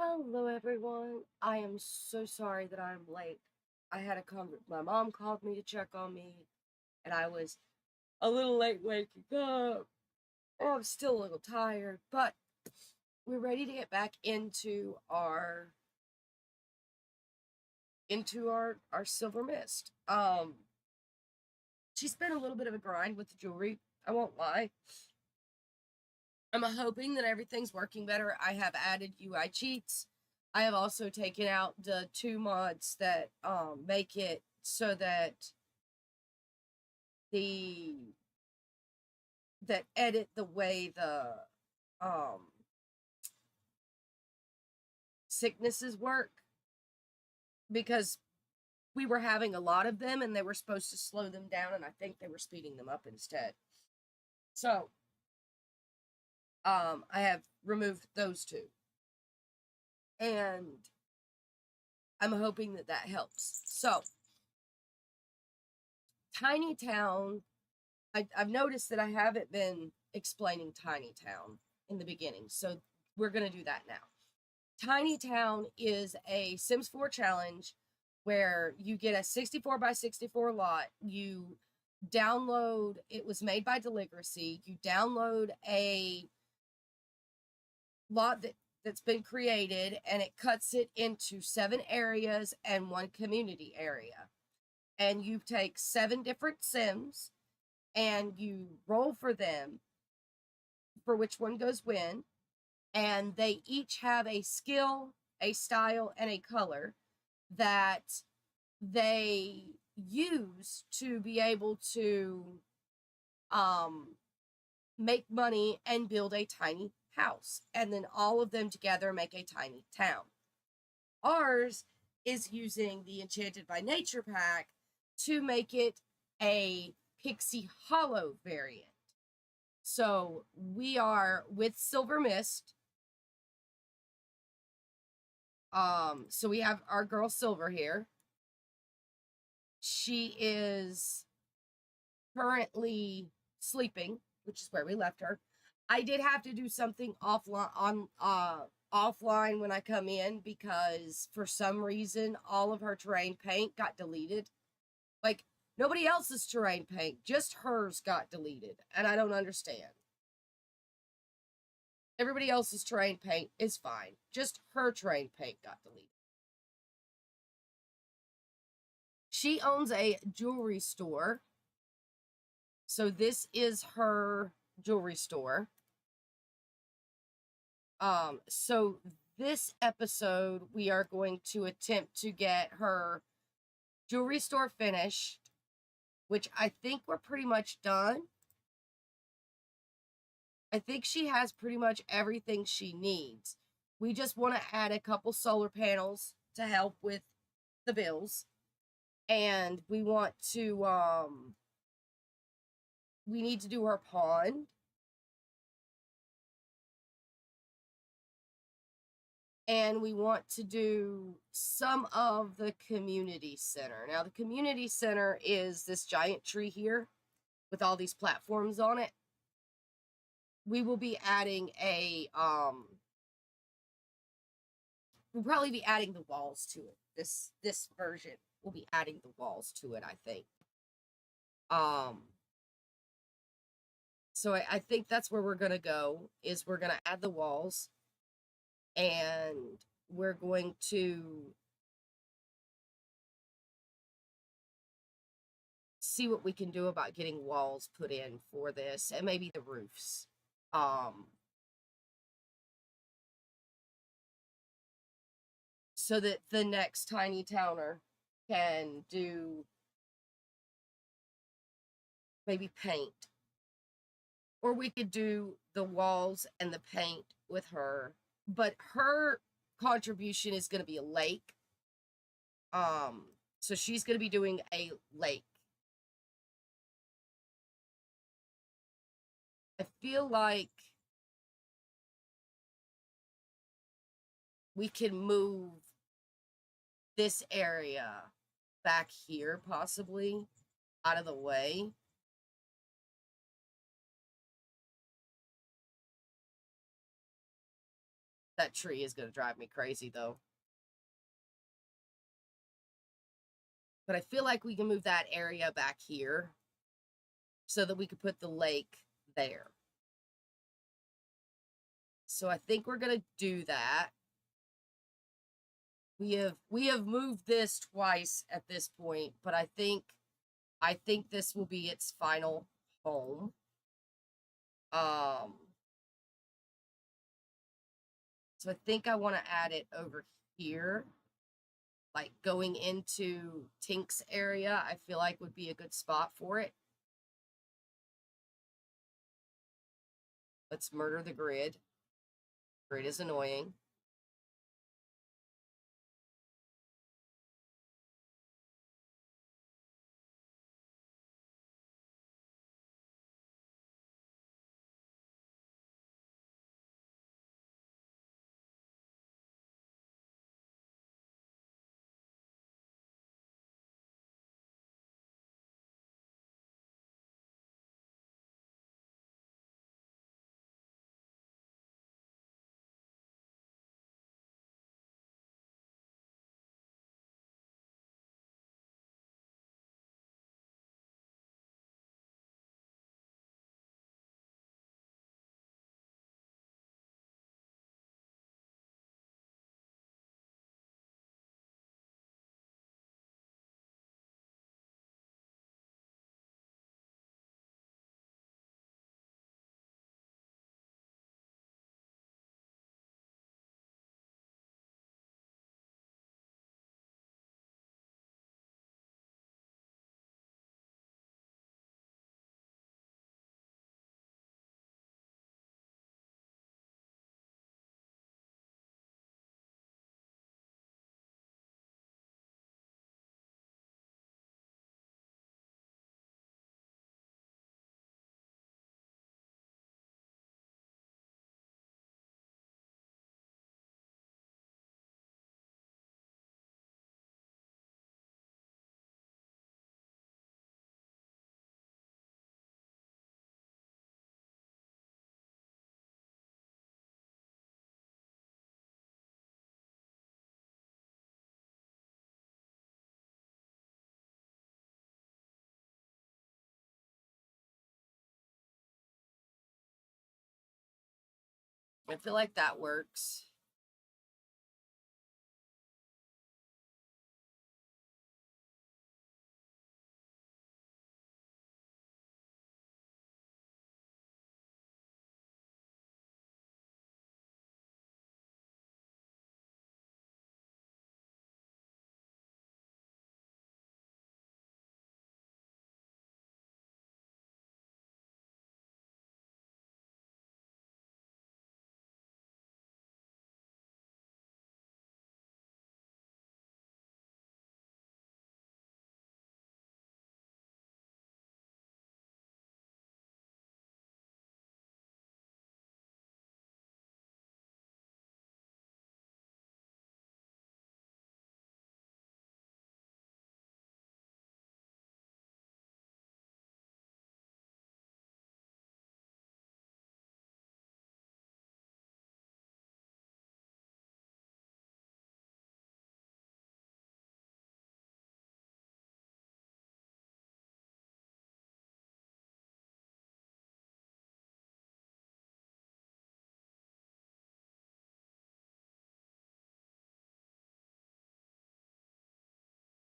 Hello, everyone. I am so sorry that I'm late. I had a my mom called me to check on me, and I was a little late waking up. I'm still a little tired, but we're ready to get back into our silver mist. She's been a little bit of a grind with the jewelry. I won't lie. I'm hoping that everything's working better. I have added UI cheats. I have also taken out the 2 mods that make it so that the that edit the way the um sicknesses work, because we were having a lot of them and they were supposed to slow them down, and I think they were speeding them up instead. So I have removed those two, and I'm hoping that that helps. So Tiny Town, I've noticed that I haven't been explaining Tiny Town in the beginning, so we're going to do that now. Tiny Town is a Sims 4 challenge where you get a 64 by 64 lot. You download, it was made by Deligracy. You download a lot that's been created, and it cuts it into 7 areas and 1 community area. And you take 7 different Sims and you roll for them for which one goes when. And they each have a skill, a style, and a color that they use to be able to make money and build a tiny house. And then all of them together make a tiny town. Ours is using the Enchanted by Nature pack to make it a Pixie Hollow variant. So we are with Silver Mist. So we have our girl Silver here. She is currently sleeping, which is where we left her. I did have to do something offline when I come in, because for some reason all of her terrain paint got deleted. Like, nobody else's terrain paint, just hers got deleted, and I don't understand. Everybody else's terrain paint is fine, just her terrain paint got deleted. She owns a jewelry store. So this is her jewelry store. So this episode, we are going to attempt to get her jewelry store finished, which I think we're pretty much done. I think she has pretty much everything she needs. We just want to add a couple solar panels to help with the bills. And we want to, we need to do her pond. And we want to do some of the community center. Now, the community center is this giant tree here with all these platforms on it. We will be adding we'll probably be adding the walls to it. This version will be adding the walls to it, I think. So I think that's where we're gonna go, is we're gonna add the walls, and we're going to see what we can do about getting walls put in for this, and maybe the roofs. So that the next tiny towner can do maybe paint. Or we could do the walls and the paint with her. But her contribution is going to be a lake. So she's going to be doing a lake. I feel like we can move this area back here, possibly, out of the way. That tree is going to drive me crazy, though. But I feel like we can move that area back here so that we could put the lake there. So I think we're going to do that. We have moved this twice at this point, but I think this will be its final home. So I think I want to add it over here, like going into Tink's area. I feel like would be a good spot for it. Let's murder the grid. Grid is annoying. I feel like that works.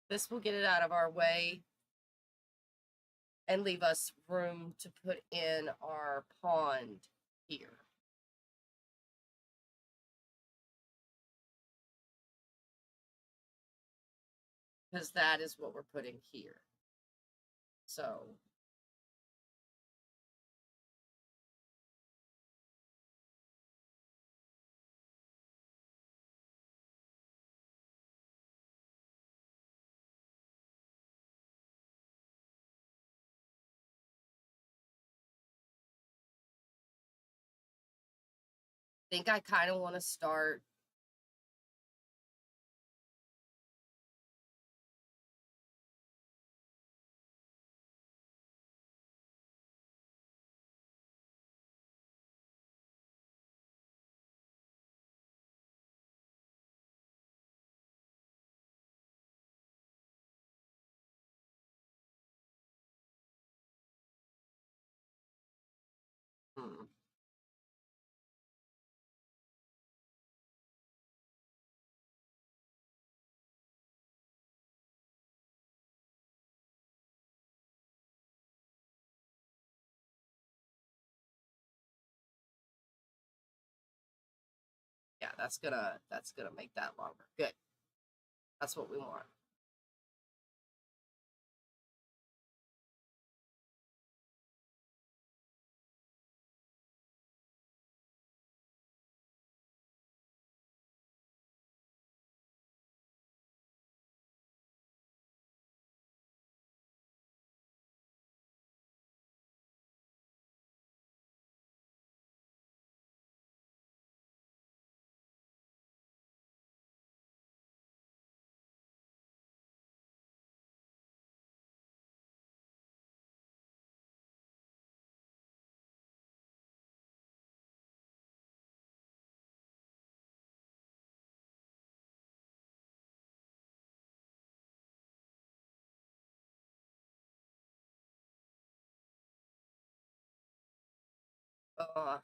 This will get it out of our way and leave us room to put in our pond here. Because that is what we're putting here. So I think I kind of want to start Yeah, that's gonna make that longer. Good. That's what we want. Uh,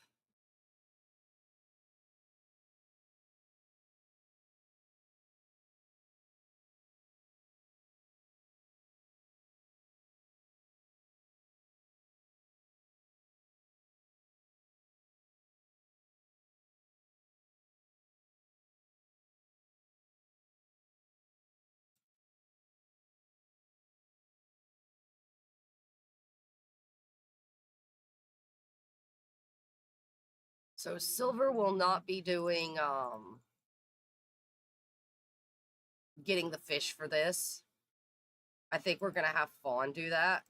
so silver will not be doing getting the fish for this. I think we're gonna have Fawn do that.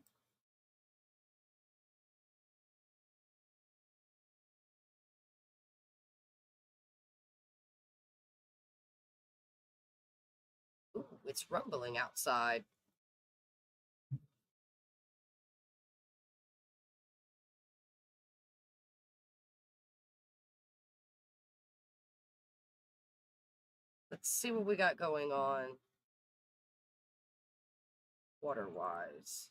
Ooh, it's rumbling outside. Let's see what we got going on water wise.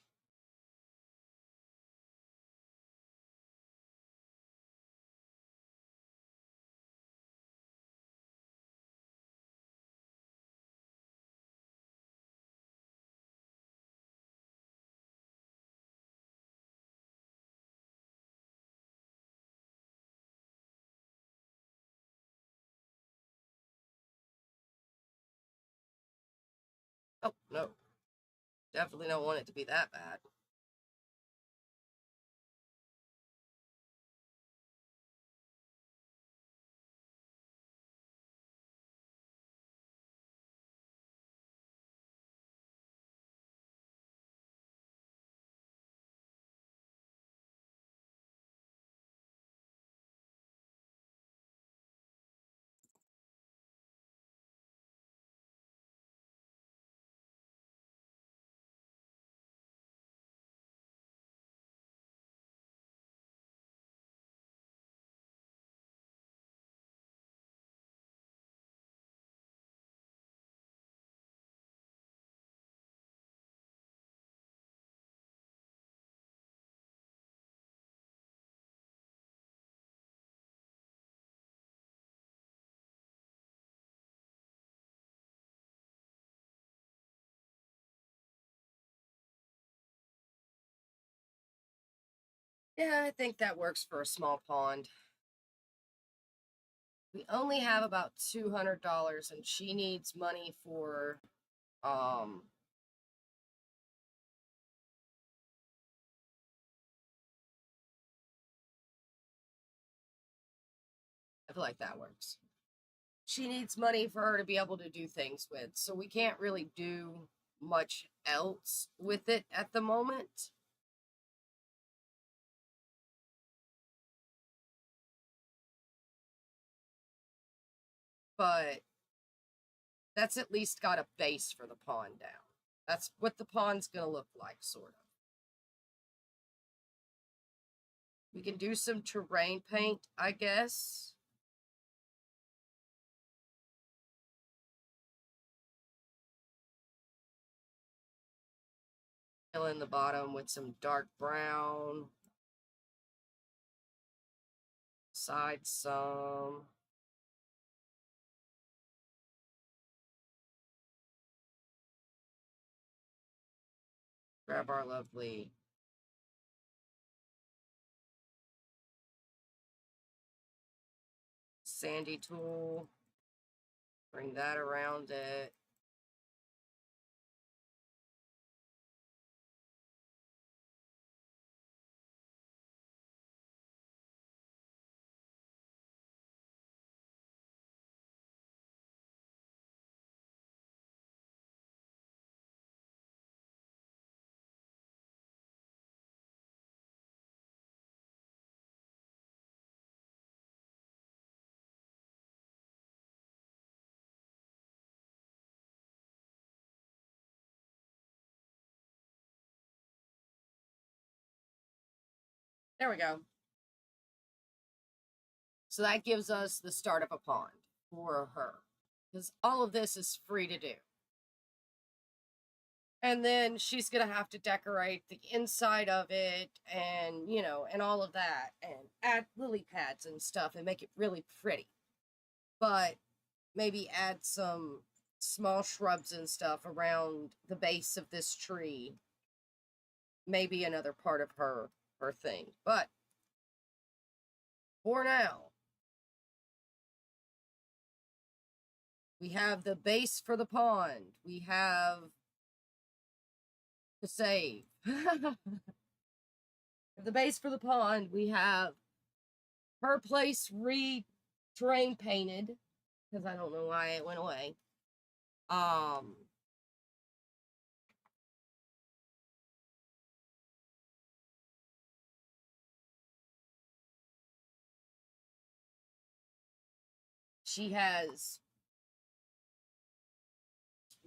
Oh, no. Definitely don't want it to be that bad. Yeah, I think that works for a small pond. We only have about $200 and she needs money for um I feel like that works. She needs money for her to be able to do things with. So we can't really do much else with it at the moment. But that's at least got a base for the pond down. That's what the pond's going to look like, sort of. We can do some terrain paint, I guess. Fill in the bottom with some dark brown. Side some. Grab our lovely sandy tool. Bring that around it. There we go. So that gives us the start of a pond for her. Because all of this is free to do. And then she's going to have to decorate the inside of it and, you know, and all of that. And add lily pads and stuff and make it really pretty. But maybe add some small shrubs and stuff around the base of this tree. Maybe another part of her thing. But for now, we have the base for the pond. We have to save. The base for the pond. We have her place terrain painted because I don't know why it went away. She has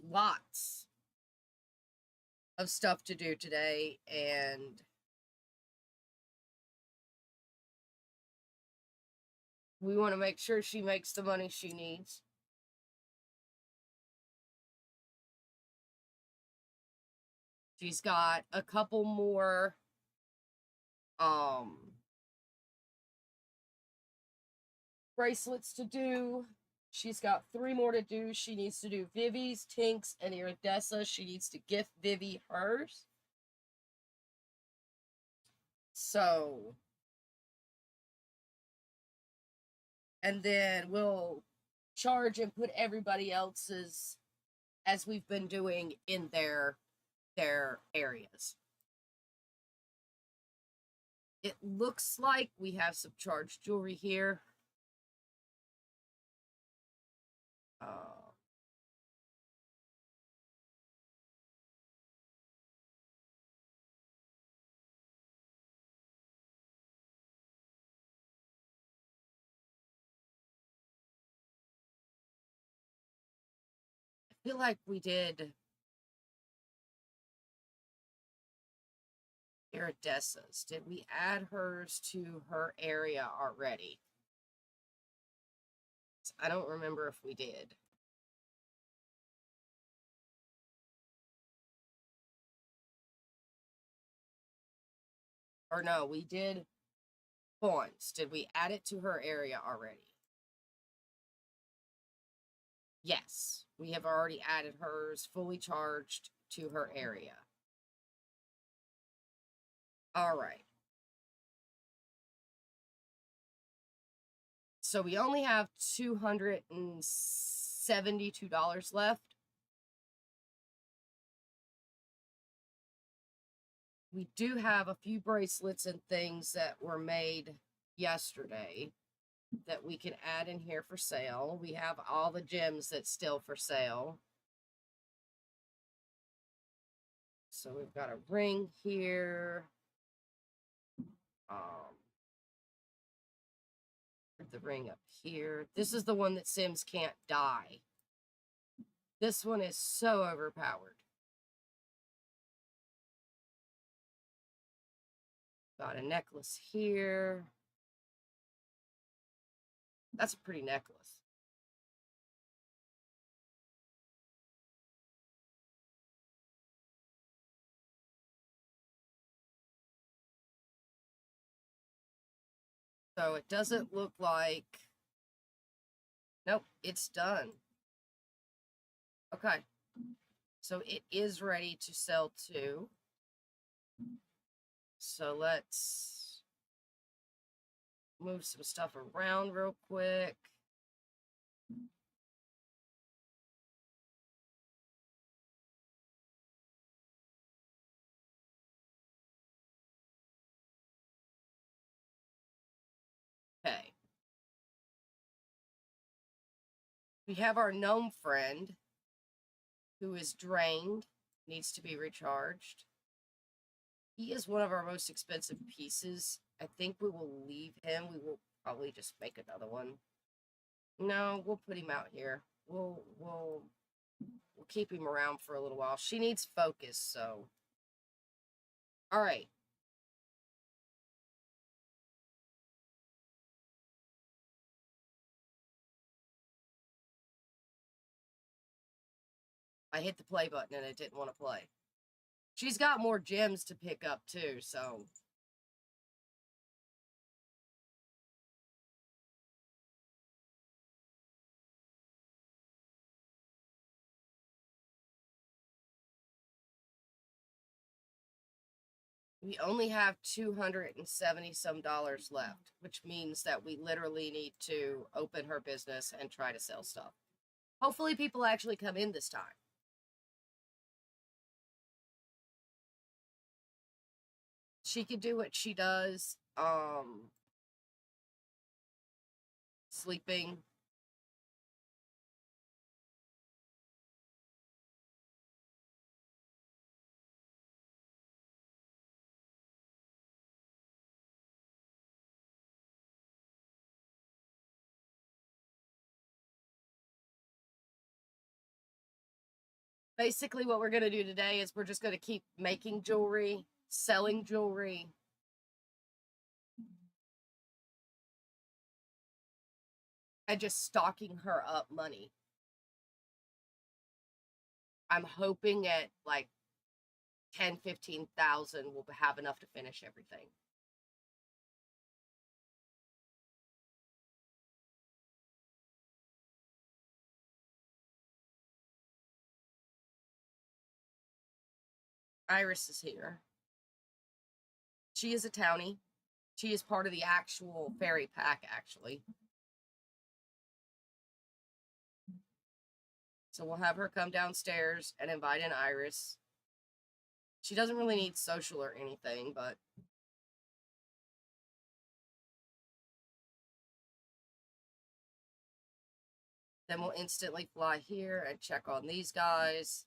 lots of stuff to do today, and we want to make sure she makes the money she needs. She's got a couple more bracelets to do. She's got 3 more to do. She needs to do Vivi's, Tink's, and Iridessa. She needs to gift Vivi hers. So, and then we'll charge and put everybody else's as we've been doing in their areas. It looks like we have some charged jewelry here. I feel like we did Iridessa's. Did we add hers to her area already? I don't remember if we did. Or no, we did once. Did we add it to her area already? Yes, we have already added hers fully charged to her area. All right. So we only have $272 left. We do have a few bracelets and things that were made yesterday that we can add in here for sale. We have all the gems that's still for sale. So we've got a ring here. The ring up here. This is the one that Sims can't die. This one is so overpowered. Got a necklace here. That's a pretty necklace. So it doesn't look like... Nope, it's done. Okay. So it is ready to sell too. So let's move some stuff around real quick. Okay. We have our gnome friend who is drained, needs to be recharged. He is one of our most expensive pieces. I think we will leave him. We will probably just make another one. No, we'll put him out here. We'll keep him around for a little while. She needs focus, so. All right. I hit the play button and it didn't want to play. She's got more gems to pick up too, so. We only have $270 some left, which means that we literally need to open her business and try to sell stuff. Hopefully people actually come in this time. She can do what she does. Sleeping. Basically what we're going to do today is we're just going to keep making jewelry, selling jewelry, and just stocking her up money. I'm hoping at like 10, 15,000 we'll have enough to finish everything. Iris is here. She is a townie. She is part of the actual fairy pack, actually. So we'll have her come downstairs and invite in Iris. She doesn't really need social or anything, but then we'll instantly fly here and check on these guys.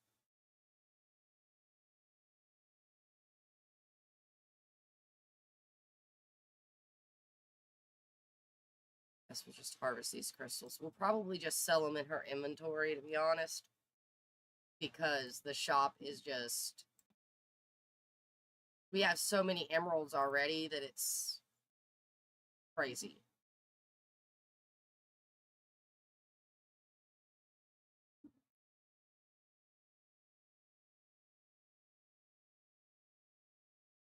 Guess we'll just harvest these crystals. We'll probably just sell them in her inventory, to be honest, because the shop is just... We have so many emeralds already that it's crazy.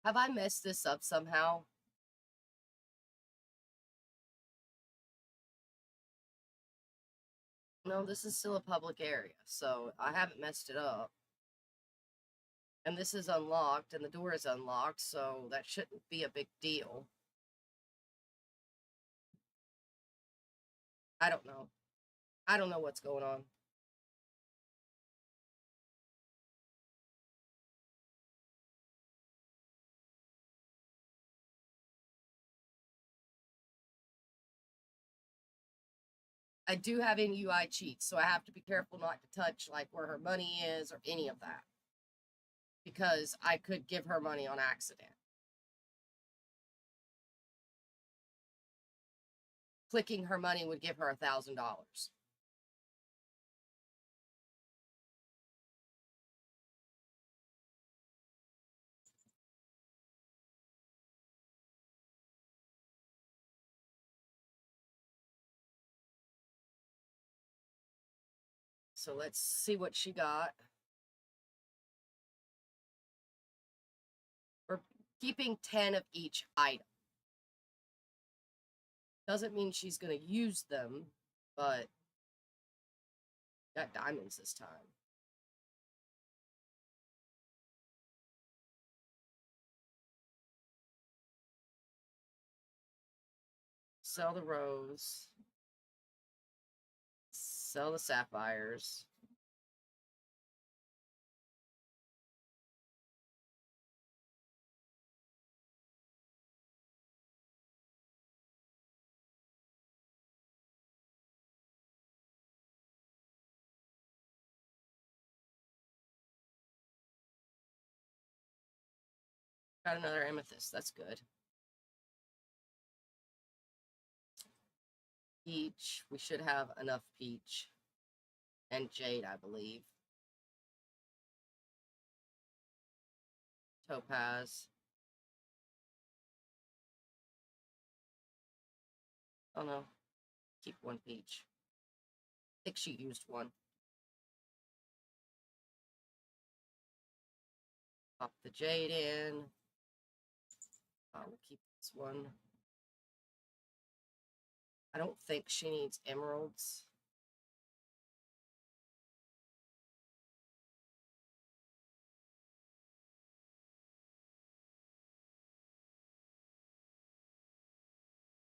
Have I messed this up somehow? No, this is still a public area, so I haven't messed it up. And this is unlocked, and the door is unlocked, so that shouldn't be a big deal. I don't know. I don't know what's going on. I do have in UI cheats, so I have to be careful not to touch like where her money is or any of that. Because I could give her money on accident. Clicking her money would give her $1,000. So let's see what she got. We're keeping 10 of each item. Doesn't mean she's going to use them, but got diamonds this time. Sell the rose. Sell the sapphires. Got another amethyst. That's good. Peach. We should have enough peach. And jade, I believe. Topaz. Oh no. Keep one peach. I think she used one. Pop the jade in. We'll keep this one. I don't think she needs emeralds.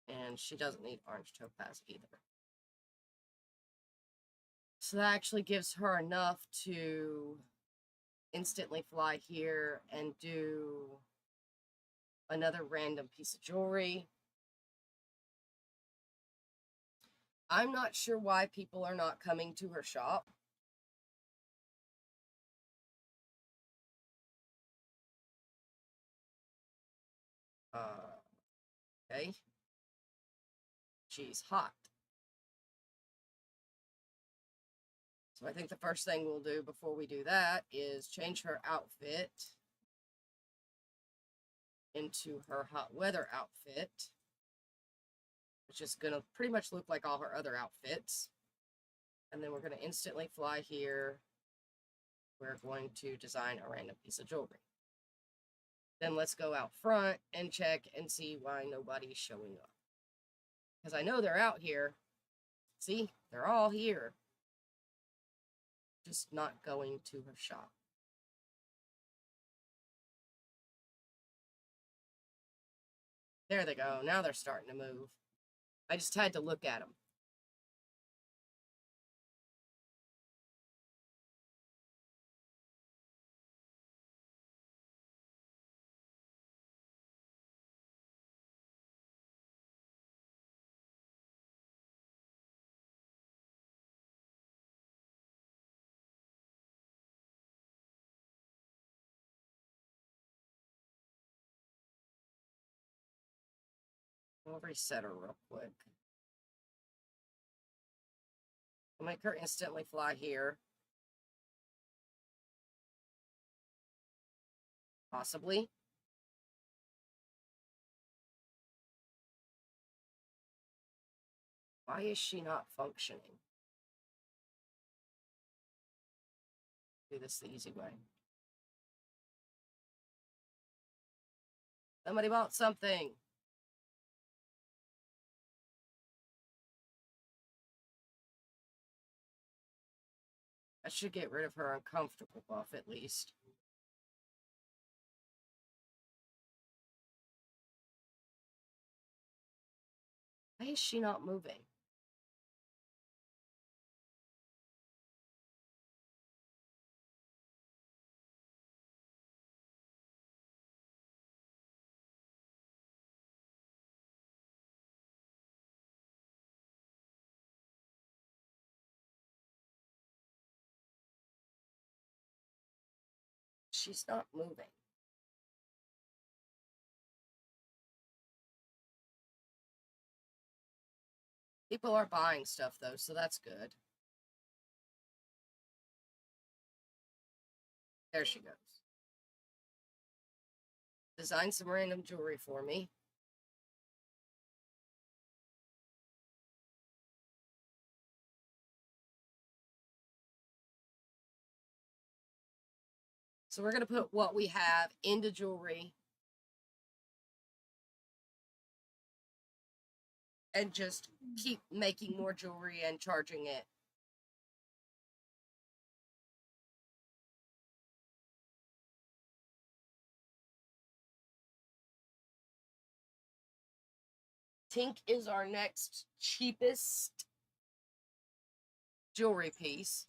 And she doesn't need orange topaz either. So that actually gives her enough to instantly fly here and do another random piece of jewelry. I'm not sure why people are not coming to her shop. Okay. She's hot. So I think the first thing we'll do before we do that is change her outfit into her hot weather outfit, which is going to pretty much look like all her other outfits. And then we're going to instantly fly here. We're going to design a random piece of jewelry. Then let's go out front and check and see why nobody's showing up. Because I know they're out here. See, they're all here. Just not going to her shop. There they go. Now they're starting to move. I just had to look at them. I'll reset her real quick. I'll make her instantly fly here. Possibly. Why is she not functioning? Do this the easy way. Somebody bought something. That should get rid of her uncomfortable buff at least. Why is she not moving? She's not moving. People are buying stuff though, so that's good. There she goes. Design some random jewelry for me. So we're going to put what we have into jewelry. and just keep making more jewelry and charging it. Tink is our next cheapest jewelry piece.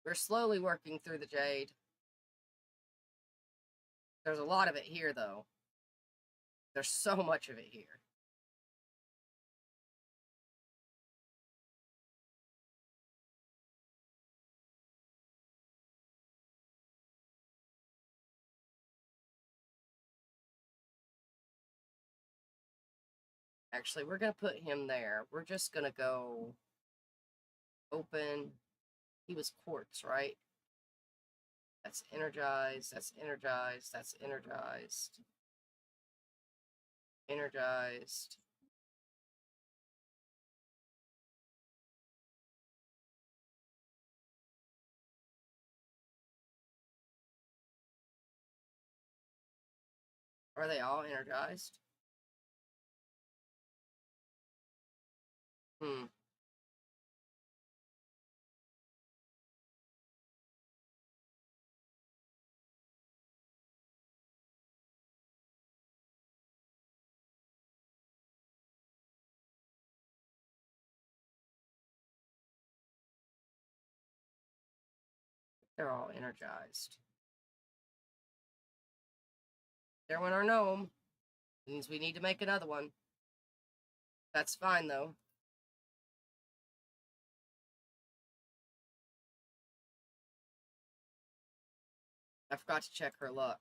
We're slowly working through the jade. There's a lot of it here, though. There's so much of it here. Actually, we're going to put him there. We're just going to go open. He was quartz, right? That's energized. That's energized. That's energized. Energized. Are they all energized? Hmm. They're all energized. There went our gnome. Means we need to make another one. That's fine, though. I forgot to check her luck.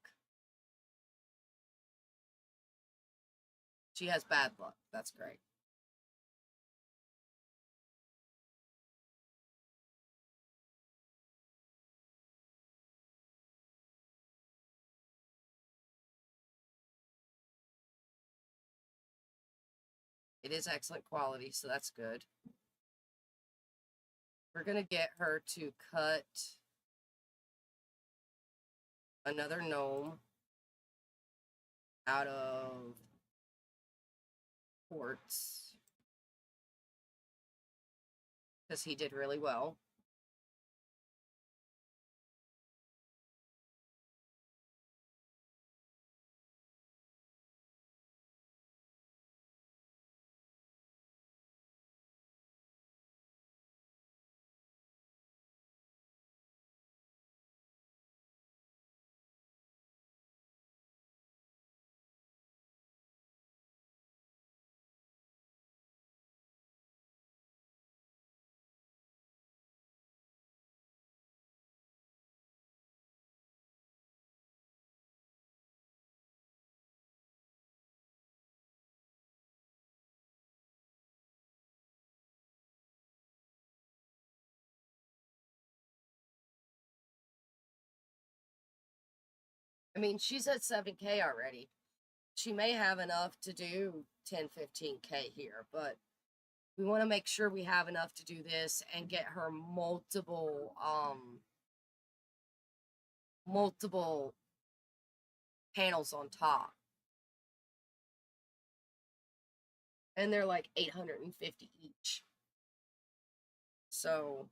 She has bad luck. That's great. It is excellent quality, so that's good. We're going to get her to cut another gnome out of quartz because he did really well. I mean, she's at 7K already. She may have enough to do 10, 15K here, but we want to make sure we have enough to do this and get her multiple panels on top. And they're like 850 each. So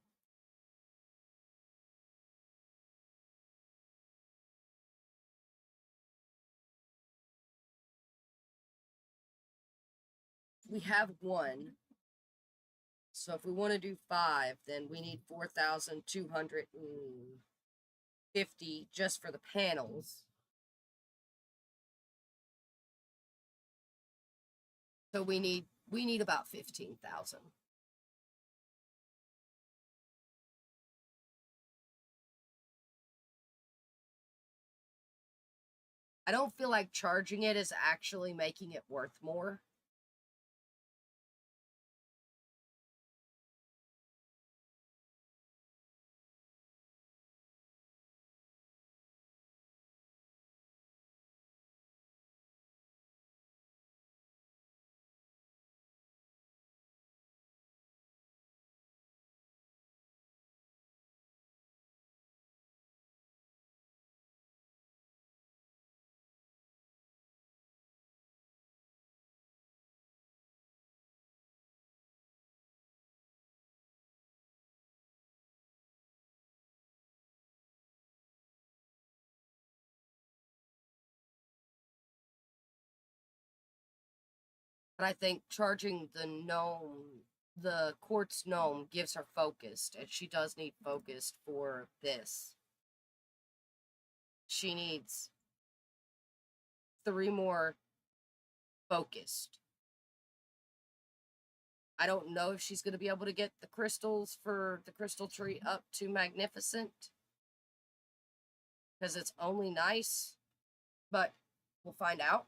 we have one. So if we want to do 5, then we need 4,250 just for the panels. So we need about 15,000. I don't feel like charging it is actually making it worth more. But I think charging the quartz gnome gives her focused, and she does need focused for this. She needs 3 more focused. I don't know if she's going to be able to get the crystals for the crystal tree up to magnificent, because it's only nice, but we'll find out.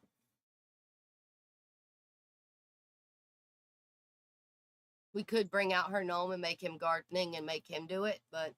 We could bring out her gnome and make him gardening and make him do it, but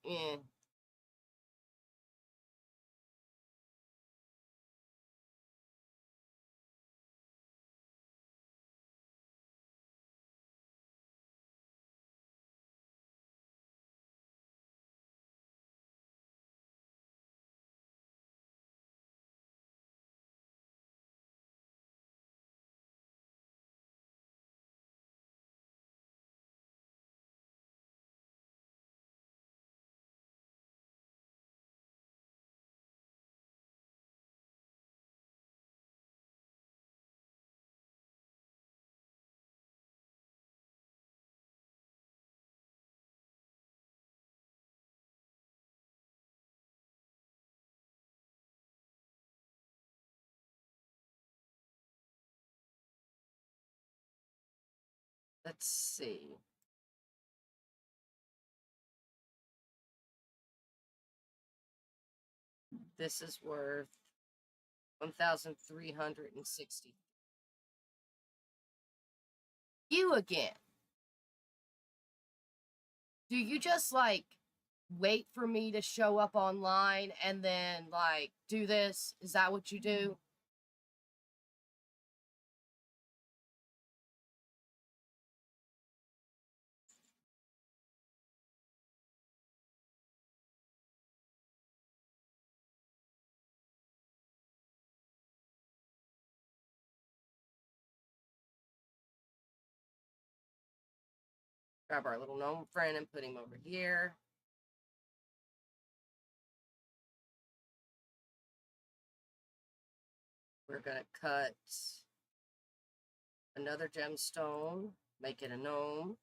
let's see. This is worth 1,360. You again. Do you just like wait for me to show up online and then like do this? Is that what you do? Grab our little gnome friend and put him over here. We're going to cut another gemstone, make it a gnome.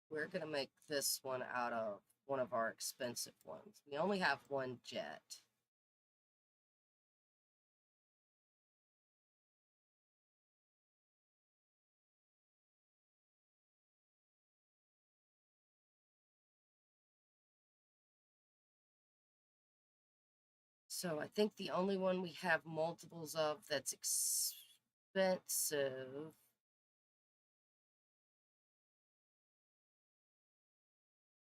We're going to make this one out of one of our expensive ones. We only have one jet. So I think the only one we have multiples of that's expensive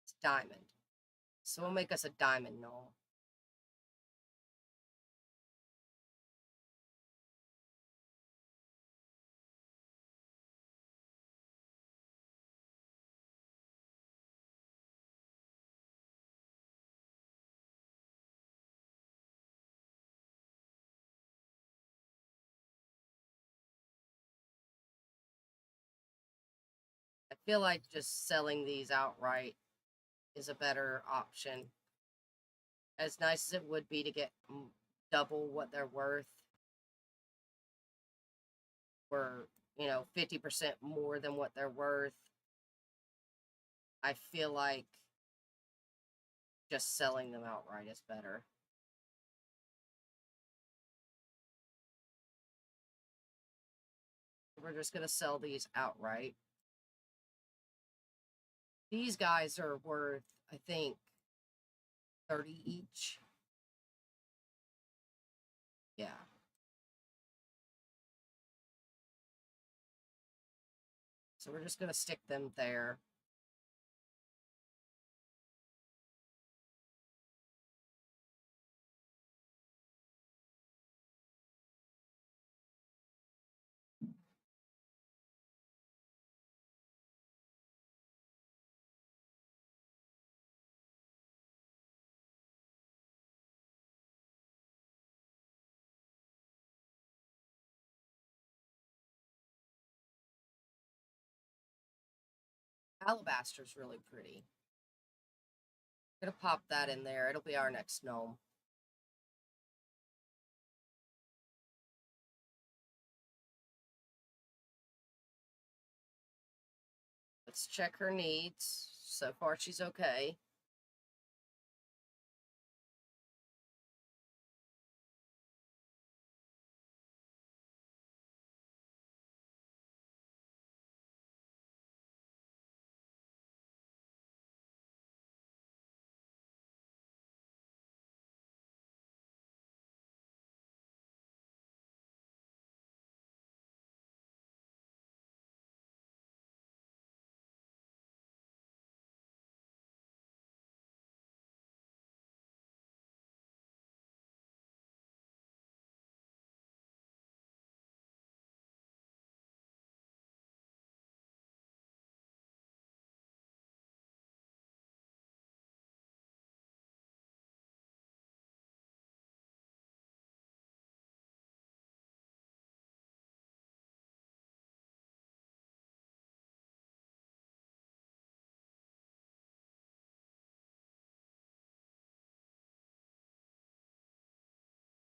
is diamond. So we'll make us a diamond gnome. I feel like just selling these outright is a better option. As nice as it would be to get double what they're worth, or 50% more than what they're worth, I feel like just selling them outright is better. We're just going to sell these outright. These guys are worth, I think, 30 each. Yeah. So we're just going to stick them there. Alabaster's really pretty. I'm going to pop that in there. It'll be our next gnome. Let's check her needs. So far, she's okay.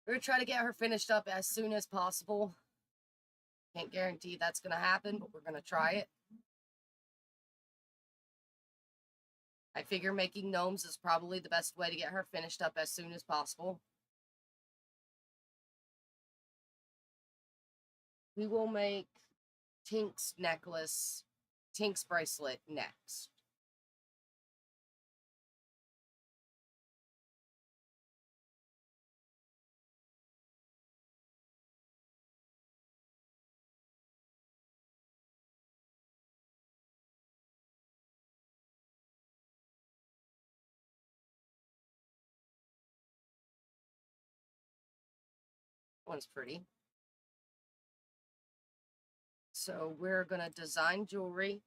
We're going to try to get her finished up as soon as possible. Can't guarantee that's going to happen, but we're going to try it. I figure making gnomes is probably the best way to get her finished up as soon as possible. We will make Tink's necklace, Tink's bracelet next. One's pretty. So we're going to design jewelry.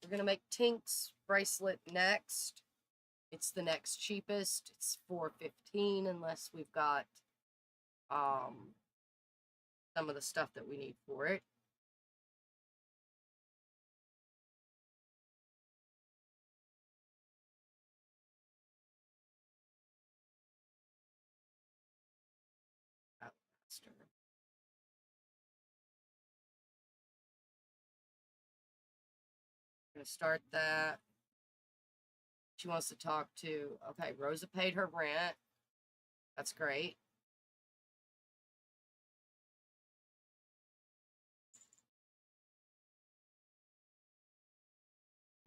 We're going to make Tink's bracelet next. It's the next cheapest. It's $4.15 unless we've got some of the stuff that we need for it. Alabaster. Going to start that. She wants to talk to, okay, Rosa paid her rent. That's great.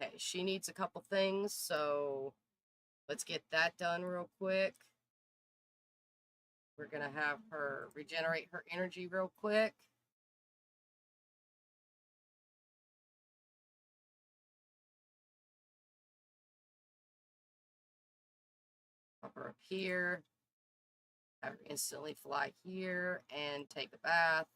Okay, she needs a couple things, so let's get that done real quick. We're going to have her regenerate her energy real quick. Pop her up here. Have her instantly fly here and take a bath.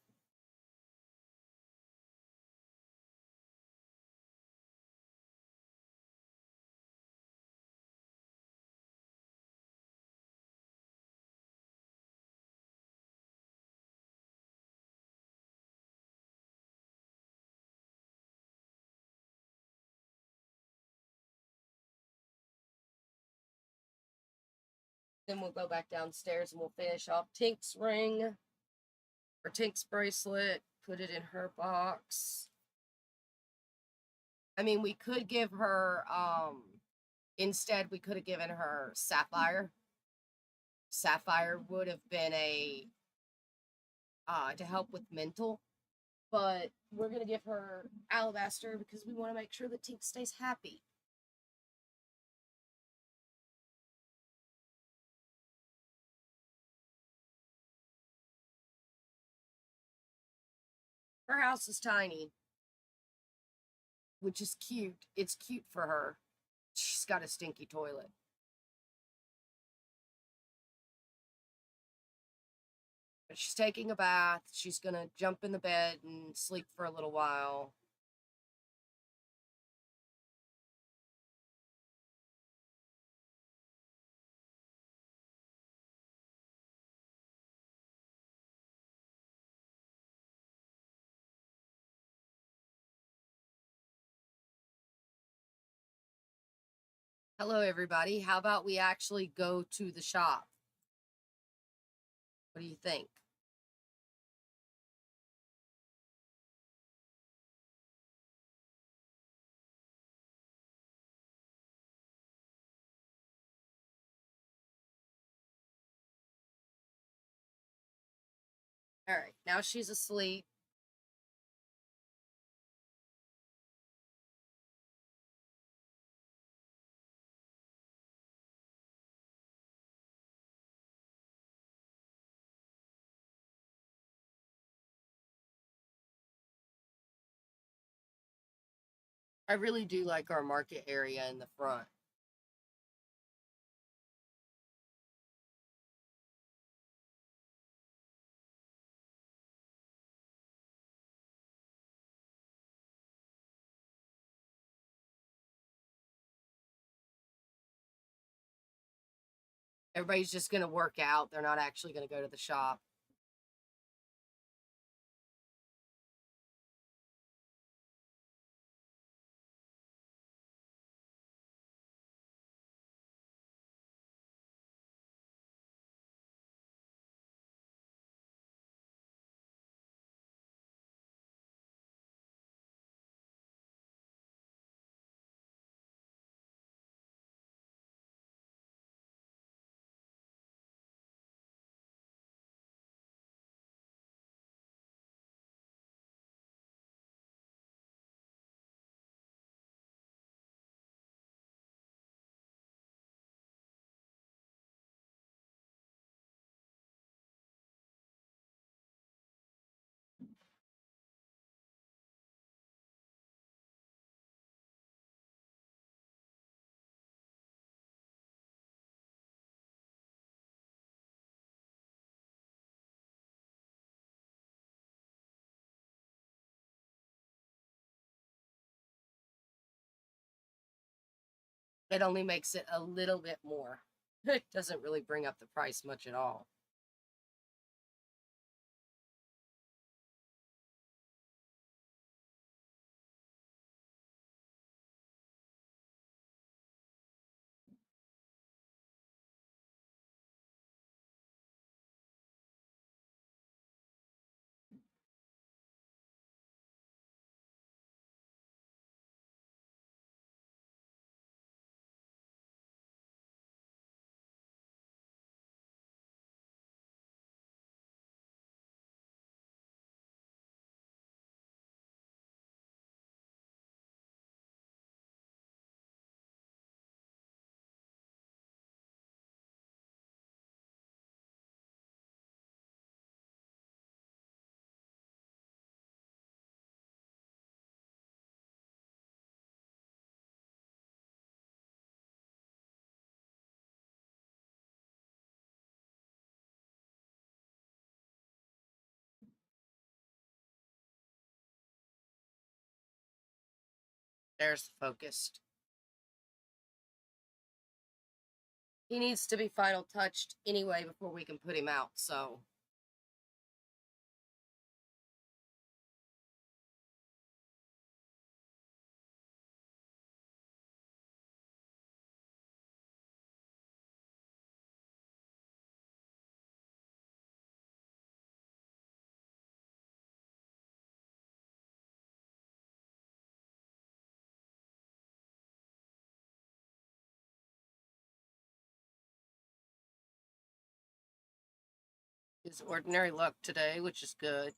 Then we'll go back downstairs and we'll finish off Tink's ring or Tink's bracelet. Put it in her box. I mean, we could give her, instead, we could have given her Sapphire. Sapphire would have been a, to help with mental. But we're going to give her Alabaster because we want to make sure that Tink stays happy. Her house is tiny, which is cute. It's cute for her. She's got a stinky toilet. But she's taking a bath. She's going to jump in the bed and sleep for a little while. Hello, everybody. How about we actually go to the shop? What do you think? All right, now she's asleep. I really do like our market area in the front. Everybody's just going to work out. They're not actually going to go to the shop. It only makes it a little bit more. It doesn't really bring up the price much at all. There's the focused. He needs to be final touched anyway before we can put him out, so. Is ordinary luck today, which is good.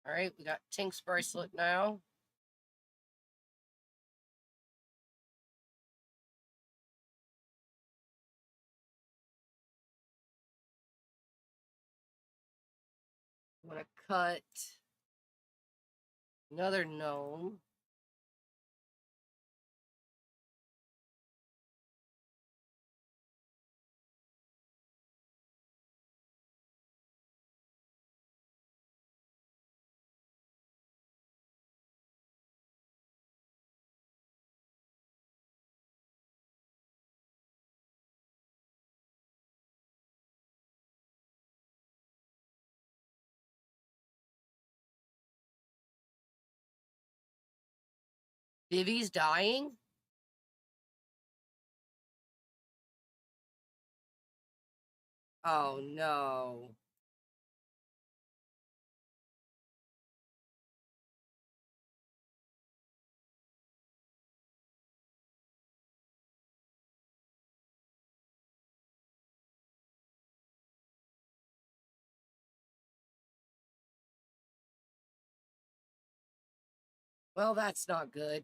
All right, we got Tink's bracelet now. I'm going to cut another gnome. Vivi's dying? Oh, no. Well, that's not good.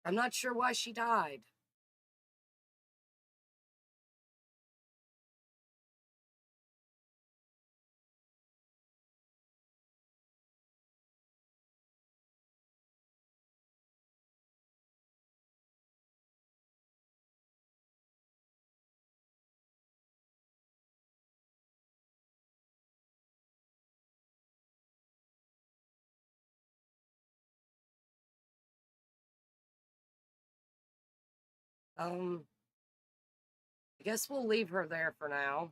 I'm not sure why she died. I guess we'll leave her there for now.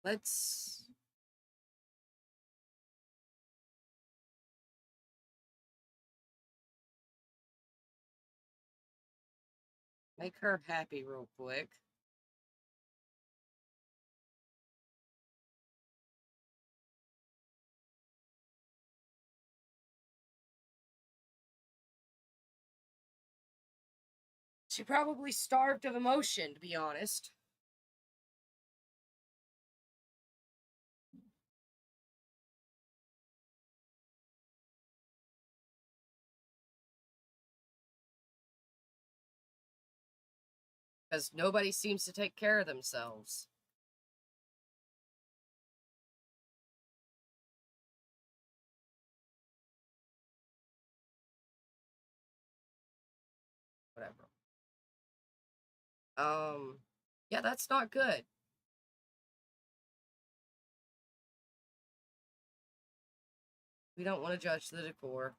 Let's... make her happy real quick. She probably starved of emotion, to be honest. Because nobody seems to take care of themselves. Whatever. Yeah, that's not good. We don't want to judge the decor.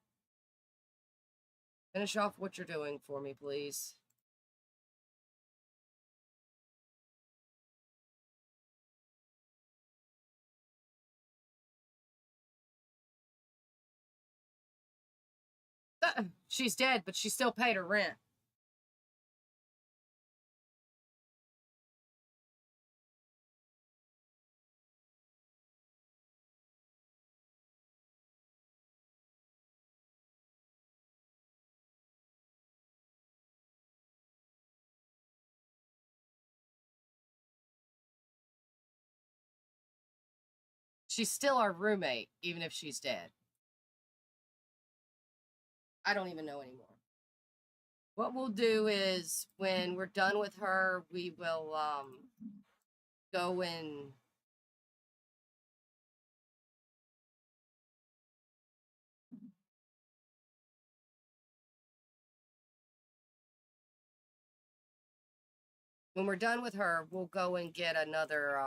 Finish off what you're doing for me, please. She's dead, but she still paid her rent. She's still our roommate, even if she's dead. I don't even know anymore. What we'll do is, when we're done with her, we will, go and... when we're done with her, we'll go and get another,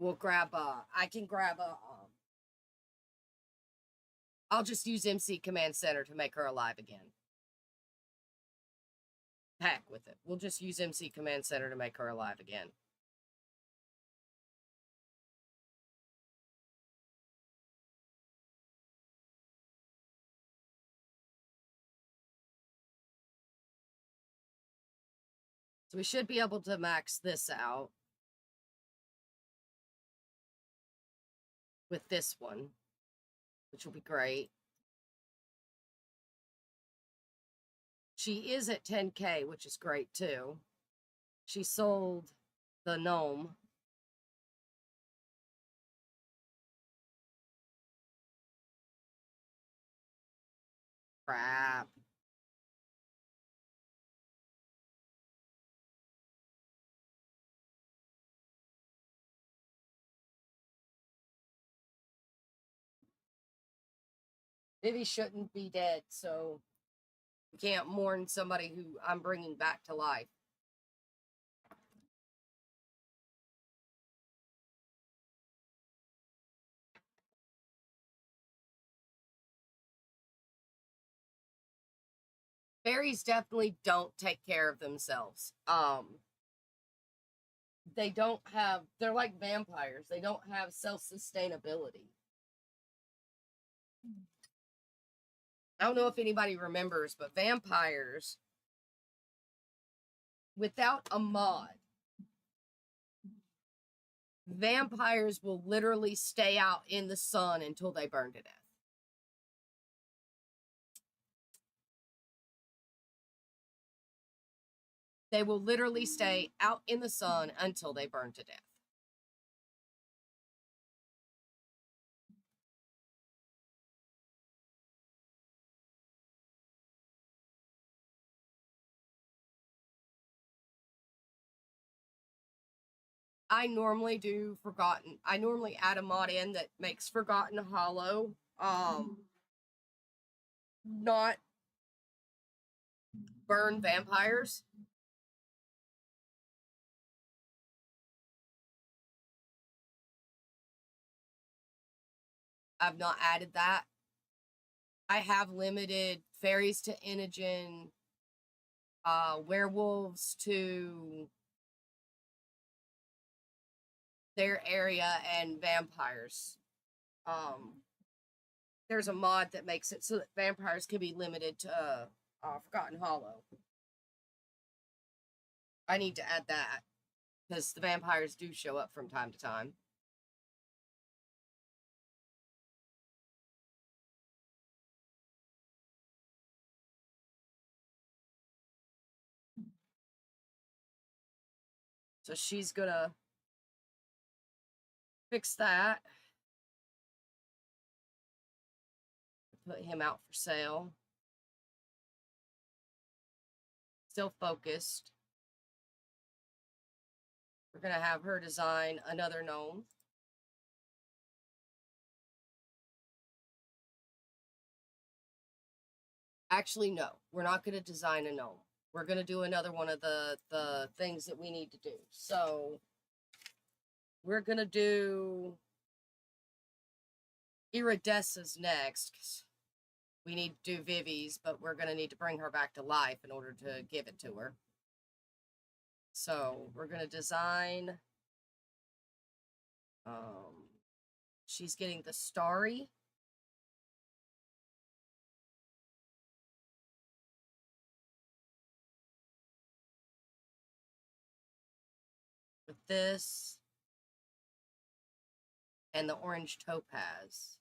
we'll grab I can grab I'll just use MC Command Center to make her alive again. Heck with it. We'll just use MC Command Center to make her alive again. So we should be able to max this out. with this one, which will be great. She is at 10K, which is great too. She sold the gnome. Crap. Vivi shouldn't be dead, so we can't mourn somebody who I'm bringing back to life. Fairies definitely don't take care of themselves. They don't have, they're like vampires. They don't have self-sustainability. I don't know if anybody remembers, but vampires, without a mod, vampires will literally stay out in the sun until they burn to death. They will literally stay out in the sun until they burn to death. I normally do Forgotten. I normally add a mod in that makes Forgotten Hollow not burn vampires. I've not added that. I have limited fairies to Inogen, werewolves to their area, and vampires. There's a mod that makes it so that vampires can be limited to Forgotten Hollow. I need to add that because the vampires do show up from time to time. So she's gonna fix that. Put him out for sale. Still focused. We're gonna have her design another gnome. Actually, no, we're not gonna design a gnome. We're gonna do another one of the things that we need to do. So we're gonna do Iridessa's next. We need to do Vivi's, but we're gonna need to bring her back to life in order to give it to her. So we're gonna design. She's getting the starry. With this and the orange topaz.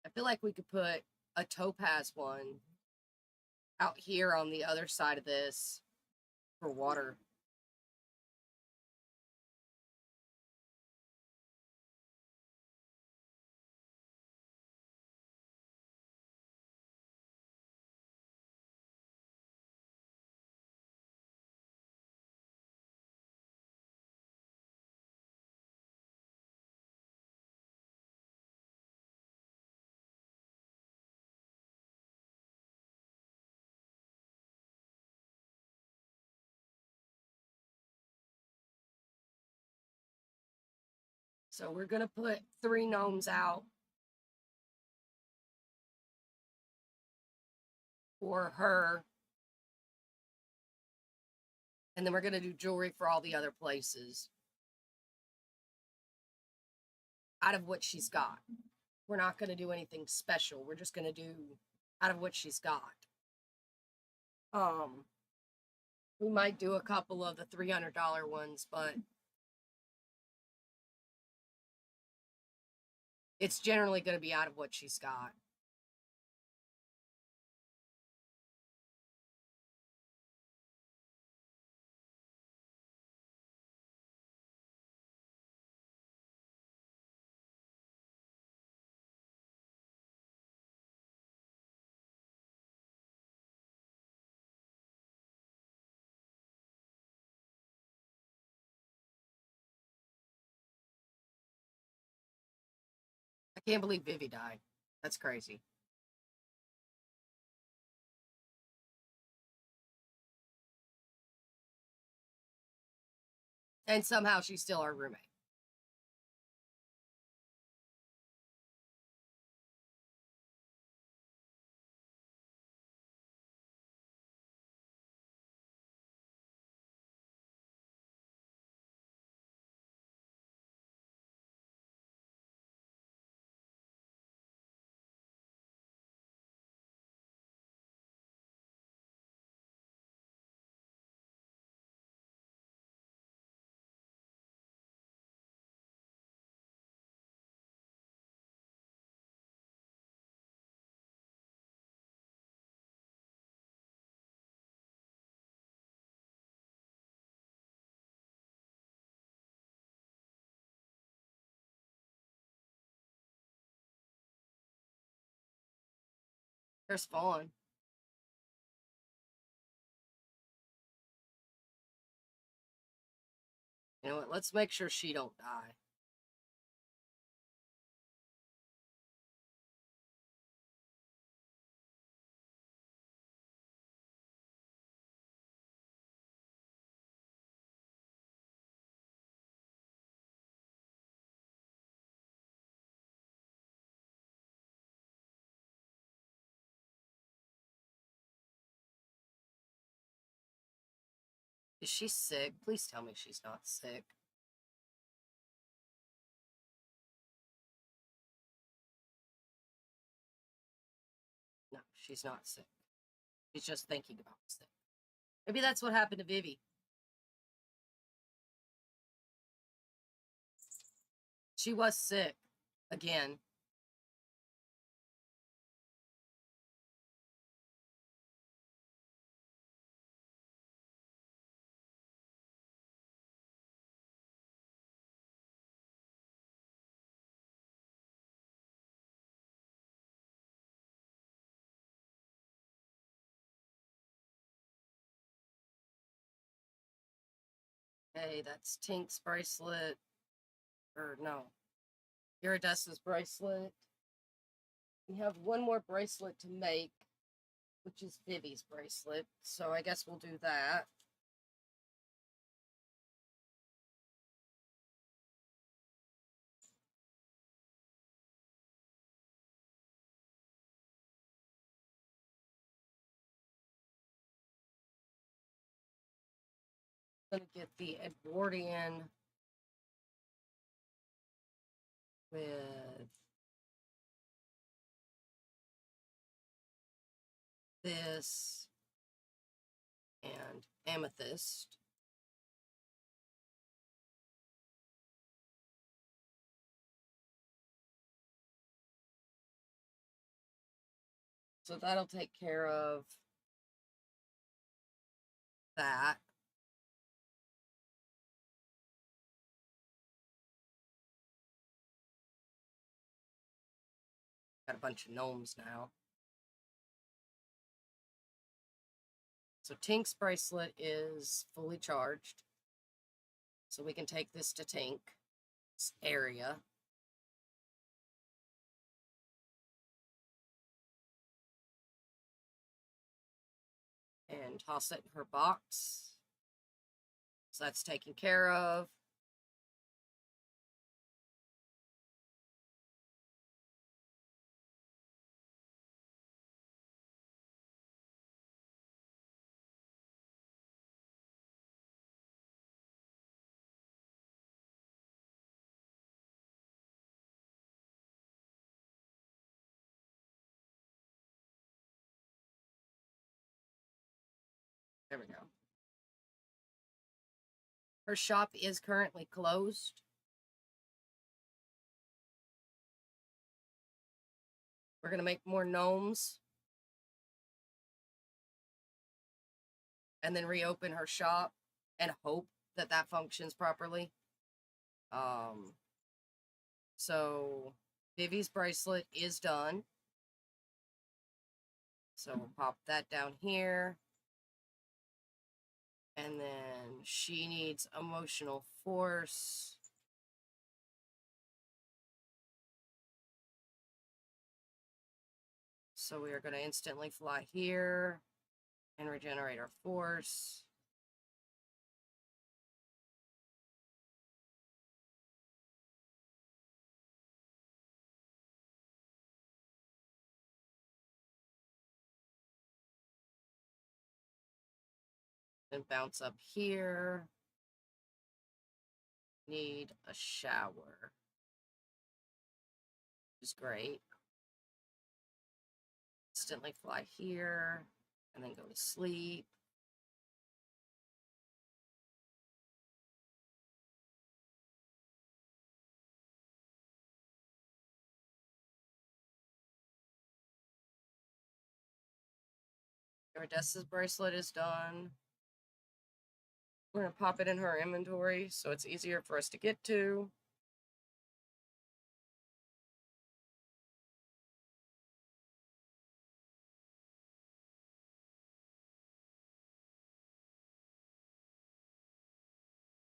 I feel like we could put a topaz one out here on the other side of this for water. So we're going to put 3 gnomes out for her. And then we're going to do jewelry for all the other places out of what she's got. We're not going to do anything special. We're just going to do out of what she's got. We might do a couple of the $300 ones, but it's generally going to be out of what she's got. I can't believe Vivi died. That's crazy. And somehow she's still our roommate. There's Fawn. You know what? Let's make sure she don't die. Is she sick? Please tell me she's not sick. No, she's not sick. She's just thinking about sick. Maybe that's what happened to Vivi. She was sick again. Hey, that's Tink's bracelet. Or no, Iridescent's bracelet. We have one more bracelet to make, which is Vivi's bracelet. So I guess we'll do that. I'm gonna get the Edwardian with this and amethyst. So that'll take care of that. Got a bunch of gnomes now. So Tink's bracelet is fully charged. So we can take this to Tink's area. And toss it in her box. So that's taken care of. There we go. Her shop is currently closed. We're going to make more gnomes. And then reopen her shop and hope that that functions properly. So Vivi's bracelet is done. So we'll pop that down here. And then she needs emotional force. So we are going to instantly fly here and regenerate our force. Then bounce up here. Need a shower. Which is great. Instantly fly here and then go to sleep. Iridescent's bracelet is done. We're going to pop it in her inventory so it's easier for us to get to.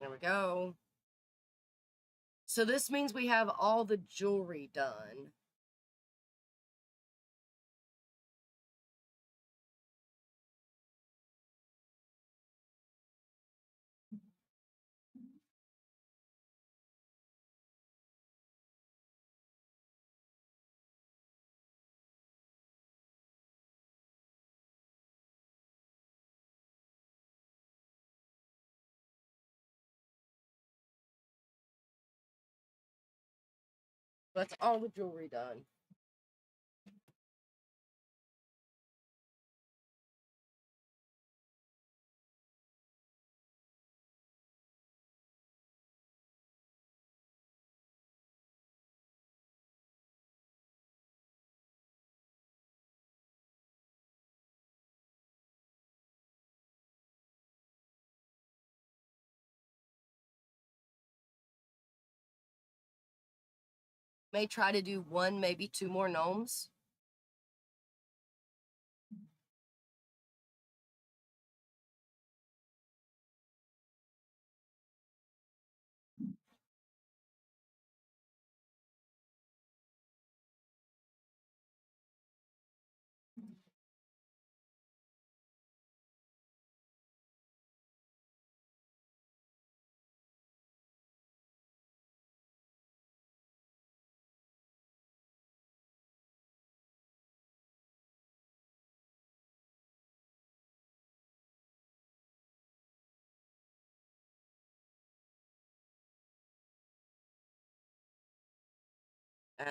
There we go. So this means we have all the jewelry done. That's all the jewelry done. May try to do one, maybe two more gnomes.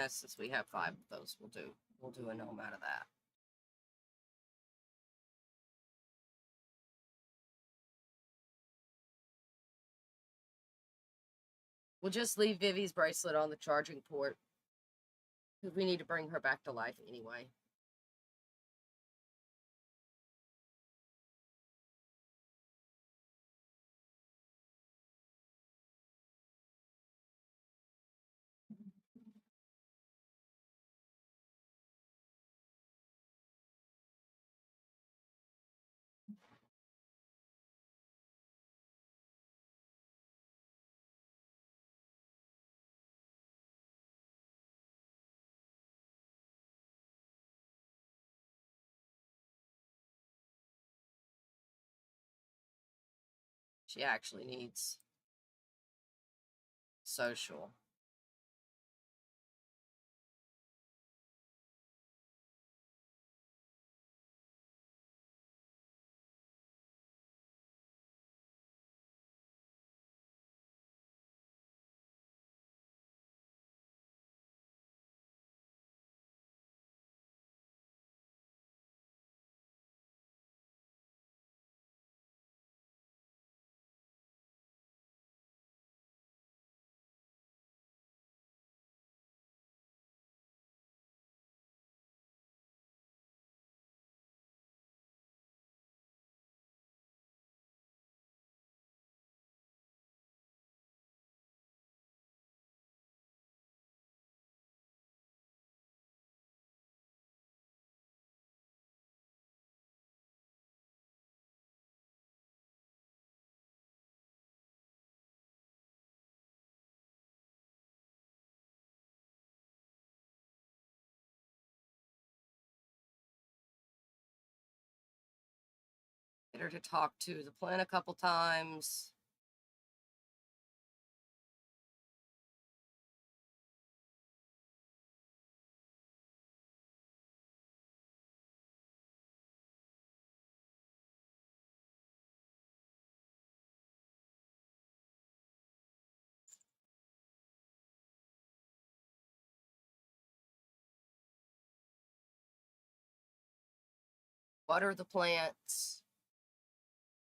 Since we have 5 of those, we'll do a gnome out of that. We'll just leave Vivi's bracelet on the charging port because we need to bring her back to life anyway. She actually needs social. Get her to talk to the plant a couple times. Water the plants.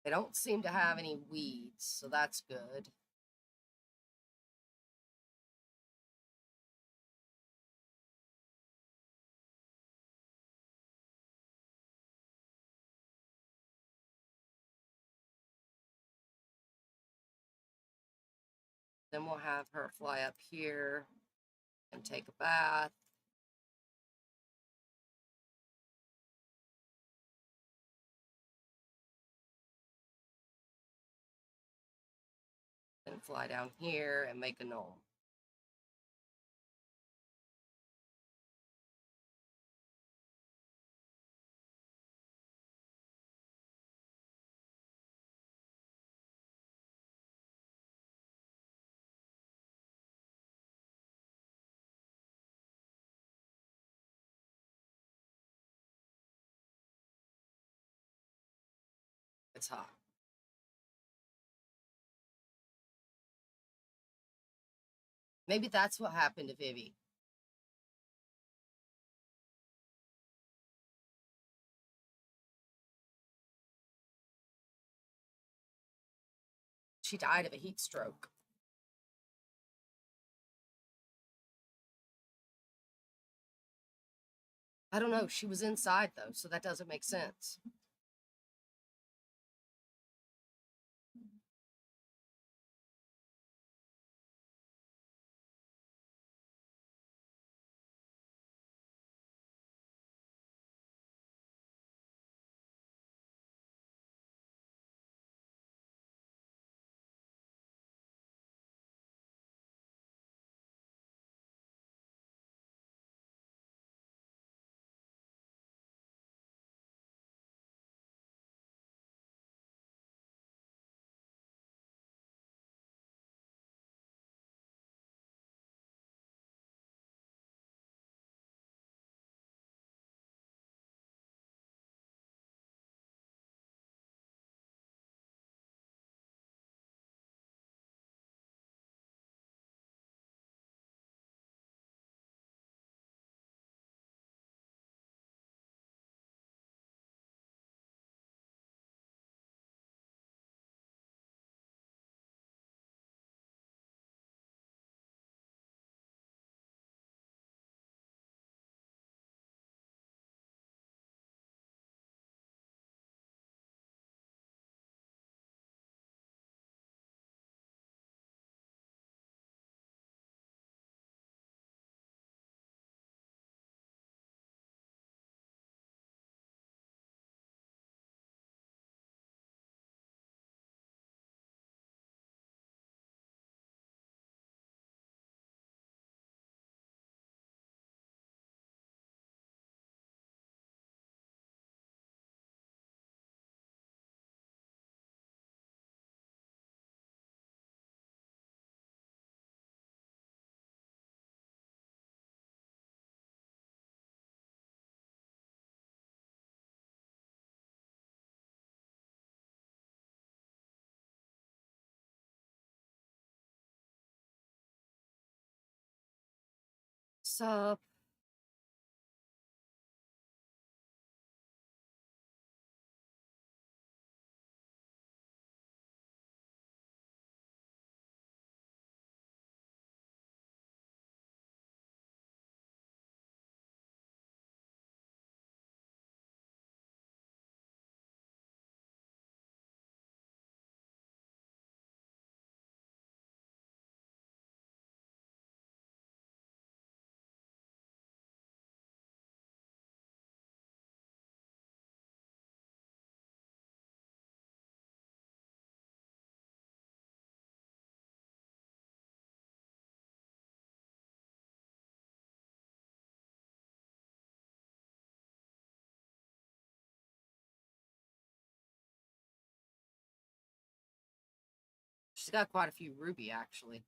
They don't seem to have any weeds, so that's good. Then we'll have her fly up here and take a bath. Then fly down here and make a gnome. It's hot. Maybe that's what happened to Vivi. She died of a heat stroke. I don't know. She was inside, though, so that doesn't make sense. Sup? She's got quite a few ruby, actually.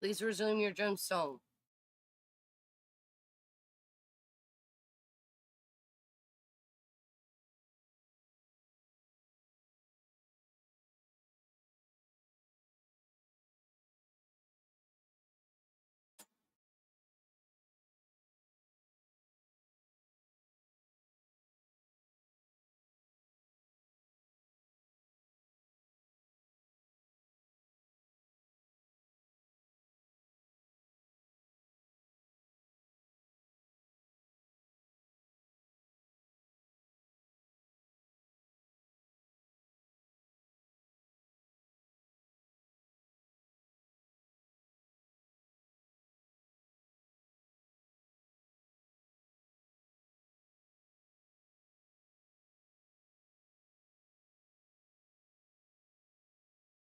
Please resume your gemstone.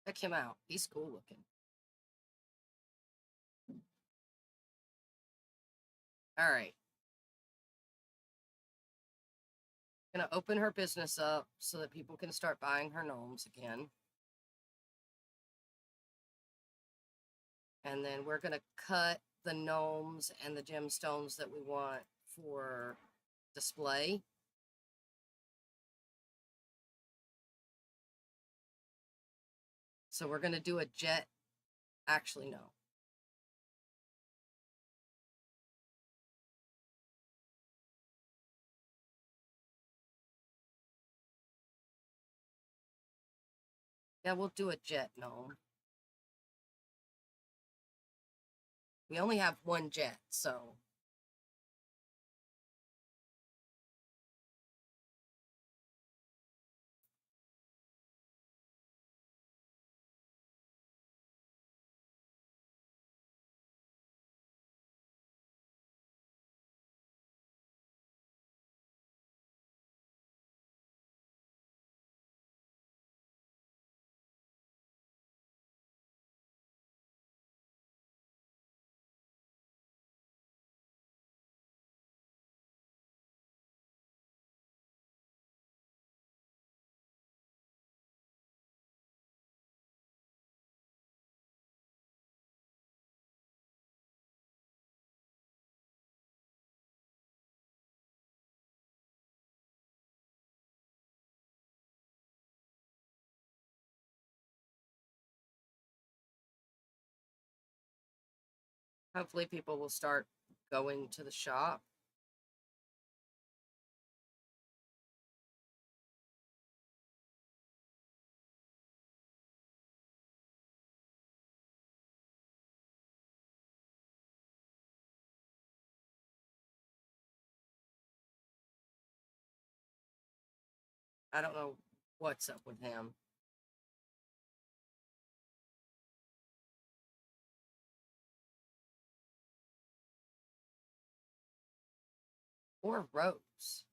Check him out. He's cool looking. All right. Gonna open her business up so that people can start buying her gnomes again. And then we're gonna cut the gnomes and the gemstones that we want for display. So we're gonna do a jet. Actually, no. Yeah, we'll do a jet gnome. We only have one jet, so. Hopefully people will start going to the shop. I don't know what's up with him. Or Rose.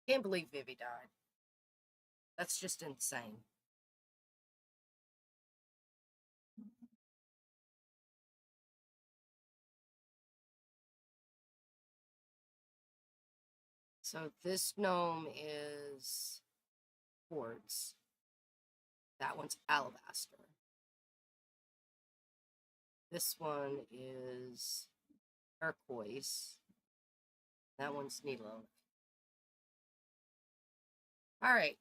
Can't believe Vivi died. That's just insane. So this gnome is quartz. That one's alabaster. This one is turquoise. That one's Nilo. All right.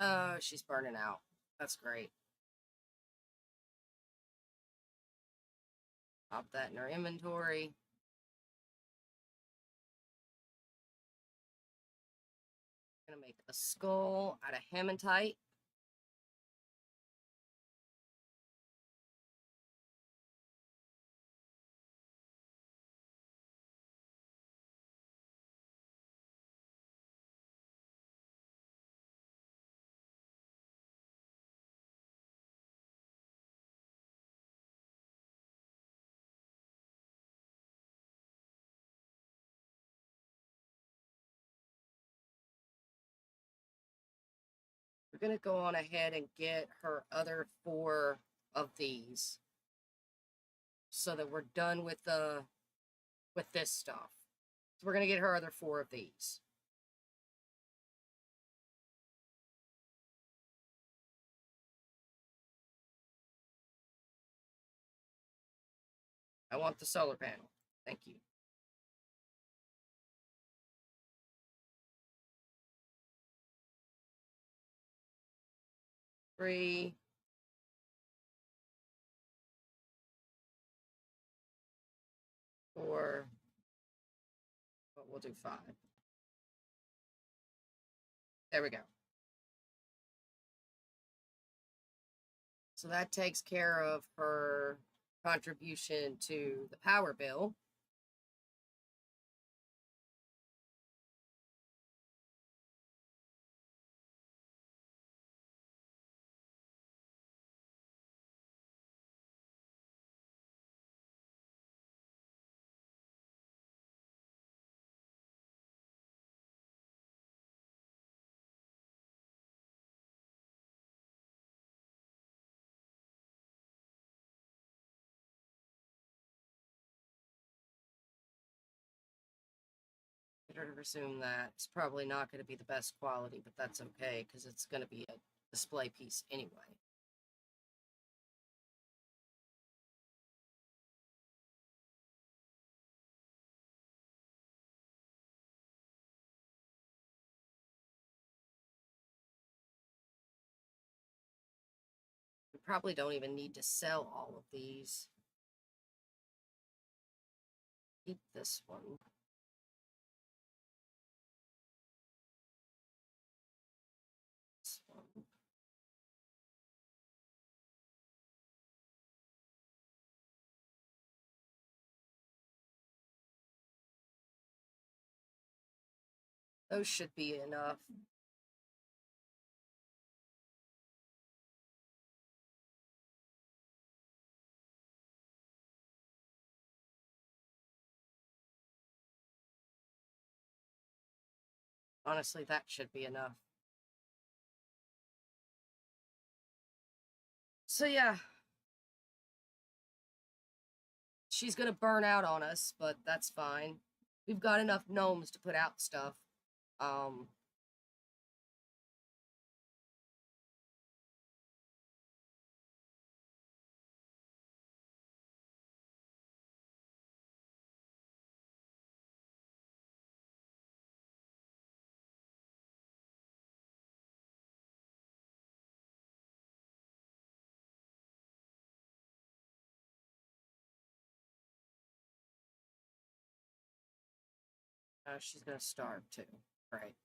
Oh, she's burning out. That's great. Pop that in our inventory. Gonna make a skull out of hematite. We're gonna go on ahead and get her other 4 of these so that we're done with this stuff. So we're gonna get her other 4 of these. I want the solar panel. Thank you. Three. Four. But we'll do 5. There we go. So that takes care of her contribution to the power bill. Get her to resume that. It's probably not going to be the best quality, but that's okay because it's going to be a display piece anyway. We probably don't even need to sell all of these. Keep this one. This one. Those should be enough. Honestly, that should be enough. So yeah. She's gonna burn out on us, but that's fine. We've got enough gnomes to put out stuff. Um, she's gonna starve too. Right.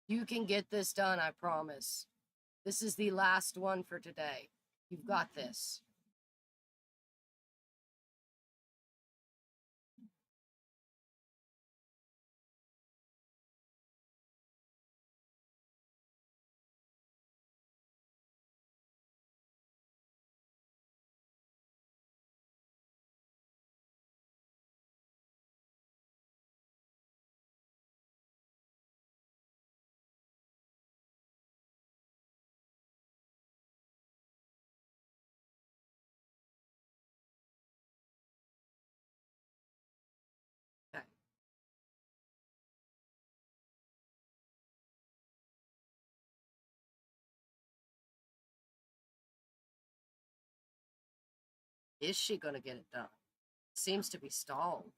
You can get this done, I promise. This is the last one for today. You've got this. Is she going to get it done? Seems to be stalled.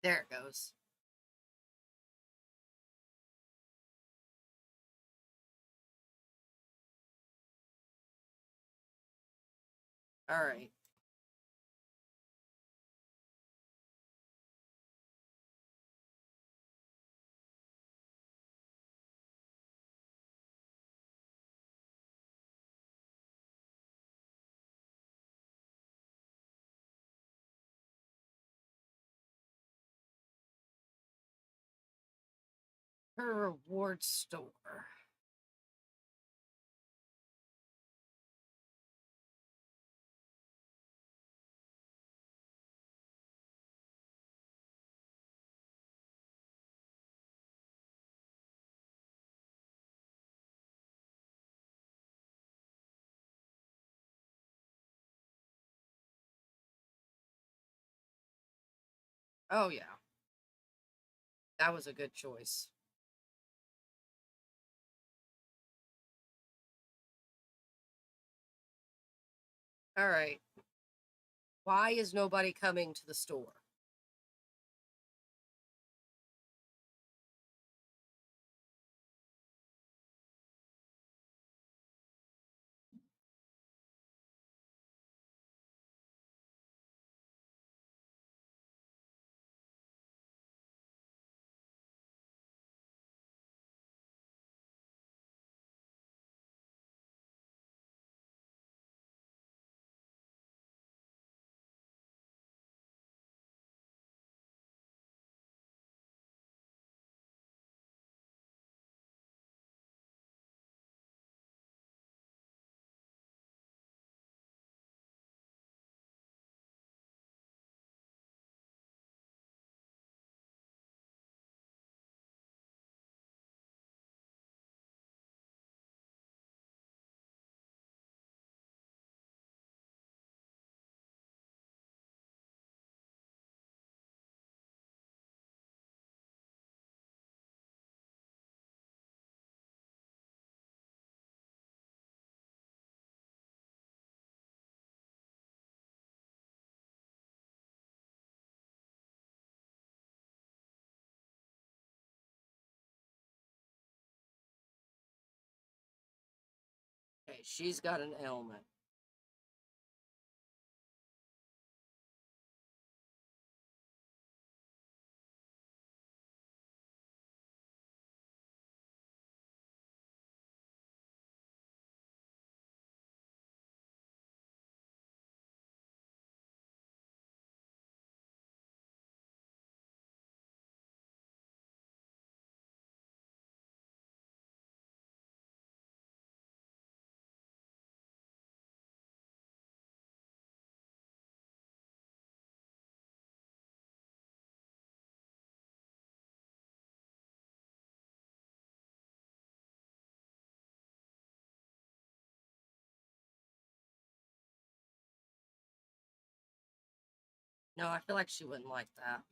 There it goes. All right. Her reward store. Oh, yeah. That was a good choice. All right. Why is nobody coming to the store? Okay, she's got an ailment. No, I feel like she wouldn't like that.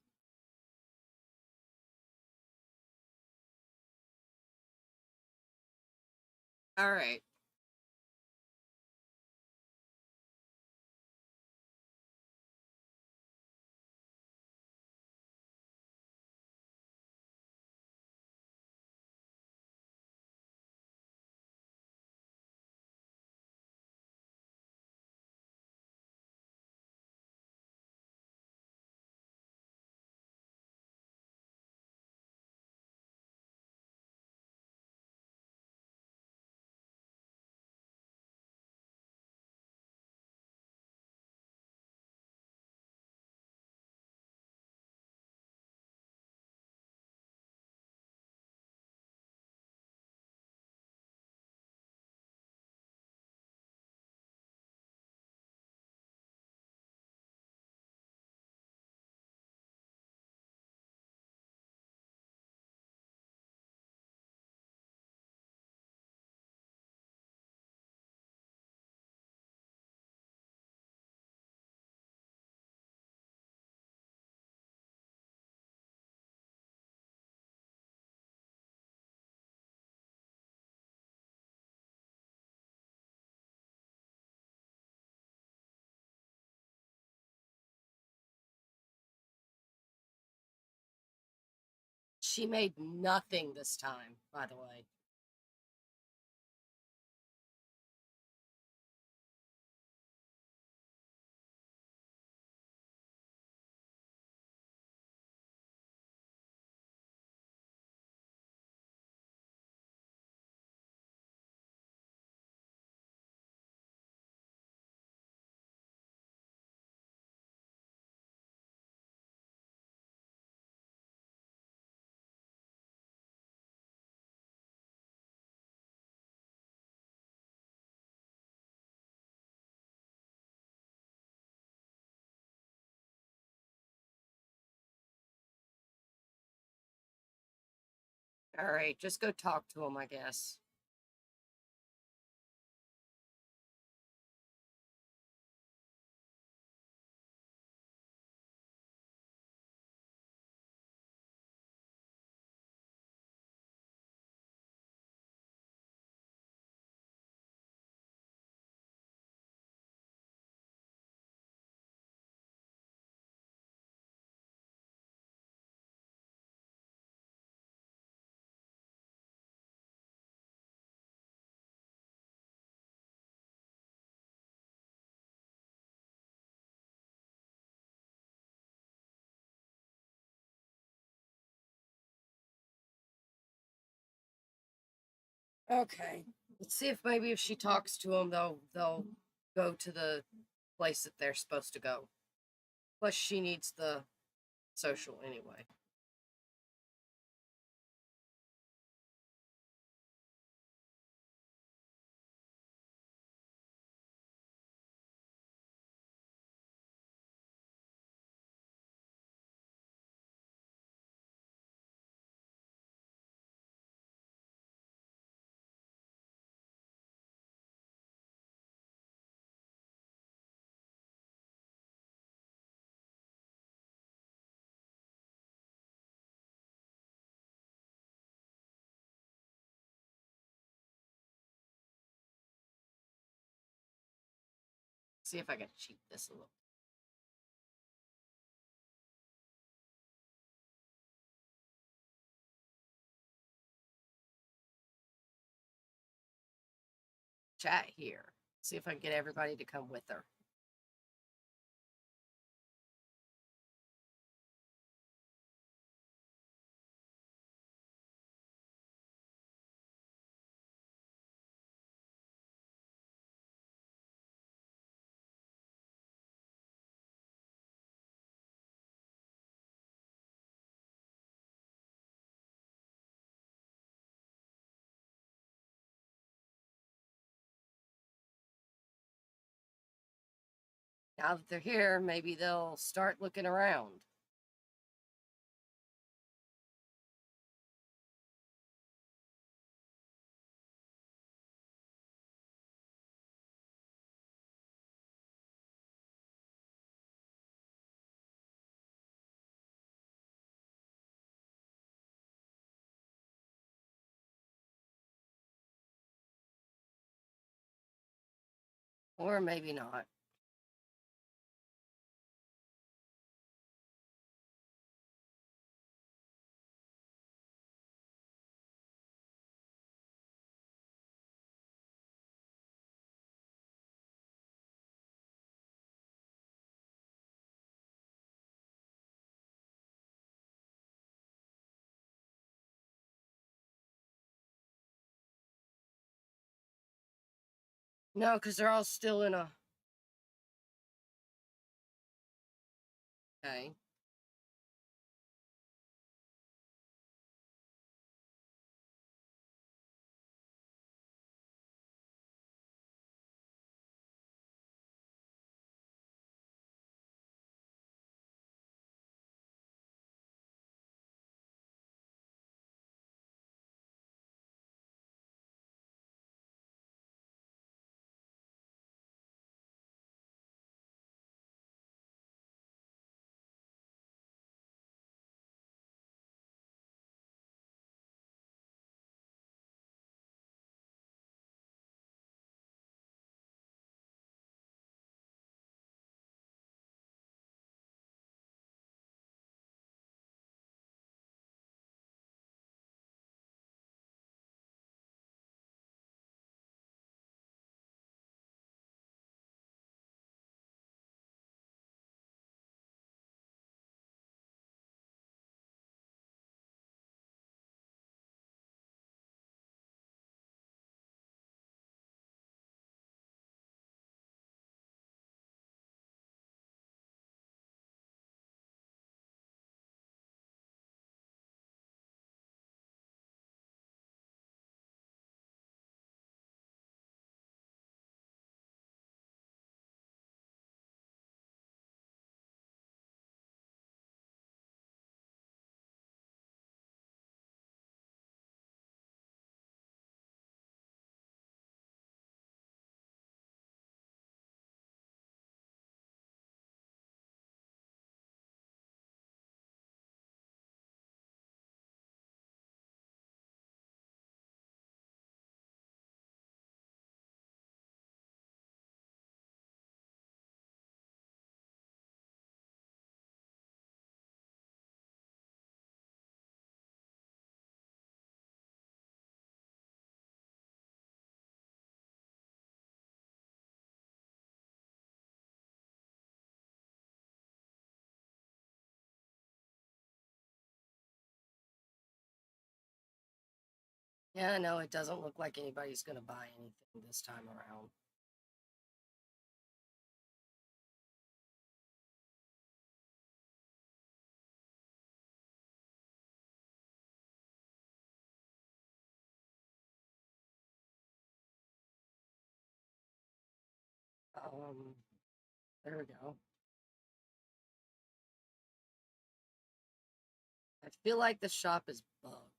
All right. She made nothing this time, by the way. All right, just go talk to him, I guess. Okay. Let's see if maybe if she talks to him, they'll go to the place that they're supposed to go. Plus, she needs the social anyway. See if I can cheat this a little. Chat here. See if I can get everybody to come with her. Now that they're here, maybe they'll start looking around. Or maybe not. No, because they're all still in a. Okay. Yeah, no, it doesn't look like anybody's going to buy anything this time around. Um, there we go. I feel like the shop is bugged.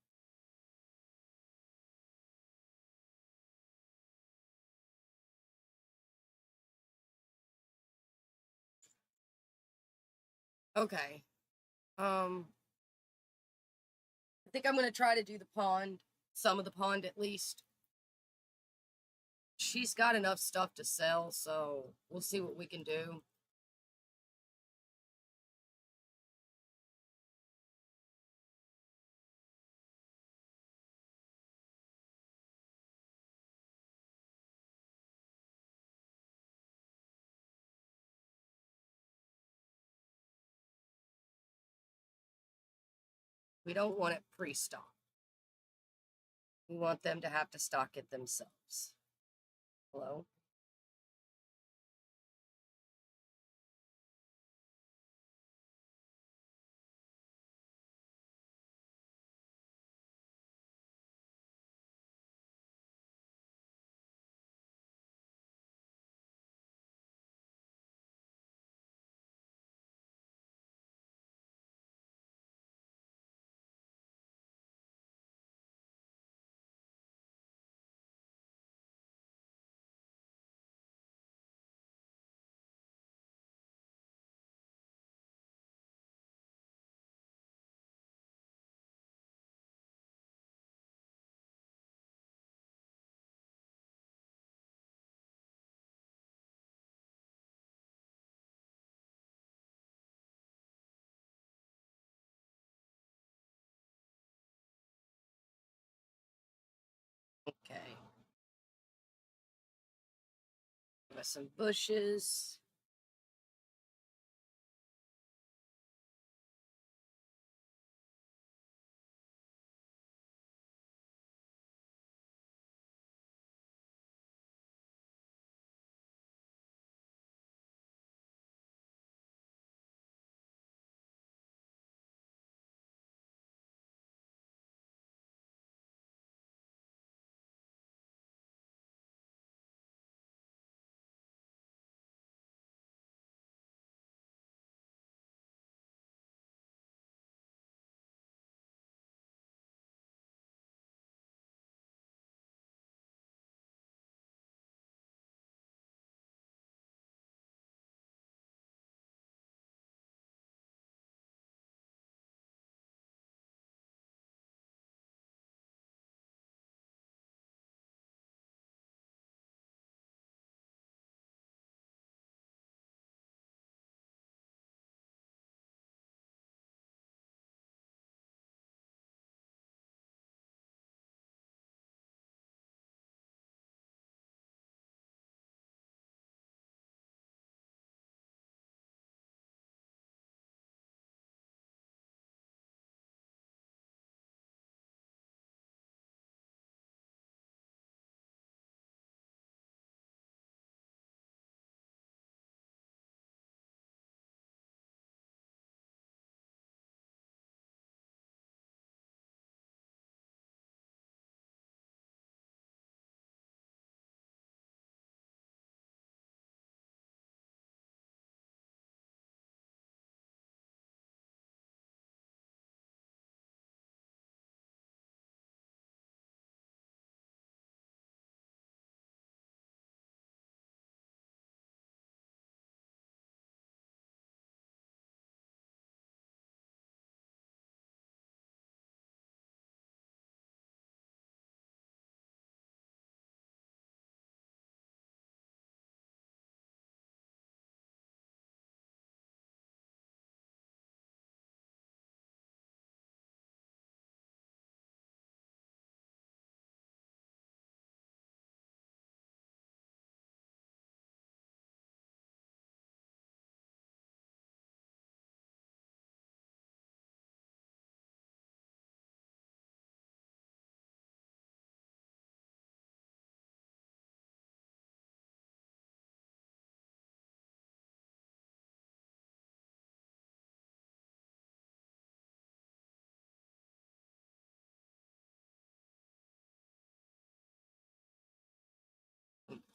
Okay. I think I'm going to try to do the pond, some of the pond at least. She's got enough stuff to sell, so we'll see what we can do. We don't want it pre-stocked. We want them to have to stock it themselves. Hello? Okay. Got some bushes.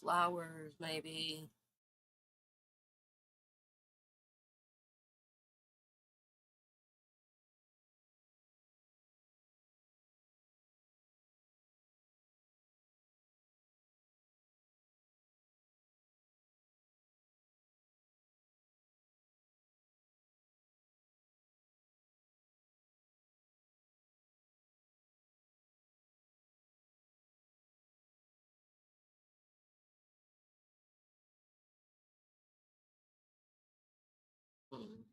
flowers, maybe. Mm.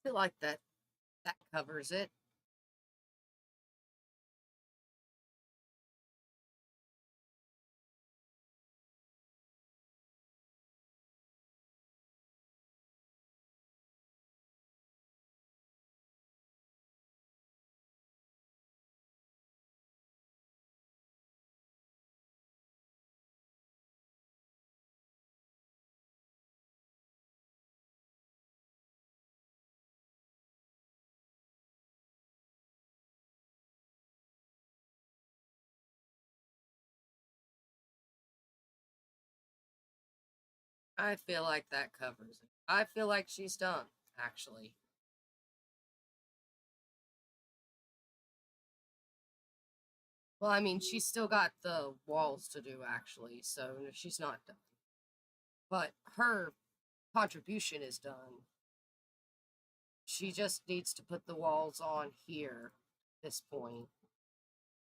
feel like that covers it. I feel like that covers it. I feel like she's done, actually. Well, I mean, she's still got the walls to do, actually, so she's not done. But her contribution is done. She just needs to put the walls on here at this point,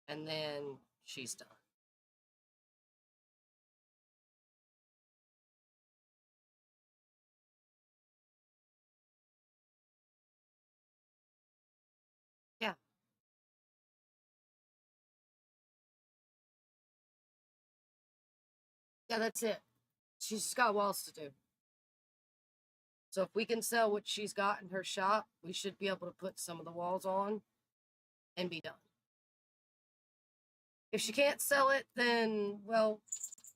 and then she's done. Yeah, yeah, that's it. She's just got walls to do. So if we can sell what she's got in her shop, we should be able to put some of the walls on and be done. If she can't sell it, then, well,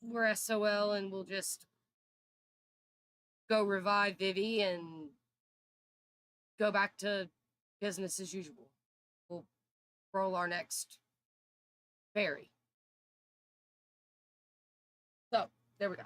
we're SOL and we'll just go revive Vivi and go back to business as usual. We'll roll our next fairy. So, there we go.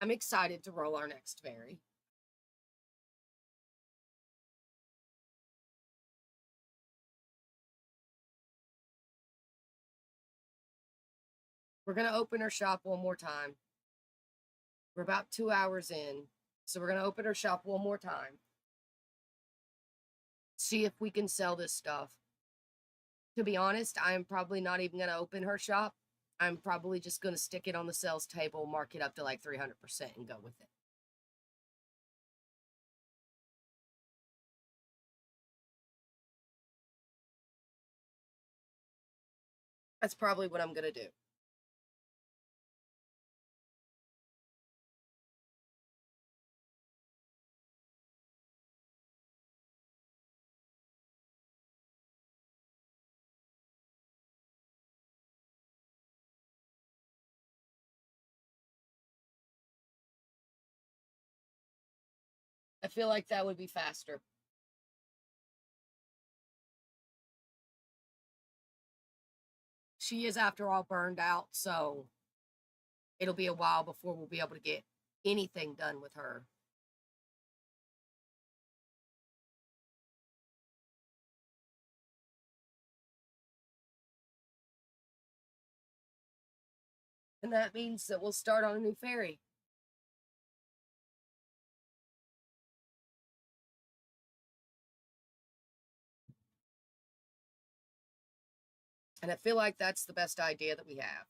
I'm excited to roll our next fairy. We're going to open her shop one more time. We're about 2 hours in, so we're going to open her shop one more time. See if we can sell this stuff. To be honest, I'm probably not even going to open her shop. I'm probably just going to stick it on the sales table, mark it up to like 300% and go with it. That's probably what I'm going to do. I feel like that would be faster. She is, after all, burned out, so it'll be a while before we'll be able to get anything done with her. And that means that we'll start on a new fairy. And I feel like that's the best idea that we have.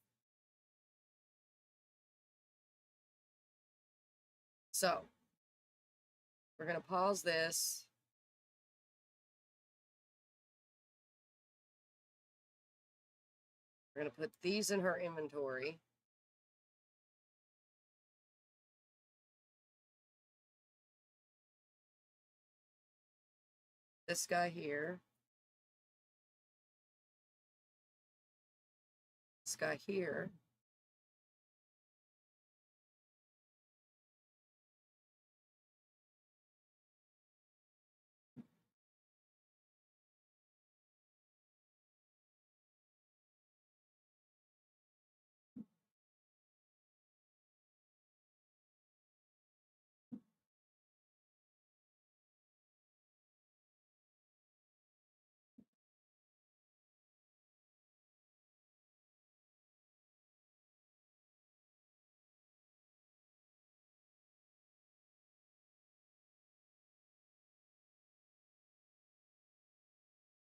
So, we're going to pause this. We're going to put these in her inventory. This guy here. This guy here.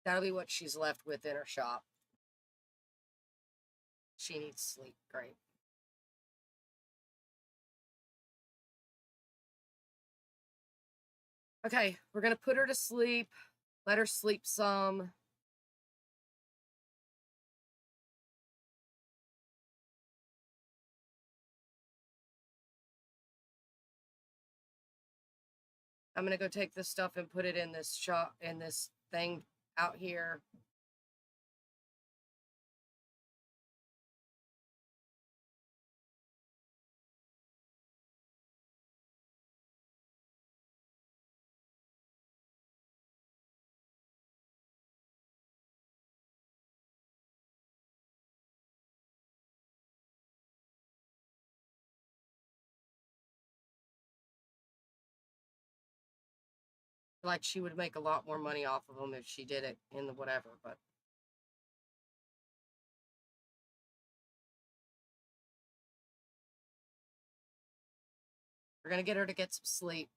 That'll be what she's left with in her shop. She needs sleep. Great. Okay, we're going to put her to sleep. Let her sleep some. I'm going to go take this stuff and put it in this shop, in this thing out here. Like she would make a lot more money off of them if she did it in the whatever, but we're going to get her to get some sleep.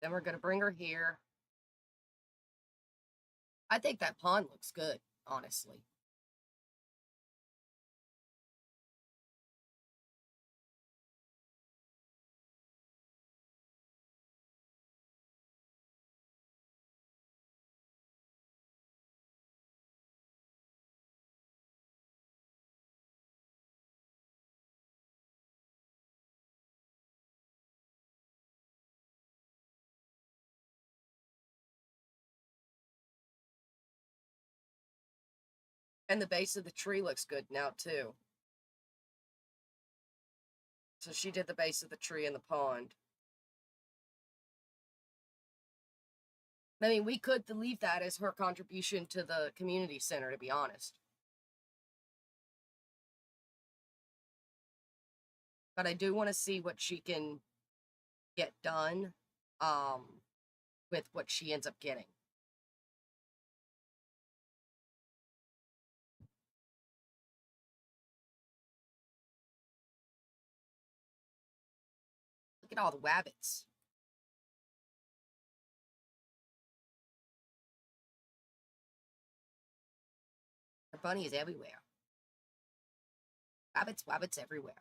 Then we're going to bring her here. I think that pond looks good, honestly. And the base of the tree looks good now, too. So she did the base of the tree in the pond. I mean, we could leave that as her contribution to the community center, to be honest. But I do want to see what she can get done with what she ends up getting. Look at all the wabbits. Her bunny is everywhere. Wabbits, wabbits everywhere.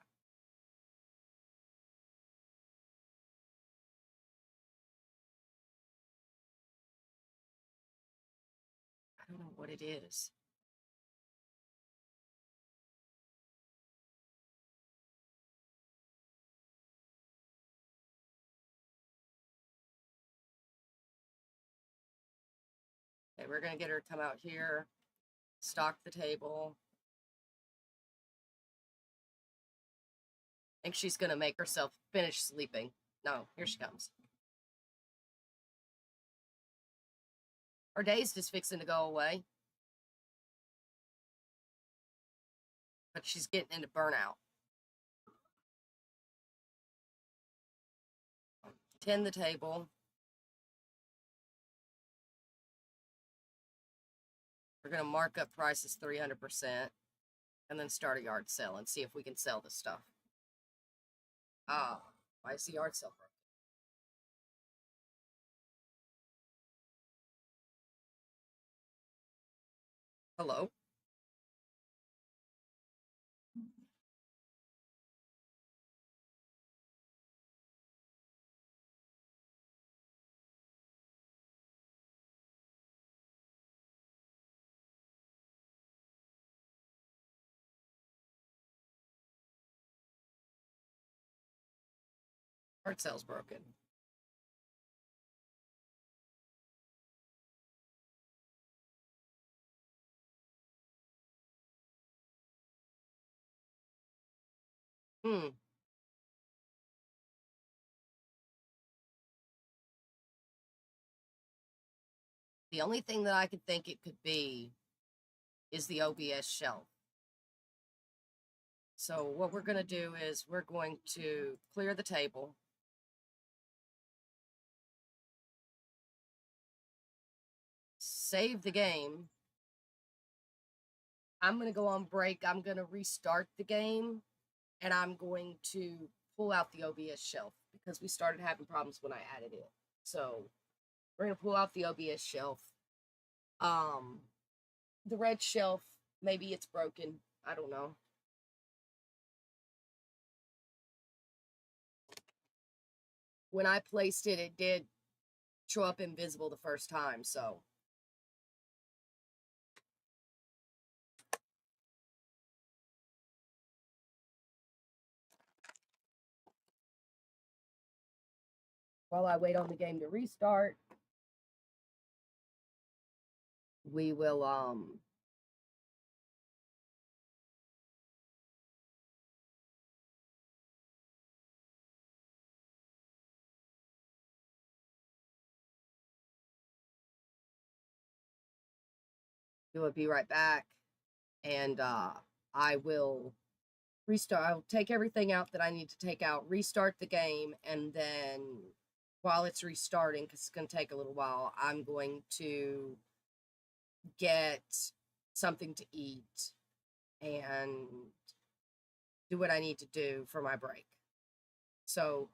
I don't know what it is. Okay, we're going to get her to come out here, stock the table. I think she's going to make herself finish sleeping. No, here she comes. Her day's just fixing to go away. But she's getting into burnout. Tend the table. We're going to mark up prices 300% and then start a yard sale and see if we can sell this stuff. Ah, why is the yard sale broken? Hello? Yard sale's broken. Hmm. The only thing that I could think it could be is the OBS shelf. So what we're going to do is we're going to clear the table. Save the game. I'm going to go on break. I'm going to restart the game. And I'm going to pull out the OBS shelf because we started having problems when I added it. So we're gonna pull out the OBS shelf. Um, the red shelf, maybe it's broken. I don't know. When I placed it, it did show up invisible the first time, so. While I wait on the game to restart, we will we'll be right back, and I will restart. I'll take everything out that I need to take out, restart the game, and then while it's restarting, because it's going to take a little while, I'm going to get something to eat and do what I need to do for my break. So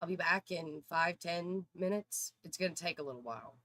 I'll be back in 5-10 minutes. It's going to take a little while.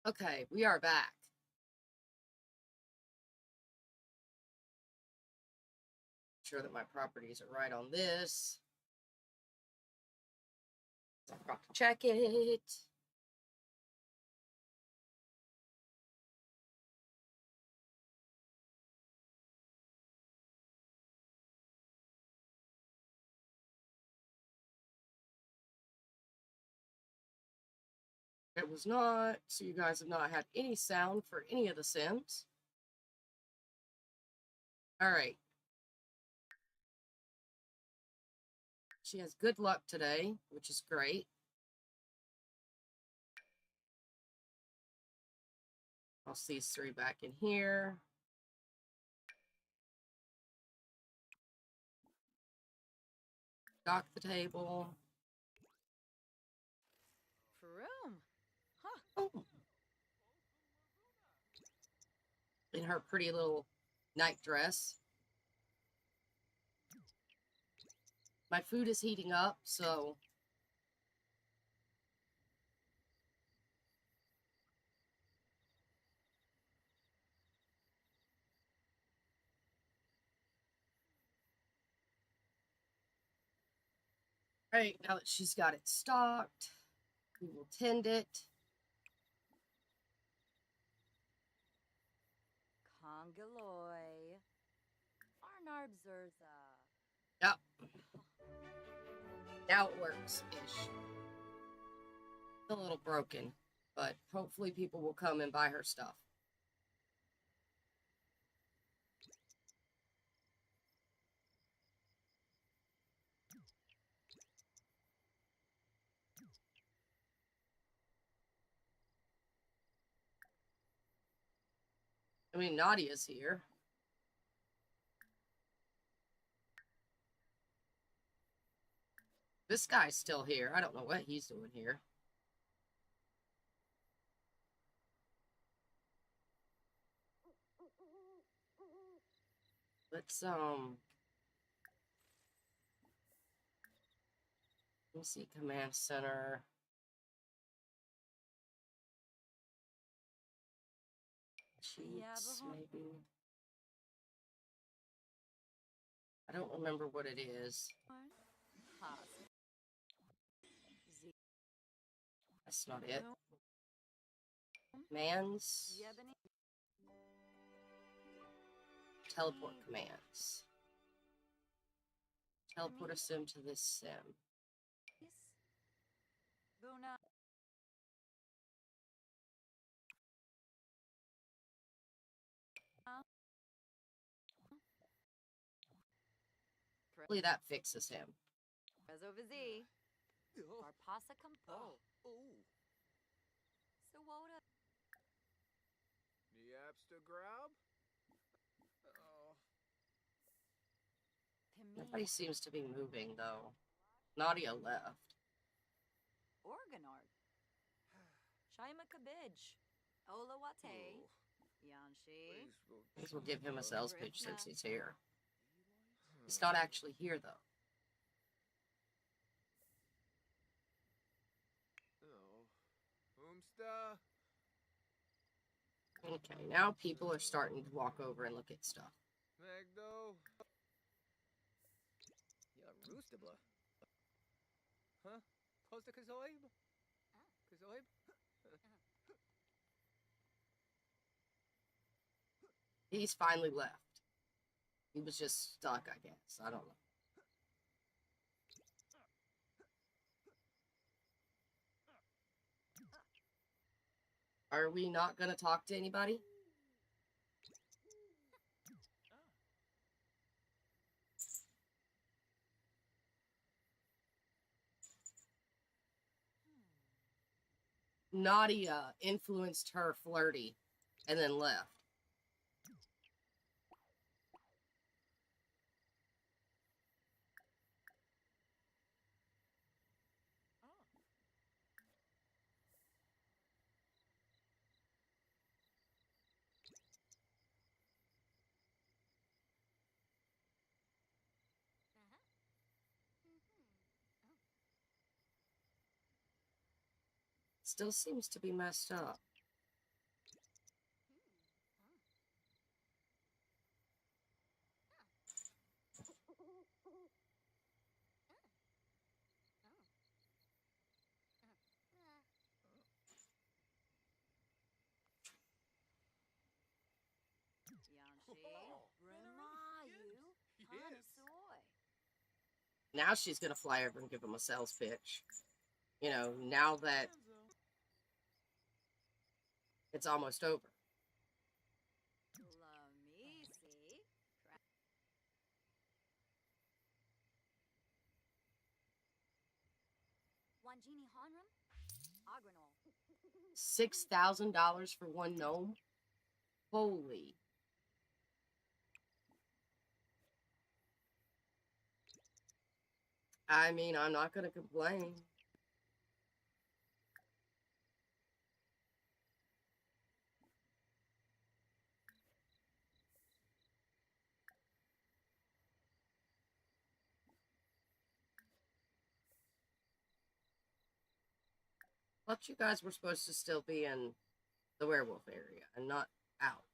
Okay, we are back. Sure that my properties are right on this. I forgot to check it. It was not, so you guys have not had any sound for any of the Sims. All right. She has good luck today, which is great. I'll see these three back in here. Dock the table. Vroom. Huh. Oh. In her pretty little night dress. My food is heating up, so right, now that she's got it stocked, we will tend it. Congaloy. Arnarbzerza. Yep. Now it works-ish. A little broken, but hopefully people will come and buy her stuff. I mean, Nadia's here. This guy's still here. I don't know what he's doing here. Let's let me see, command center. Cheats, maybe. I don't remember what it is. That's not it. Commands. Teleport commands. Teleport a sim to this sim. Hopefully that fixes him. Rezovizi. Varpasa Campo. Sawota. Niapsta grab? Oh. Nobody seems to be moving, though. Nadia left. Organard. Shaima Kabij. Ola Wate. Yanshi. This will give him a sales pitch since he's here. He's not actually here, though. Oh. Umsta. Okay, now people are starting to walk over and look at stuff. Magdo. Ya roostabla. Huh? Posta kazoib? Kazoib? He's finally left. He was just stuck, I guess. I don't know. Are we not going to talk to anybody? Nadia influenced her flirty and then left. Still seems to be messed up. Brimayu, Hanasoy. Now she's gonna fly over and give him a sales pitch. You know, now that it's almost over. Lamisi. Wanjini Honram? Agranol. $6,000 for one gnome? Holy. I mean, I'm not gonna complain. Thought you guys were supposed to still be in the werewolf area and not out.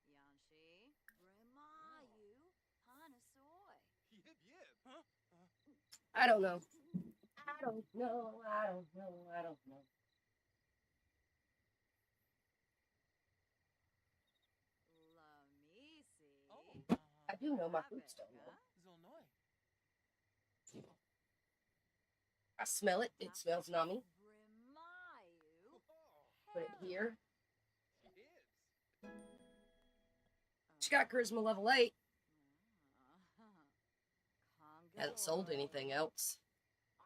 Yanshi. Brimayu, Hanasoy. Yip yip. Huh? I don't know. I don't know. I don't know. I don't know. Lamisi. I do know my boots don't know. Zonoi. I smell it. It smells nummy. Brimayu. Put it here. Yibs. She got charisma level 8. Hasn't sold anything else. Ah.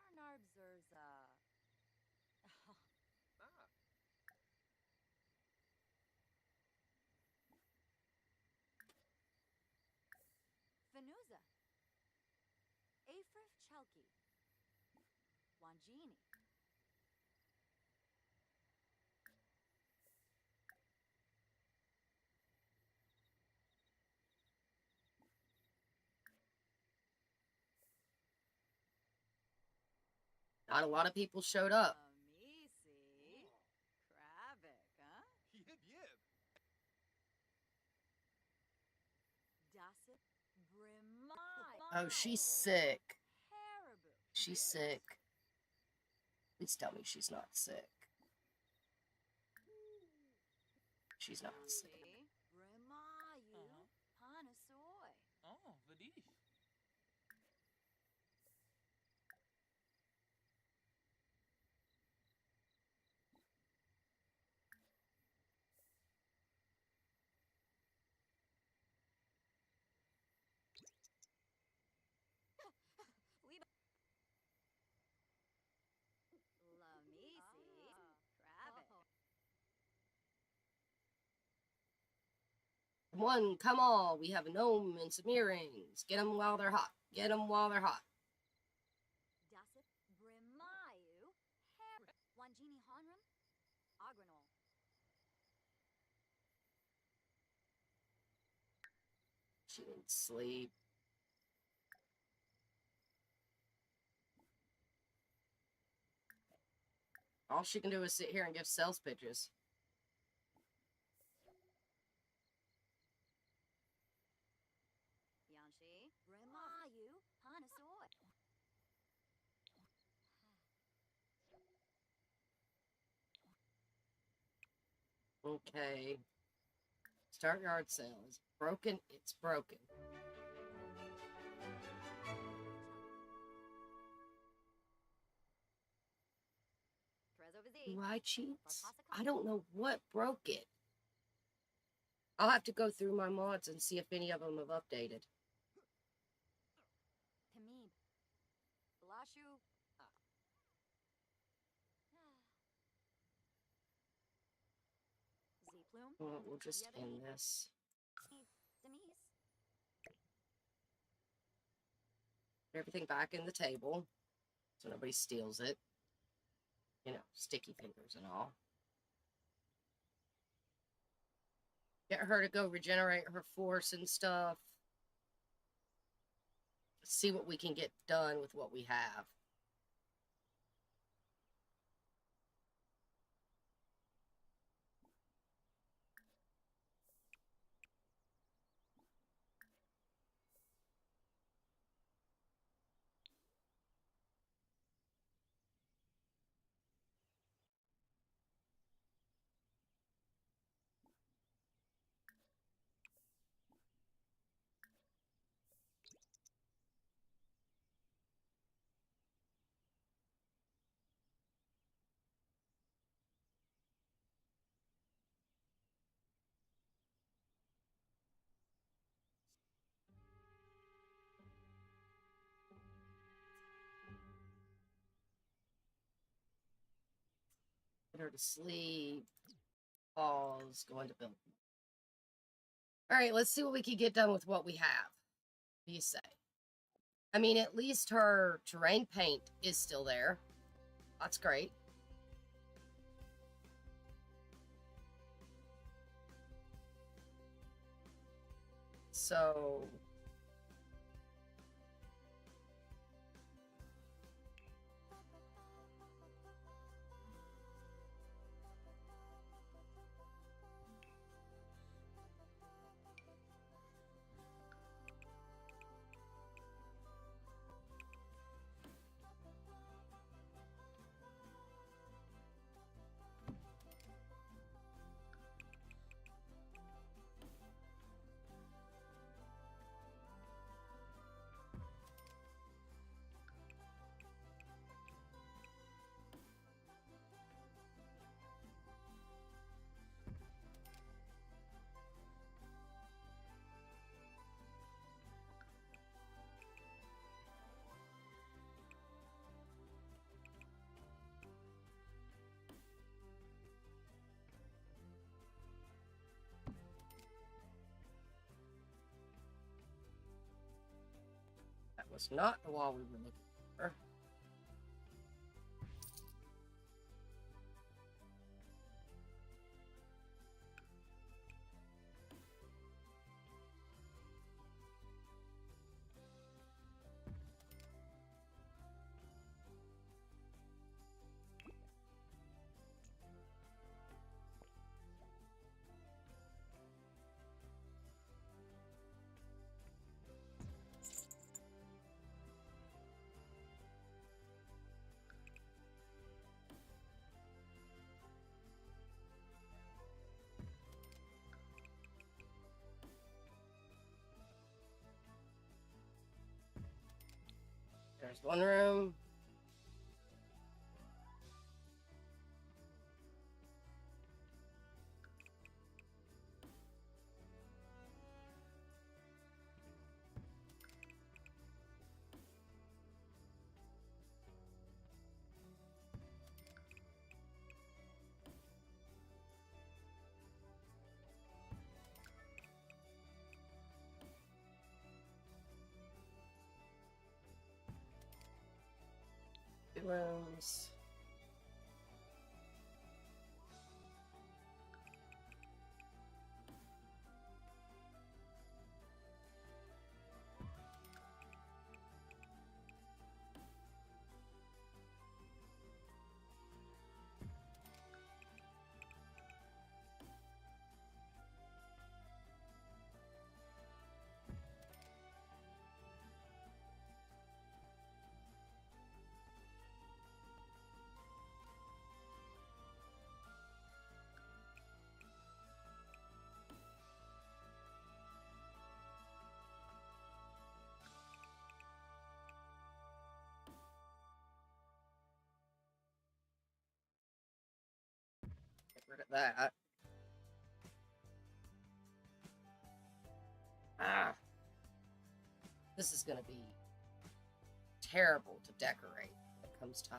Venuza. Afrif Chelki. Wanjini. Not a lot of people showed up. Lamisi. Kravik, huh? Yip yip. Dasip Brimai. Oh, she's sick. Haribo. She's sick. Please tell me she's not sick. She's not sick. Brimayu. Hanasoy. Oh, Vadish. Lamisi. Kravik. Come on. We have a gnome and some earrings. Get them while they're hot. Get them while they're hot. Dasip Brimayu. Wanjini Honram. Agranol. She needs sleep. All she can do is sit here and give sales pitches. Yanshi. Brimayu. Hanasoy. Okay. Start yard sales. Broken, it's broken. Why cheats? I don't know what broke it. I'll have to go through my mods and see if any of them have updated. Pimib. Blashu. Zplume. Well, we'll just end this. Demise. Put everything back in the table so nobody steals it. You know, sticky fingers and all. Get her to go regenerate her force and stuff. See what we can get done with what we have. Put her to sleep. Pause. Go into build. All right, let's see what we can get done with what we have. What do you say? I mean, at least her terrain paint is still there. That's great. So... that was not the wall we were looking for. There's one room. Two rooms. Get rid of that. Ah. This is gonna be terrible to decorate when it comes time.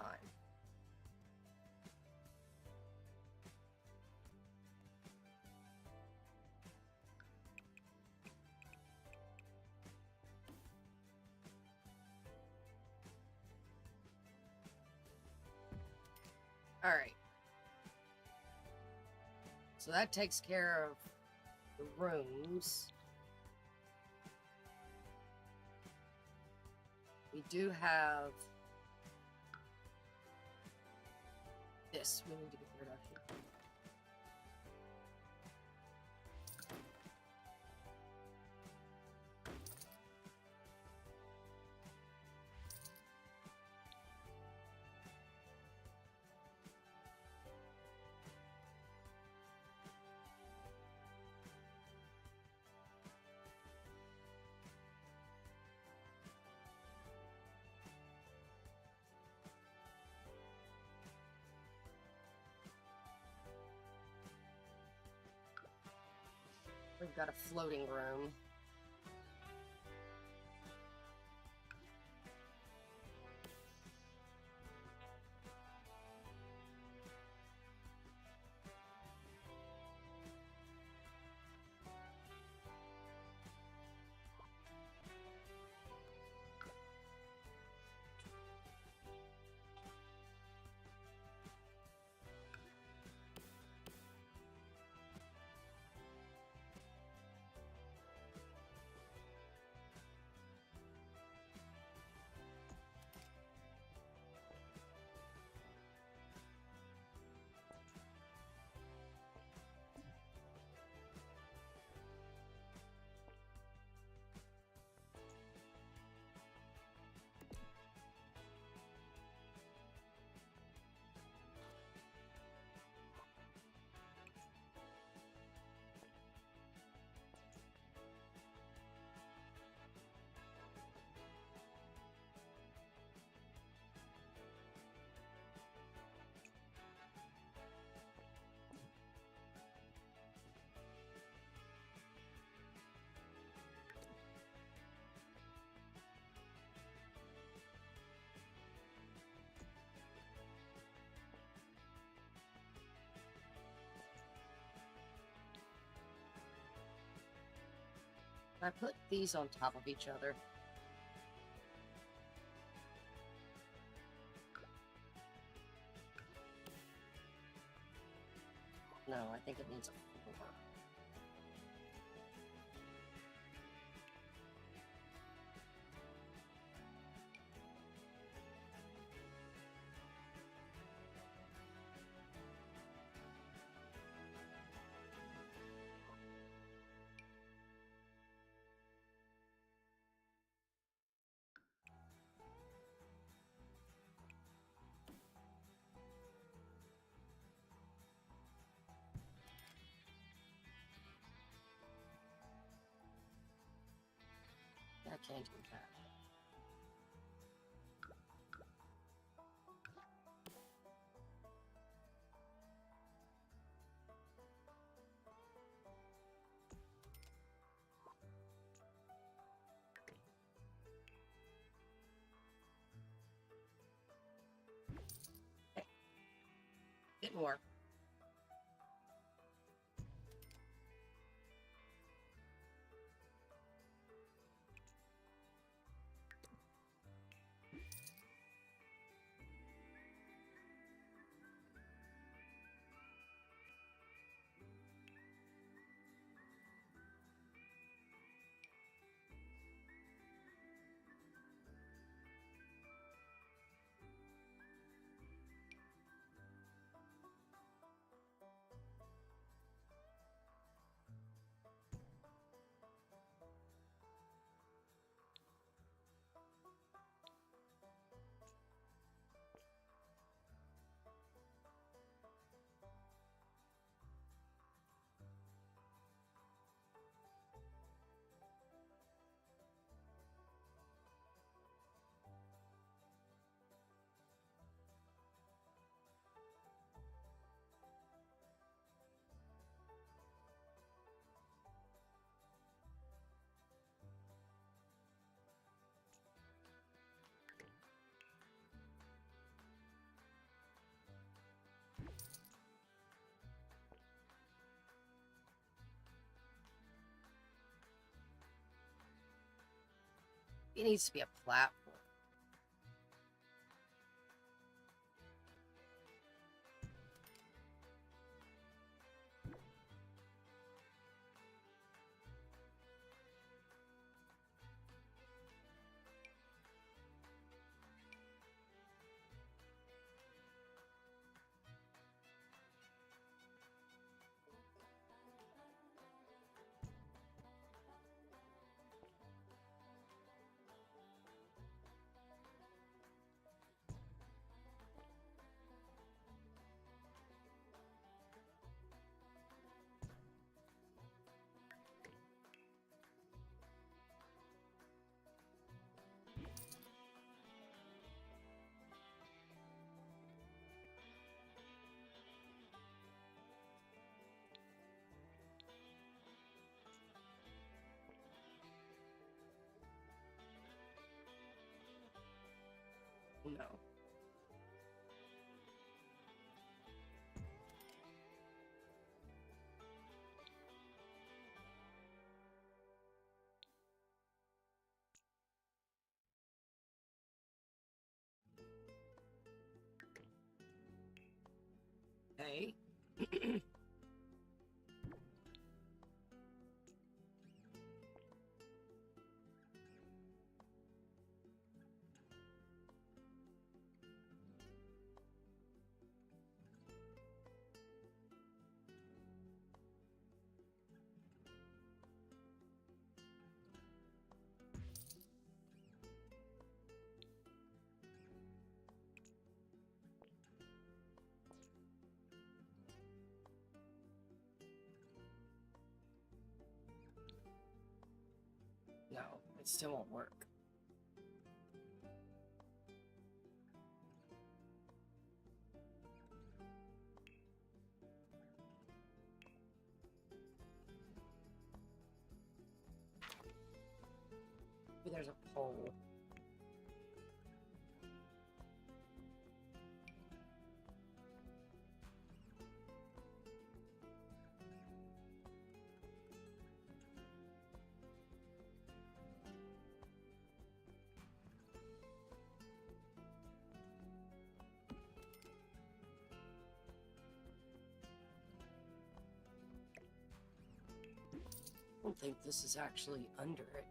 All right. So that takes care of the rooms. We do have this we need to get rid of here. We've got a floating room. I put these on top of each other. No, I think it needs a 4. I can't do that. Okay. Didn't work. It needs to be a platform. No. Okay. No, it still won't work. Maybe there's a pole. don't think this is actually under it.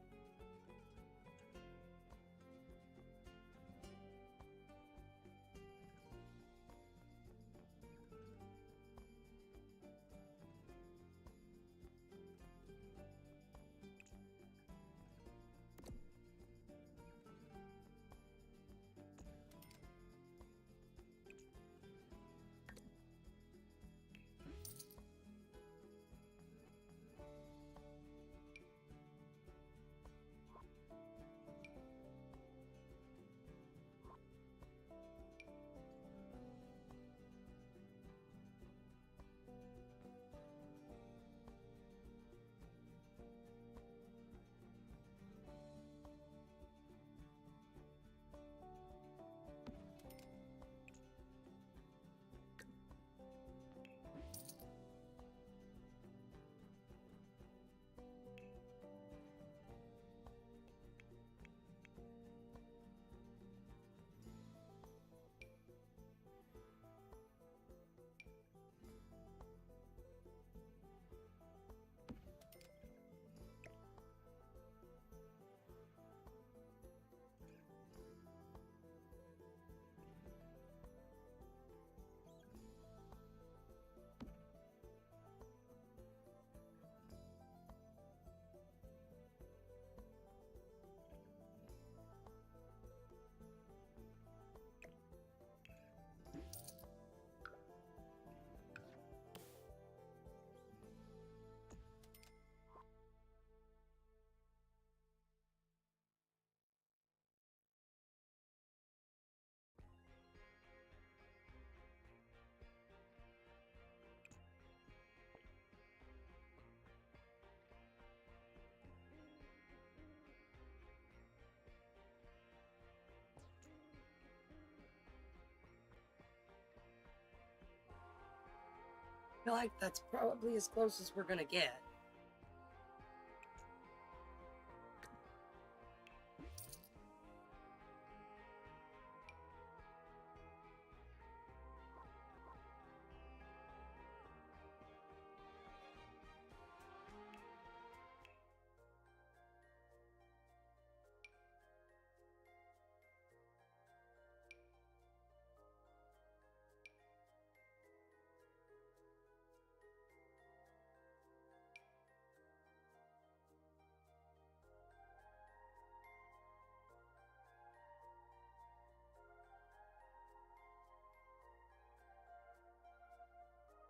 I feel like that's probably as close as we're gonna get.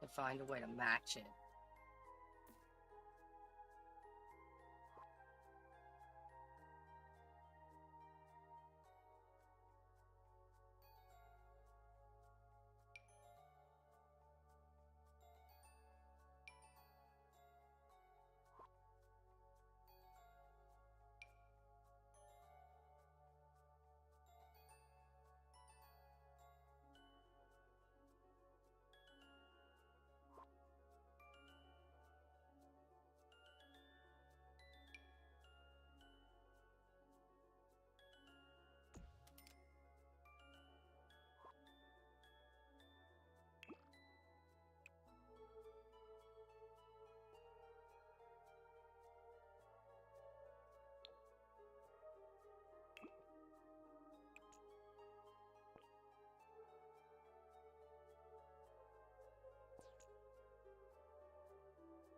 To find a way to match it.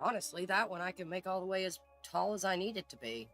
Honestly, that one I can make all the way as tall as I need it to be.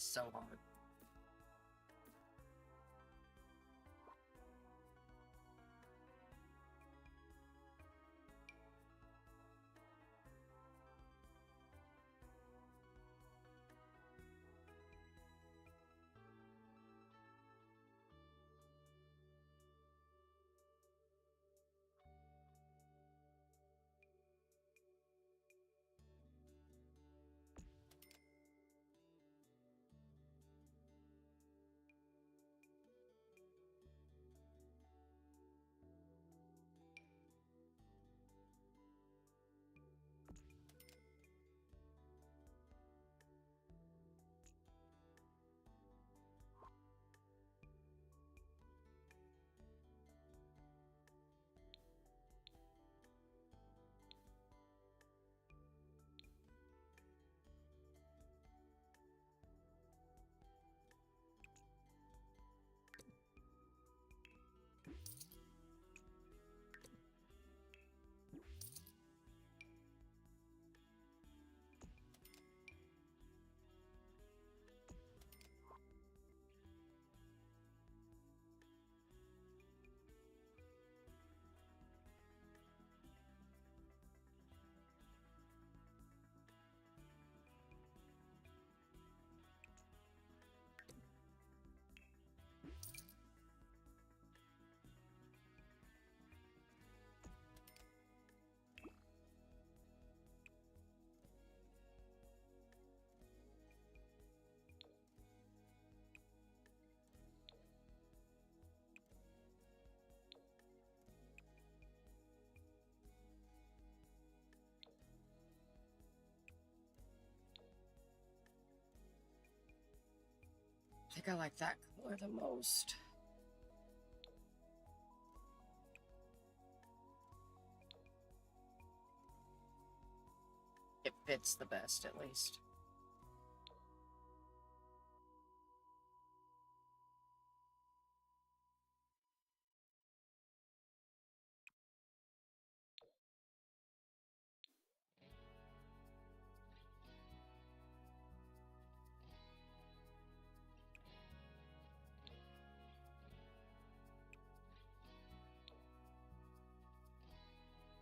so hard. I think I like that color the most. It fits the best, at least.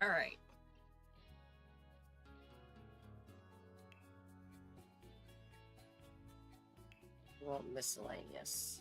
All right. Well, miscellaneous.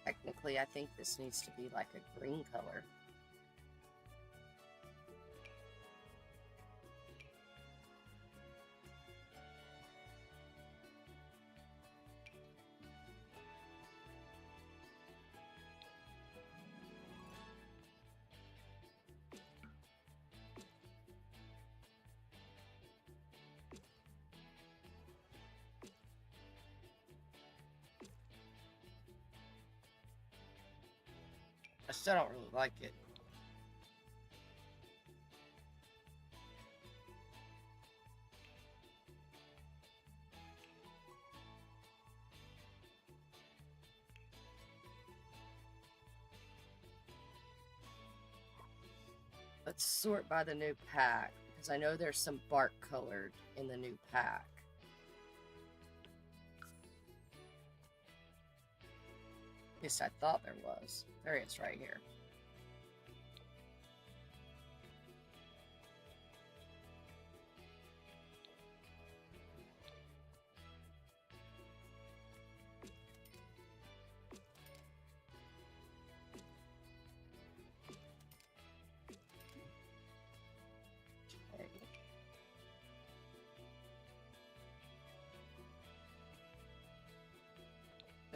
Technically, I think this needs to be like a green color. I still don't really like it. Let's sort by the new pack, because I know there's some bark colored in the new pack. At least I thought there was. There it is right here.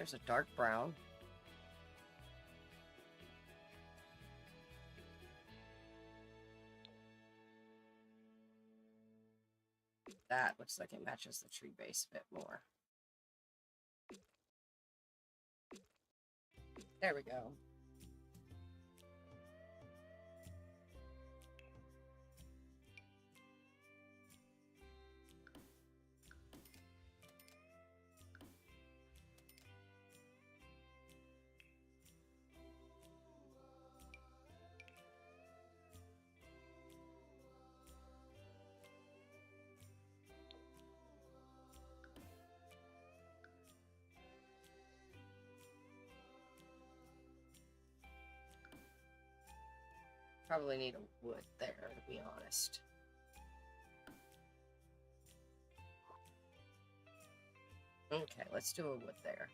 there's a dark brown. That looks like it matches the tree base a bit more. There we go. Probably need a wood there, to be honest. Okay, let's do a wood there.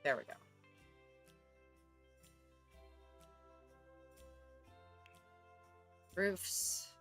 There we go. Roofs.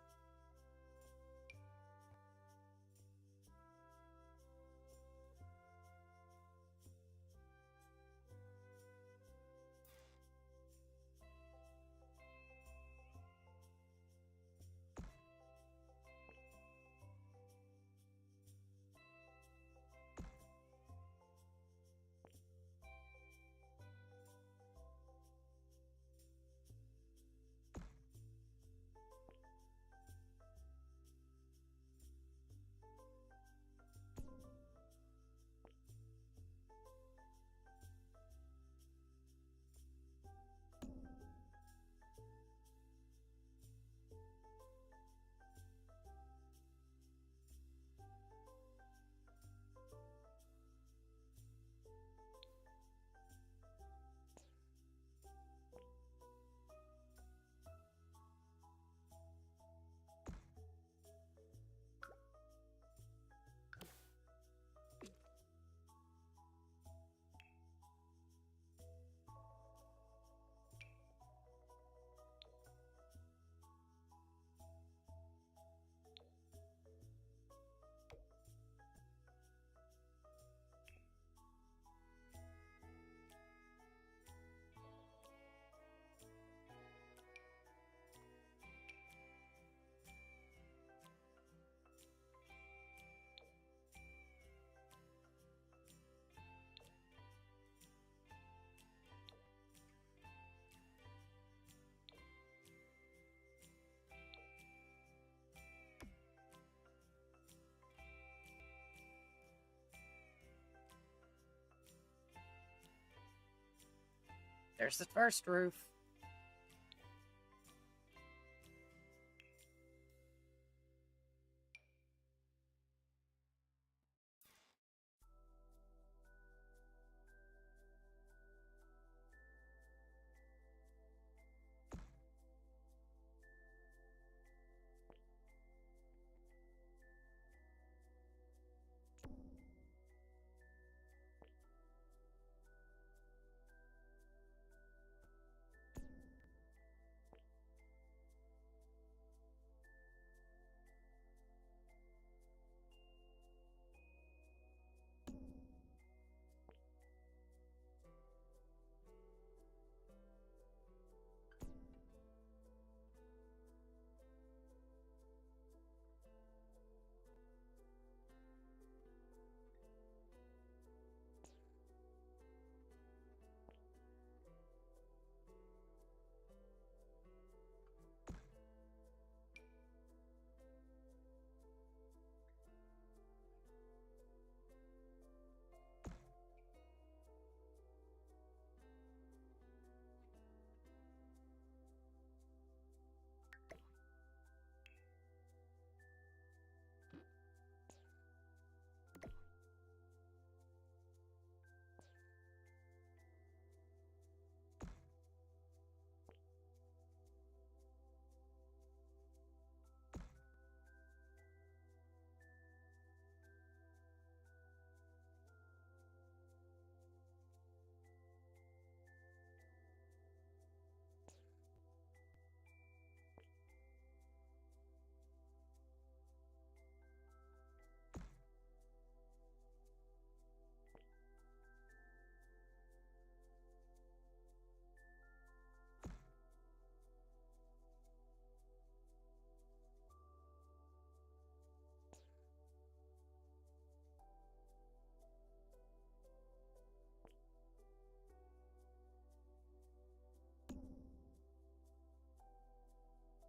There's the first roof.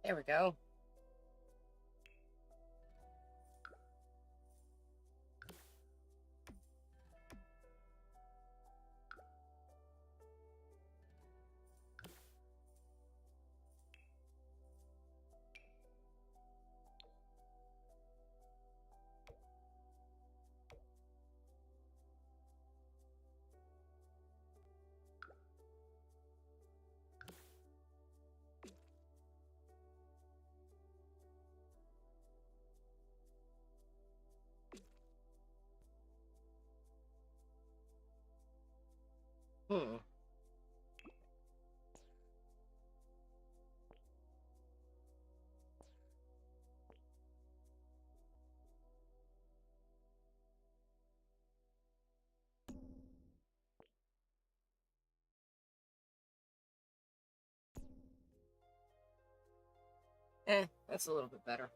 There we go. Hmm. That's a little bit better.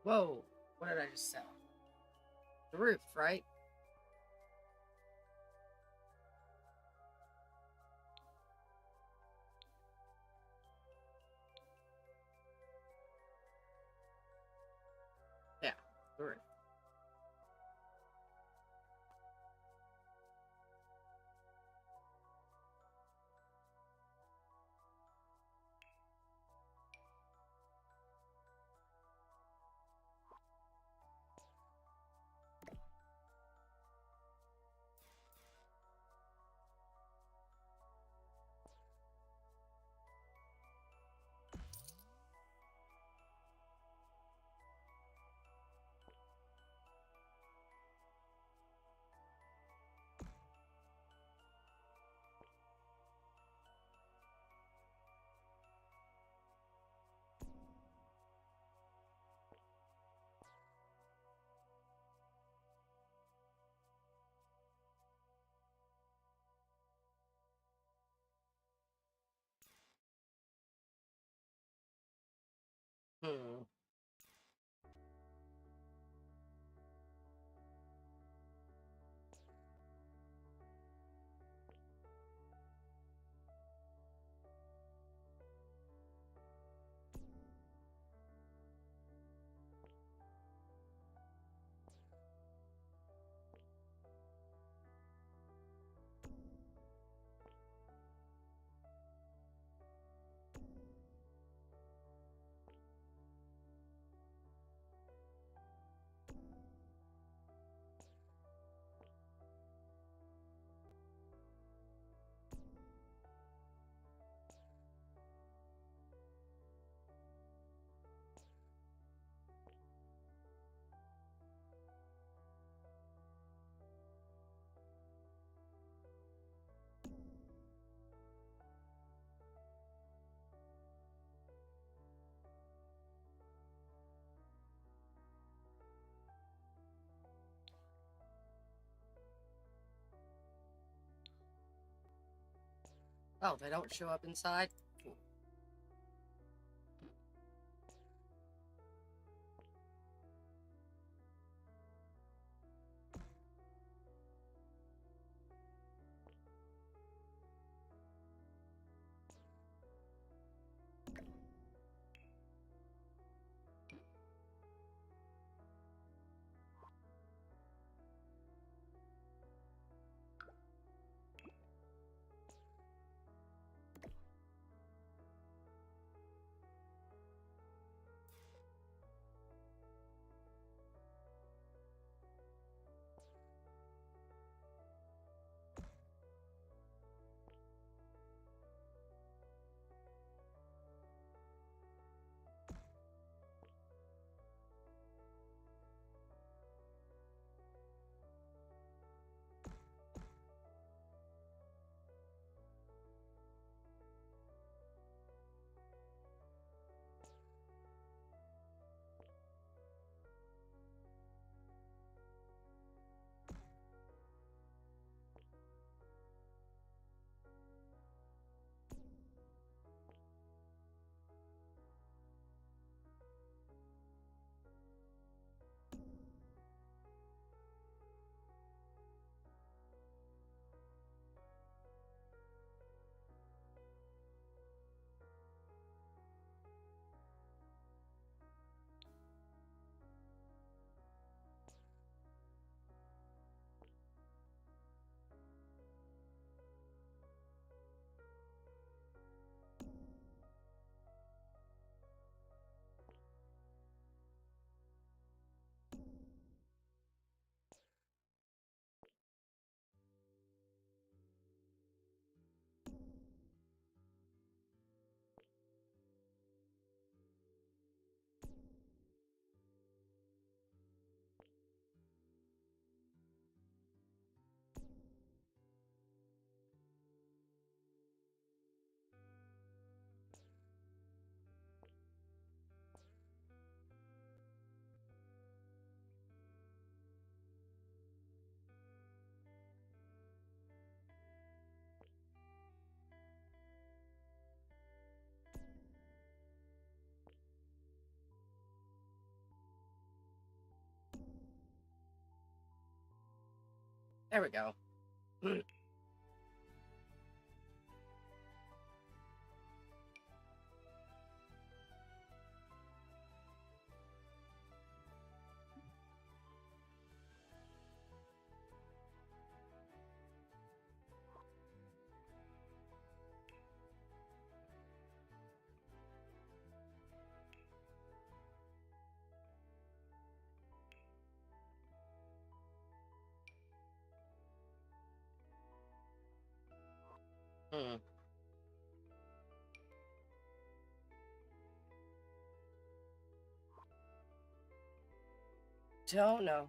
Whoa. What did I just sell? The roof, right? Yeah, the roof. Oh, they don't show up inside? Cool. There we go. Hmm. Don't know.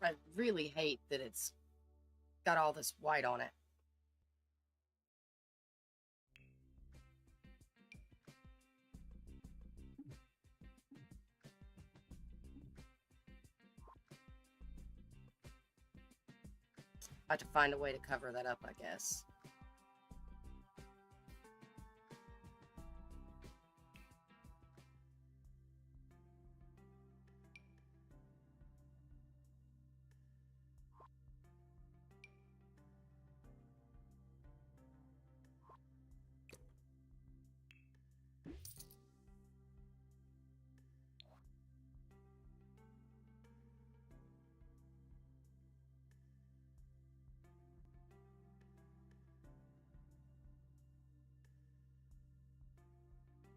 I really hate that it's got all this white on it. I have to find a way to cover that up, I guess.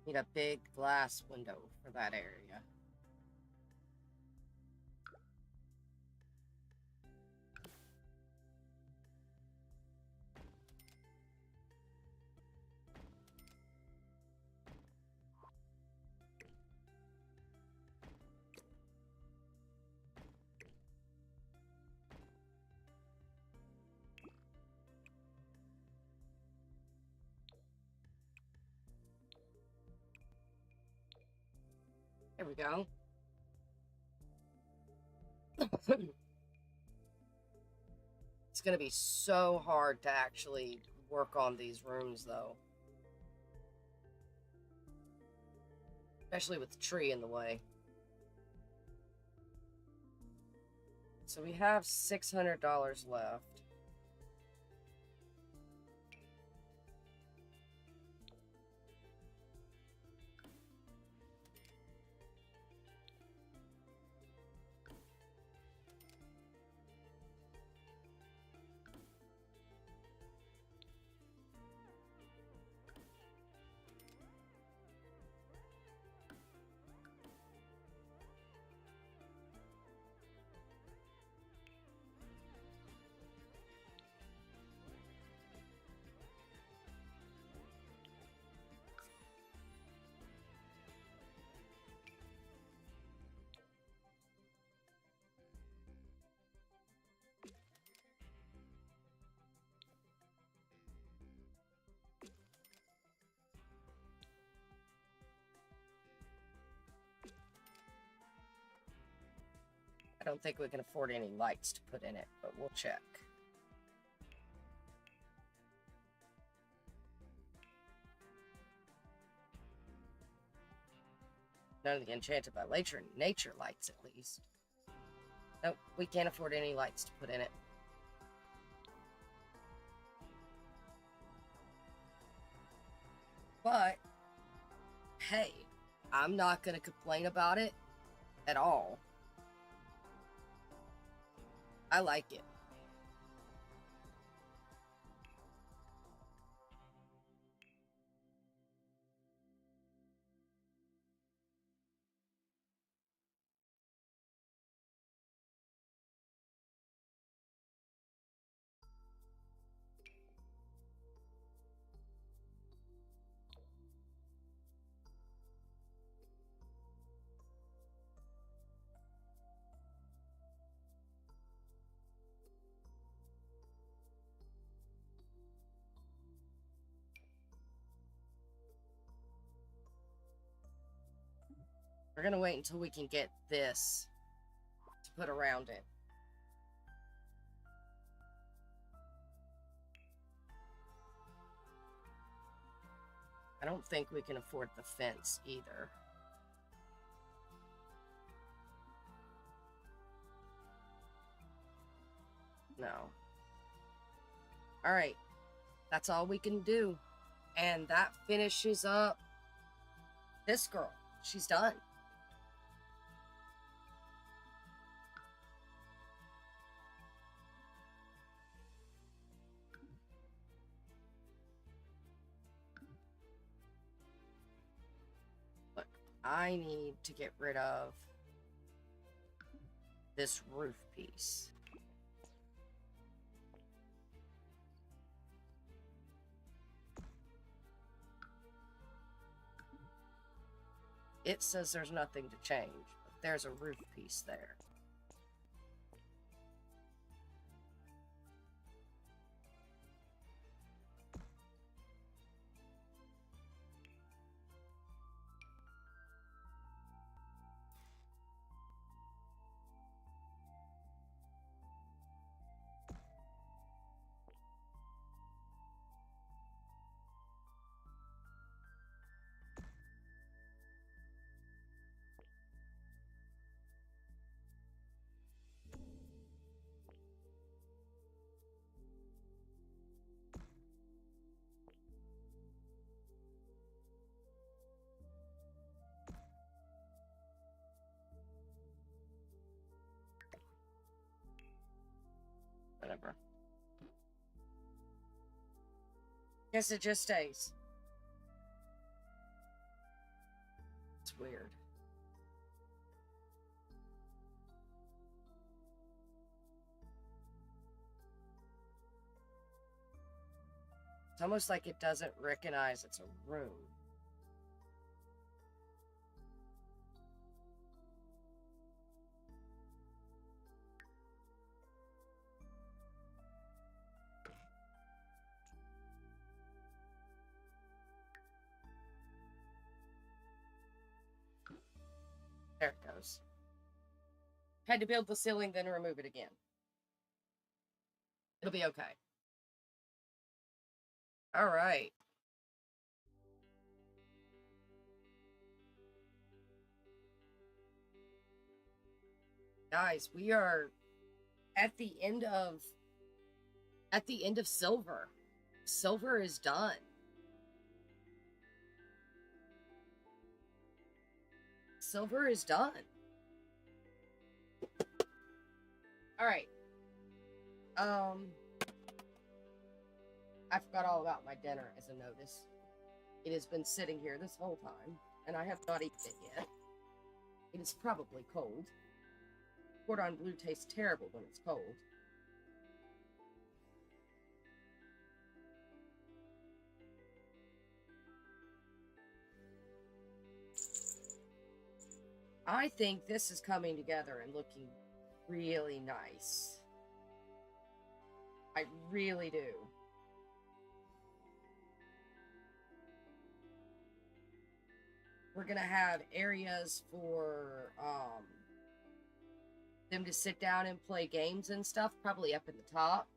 Need a big glass window for that area. There we go. It's gonna be so hard to actually work on these rooms, though. Especially with the tree in the way. So we have $600 left. I don't think we can afford any lights to put in it, but we'll check. None of the Enchanted by nature lights, at least. Nope, we can't afford any lights to put in it. But, hey, I'm not going to complain about it at all. I like it. We're going to wait until we can get this to put around it. I don't think we can afford the fence either. No. Alright. That's all we can do. And that finishes up this girl. She's done. Look, I need to get rid of this roof piece. It says there's nothing to change, but there's a roof piece there. whatever. Guess it just stays. It's weird. It's almost like it doesn't recognize it's a room. There it goes. Had to build the ceiling, then remove it again. It'll be okay. All right. Guys, we are at the end of silver. Silver is done. Silver is done. All right. I forgot all about my dinner as a notice. It has been sitting here this whole time, and I have not eaten it yet. It is probably cold. Cordon bleu tastes terrible when it's cold. I think this is coming together and looking really nice. I really do. We're gonna have areas for them to sit down and play games and stuff, probably up at the top.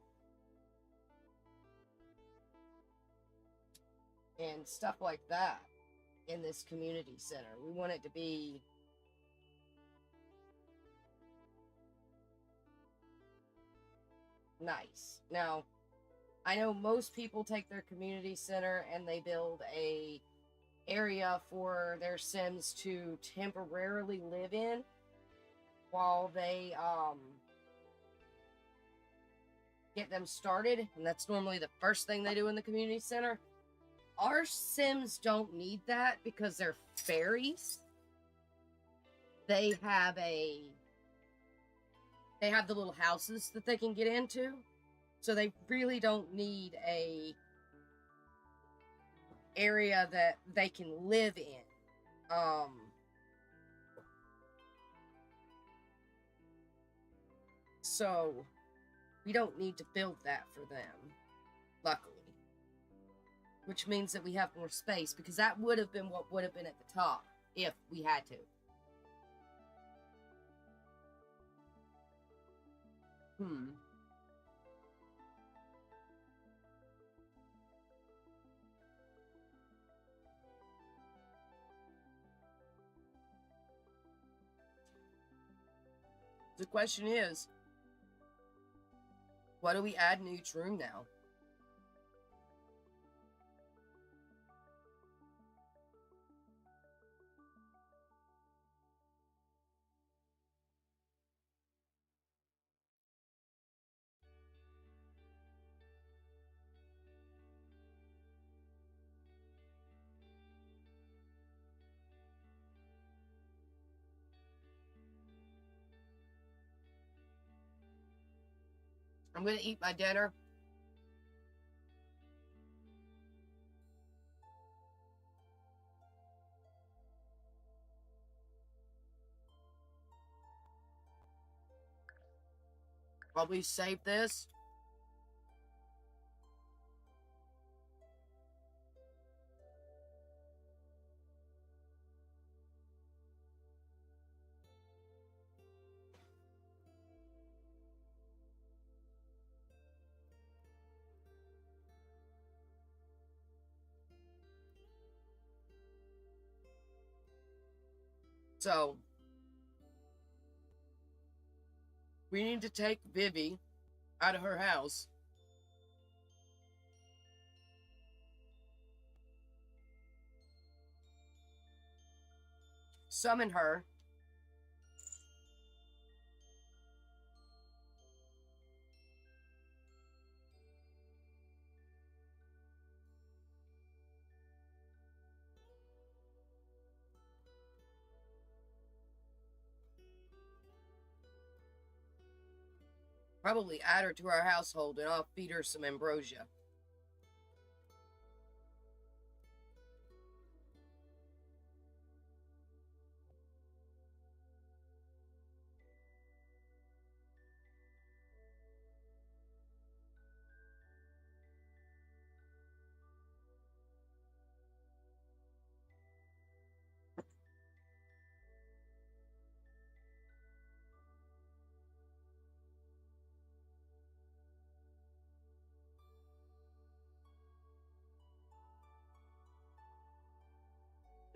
And stuff like that in this community center. We want it to be nice. Now, I know most people take their community center and they build a area for their Sims to temporarily live in while they get them started, and that's normally the first thing they do in the community center. Our Sims don't need that because they're fairies. They have the little houses that they can get into, so they really don't need a area that they can live in. So we don't need to build that for them, luckily. Which means that we have more space, because that would have been what would have been at the top if we had to. The question is, what do we add in each room now? I'm gonna eat my dinner. While we save this. So, we need to take Vivi out of her house. Summon her. Probably add her to our household and I'll feed her some ambrosia.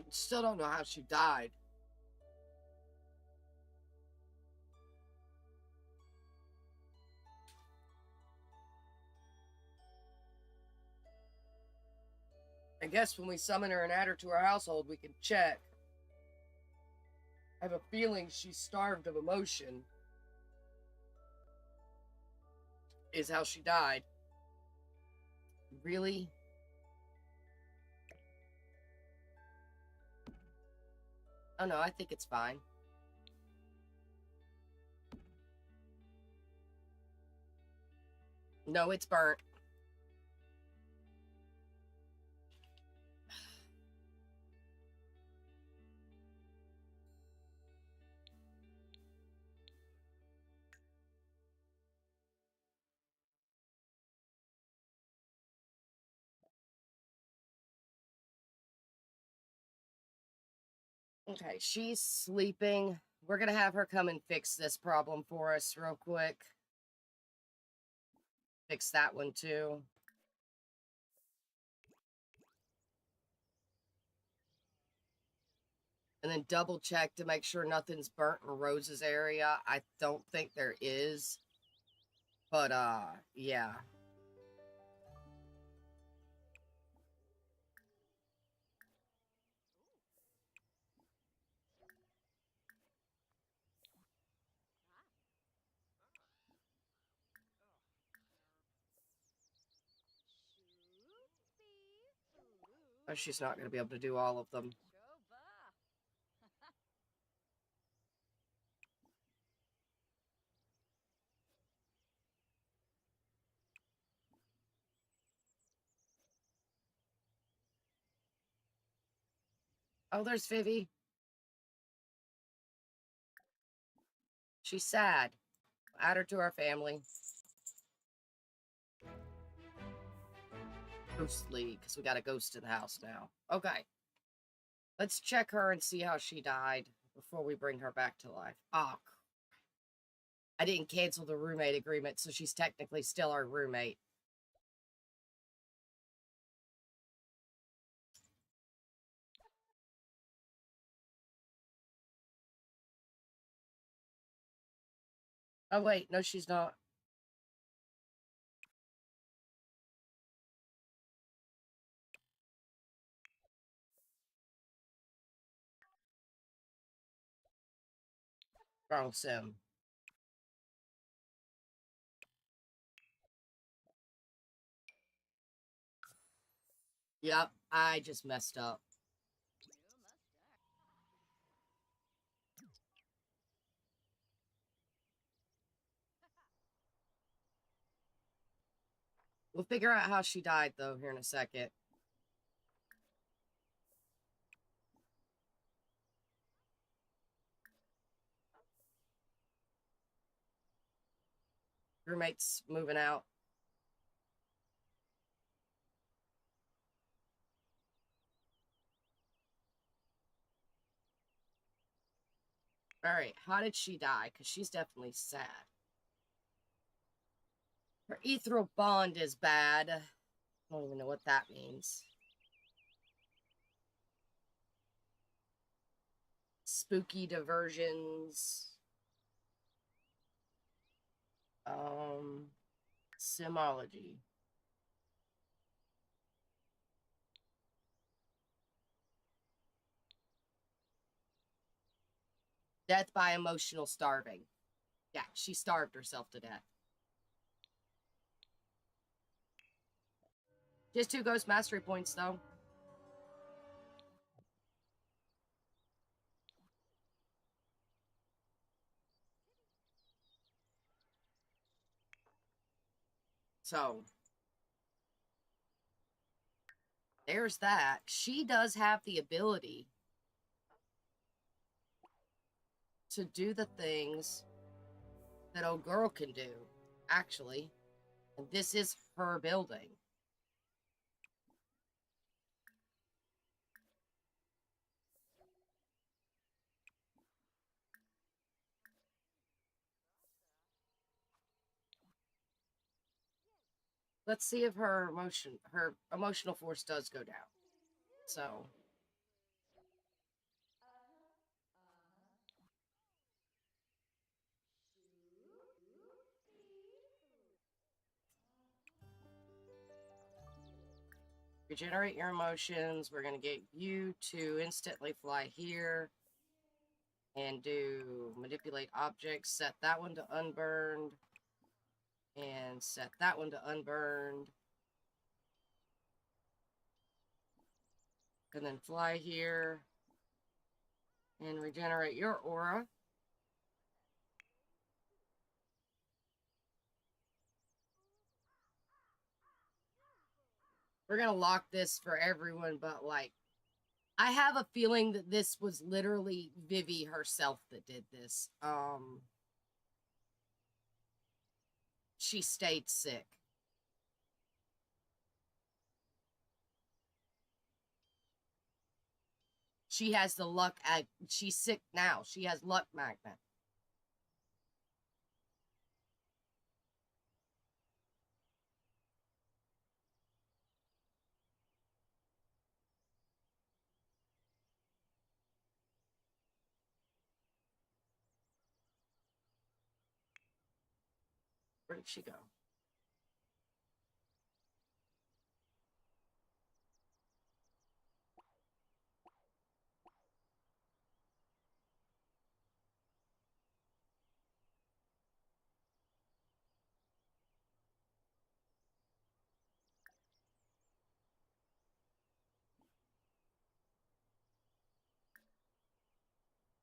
Still don't know how she died. I guess when we summon her and add her to our household, we can check. I have a feeling she's starved of emotion. Is how she died. Really? Oh no, I think it's fine. No, it's burnt. Okay, she's sleeping. We're gonna have her come and fix this problem for us real quick. Fix that one too. And then double check to make sure nothing's burnt in Rose's area. I don't think there is. But, yeah. Oh, she's not going to be able to do all of them. Oh, there's Vivi. She's sad. Add her to our family. Ghostly, because we got a ghost in the house now. Okay. Let's check her and see how she died before we bring her back to life. Oh, I didn't cancel the roommate agreement, so she's technically still our roommate. Oh, wait. No, she's not. Wrong sim. Yep, I just messed up. We'll figure out how she died, though, here in a second. Roommate's moving out. All right, how did she die? Because she's definitely sad. Her ethereal bond is bad. I don't even know what that means. Spooky diversions. Simology. Death by emotional starving. Yeah, she starved herself to death. Just 2 ghost mastery points, though. So there's that. She does have the ability to do the things that old girl can do, actually. And this is her building. Let's see if her emotional force does go down. So regenerate your emotions. We're going to get you to instantly fly here and do manipulate objects. Set that one to unburned and set that one to unburned. And then fly here and regenerate your aura. We're going to lock this for everyone, but like, I have a feeling that this was literally Vivi herself that did this. She stayed sick. She has the luck. She's sick now. She has luck magnet. Where did she go?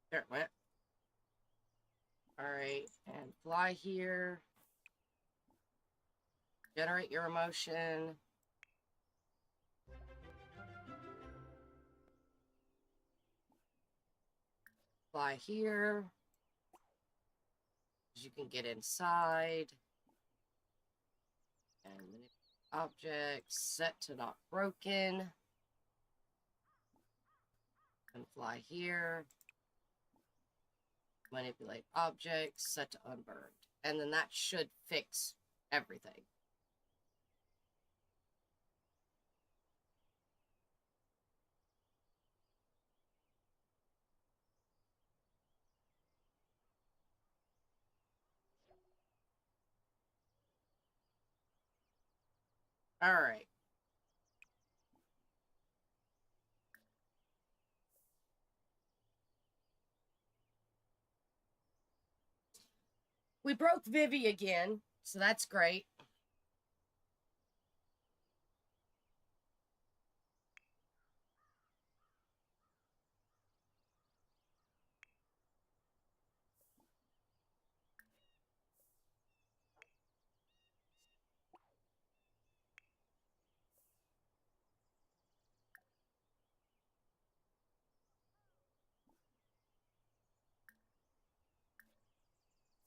There it went. All right, and fly here. Generate your emotion. Fly here. You can get inside. And manipulate objects. Set to not broken. And fly here. Manipulate objects. Set to unburned. And then that should fix everything. All right. We broke Vivi again, so that's great.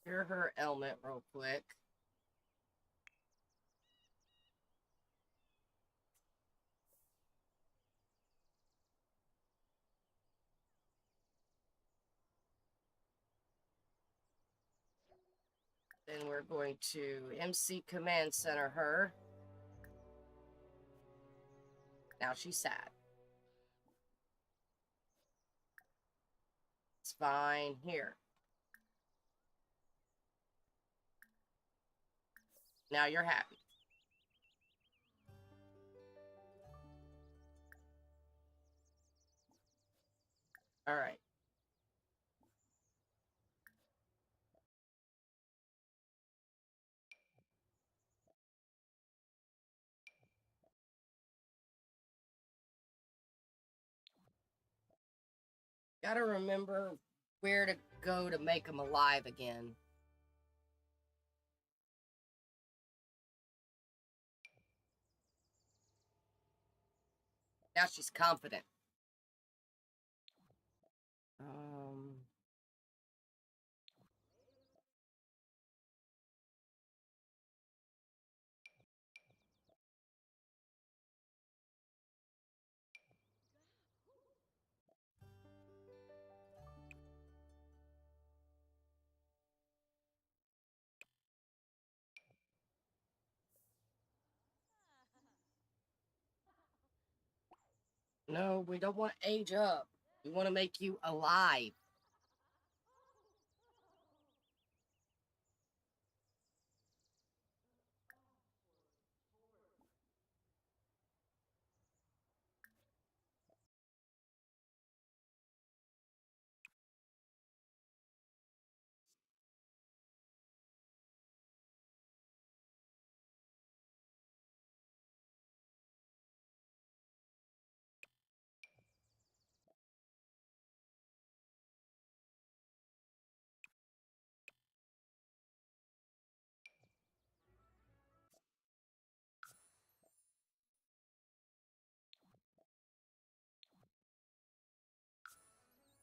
Hear her ailment real quick. Then we're going to MC Command Center her. Now she's sad. It's fine. Here. Now you're happy. All right. Gotta remember where to go to make them alive again. Now she's confident. No, we don't want to age up. We want to make you alive.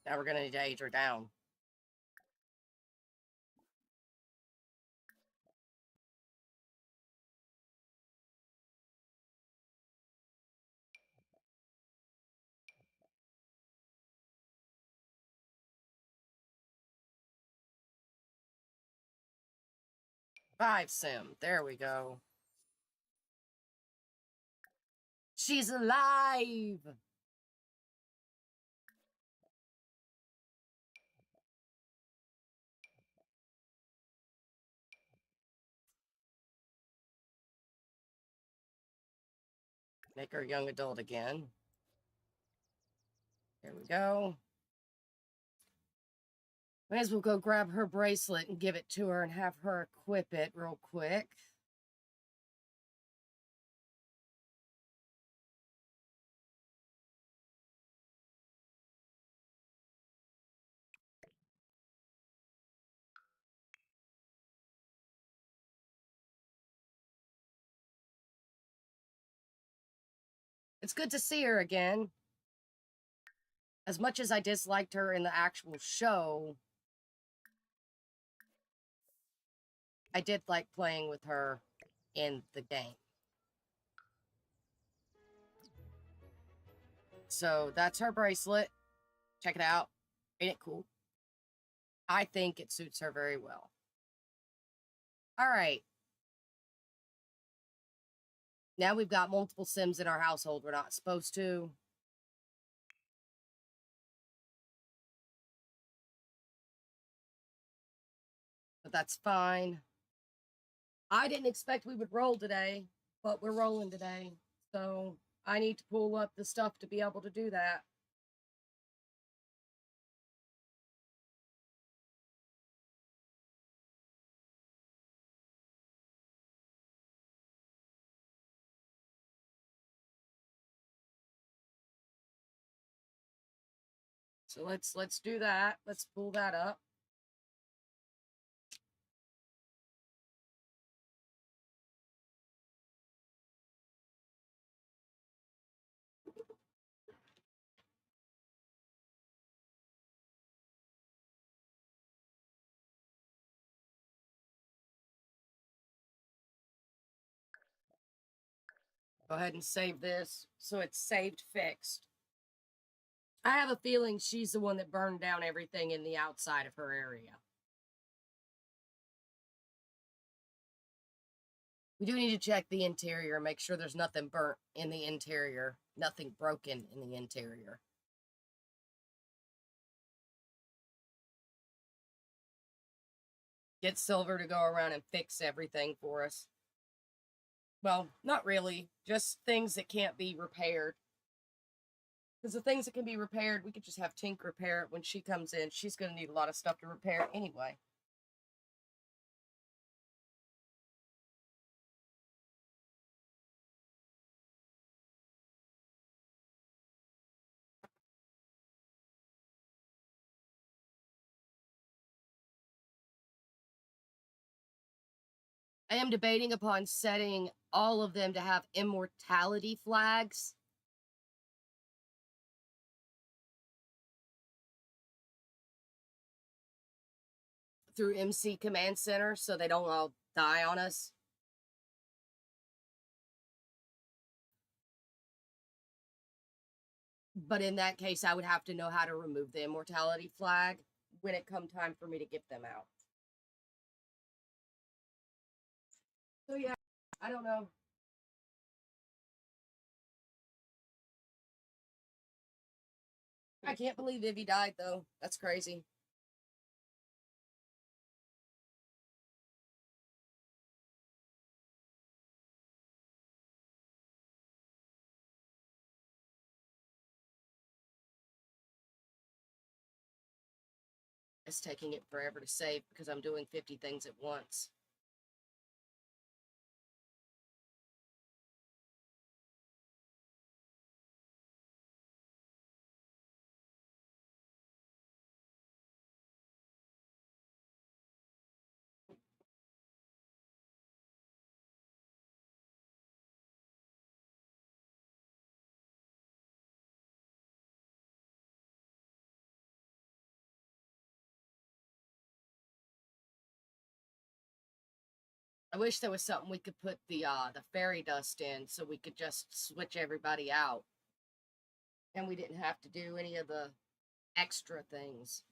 Now we're going to need to age her down. Five sim. There we go. She's alive! Make her a young adult again. There we go. Might as well go grab her bracelet and give it to her and have her equip it real quick. It's good to see her again. As much as I disliked her in the actual show, I did like playing with her in the game. So that's her bracelet. Check it out. Ain't it cool? I think it suits her very well. All right. Now we've got multiple Sims in our household. We're not supposed to. But that's fine. I didn't expect we would roll today, but we're rolling today. So I need to pull up the stuff to be able to do that. So let's do that. Let's pull that up. Go ahead and save this so it's saved fixed. I have a feeling she's the one that burned down everything in the outside of her area. We do need to check the interior, make sure there's nothing burnt in the interior, nothing broken in the interior. Get Silver to go around and fix everything for us. Well, not really, just things that can't be repaired. Because the things that can be repaired, we could just have Tink repair it when she comes in. She's going to need a lot of stuff to repair anyway. I am debating upon setting all of them to have immortality flags. through MC Command Center so they don't all die on us. But in that case, I would have to know how to remove the immortality flag when it come time for me to get them out. So yeah, I don't know. I can't believe Ivy died though. That's crazy. It's taking it forever to save because I'm doing 50 things at once. I wish there was something we could put the fairy dust in so we could just switch everybody out. And we didn't have to do any of the extra things.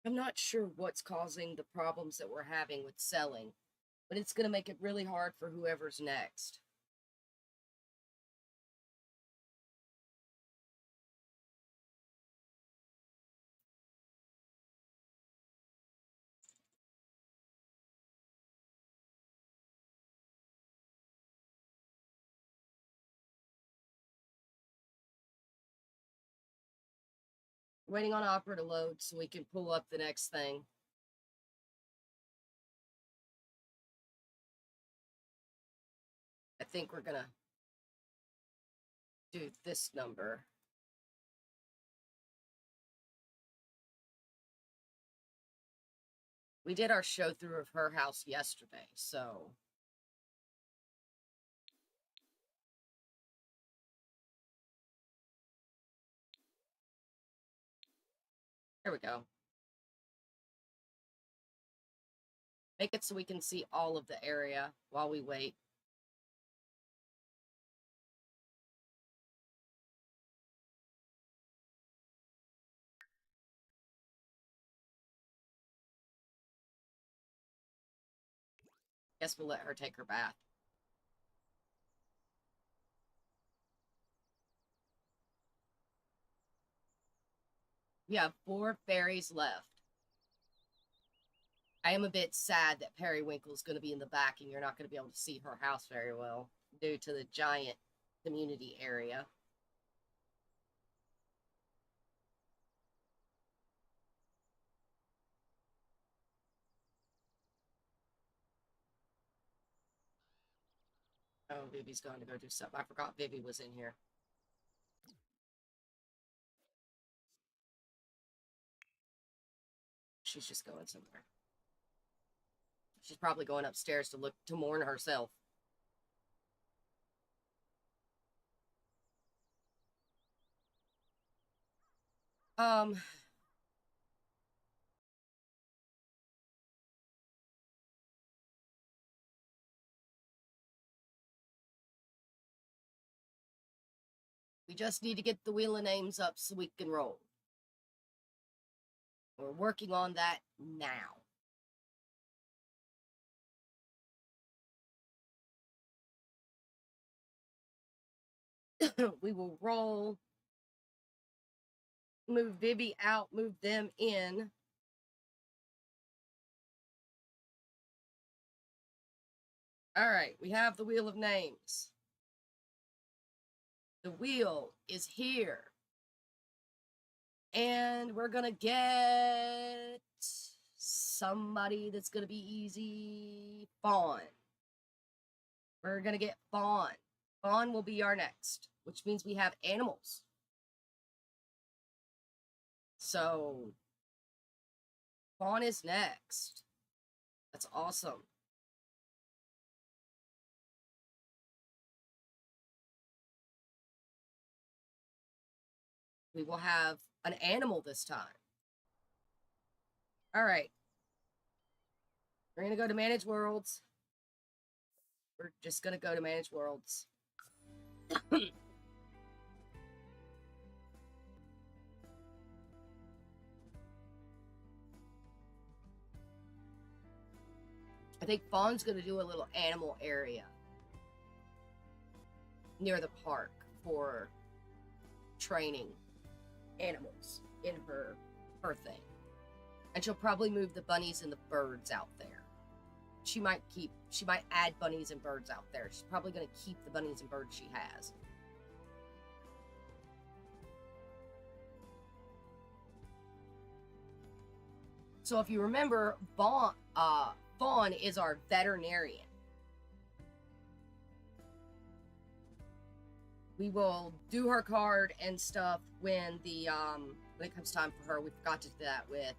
I'm not sure what's causing the problems that we're having with selling, but it's going to make it really hard for whoever's next. Waiting on Opera to load so we can pull up the next thing. I think we're gonna do this number. We did our show through of her house yesterday, so there we go. Make it so we can see all of the area while we wait. Guess we'll let her take her bath. We have 4 fairies left. I am a bit sad that Periwinkle's going to be in the back and you're not going to be able to see her house very well due to the giant community area. Oh, Vivi's going to go do something. I forgot Vivi was in here. She's just going somewhere. She's probably going upstairs to mourn herself. We just need to get the wheel of names up so we can roll. We're working on that now. We will roll, move Vivi out, move them in. All right, we have the wheel of names. The wheel is here. And we're going to get somebody that's going to be easy. Fawn. We're going to get Fawn. Fawn will be our next, which means we have animals. So Fawn is next. That's awesome. We will have an animal this time. All right. We're going to go to Manage Worlds. We're just going to go to Manage Worlds. I think Fawn's going to do a little animal area near the park for training animals in her thing. And she'll probably move the bunnies and the birds out there. She might add bunnies and birds out there. She's probably going to keep the bunnies and birds she has. So if you remember, Fawn is our veterinarian. We will do her card and stuff when it comes time for her. We forgot to do that with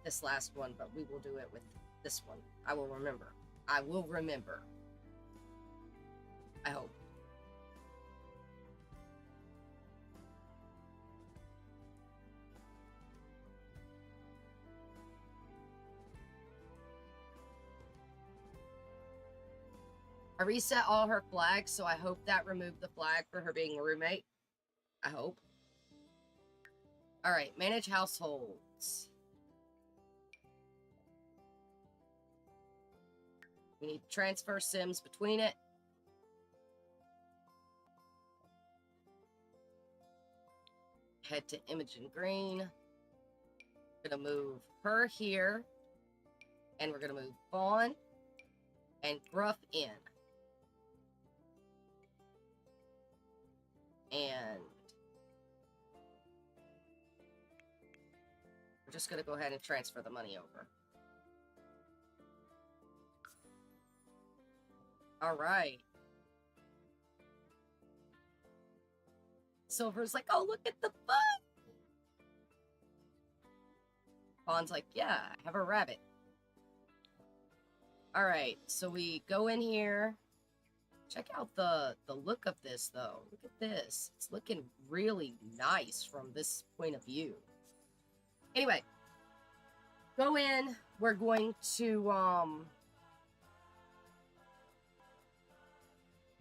this last one, but we will do it with this one. I will remember. I hope. I reset all her flags, so I hope that removed the flag for her being a roommate. I hope. All right, manage households. We need to transfer Sims between it. Head to Imogen Green. Gonna move her here. And we're gonna move Fawn and Gruff in. And we're just going to go ahead and transfer the money over. All right. Silver's like, oh, look at the fun. Fawn's like, yeah, have a rabbit. All right, so we go in here. Check out the look of this, though. Look at this. It's looking really nice from this point of view. Anyway, go in. We're going to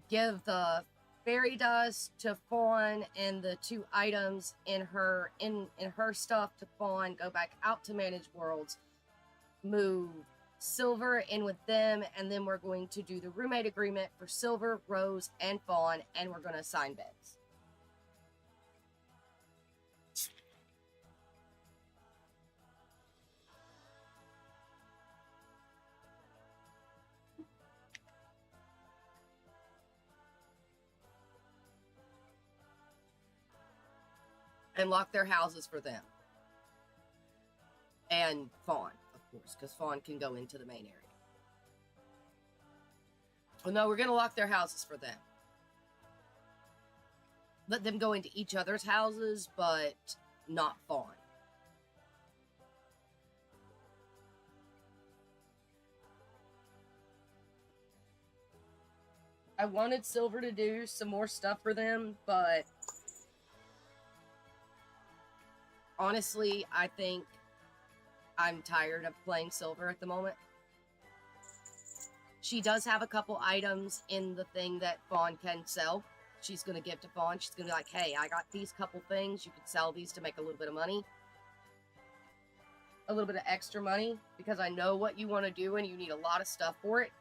give the fairy dust to Fawn and the 2 items in her stuff to Fawn. Go back out to Manage Worlds. Move Silver in with them, and then we're going to do the roommate agreement for Silver, Rose, and Fawn, and we're going to assign beds. And lock their houses for them. And Fawn, of course, because Fawn can go into the main area. Well, no, we're going to lock their houses for them. Let them go into each other's houses, but not Fawn. I wanted Silver to do some more stuff for them, but honestly, I think I'm tired of playing Silver at the moment. She does have a couple items in the thing that Fawn can sell. She's going to give to Fawn. She's going to be like, hey, I got these couple things. You could sell these to make a little bit of money. A little bit of extra money. Because I know what you want to do and you need a lot of stuff for it.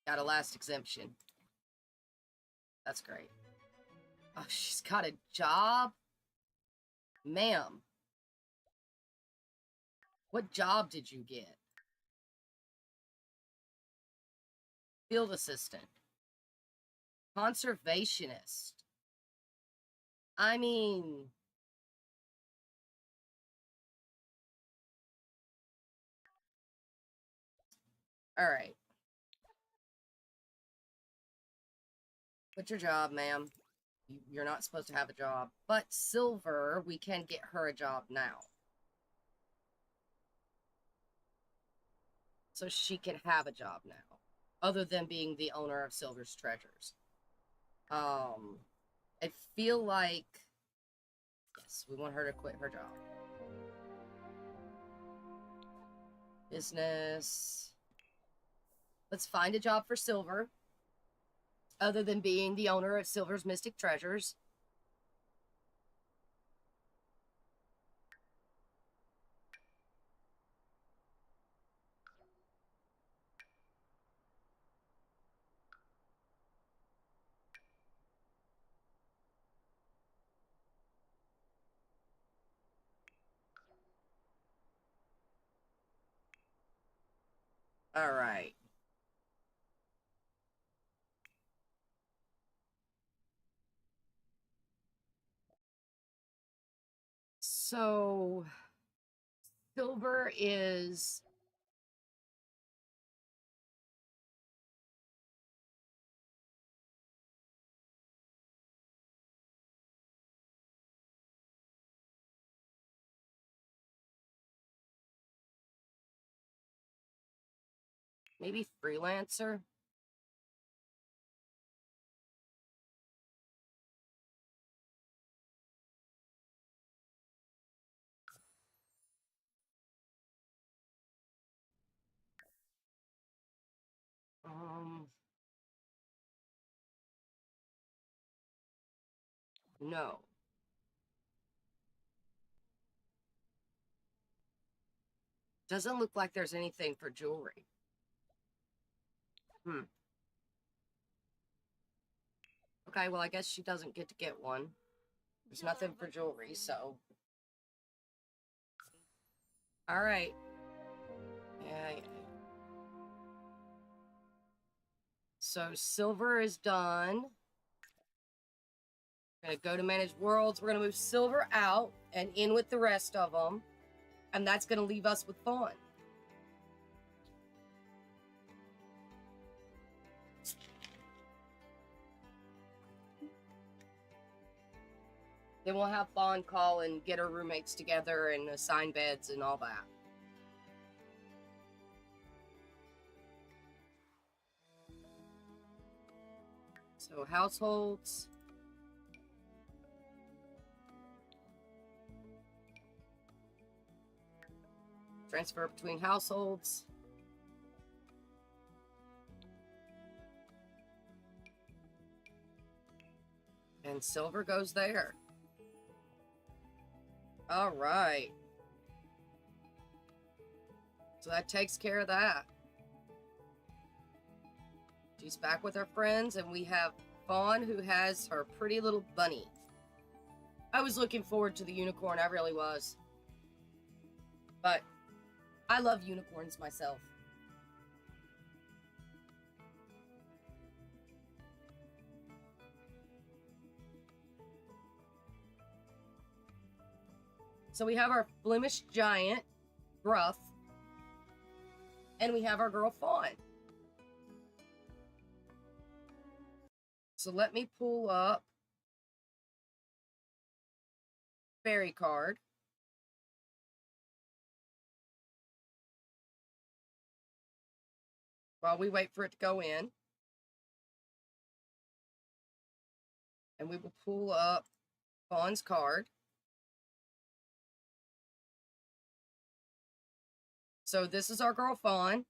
Got a last exemption. That's great. Oh, she's got a job? Ma'am. What job did you get? Field assistant. Conservationist. I mean... All right. Quit your job, ma'am. You're not supposed to have a job. But Silver, we can get her a job now. So she can have a job now. Other than being the owner of Silver's treasures. I feel like... Yes, we want her to quit her job. Business. Let's find a job for Silver. Other than being the owner of Silver's Mystic Treasures. All right. So, Silver is... maybe freelancer? No. Doesn't look like there's anything for jewelry. Okay, well, I guess she doesn't get to get one. There's nothing for jewelry, so... Alright. Yeah. So, Silver is done. We're gonna go to Manage Worlds. We're gonna move Silver out and in with the rest of them. And that's gonna leave us with Fawn. Then we'll have Fawn call and get her roommates together and assign beds and all that. So, households. Transfer between households. And Silver goes there. All right. So that takes care of that. She's back with her friends, and we have Fawn, who has her pretty little bunny. I was looking forward to the unicorn, I really was. But I love unicorns myself. So we have our Flemish giant, Gruff, and we have our girl Fawn. So let me pull up fairy card. While we wait for it to go in. And we will pull up Fawn's card. So this is our girl Fawn.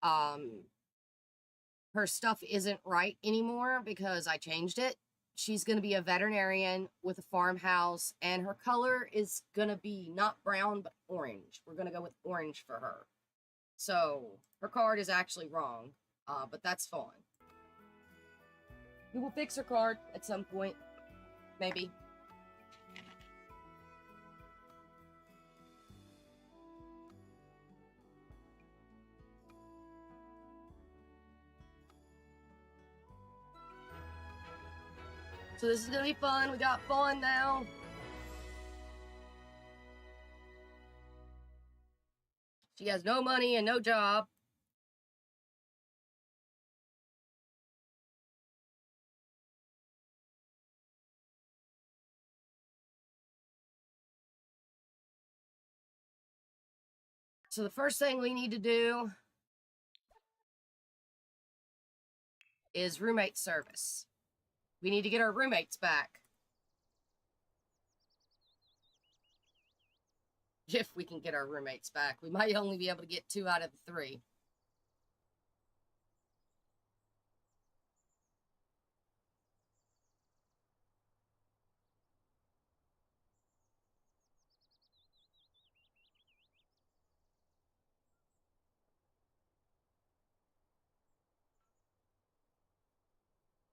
Her stuff isn't right anymore because I changed it. She's going to be a veterinarian with a farmhouse, and her color is going to be not brown, but orange. We're going to go with orange for her. So her card is actually wrong, but that's fine. We will fix her card at some point, maybe. So this is gonna be fun. We got Fawn now. She has no money and no job. So the first thing we need to do is roommate service. We need to get our roommates back. If we can get our roommates back. We might only be able to get 2 out of the 3.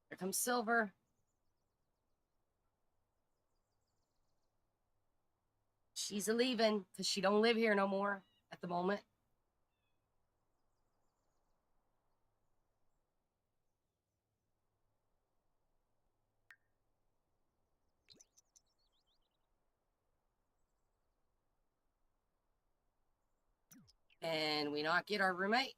Here comes Silver. She's a leaving because she don't live here no more at the moment. And we not get our roommate.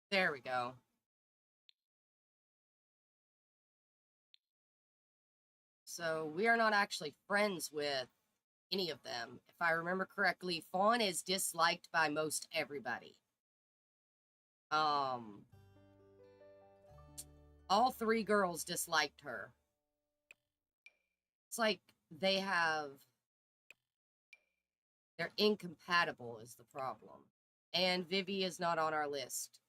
There we go. So we are not actually friends with any of them. If I remember correctly, Fawn is disliked by most everybody. All 3 girls disliked her. It's like they're incompatible is the problem. And Vivi is not on our list.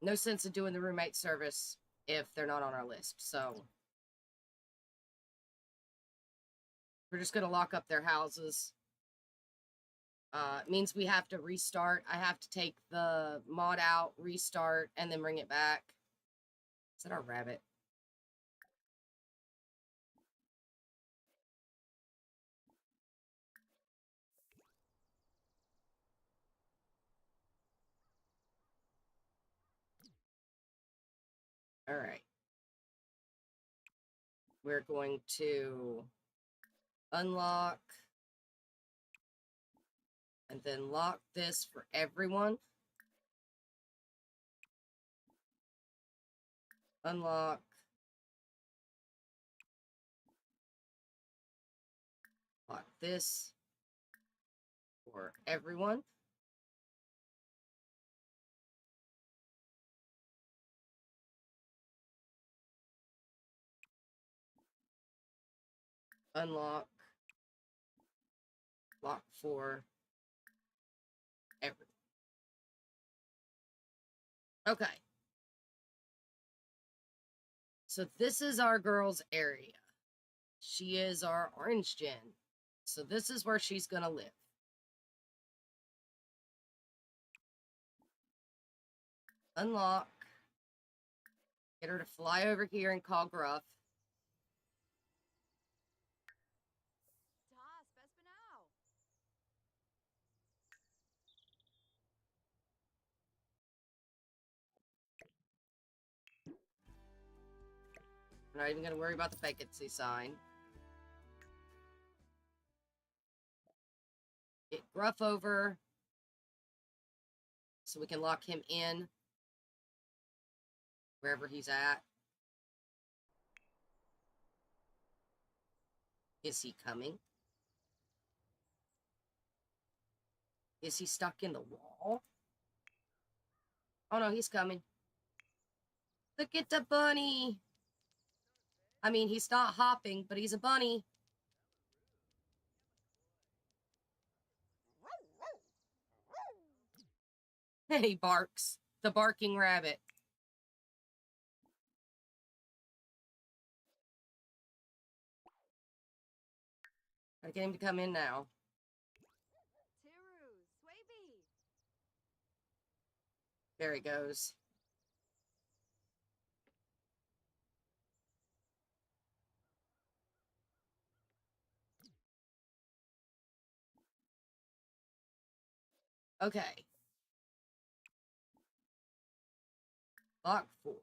No sense in doing the roommate service if they're not on our list, so we're just gonna lock up their houses. It means we have to restart. I have to take the mod out, restart, and then bring it back. Is that our rabbit? All right. We're going to unlock and then lock this for everyone. Unlock. Lock this for everyone. Unlock. Lock for everyone. Okay. So this is our girl's area. She is our orange gen. So this is where she's gonna live. Unlock. Get her to fly over here and call Gruff. Das Bespanau. We're not even gonna worry about the vacancy sign. Get Gruff over so we can lock him in wherever he's at. Is he coming? Is he stuck in the wall? Oh no, he's coming. Look at the bunny. I mean, he's not hopping, but he's a bunny. And he barks. The barking rabbit. Gotta get him to come in now. Tiru. Swaby. There he goes. Okay. Lock 4.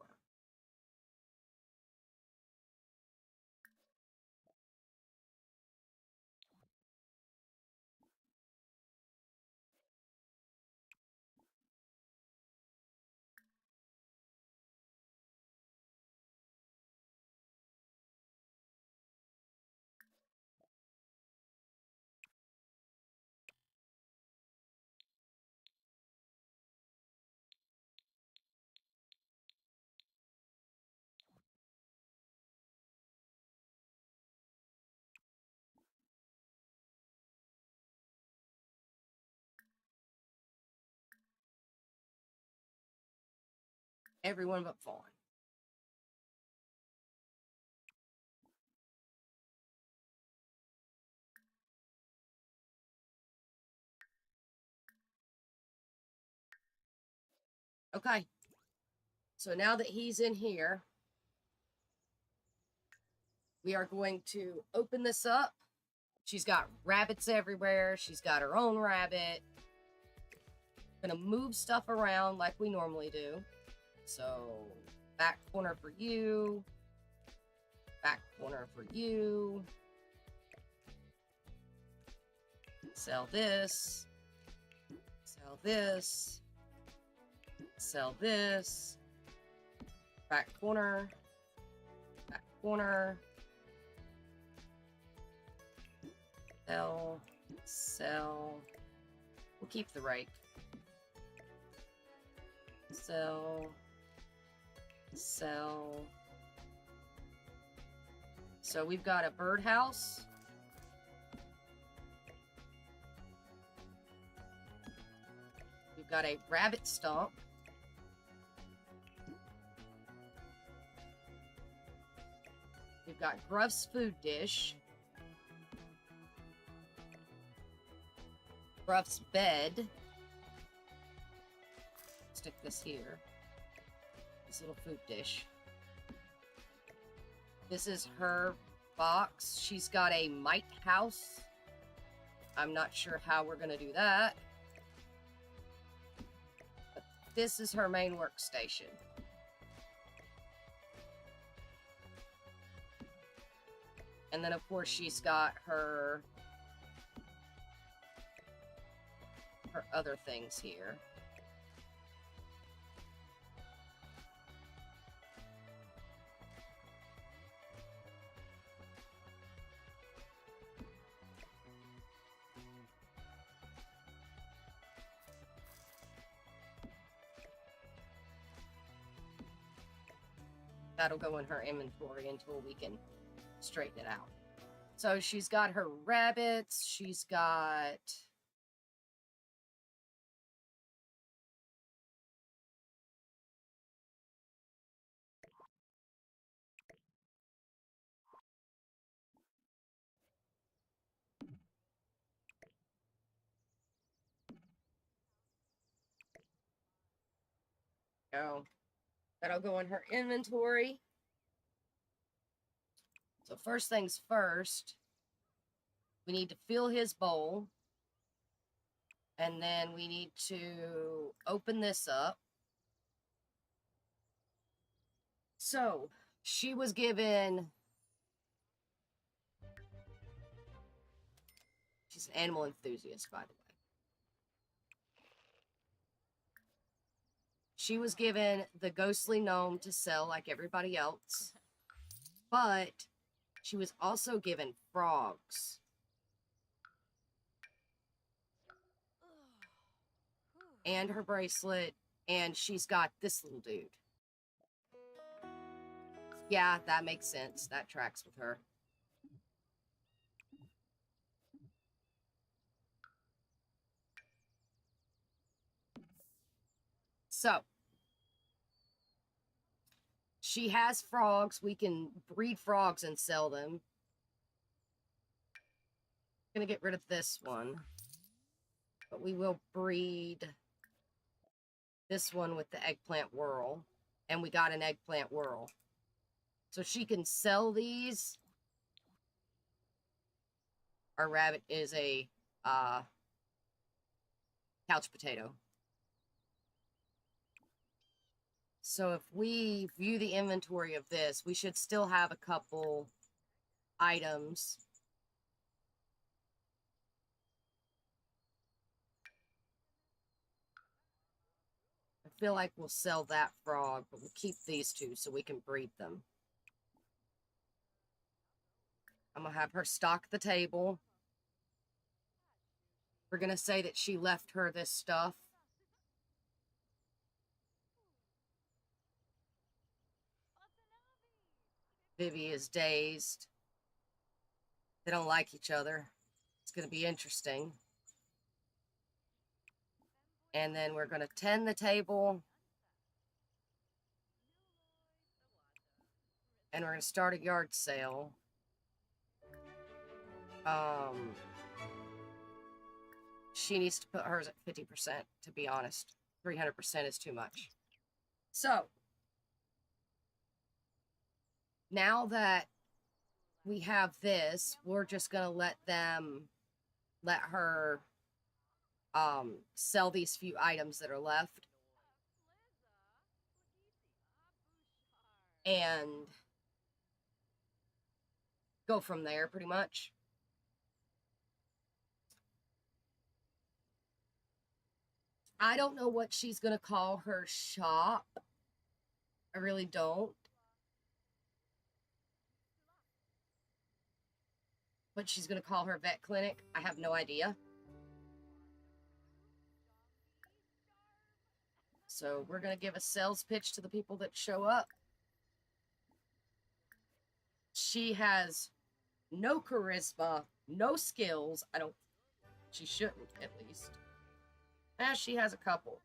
Everyone but Fawn. Okay. So now that he's in here, we are going to open this up. She's got rabbits everywhere. She's got her own rabbit. Gonna move stuff around like we normally do. So, back corner for you. Back corner for you. Sell this. Sell this. Sell this. Back corner. Back corner. Sell. Sell. We'll keep the rake. Sell. Sell. So we've got a birdhouse. We've got a rabbit stump. We've got Gruff's food dish. Gruff's bed. Stick this here. This little food dish. This is her box. She's got a mite house. I'm not sure how we're going to do that. But this is her main workstation. And then, of course, she's got her other things here. That'll go in her inventory until we can straighten it out. So she's got her rabbits. She's got... Oh, that'll go in her inventory. So first things first, we need to fill his bowl. And then we need to open this up. So, she was given... She's an animal enthusiast, by the way. She was given the ghostly gnome to sell like everybody else. But she was also given frogs. And her bracelet. And she's got this little dude. Yeah, that makes sense. That tracks with her. So, she has frogs. We can breed frogs and sell them. Gonna get rid of this one. But we will breed this one with the eggplant whirl. And we got an eggplant whirl. So she can sell these. Our rabbit is a couch potato. So if we view the inventory of this, we should still have a couple items. I feel like we'll sell that frog, but we'll keep these two so we can breed them. I'm going to have her stock the table. We're going to say that she left her this stuff. Vivi is dazed. They don't like each other. It's going to be interesting. And then we're going to tend the table. And we're going to start a yard sale. She needs to put hers at 50%, to be honest. 300% is too much. So, now that we have this, we're just going to let her sell these few items that are left. And go from there, pretty much. I don't know what she's going to call her shop. I really don't. What she's going to call her vet clinic, I have no idea. So we're going to give a sales pitch to the people that show up. She has no charisma, no skills. She shouldn't, at least. She has a couple.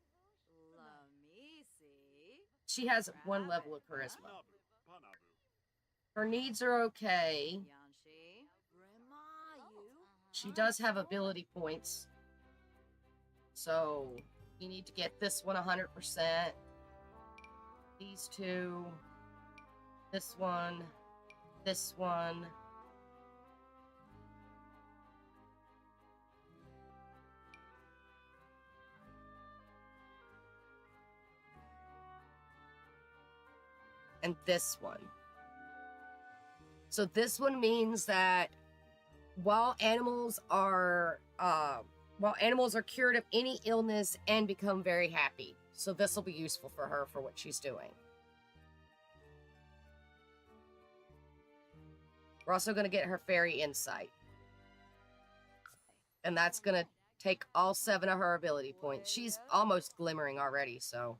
She has one level of charisma. Her needs are okay. She does have ability points. So, you need to get this one 100%. These two. This one. This one. And this one. So this one means that while animals are cured of any illness and become very happy. So this will be useful for her for what she's doing. We're also going to get her fairy insight. And that's going to take all 7 of her ability points. She's almost glimmering already, so.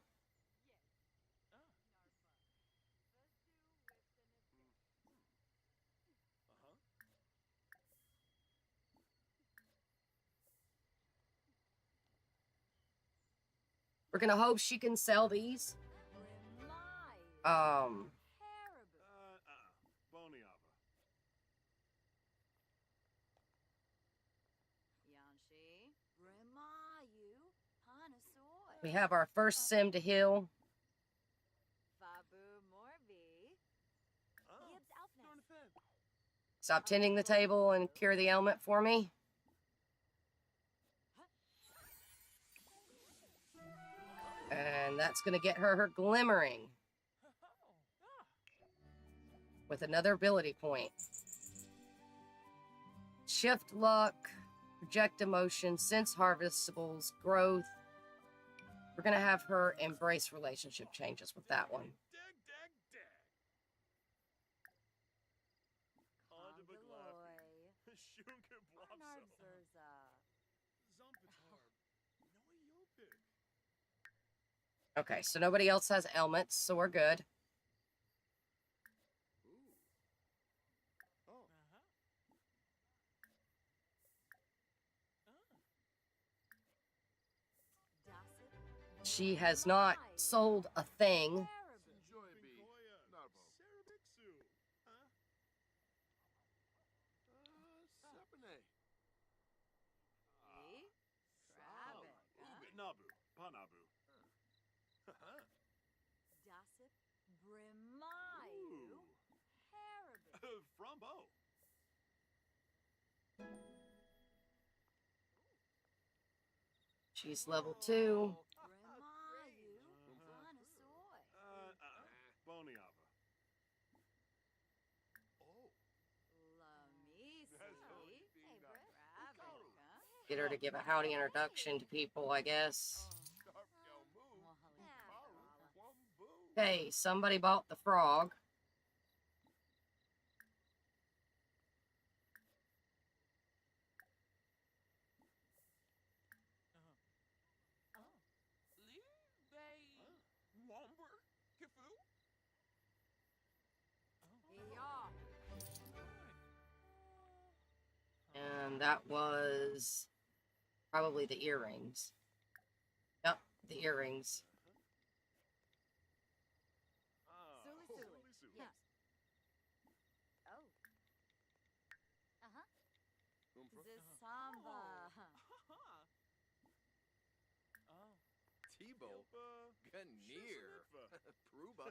We're going to hope she can sell these. We have our first sim to heal. Stop tending the table and cure the ailment for me. And that's going to get her glimmering. With another ability point. Shift luck, project emotion, sense harvestables, growth. We're going to have her embrace relationship changes with that one. Okay, so nobody else has ailments, so we're good. She has not sold a thing. She's level 2. Grandma, you dinosaur. Boniava. La me see. Hey, Brett. Get her to give a howdy introduction to people, I guess. Okay, somebody bought the frog. Womber? Kifu? And that was probably the earrings. Yep, the earrings. Suli. Yes. Oh. The samba. Tebow, Ganir, Pruba.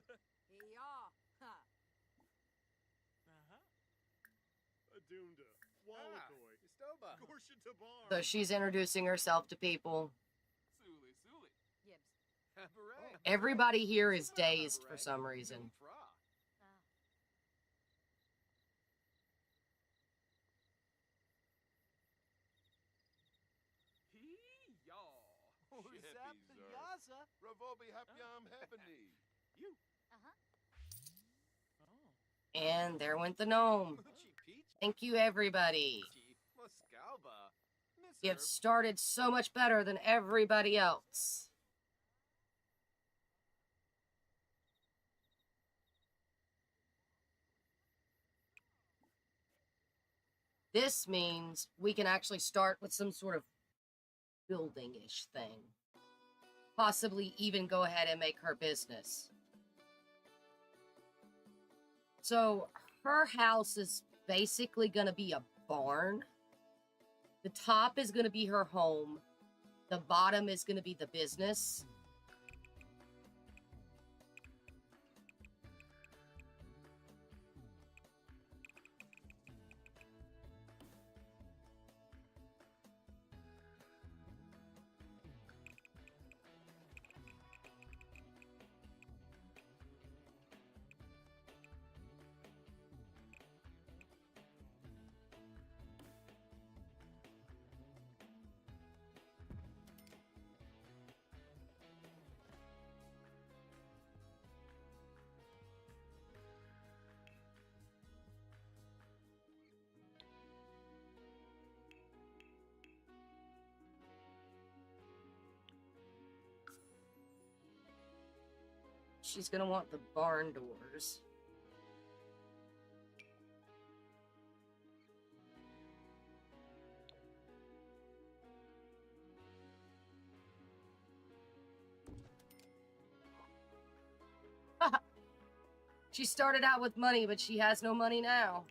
Adunda. Wallakoi. Stoba. Gorsha Tabar. So she's introducing herself to people. Suli. Yibs. Everybody here is dazed for some reason. Yaza. Ravobi Hapyam Hebony. You. And there went the gnome. Thank you, everybody. Moscalba. You've started so much better than everybody else. This means we can actually start with some sort of building-ish thing. Possibly even go ahead and make her business. So her house is basically going to be a barn. The top is going to be her home. The bottom is going to be the business. She's going to want the barn doors. She started out with money, but she has no money now.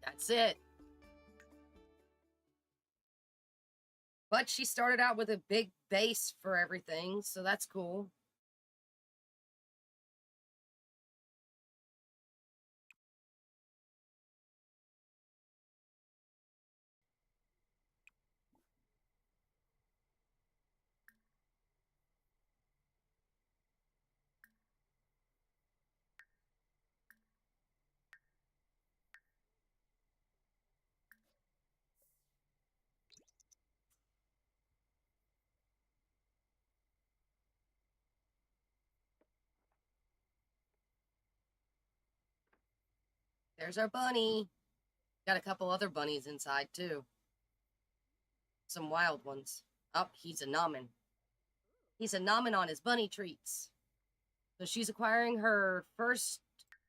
That's it. But she started out with a big base for everything, so that's cool. There's our bunny. Got a couple other bunnies inside, too. Some wild ones. Oh, he's a nomin. He's a nomin on his bunny treats. So she's acquiring her first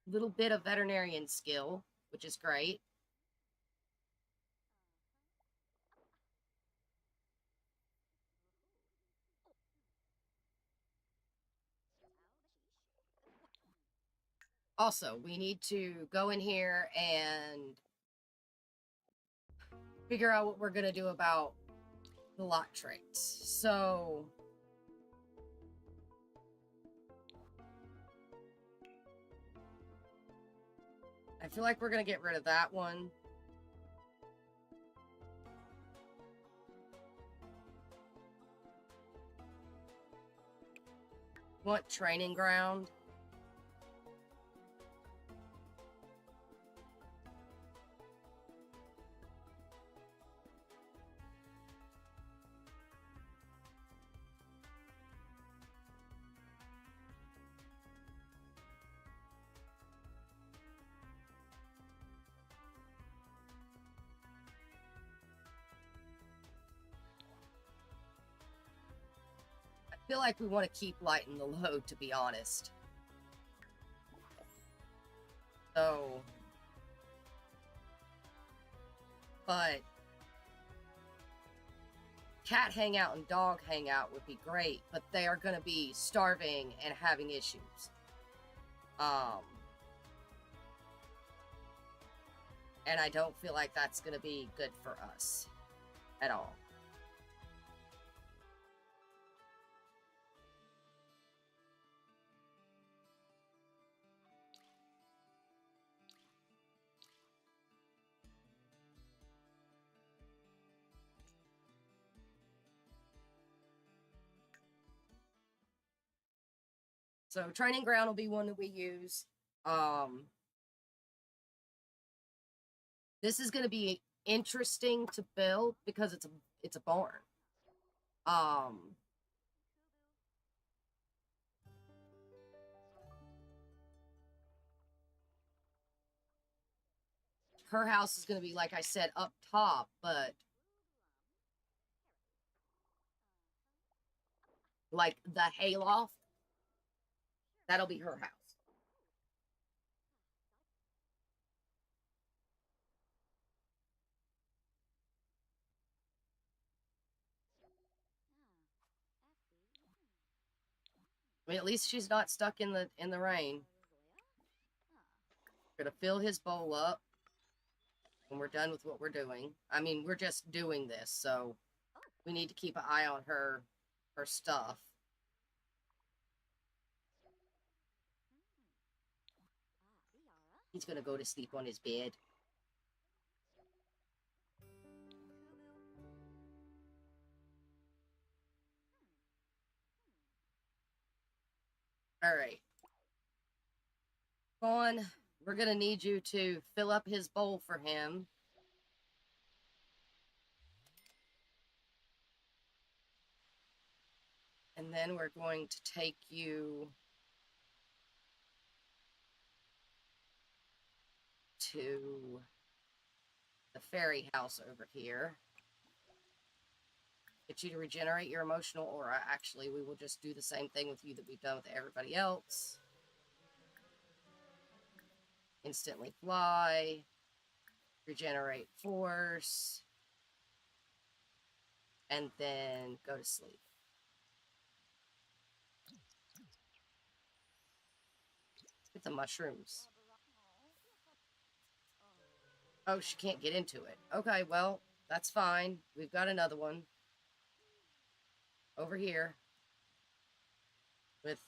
little bit of veterinarian skill, which is great. Also, we need to go in here and figure out what we're going to do about the lot traits. So, I feel like we're going to get rid of that one. Want training ground? I feel like we want to keep lighting the load, to be honest. So, but cat hangout and dog hangout would be great, but they are going to be starving and having issues. And I don't feel like that's going to be good for us at all. So training ground will be one that we use. This is going to be interesting to build because it's a barn. Her house is going to be, like I said, up top, but like the hayloft, that'll be her house. I mean, at least she's not stuck in the rain. We're gonna fill his bowl up when we're done with what we're doing. I mean, we're just doing this, so we need to keep an eye on her stuff. He's gonna go to sleep on his bed. All right. Fawn, we're gonna need you to fill up his bowl for him. And then we're going to take you to the fairy house over here. Get you to regenerate your emotional aura. Actually, we will just do the same thing with you that we've done with everybody else. Instantly fly. Regenerate force. And then go to sleep. Get the mushrooms. Oh, she can't get into it. Okay, well, that's fine. We've got another one. Over here. With...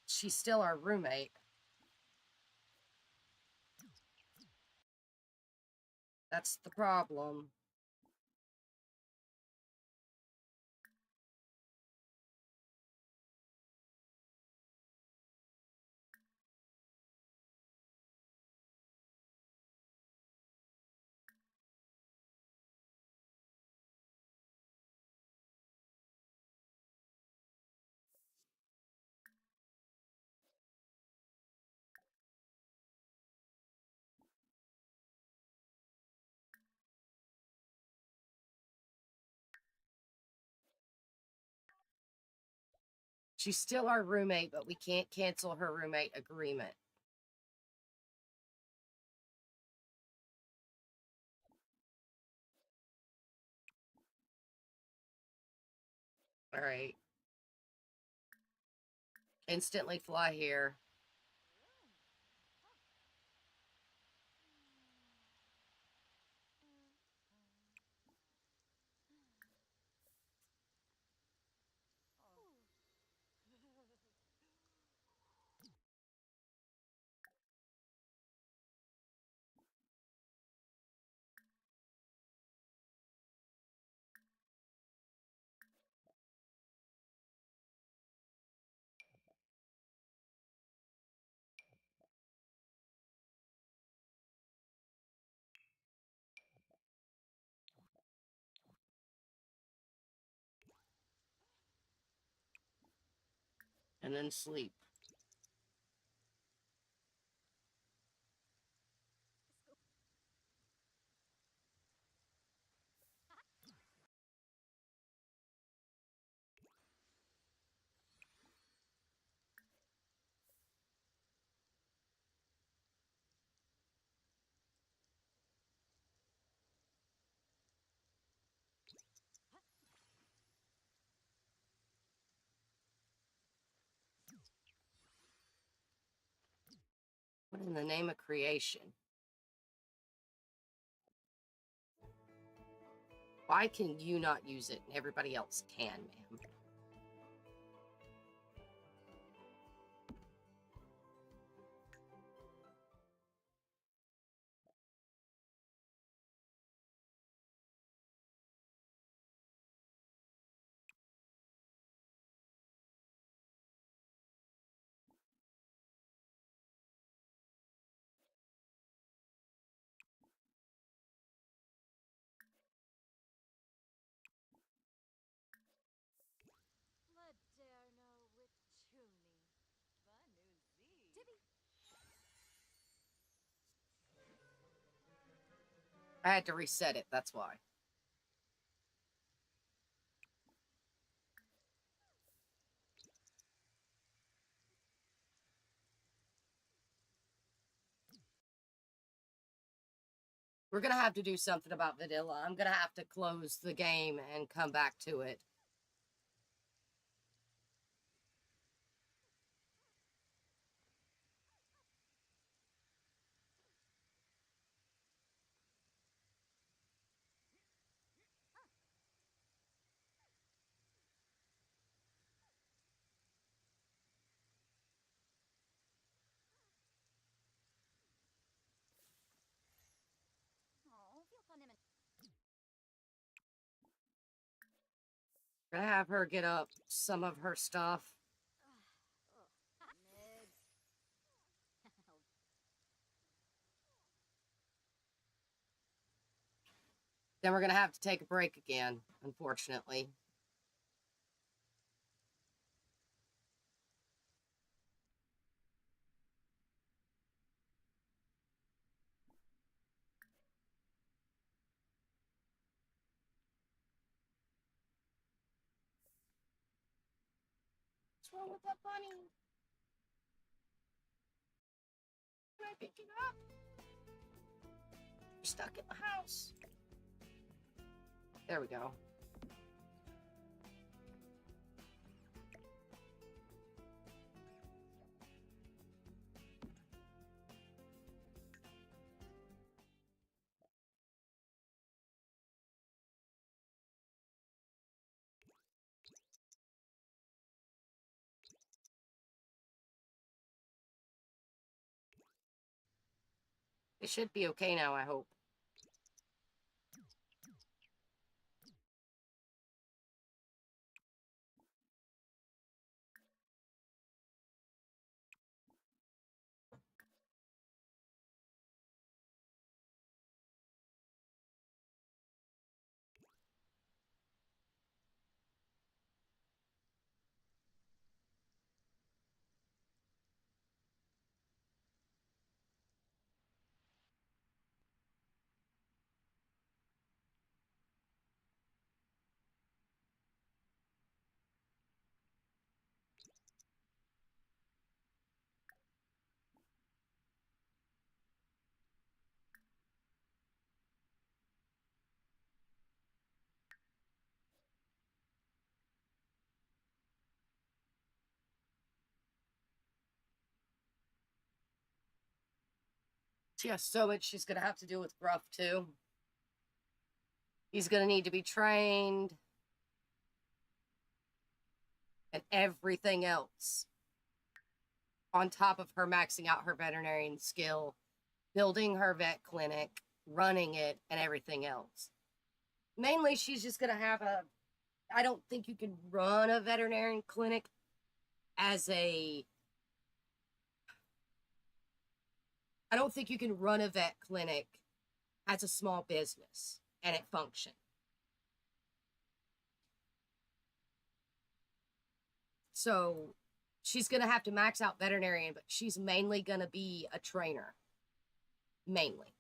She's still our roommate. That's the problem. She's still our roommate, but we can't cancel her roommate agreement. All right. Instantly fly here. And then sleep. What in the name of creation? Why can you not use it and everybody else can, ma'am? I had to reset it, that's why. We're gonna have to do something about Vanilla. I'm gonna have to close the game and come back to it. Gonna have her get up some of her stuff. Then we're gonna have to take a break again, unfortunately. What's wrong with that bunny? Can I pick it up? You're stuck in the house. There we go. It should be okay now, I hope. She has so much she's gonna have to do with Gruff too. He's gonna need to be trained. And everything else. On top of her maxing out her veterinarian skill, building her vet clinic, running it, and everything else. Mainly, she's just gonna have a... I don't think you can run a veterinarian clinic as a... I don't think you can run a vet clinic as a small business and it function. So she's going to have to max out veterinarian, but she's mainly going to be a trainer. Mainly.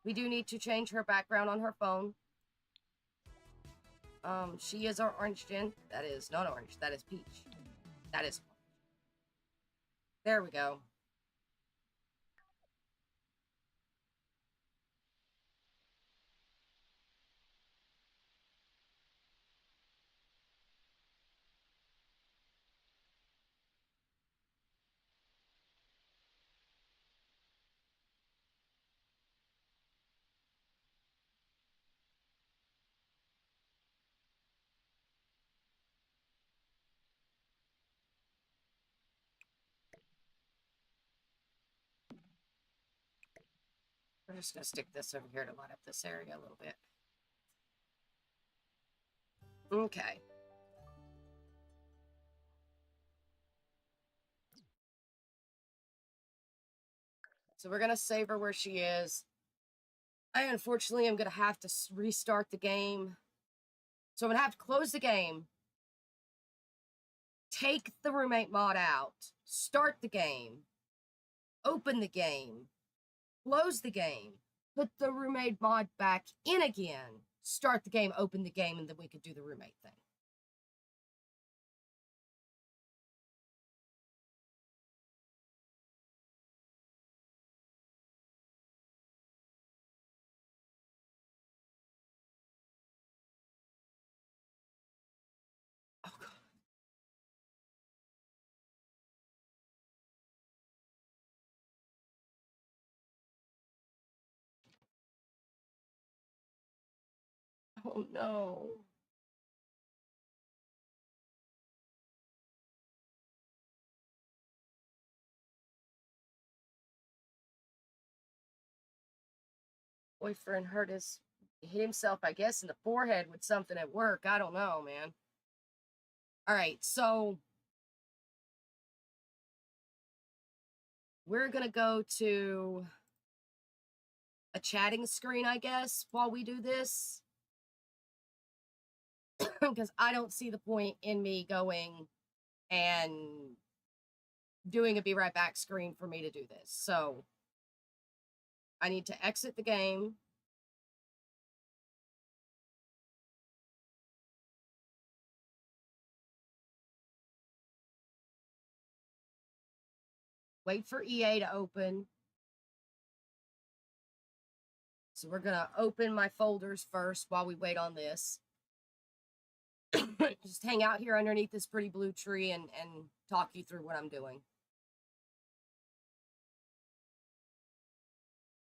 We do need to change her background on her phone. She is our orange gen. That is not orange. That is peach. That is orange. There we go. We're just going to stick this over here to light up this area a little bit. Okay. So we're going to save her where she is. I unfortunately am going to have to restart the game. So I'm going to have to close the game, take the roommate mod out, start the game, open the game, close the game, put the roommate mod back in again, start the game, open the game, and then we could do the roommate thing. Oh, God. Oh, no. Boyfriend hit himself, I guess, in the forehead with something at work. I don't know, man. All right, so we're going to go to a chatting screen, I guess, while we do this. Because I don't see the point in me going and doing a be right back screen for me to do this. So I need to exit the game. Wait for EA to open. So we're going to open my folders first while we wait on this. Just hang out here underneath this pretty blue tree and talk you through what I'm doing.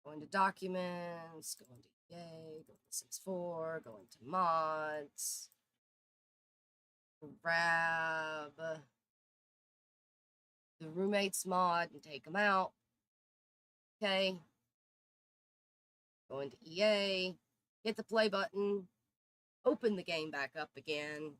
Going to documents, going to EA, going to Sims 4, going to mods. Grab the roommates mod and take them out. Okay. Go into EA, hit the play button, open the game back up again.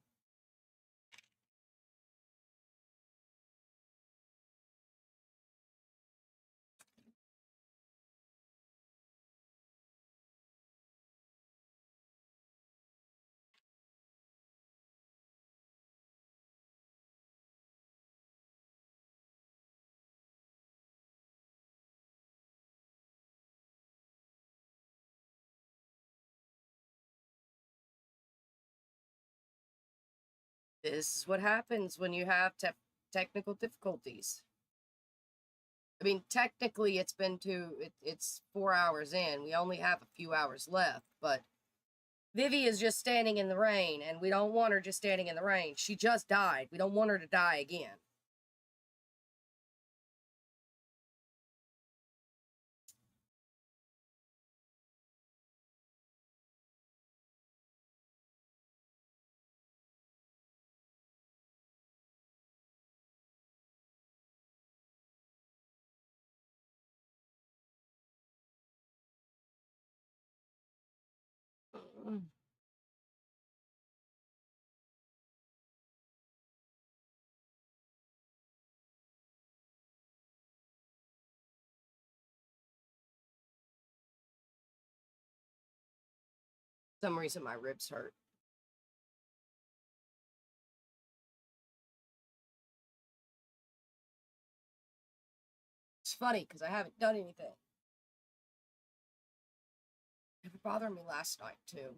This is what happens when you have technical difficulties. I mean, technically, it's 4 hours in. We only have a few hours left, but Vivi is just standing in the rain, and we don't want her just standing in the rain. She just died. We don't want her to die again. For some reason, my ribs hurt. It's funny because I haven't done anything. It was bothering me last night too.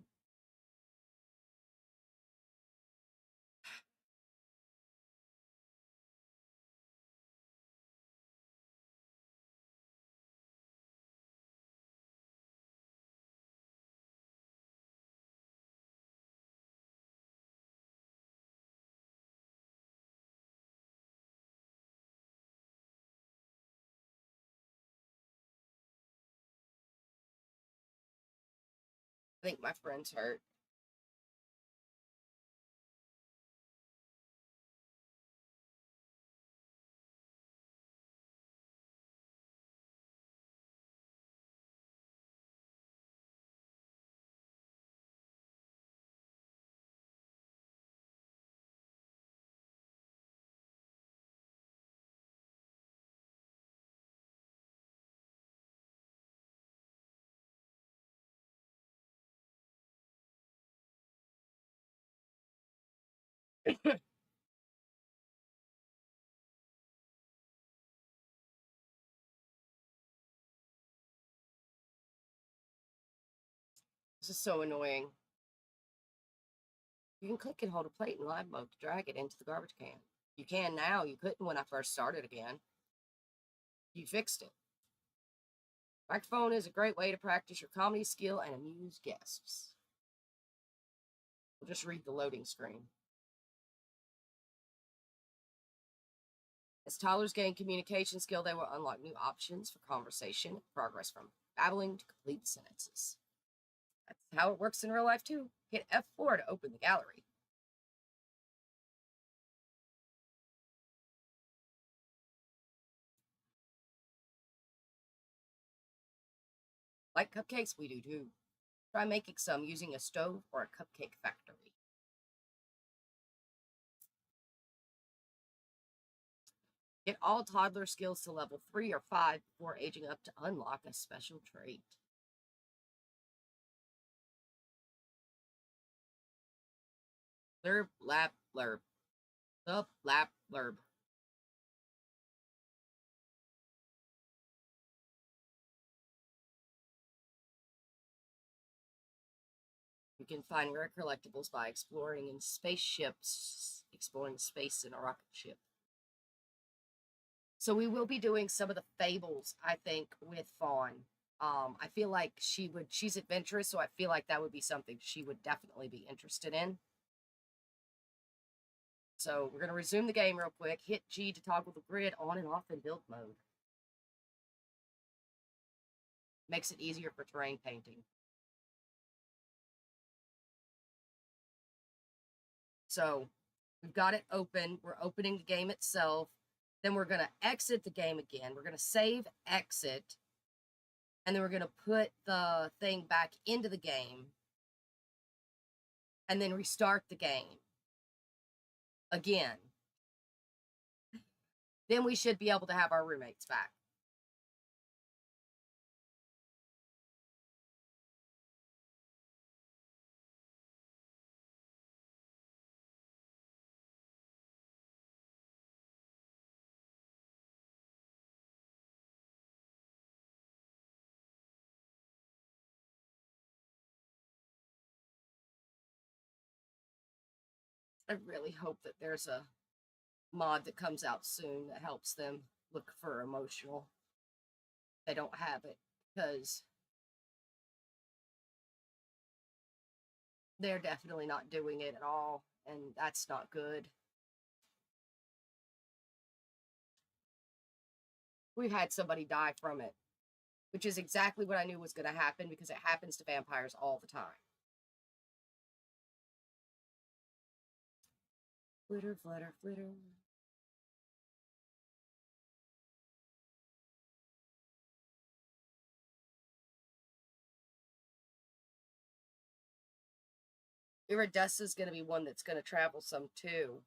I think my friend's hurt. This is so annoying. You can click and hold a plate in live mode to drag it into the garbage can. You can now. You couldn't when I first started again. You fixed it. Microphone is a great way to practice your comedy skill and amuse guests. We'll just read the loading screen. As toddlers gain communication skill, they will unlock new options for conversation, progress from babbling to complete sentences. That's how it works in real life too. Hit F4 to open the gallery. Like cupcakes, we do too. Try making some using a stove or a cupcake factory. Get all toddler skills to level 3 or 5 before aging up to unlock a special trait. Blurb, lap, blurb. Up, lap, blurb. You can find rare collectibles by exploring in spaceships, exploring space in a rocket ship. So we will be doing some of the fables, I think, with Fawn. I feel like she's adventurous, so I feel like that would be something she would definitely be interested in. So we're going to resume the game real quick. Hit G to toggle the grid on and off in build mode. Makes it easier for terrain painting. So we've got it open. We're opening the game itself. Then we're going to exit the game again. We're going to save, exit, and then we're going to put the thing back into the game and then restart the game again. Then we should be able to have our roommates back. I really hope that there's a mod that comes out soon that helps them look for emotional. They don't have it because they're definitely not doing it at all, and that's not good. We've had somebody die from it, which is exactly what I knew was going to happen because it happens to vampires all the time. Flitter, flutter, flitter. Iridessa's going to be one that's going to travel some too.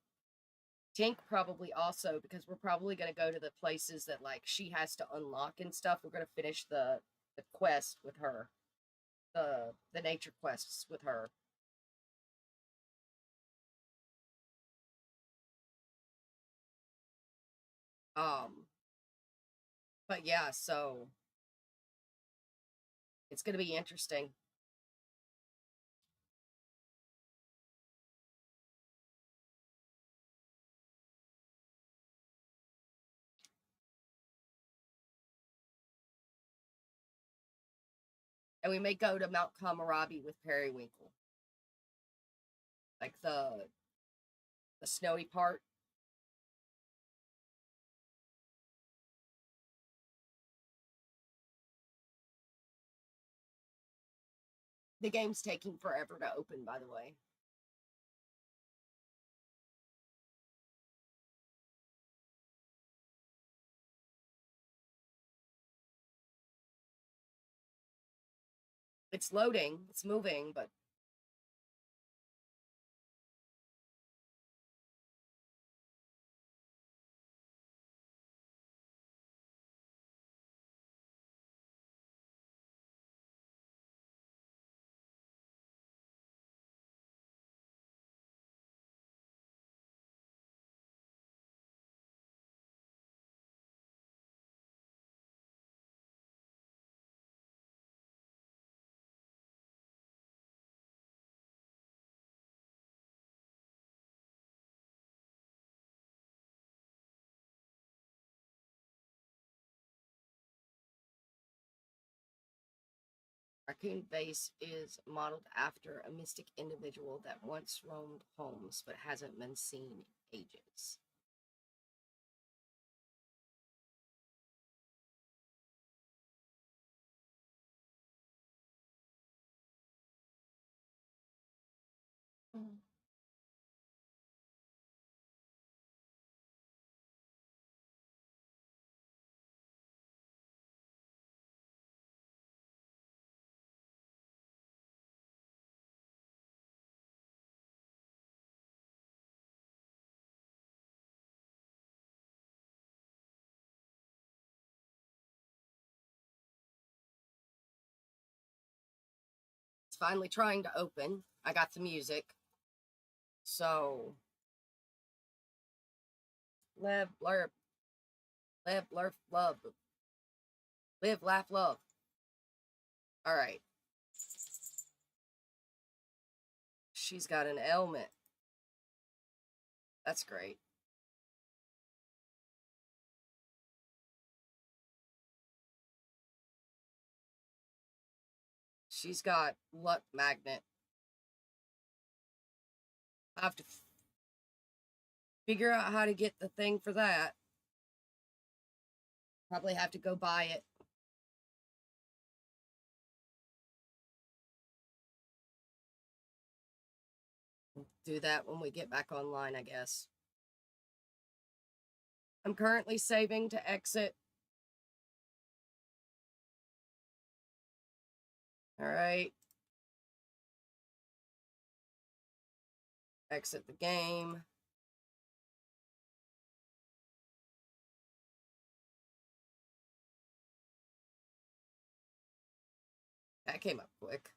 Tink probably also, because we're probably going to go to the places that like she has to unlock and stuff. We're going to finish the quest with her, the nature quests with her. But yeah, so it's going to be interesting. And we may go to Mount Kamarabi with Periwinkle. Like the snowy part. The game's taking forever to open, by the way. It's loading, it's moving, but Raccoon Base is modeled after a mystic individual that once roamed homes but hasn't been seen in ages. It's finally trying to open. I got the music. So, live, blurb, live, blurb, love, live, laugh, love. All right. She's got an ailment. That's great. She's got luck magnet. I have to figure out how to get the thing for that. Probably have to go buy it. Do that when we get back online, I guess. I'm currently saving to exit. All right. Exit the game. That came up quick.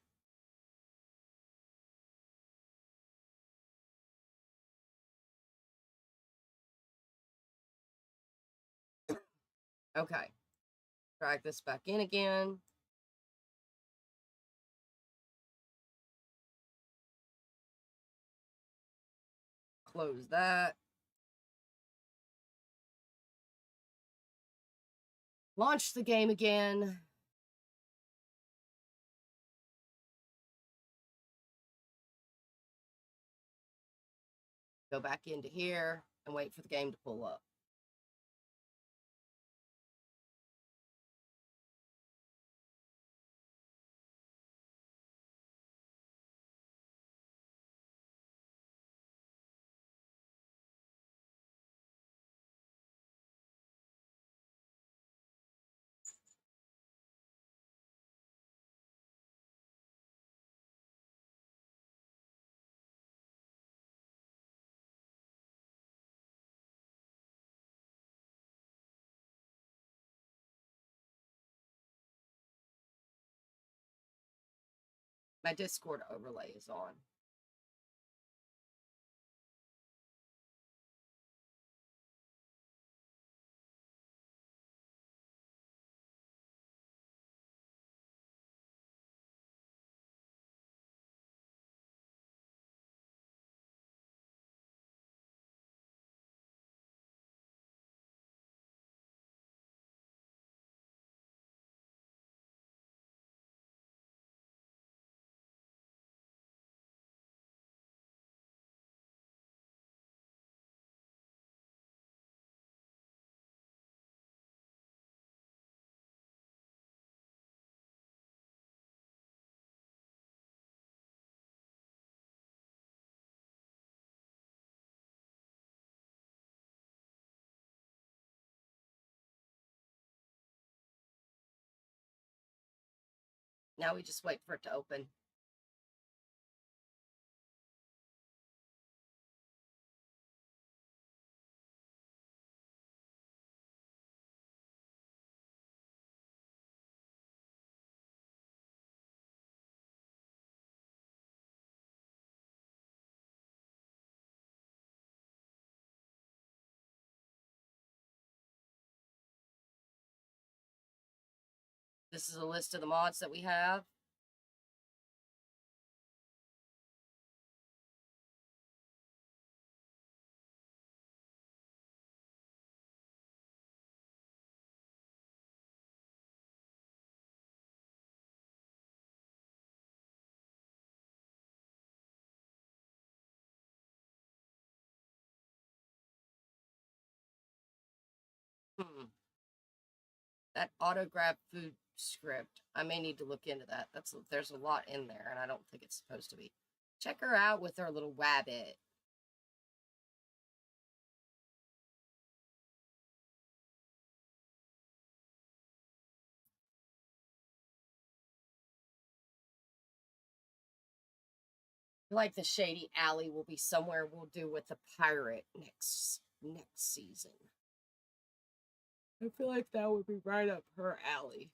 Okay. Drag this back in again. Close that. Launch the game again. Go back into here and wait for the game to pull up. My Discord overlay is on. Now we just wait for it to open. This is a list of the mods that we have. That auto grab food script. I may need to look into that. There's a lot in there, and I don't think it's supposed to be. Check her out with her little wabbit. Like the shady alley will be somewhere we'll do with the pirate next season. I feel like that would be right up her alley.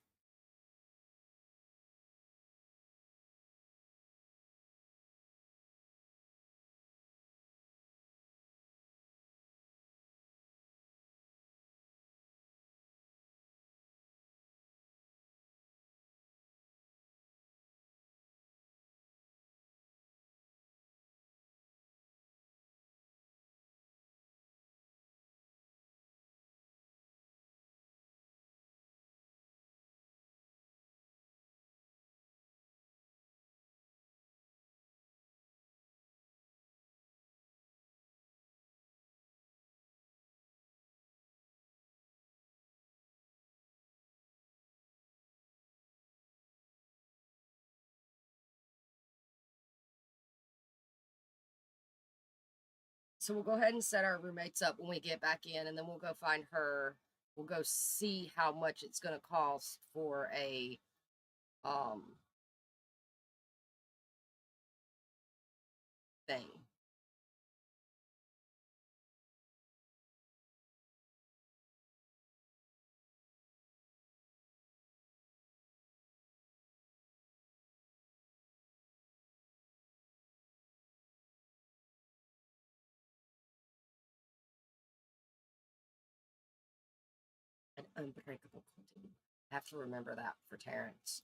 So we'll go ahead and set our roommates up when we get back in, and then we'll go find her. We'll go see how much it's going to cost for a thing. An unbreakable continue. I have to remember that for Terrence.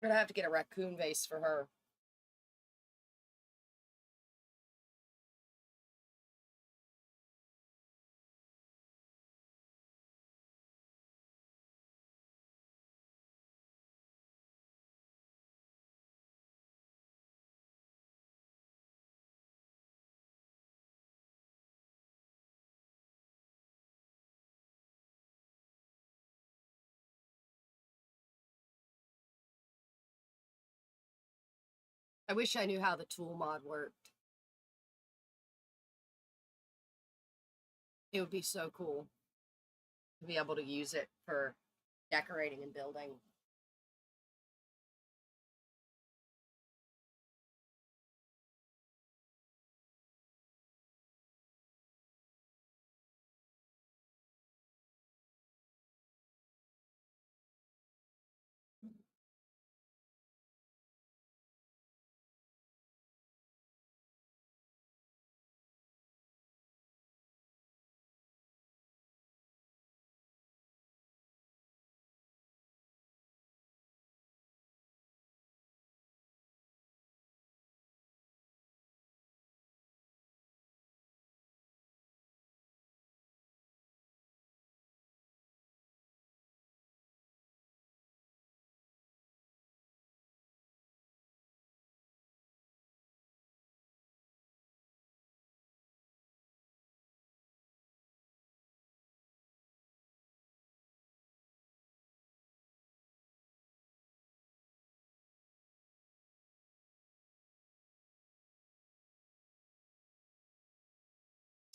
We're gonna have to get a raccoon vase for her. I wish I knew how the tool mod worked. It would be so cool to be able to use it for decorating and building.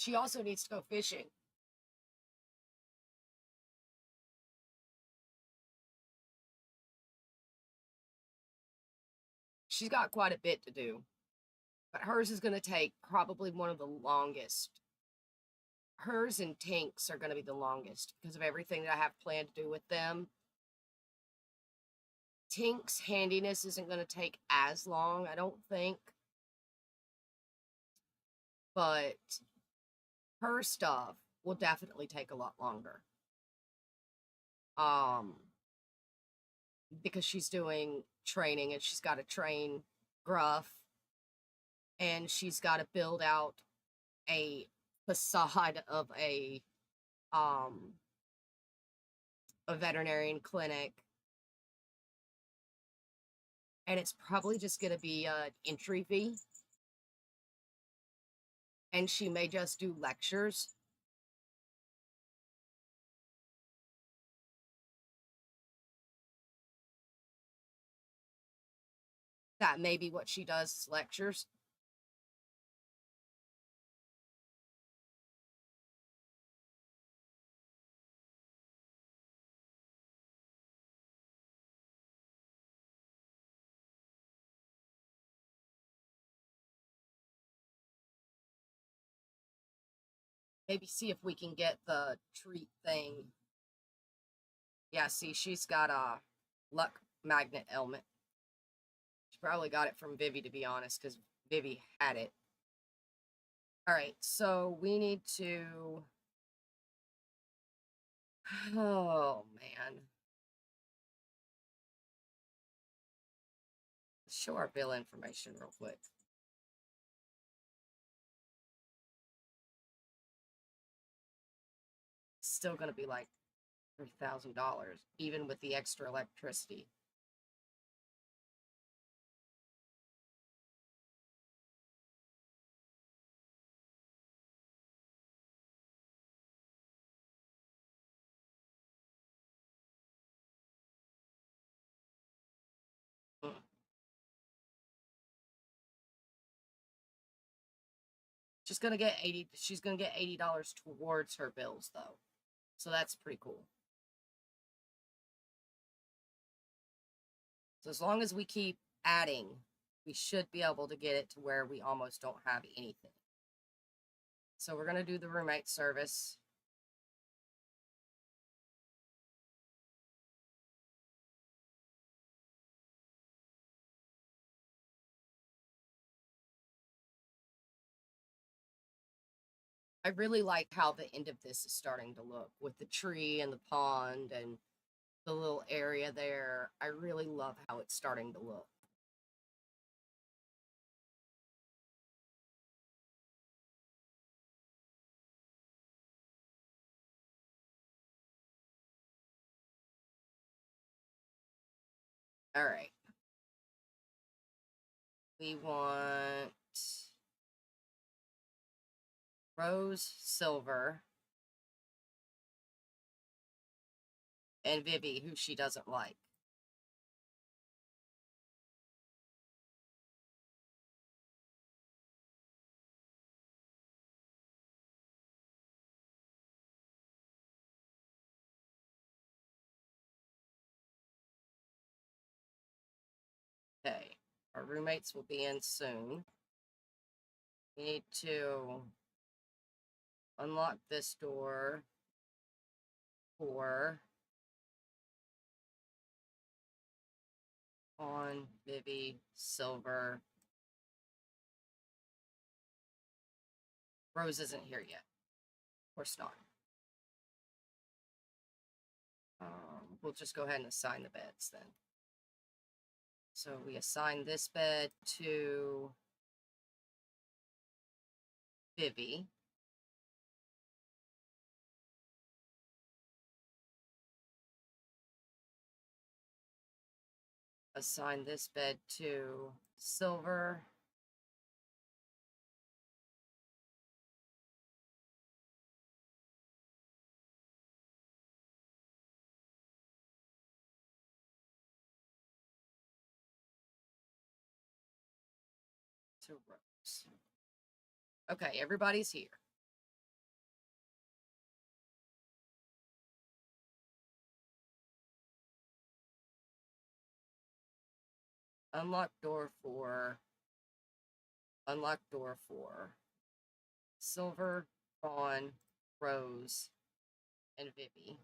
She also needs to go fishing. She's got quite a bit to do, but hers is going to take probably one of the longest. Hers and Tink's are going to be the longest because of everything that I have planned to do with them. Tink's handiness isn't going to take as long, I don't think. But her stuff will definitely take a lot longer. Because she's doing training and she's got to train Gruff and she's got to build out a facade of a veterinarian clinic. And it's probably just going to be an entry fee. And she may just do lectures. That may be what she does, is lectures. Maybe see if we can get the treat thing. Yeah, see, she's got a luck magnet element. She probably got it from Vivi, to be honest, because Vivi had it. Alright, so we need to... Oh, man. Let's show our bill information real quick. Still going to be like $3,000, even with the extra electricity. She's gonna get $80 towards her bills though. So that's pretty cool. So as long as we keep adding, we should be able to get it to where we almost don't have anything. So we're gonna do the roommate service. I really like how the end of this is starting to look with the tree and the pond and the little area there. I really love how it's starting to look. All right. We want Rose Silver and Vivi, who she doesn't like. Okay, our roommates will be in soon. We need to unlock this door for on Vivi Silver. Rose isn't here yet. Of course not. We'll just go ahead and assign the beds then. So we assign this bed to Vivi. Assign this bed to Silver. To Rose. Okay, everybody's here. Unlock door 4. Unlock door 4. Silver, Fawn, Rose, and Vivi.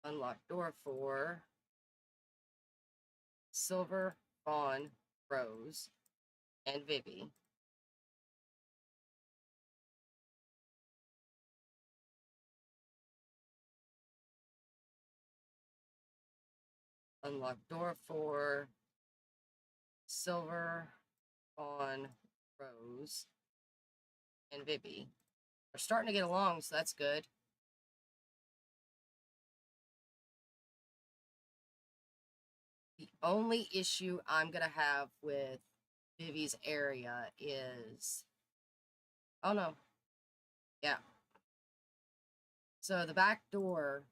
Unlock door 4. Silver, Fawn, Rose, and Vivi. Unlock door 4. Silver, Fawn, Rose, and Vivi. We're starting to get along, so that's good. The only issue I'm going to have with Vivi's area is... Oh, no. Yeah. So the back door...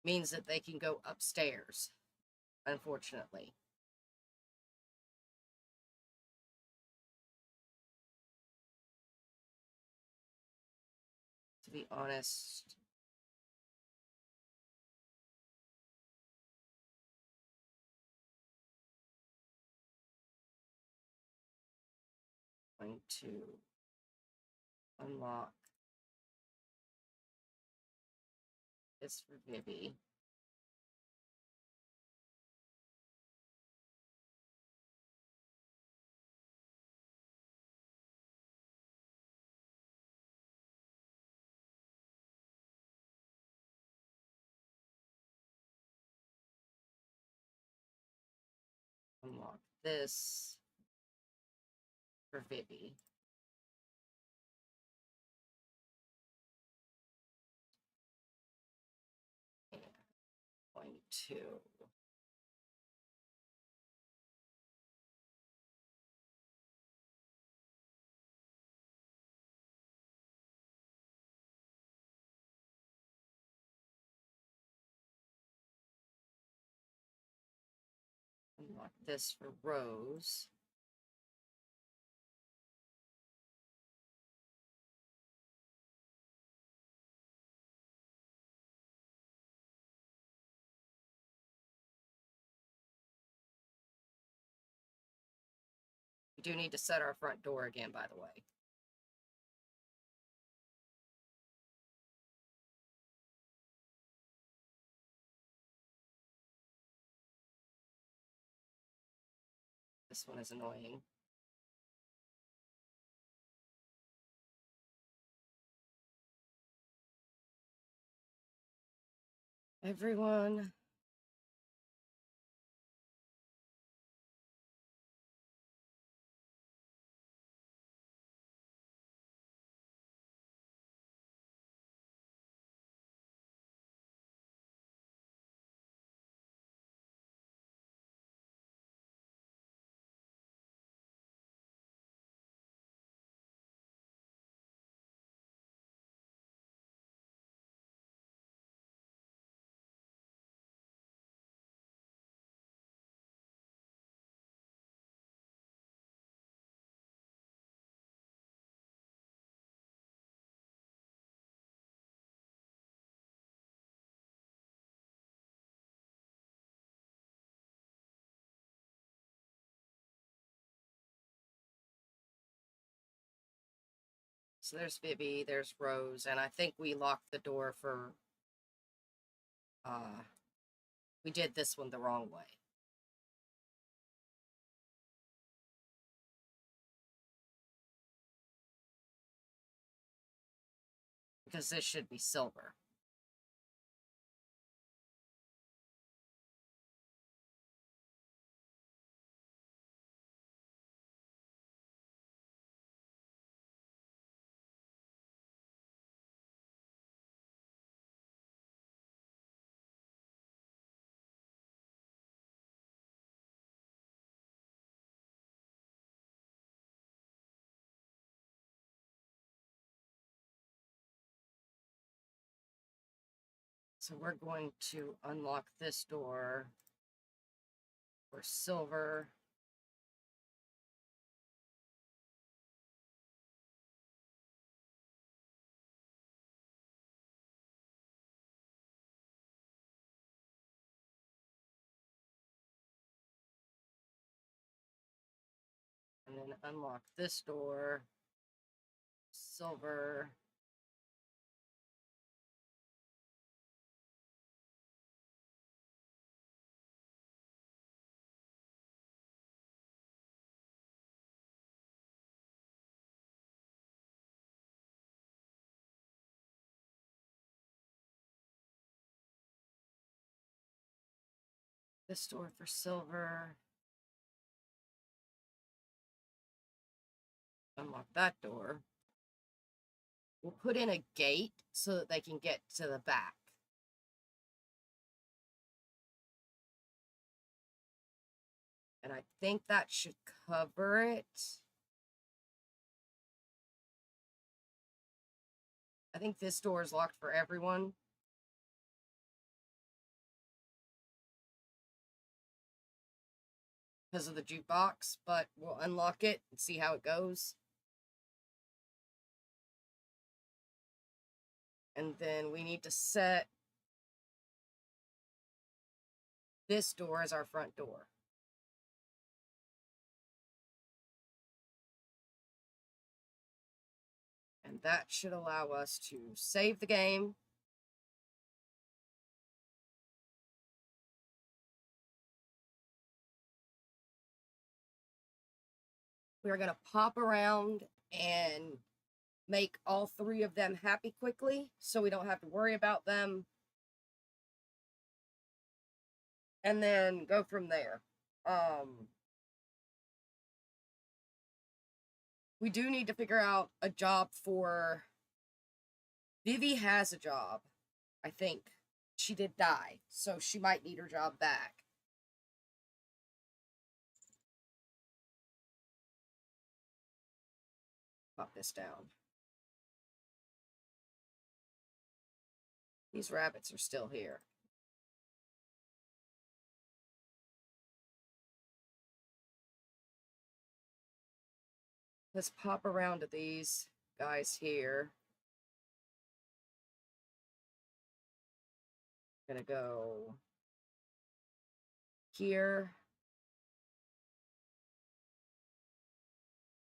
means that they can go upstairs, unfortunately. To be honest, I'm going to unlock this for Vivi. Unlock this for Vivi. And going to unlock this for Rose. We do need to set our front door again, by the way. This one is annoying. Everyone. So there's Vivi, there's Rose, and I think we locked the door for... we did this one the wrong way. Because this should be silver. So we're going to unlock this door for silver. And then unlock this door, silver. This door for silver. Unlock that door. We'll put in a gate so that they can get to the back. And I think that should cover it. I think this door is locked for everyone. Because of the jukebox, but we'll unlock it and see how it goes. And then we need to set this door as our front door. And that should allow us to save the game. We're going to pop around and make all three of them happy quickly so we don't have to worry about them. And then go from there. We do need to figure out a job for... Vivi has a job, I think. She did die, so she might need her job back. Pop this down. These rabbits are still here. Let's pop around to these guys here. Gonna go here.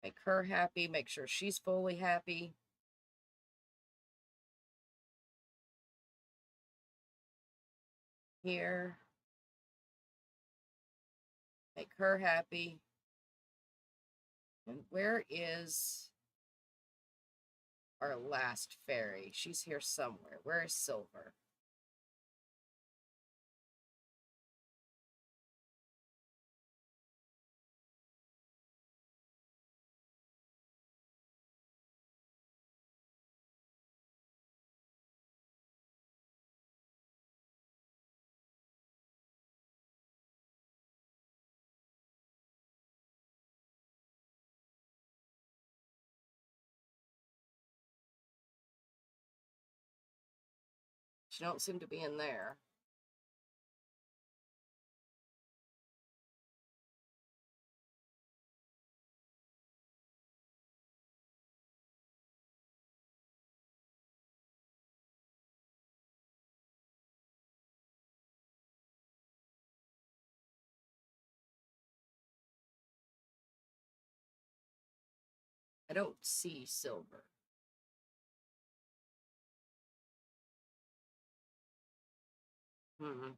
Make her happy, make sure she's fully happy. Here. Make her happy. And where is our last fairy? She's here somewhere. Where is Silver? She don't seem to be in there. I don't see Silver. Hmm.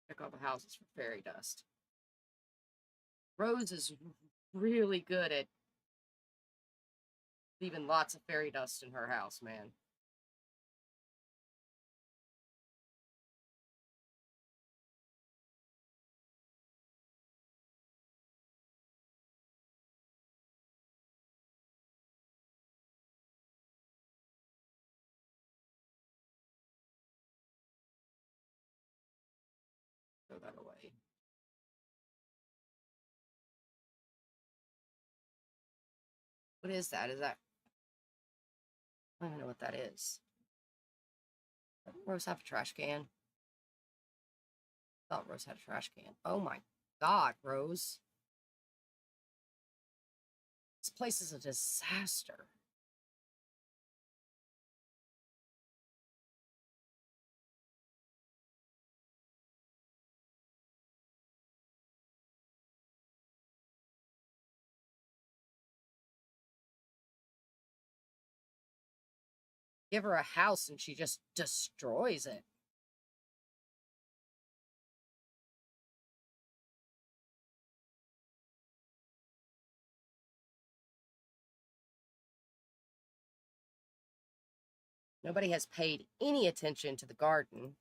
Check all the houses for fairy dust. Rose is really good at leaving lots of fairy dust in her house, man. Throw that away. What is that? Is that... I don't know what that is. Doesn't Rose have a trash can? I thought Rose had a trash can. Oh my god, Rose. This place is a disaster. Give her a house and she just destroys it. Nobody has paid any attention to the garden.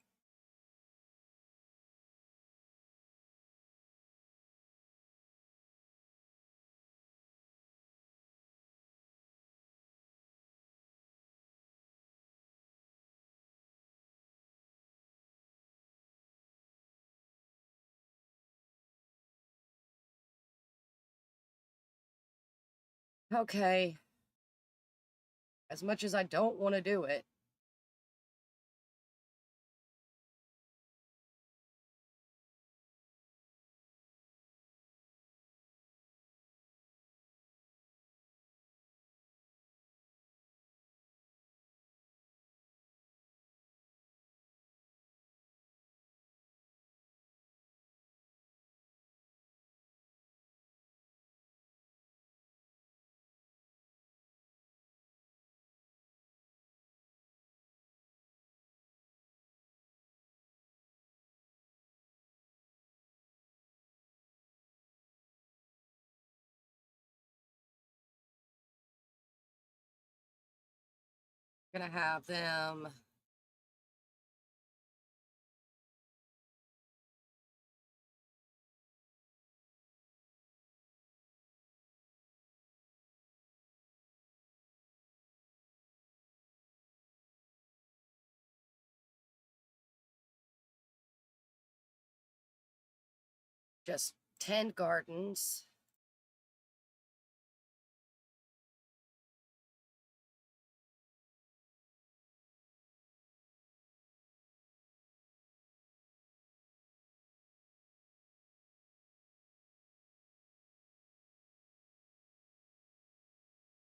Okay. As much as I don't want to do it. Gonna have them just tend gardens.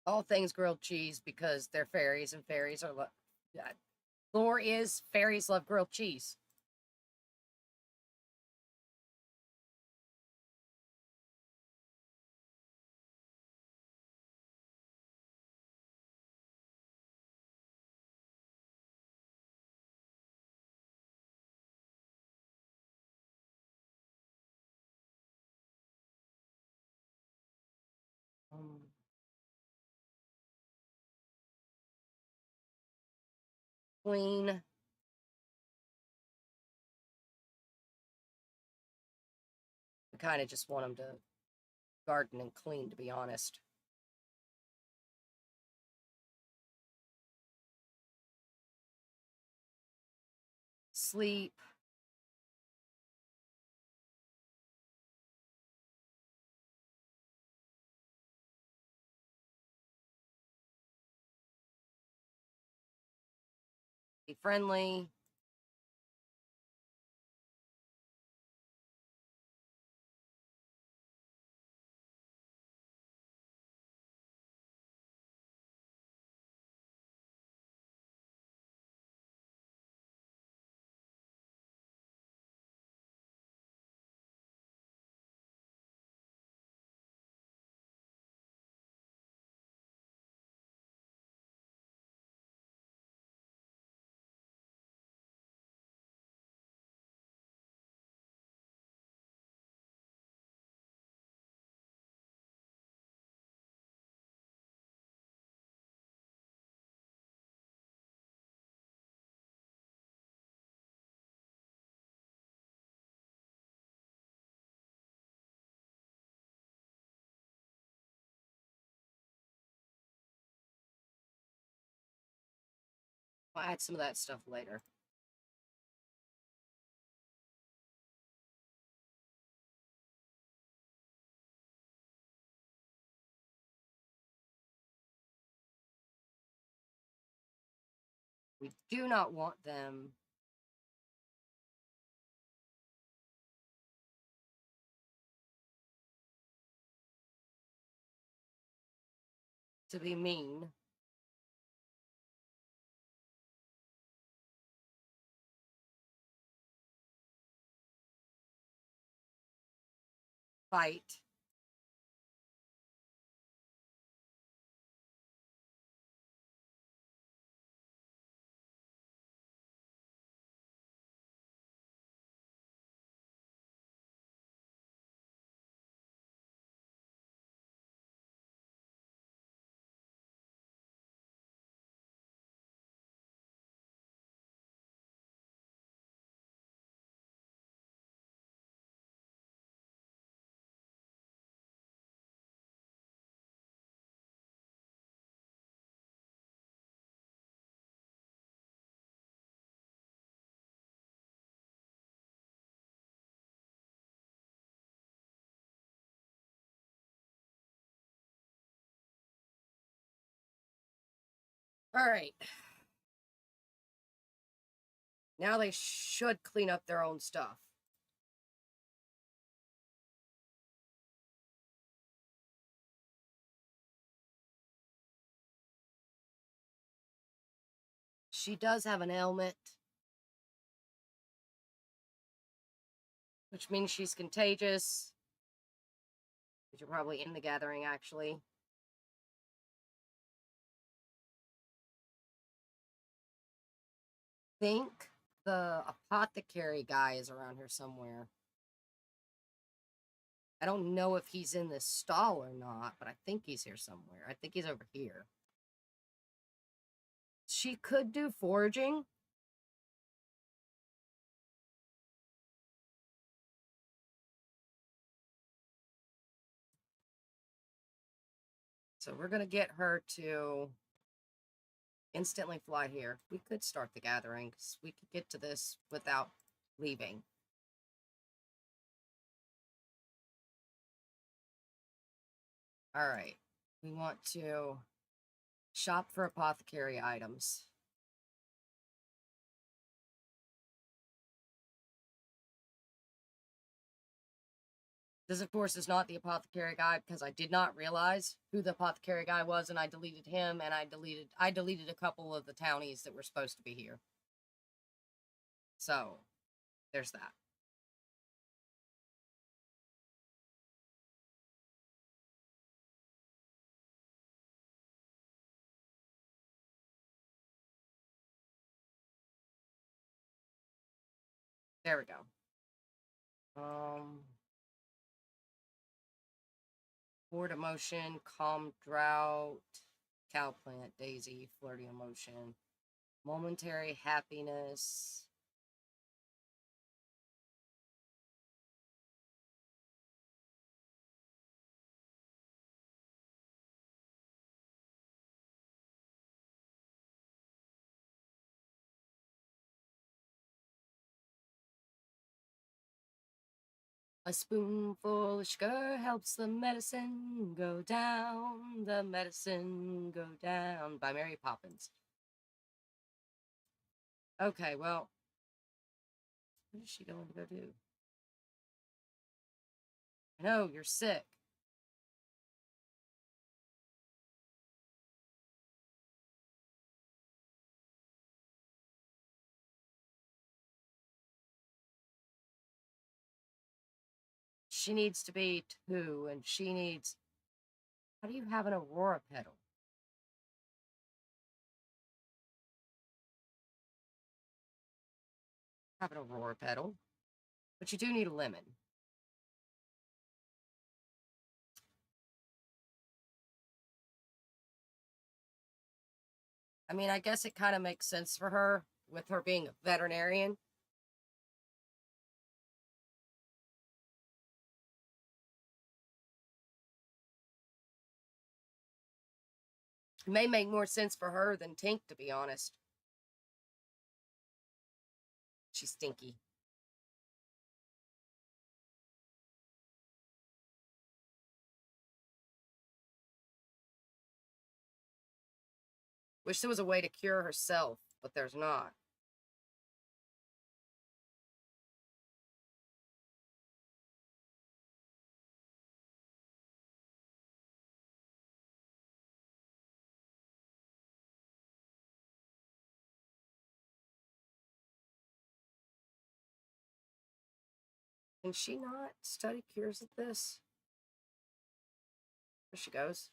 All things grilled cheese because they're fairies and fairies are lore is fairies love grilled cheese. Clean. I kind of just want them to garden and clean, to be honest. Sleep. Be friendly. I'll add some of that stuff later. We do not want them to be mean. Fight. All right. Now they should clean up their own stuff. She does have an ailment, which means she's contagious. But you're probably in the gathering, actually. Think the apothecary guy is around here somewhere. I don't know if he's in this stall or not, but I think he's here somewhere. I think he's over here. She could do foraging. So we're going to get her to instantly fly here. We could start the gathering because we could get to this without leaving. All right. We want to shop for apothecary items. This, of course, is not the apothecary guy because I did not realize who the apothecary guy was, and I deleted him, and I deleted a couple of the townies that were supposed to be here. So, there's that. There we go. Board emotion, calm drought, cow plant, daisy, flirty emotion, momentary happiness. A spoonful of sugar helps the medicine go down, the medicine go down, by Mary Poppins. Okay, well, what is she going to go do? I know, you're sick. She needs to be 2, and she needs... How do you have an Aurora petal? Have an Aurora petal. But you do need a lemon. I mean, I guess it kind of makes sense for her, with her being a veterinarian. It may make more sense for her than Tink, to be honest. She's stinky. Wish there was a way to cure herself, but there's not. Can she not study cures at this? There she goes.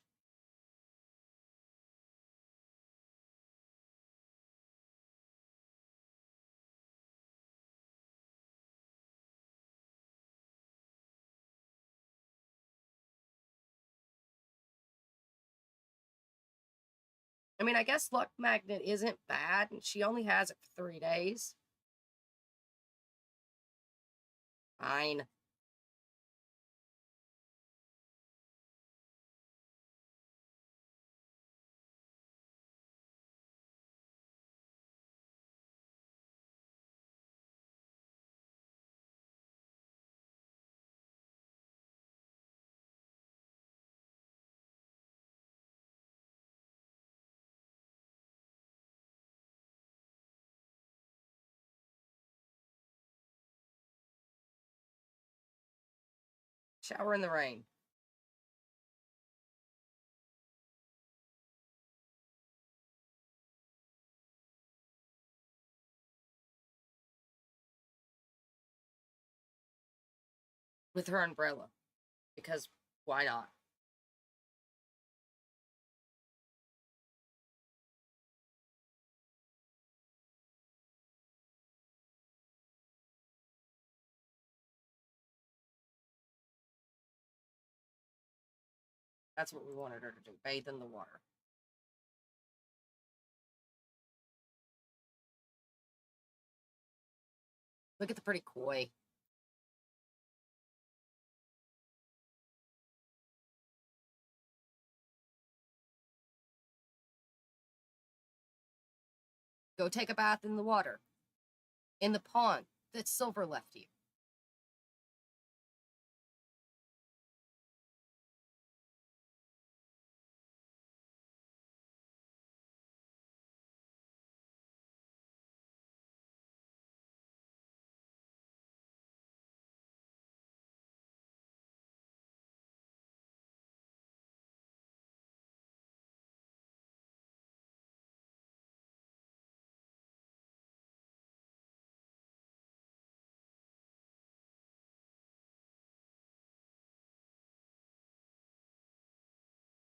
I mean, I guess Luck Magnet isn't bad, and she only has it for 3 days. Fine. Shower in the rain. With her umbrella. Because why not? That's what we wanted her to do. Bathe in the water. Look at the pretty koi. Go take a bath in the water. In the pond that Silver left you.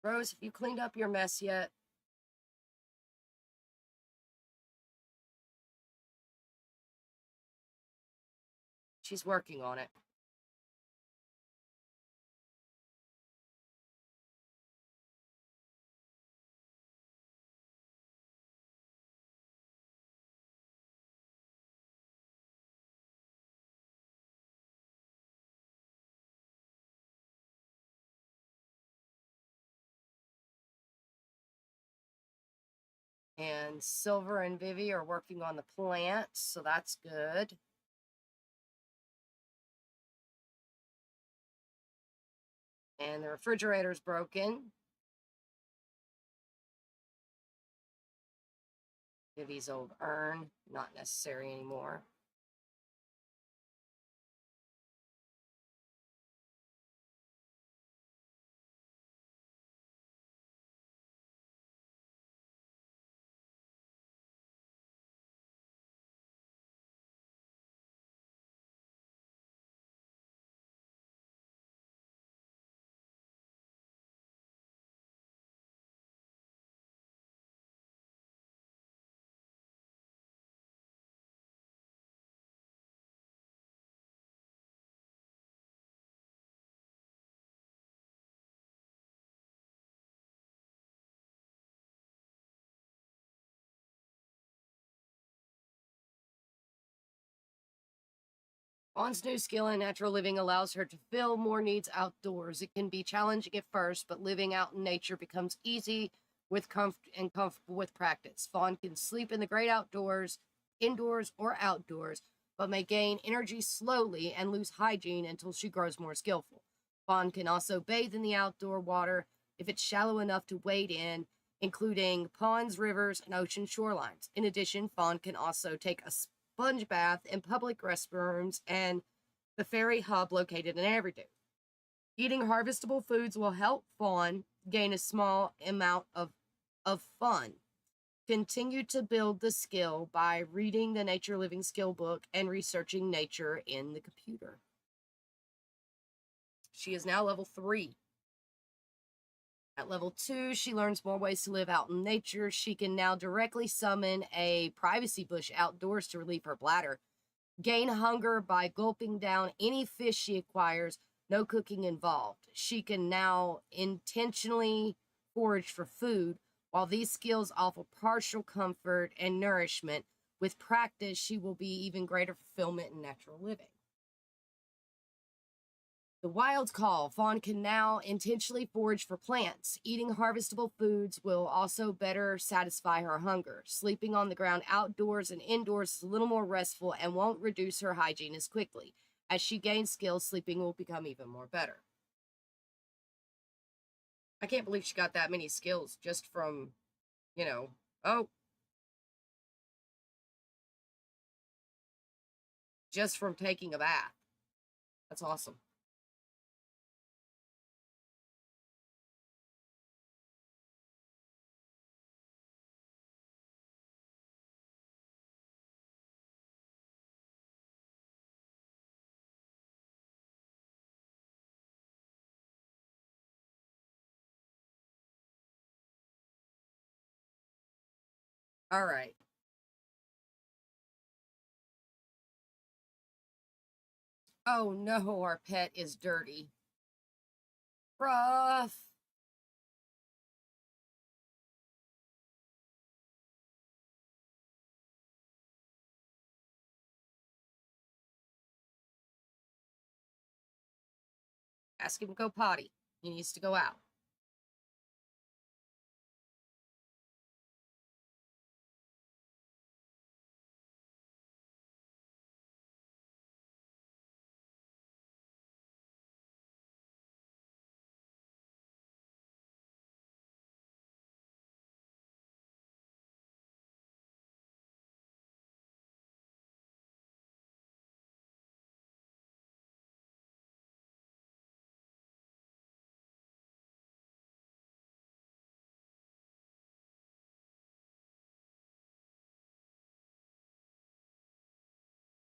Rose, have you cleaned up your mess yet? She's working on it. And Silver and Vivi are working on the plants, so that's good. And the refrigerator's broken. Vivi's old urn, not necessary anymore. Fawn's new skill in natural living allows her to fill more needs outdoors. It can be challenging at first, but living out in nature becomes easy with comfortable with practice. Fawn can sleep in the great outdoors, indoors or outdoors, but may gain energy slowly and lose hygiene until she grows more skillful. Fawn can also bathe in the outdoor water if it's shallow enough to wade in, including ponds, rivers, and ocean shorelines. In addition, Fawn can also take a sponge bath in public restrooms and the ferry hub located in Everyday. Eating harvestable foods will help Fawn gain a small amount of fun. Continue to build the skill by reading the Nature Living skill book and researching nature in the computer. She is now level 3. At level 2, she learns more ways to live out in nature. She can now directly summon a privacy bush outdoors to relieve her bladder. Gain hunger by gulping down any fish she acquires, no cooking involved. She can now intentionally forage for food. While these skills offer partial comfort and nourishment, with practice, she will be even greater fulfillment in natural living. The Wild Call. Fawn can now intentionally forage for plants. Eating harvestable foods will also better satisfy her hunger. Sleeping on the ground outdoors and indoors is a little more restful and won't reduce her hygiene as quickly. As she gains skills, sleeping will become even more better. I can't believe she got that many skills just from, just from taking a bath. That's awesome. All right. Oh no, our pet is dirty. Rough. Ask him to go potty. He needs to go out.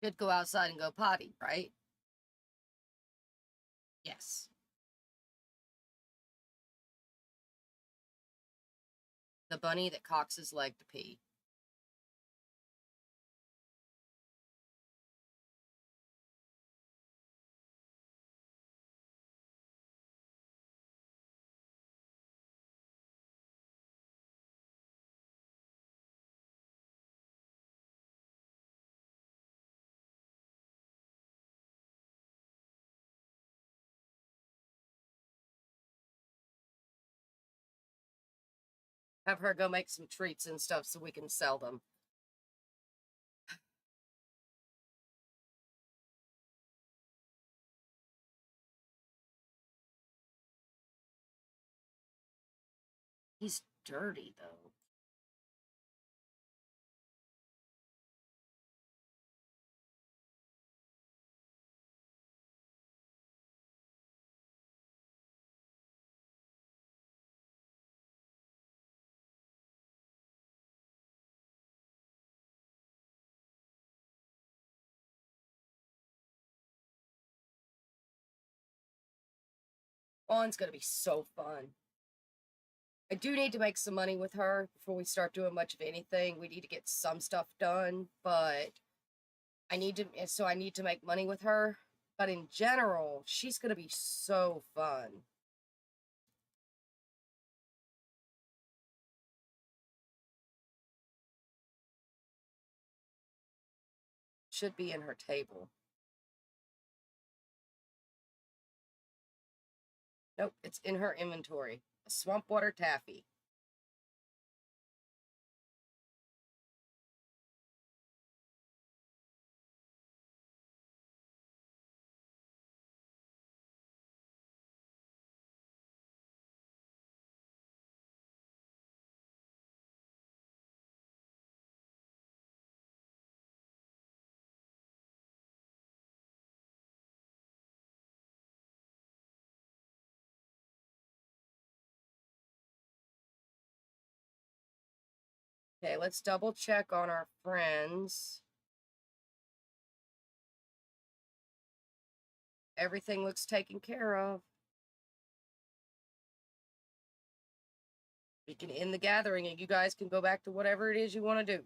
Could go outside and go potty, right? Yes. The bunny that cocks his leg to pee. Have her go make some treats and stuff so we can sell them. He's dirty, though. Fawn's gonna be so fun. I do need to make some money with her before we start doing much of anything. We need to get some stuff done, but I need to make money with her. But in general, she's gonna be so fun. Should be in her table. Nope, it's in her inventory. A swamp water taffy. Okay, let's double check on our friends. Everything looks taken care of. We can end the gathering and you guys can go back to whatever it is you want to do.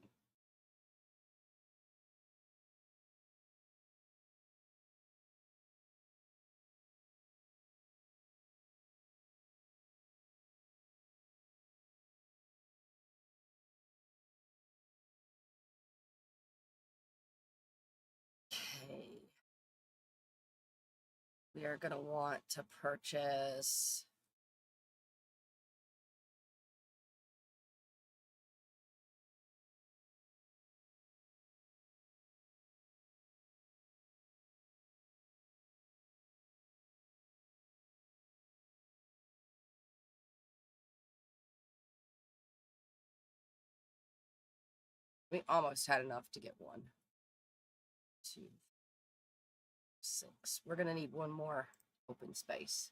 Okay. We are going to want to purchase we almost had enough to get 1, 2, 6. We're going to need 1 more open space.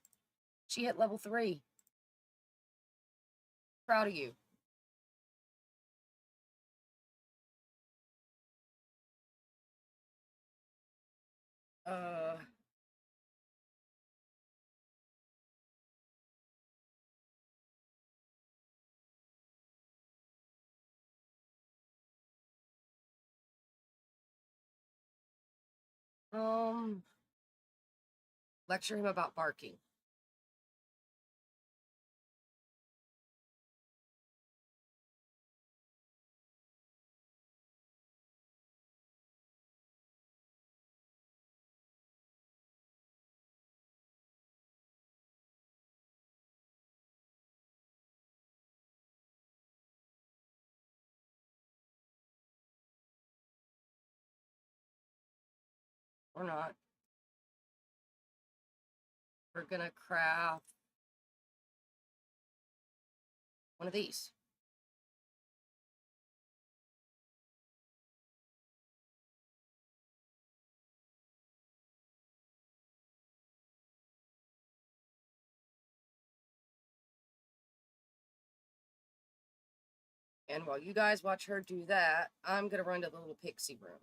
She hit level 3. Proud of you. Uh, lecture him about barking. Or not. We're going to craft 1 of these. And while you guys watch her do that, I'm going to run to the little pixie room.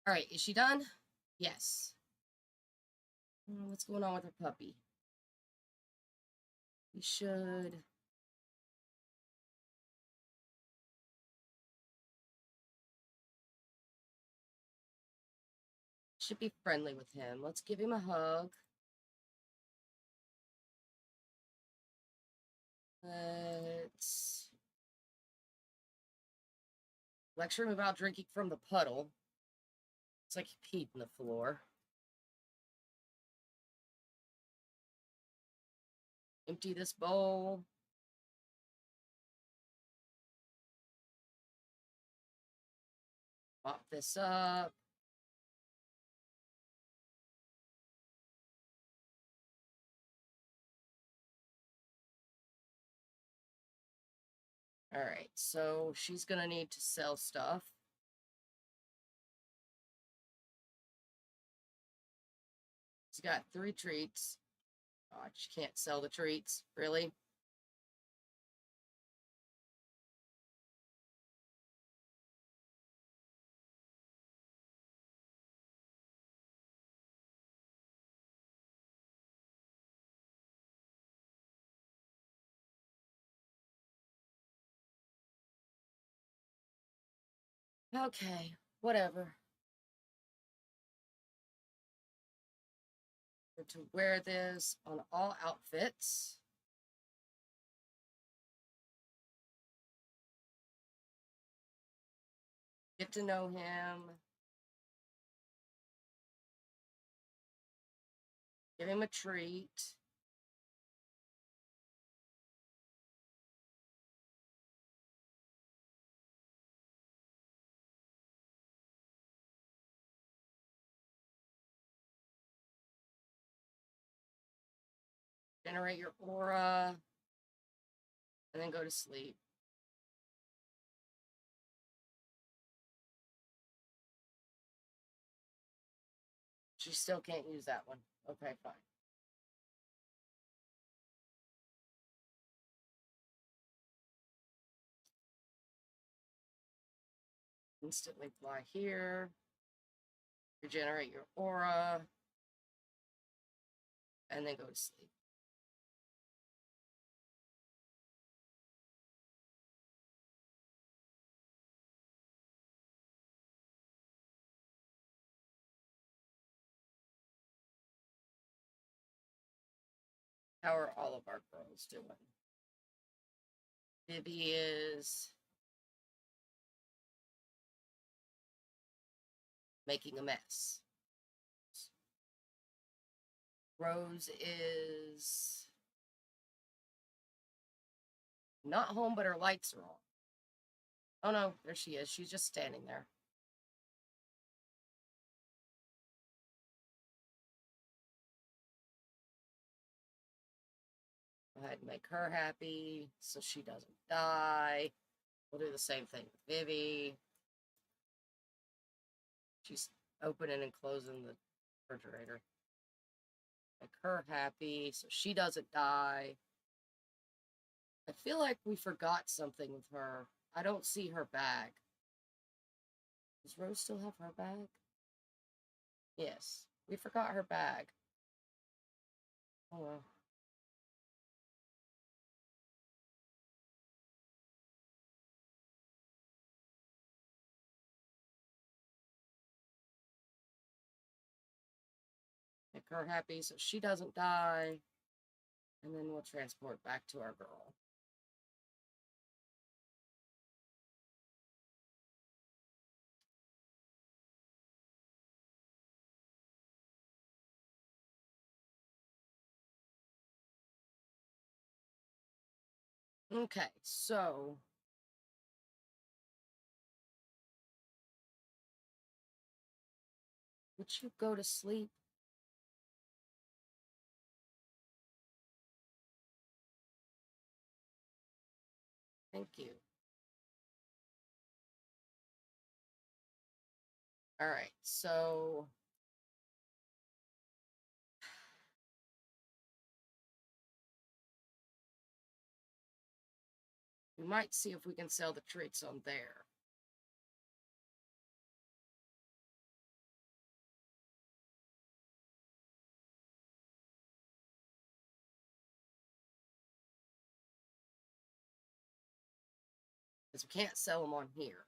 All right, is she done? Yes. What's going on with her puppy? We should... Should be friendly with him. Let's give him a hug. Let's lecture him about drinking from the puddle. It's like he peed in the floor. Empty this bowl. Mop this up. All right, so she's gonna need to sell stuff. She's got 3 treats. Oh, she can't sell the treats, really? Okay, whatever. We're to wear this on all outfits. Get to know him. Give him a treat. Generate your aura. And then go to sleep. She still can't use that one. Okay, fine. Instantly fly here. Regenerate your aura. And then go to sleep. How are all of our girls doing? Vivi is making a mess. Rose is not home, but her lights are on. Oh no, there she is. She's just standing there. Go ahead and make her happy so she doesn't die. We'll do the same thing with Vivi. She's opening and closing the refrigerator. Make her happy so she doesn't die. I feel like we forgot something with her. I don't see her bag. Does Rose still have her bag? Yes. We forgot her bag. Oh well. Make her happy so she doesn't die. And then we'll transport back to our girl. Okay, so would you go to sleep? Thank you. All right, so we might see if we can sell the treats on there. Because we can't sell them on here.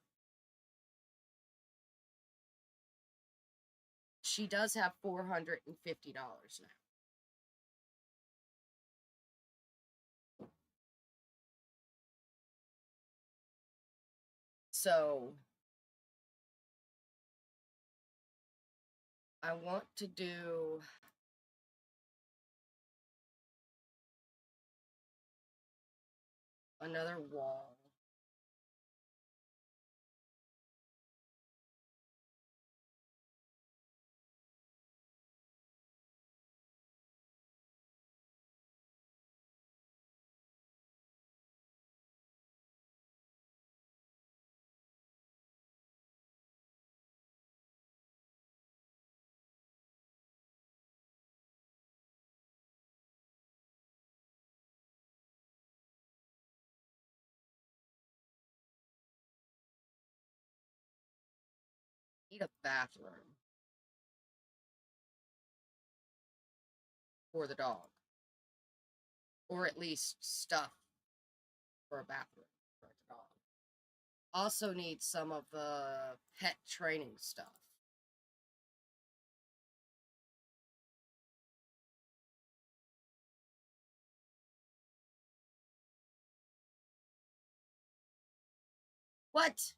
She does have $450 now. So I want to do another wall. Need a bathroom for the dog. Or at least stuff for a bathroom for the dog. Also need some of the pet training stuff. What?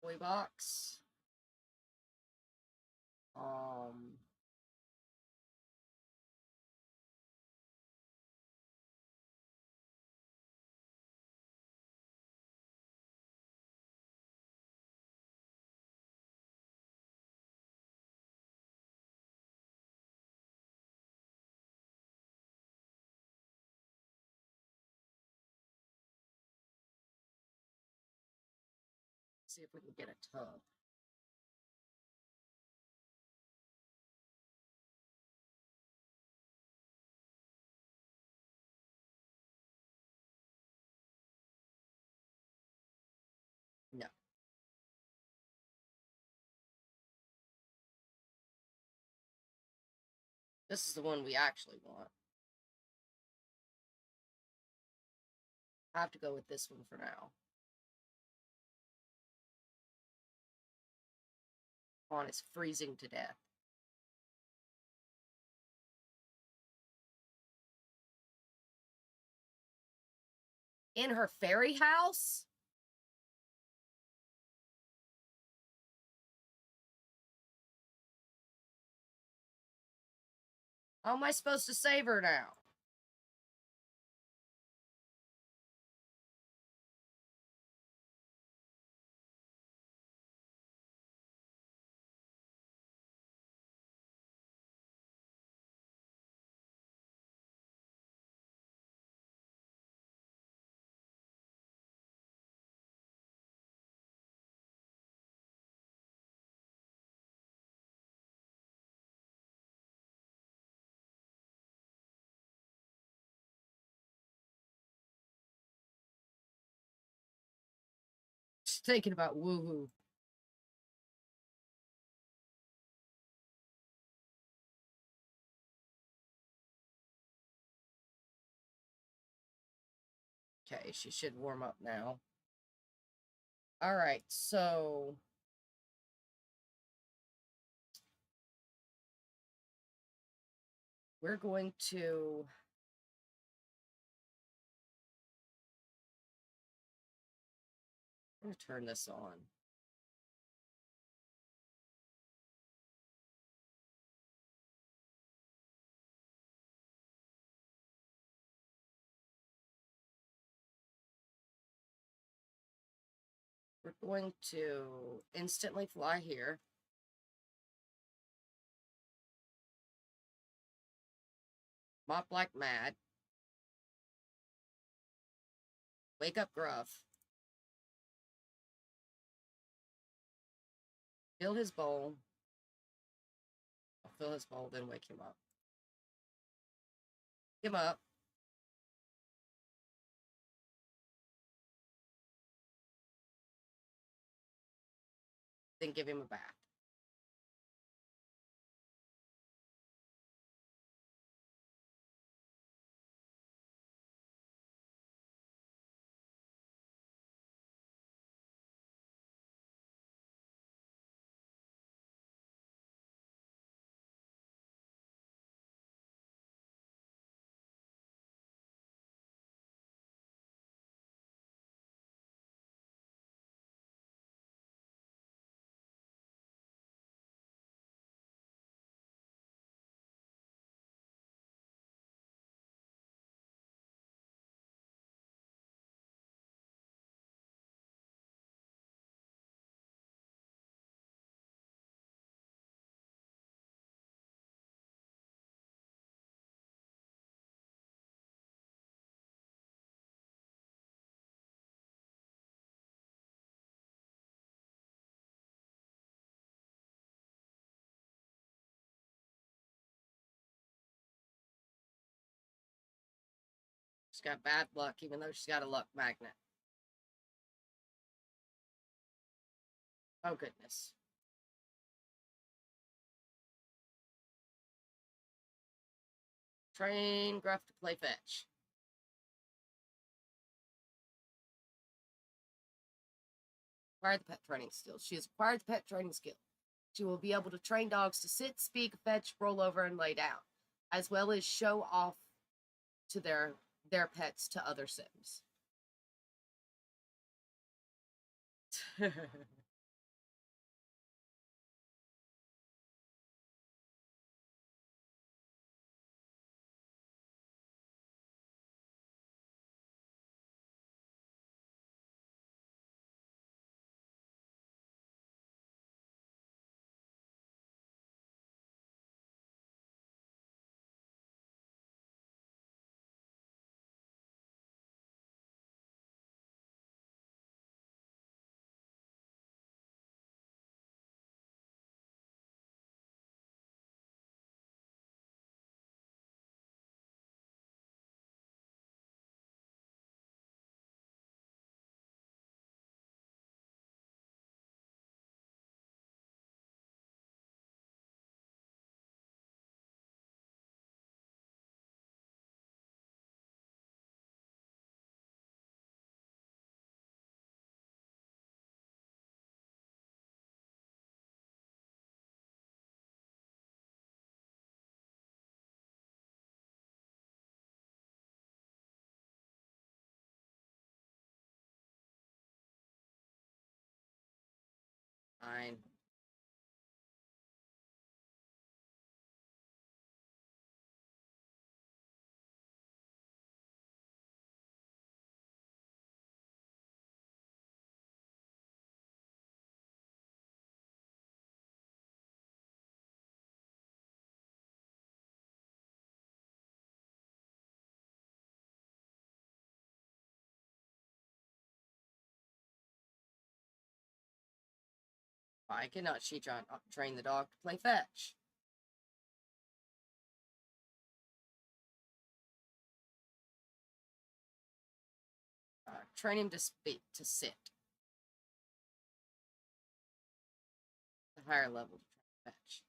Toy box. See if we can get a tub. No. This is the one we actually want. I have to go with this one for now. On, it's freezing to death. In her fairy house? How am I supposed to save her now? Just thinking about woohoo. Okay, she should warm up now. Alright, so we're going to I'm going to turn this on. We're going to instantly fly here. Mop like mad. Wake up Gruff. Fill his bowl. I'll fill his bowl, then wake him up. Wake him up. then give him a bath. She's got bad luck, even though she's got a luck magnet. Oh, goodness. Train Gruff to play fetch. Acquire the pet training skill. She has acquired the pet training skill. She will be able to train dogs to sit, speak, fetch, roll over, and lay down, as well as show off to their pets to other Sims. Fine. Why cannot she train the dog to play fetch? Train him to speak, to sit. The higher level to fetch.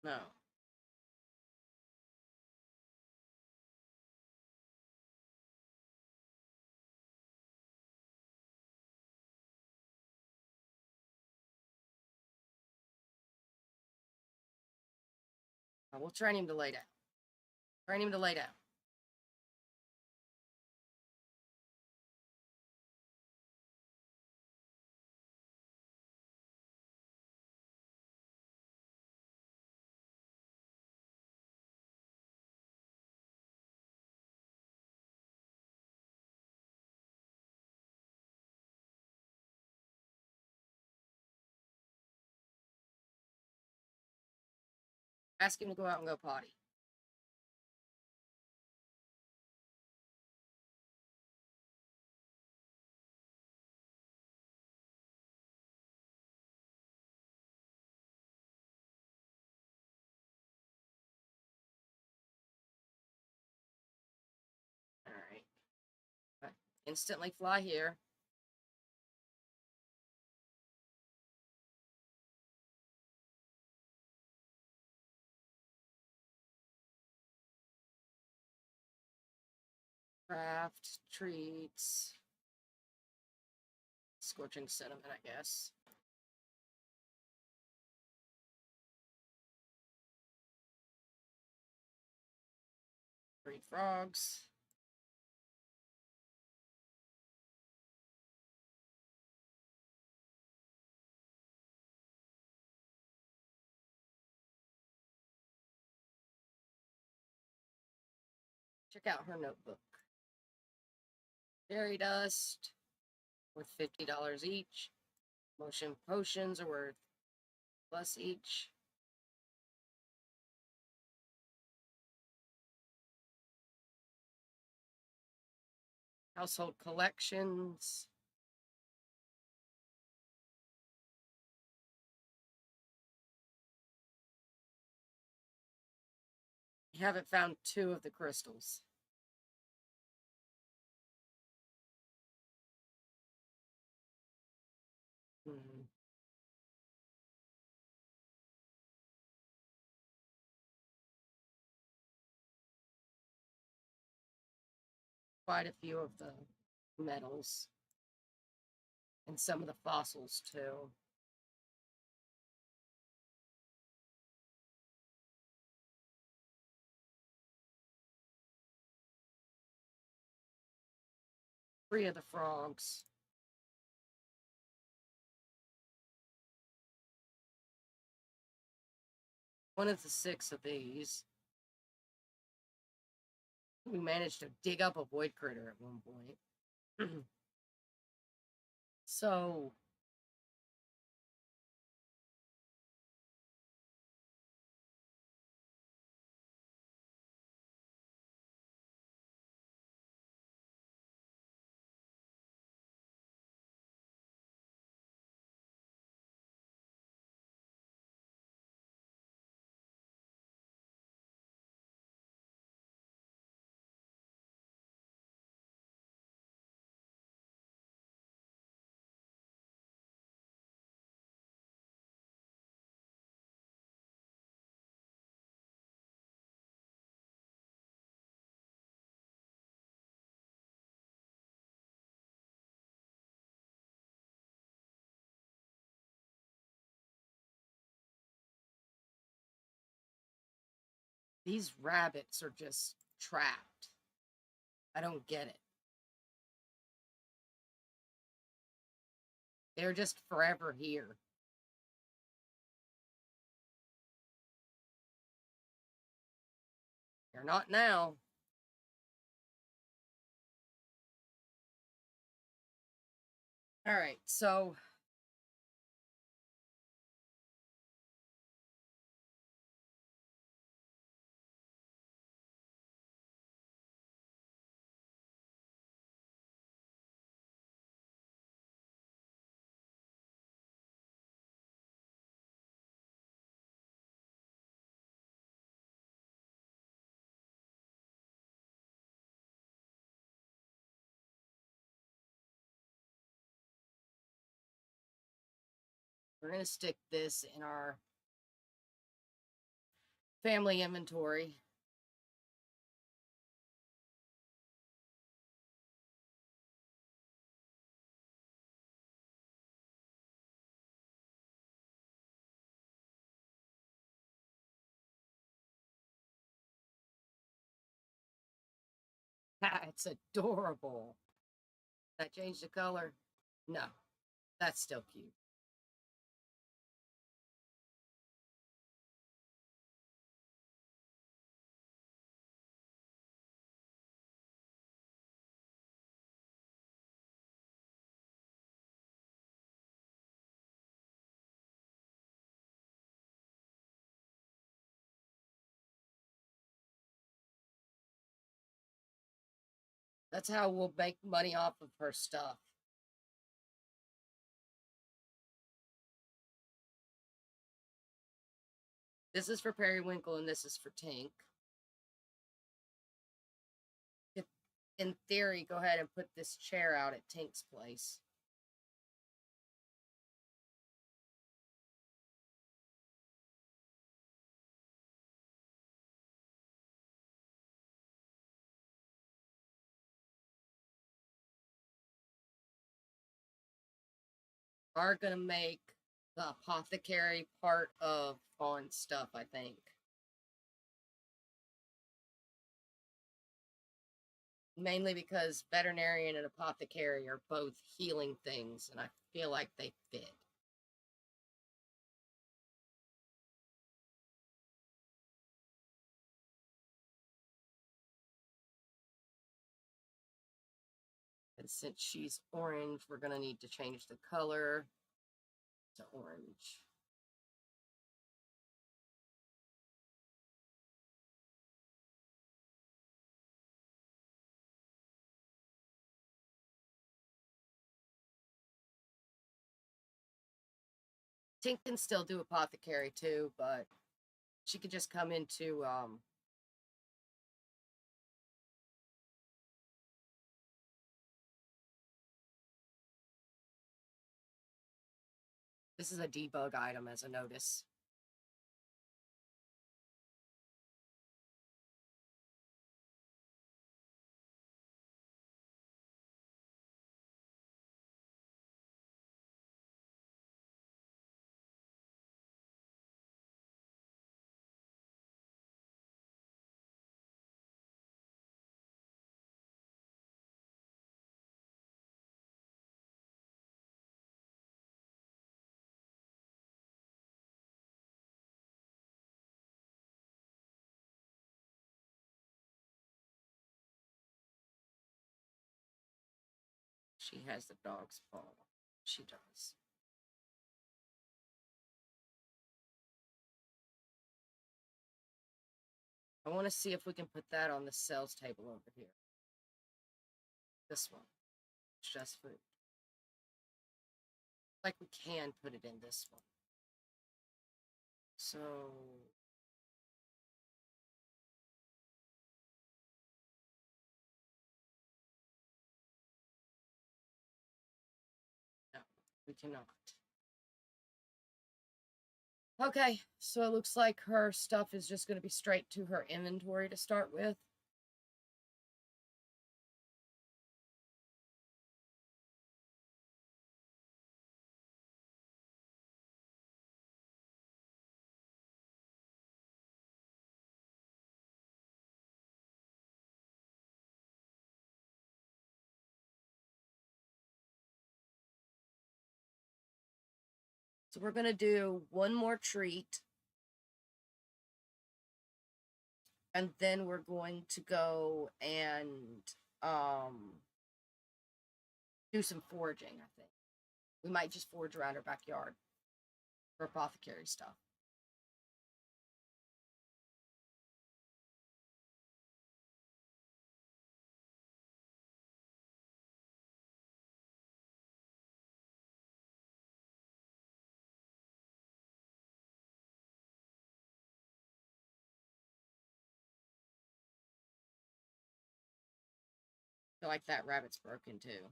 No. We'll train him to lay down. Train him to lay down. Ask him to go out and go potty. Alright. Instantly fly here. Craft, treats, scorching cinnamon, I guess. Breed frogs. Check out her notebook. Fairy dust, worth $50 each. Motion potions are worth plus each. Household collections. You haven't found 2 of the crystals. Quite a few of the metals. And some of the fossils, too. Three of the frogs. One of the 6 of these. We managed to dig up a void critter at one point. So, these rabbits are just trapped. I don't get it. They're just forever here. They're not now. All right, so we're going to stick this in our family inventory. It's adorable. Did I change the color? No, that's still cute. That's how we'll make money off of her stuff. This is for Periwinkle and this is for Tink. In theory, go ahead and put this chair out at Tink's place. are going to make the apothecary part of Fawn's stuff, I think. Mainly because veterinarian and apothecary are both healing things, and I feel like they fit. And since she's orange, we're going to need to change the color to orange. Tink can still do apothecary too, but she could just come into this is a debug item as a notice. She has the dog's paw. She does. I want to see if we can put that on the sales table over here. This one. It's just food. Like we can put it in this one. So no, we cannot. Okay, so it looks like her stuff is just going to be straight to her inventory to start with. So we're going to do one more treat. And then we're going to go and do some foraging, I think. We might just forage around our backyard for apothecary stuff. I feel like that rabbit's broken too.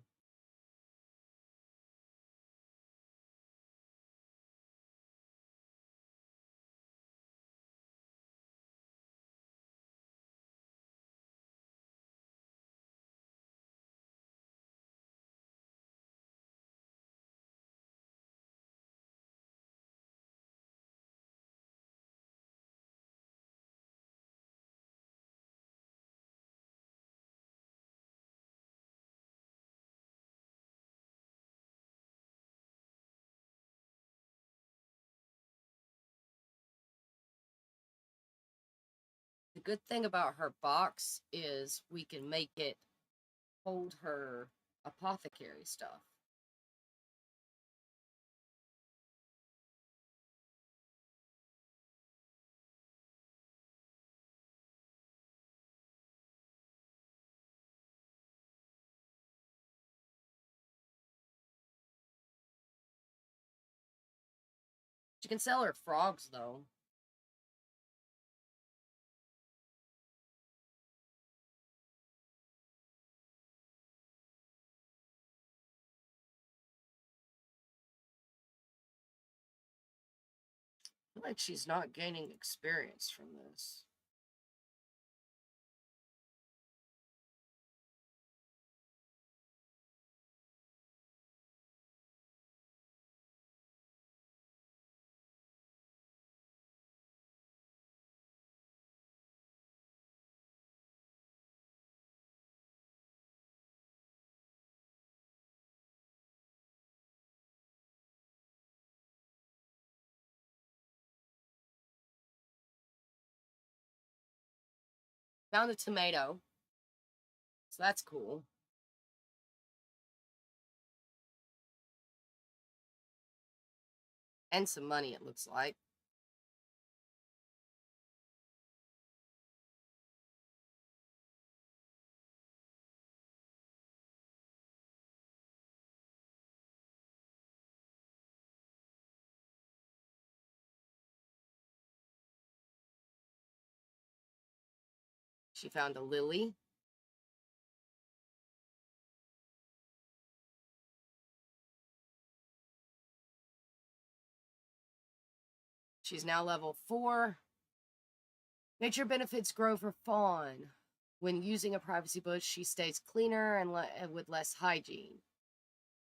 The good thing about her box is we can make it hold her apothecary stuff. She can sell her frogs, though. I feel like she's not gaining experience from this. Found a tomato. So that's cool. And some money, it looks like. She found a lily. She's now level 4. Nature benefits grow for fawn. When using a privacy bush, she stays cleaner and with less hygiene.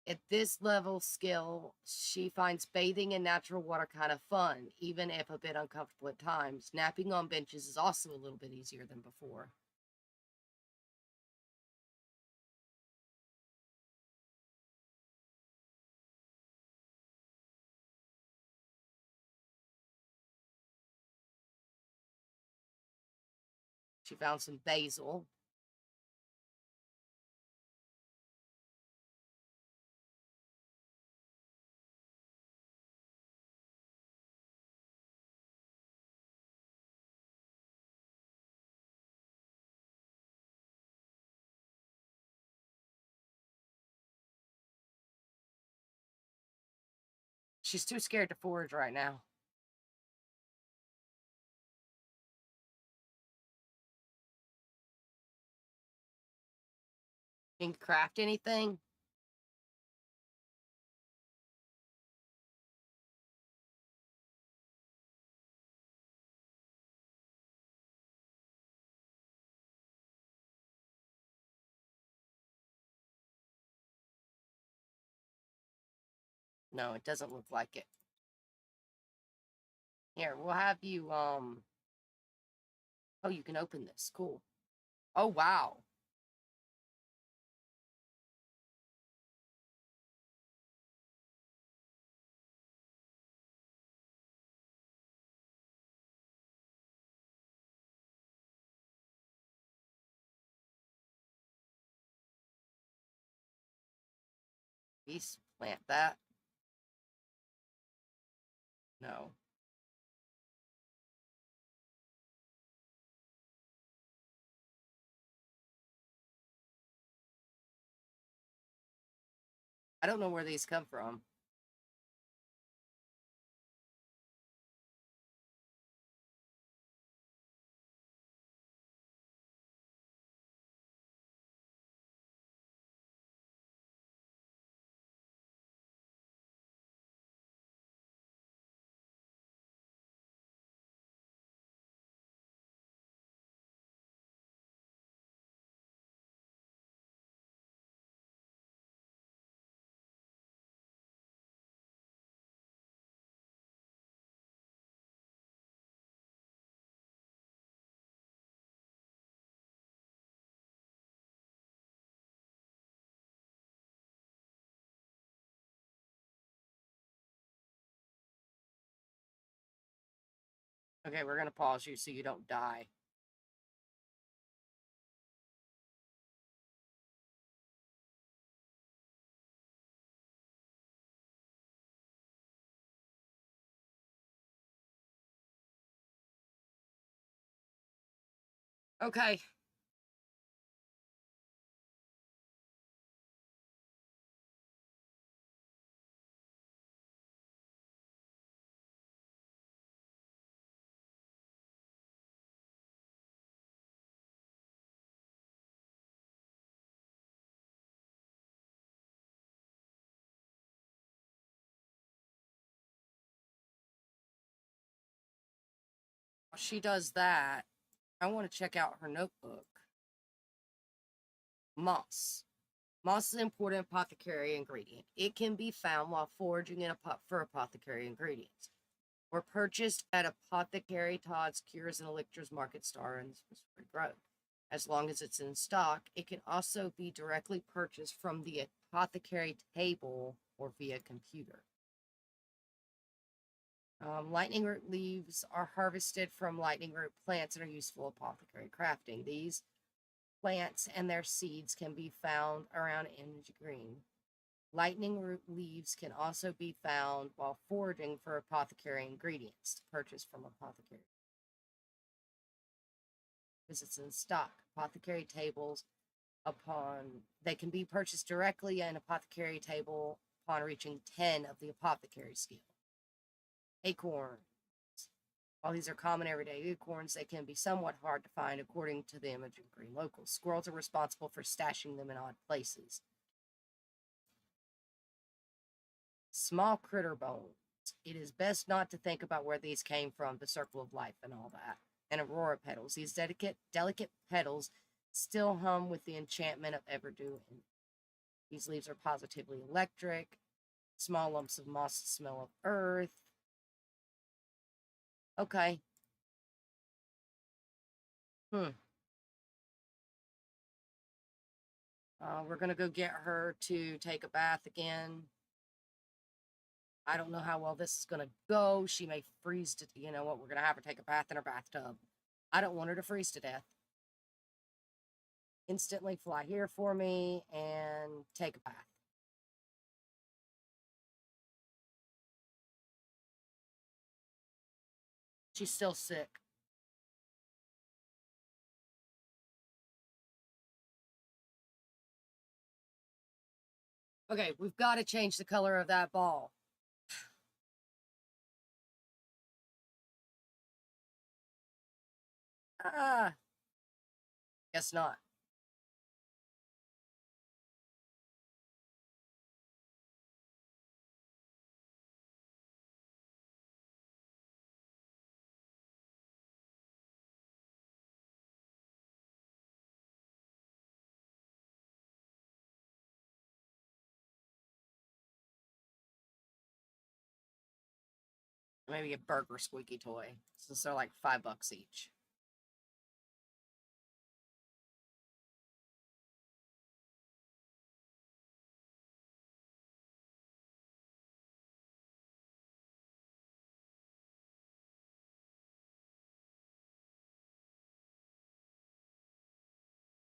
At this level skill, she finds bathing in natural water kind of fun, even if a bit uncomfortable at times. Napping on benches is also a little bit easier than before. She found some basil. She's too scared to forage right now. Can you craft anything? No, it doesn't look like it. Here, we'll have you, oh, you can open this. Cool. Oh, wow. Please plant that. No. I don't know where these come from. Okay, we're going to pause you so you don't die. Okay. While she does that, I want to check out her notebook. Moss. Moss is an important apothecary ingredient. It can be found while foraging in for apothecary ingredients, or purchased at Apothecary Todd's Cures and Elixirs Market Star and Spring Grove. As long as it's in stock, it can also be directly purchased from the apothecary table or via computer. Lightning root leaves are harvested from lightning root plants and are useful apothecary crafting. These plants and their seeds can be found around Image Green. Lightning root leaves can also be found while foraging for apothecary ingredients to purchase from apothecary. Visits in stock. Apothecary tables they can be purchased directly at an apothecary table upon reaching 10 of the apothecary skill. Acorns. While these are common everyday acorns, they can be somewhat hard to find according to the Image Green locals. Squirrels are responsible for stashing them in odd places. Small critter bones. It is best not to think about where these came from, the circle of life and all that. And aurora petals. These delicate petals still hum with the enchantment of ever-doing. These leaves are positively electric. Small lumps of moss smell of earth. Okay. We're going to go get her to take a bath again. I don't know how well this is going to go. She may freeze to, you know what, we're going to have her take a bath in her bathtub. I don't want her to freeze to death. Instantly fly here for me and take a bath. She's still sick. Okay, we've got to change the color of that ball. Guess not. Maybe a burger squeaky toy, since they're like $5 each.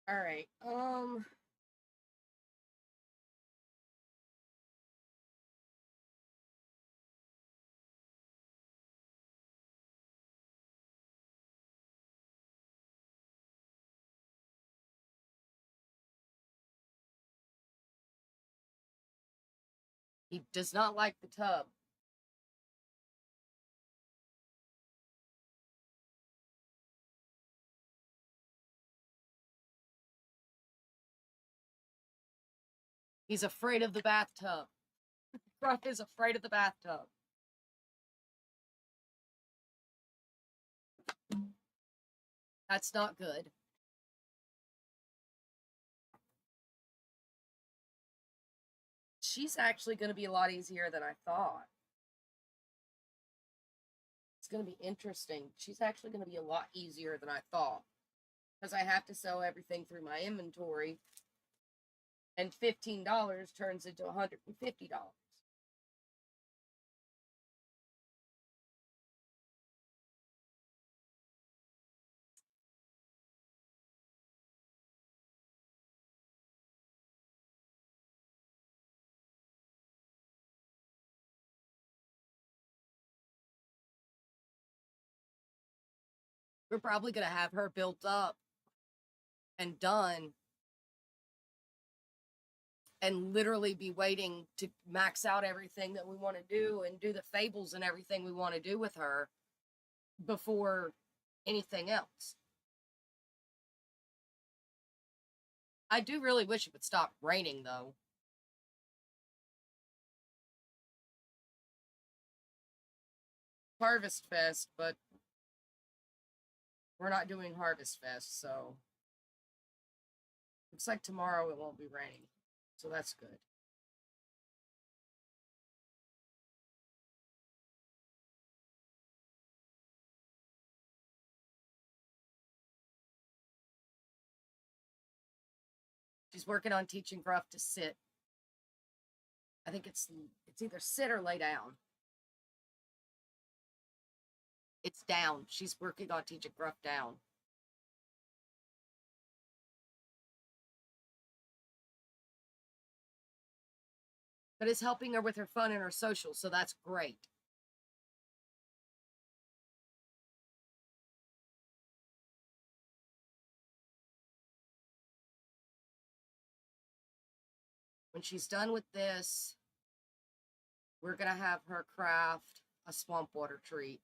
All right. He does not like the tub. He's afraid of the bathtub. Gruff is afraid of the bathtub. That's not good. She's actually going to be a lot easier than I thought. It's going to be interesting. She's actually going to be a lot easier than I thought. Because I have to sell everything through my inventory. And $15 turns into $150. We're probably going to have her built up and done and literally be waiting to max out everything that we want to do and do the fables and everything we want to do with her before anything else. I do really wish it would stop raining, though. Harvest Fest, but we're not doing Harvest Fest, so looks like tomorrow it won't be raining, so that's good. She's working on teaching Gruff to sit. I think it's either sit or lay down. It's down. She's working on teaching Gruff down. But it's helping her with her fun and her social, so that's great. When she's done with this, we're going to have her craft a swamp water treat.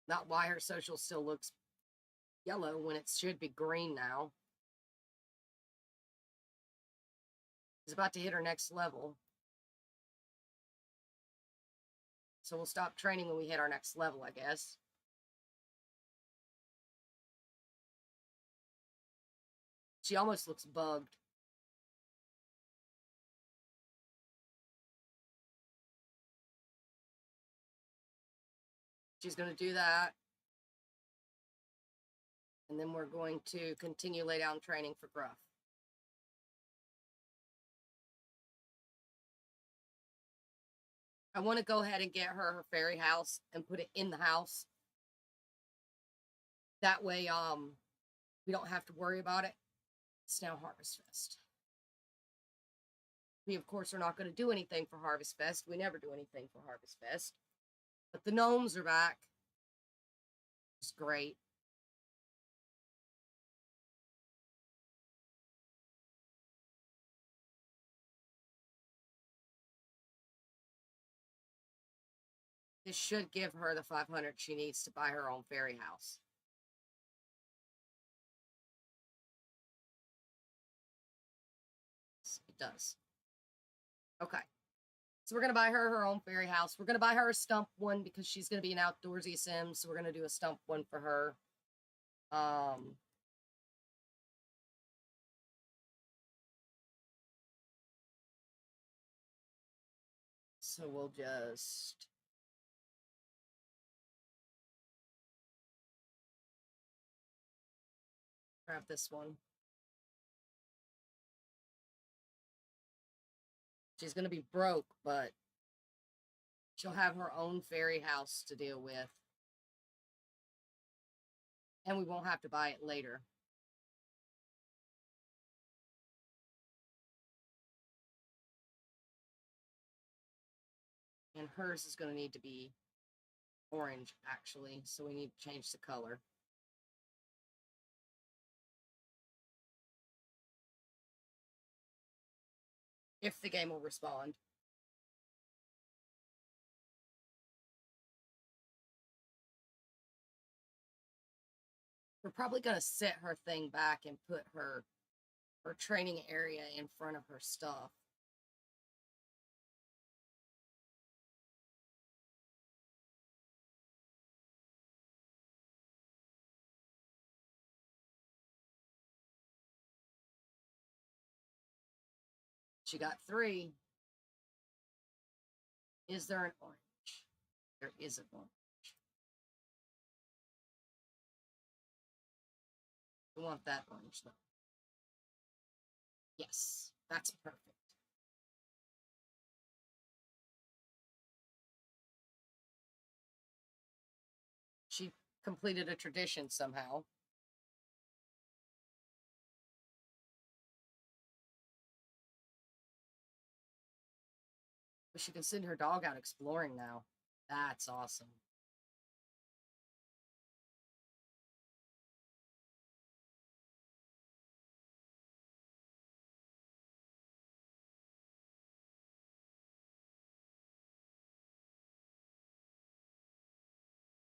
Not why her social still looks yellow when it should be green now. She's about to hit her next level. So we'll stop training when we hit our next level, I guess. She almost looks bugged. She's going to do that. And then we're going to continue lay down training for Gruff. I want to go ahead and get her fairy house and put it in the house. That way, we don't have to worry about it. It's now Harvest Fest. We, of course, are not going to do anything for Harvest Fest. We never do anything for Harvest Fest. But the gnomes are back. It's great. This should give her the 500 she needs to buy her own fairy house. It does. Okay. So we're going to buy her her own fairy house. We're going to buy her a stump one because she's going to be an outdoorsy sim. So we're going to do a stump one for her. So we'll just grab this one. She's going to be broke, but she'll have her own fairy house to deal with. And we won't have to buy it later. And hers is going to need to be orange, actually. So we need to change the color. If the game will respond. We're probably going to set her thing back and put her training area in front of her stuff. She got 3. Is there an orange? There is an orange. We want that orange, though. Yes, that's perfect. She completed a tradition somehow. But she can send her dog out exploring now. That's awesome.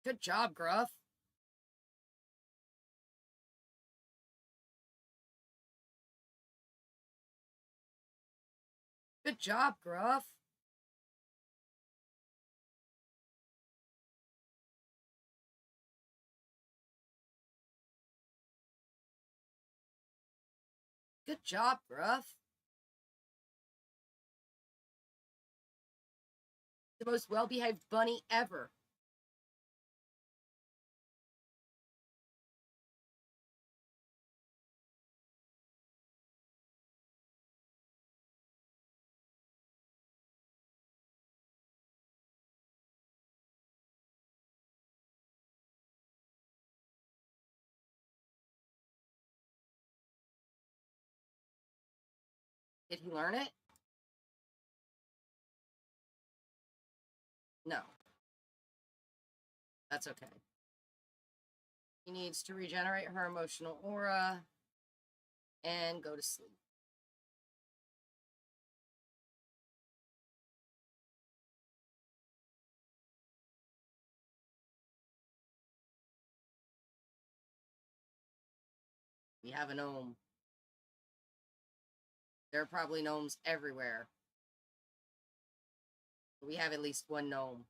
Good job, Gruff. Good job, Gruff. Good job, Gruff. The most well-behaved bunny ever. Did he learn it? No. That's okay. He needs to regenerate her emotional aura and go to sleep. We have a gnome. There are probably gnomes everywhere. We have at least one gnome.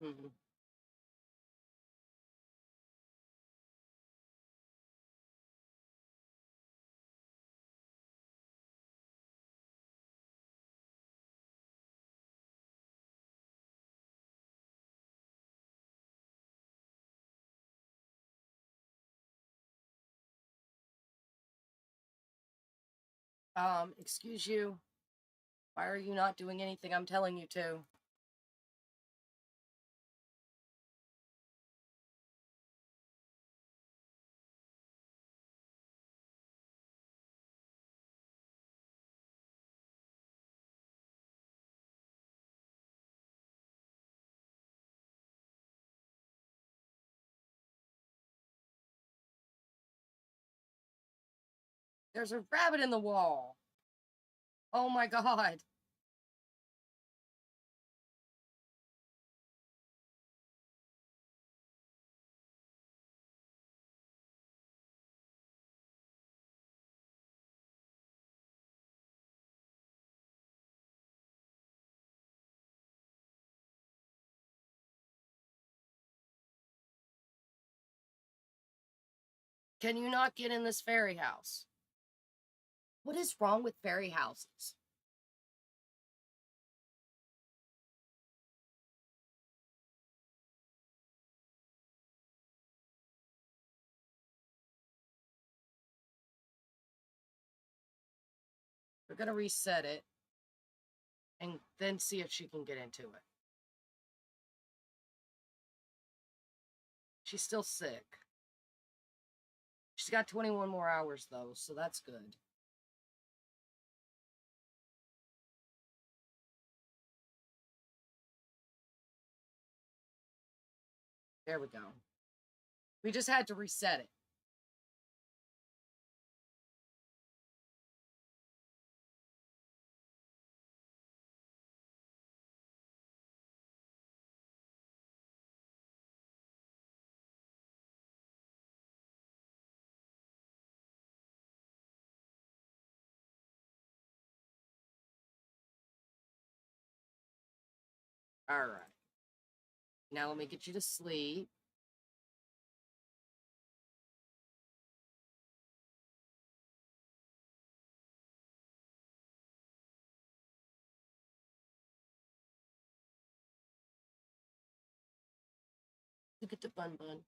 Mm-hmm. Excuse you. Why are you not doing anything I'm telling you to? There's a rabbit in the wall. Oh my god. Can you not get in this fairy house? What is wrong with fairy houses? We're going to reset it and then see if she can get into it. She's still sick. She's got 21 more hours, though, so that's good. There we go. We just had to reset it. All right. Now let me get you to sleep. Look at the bun bun.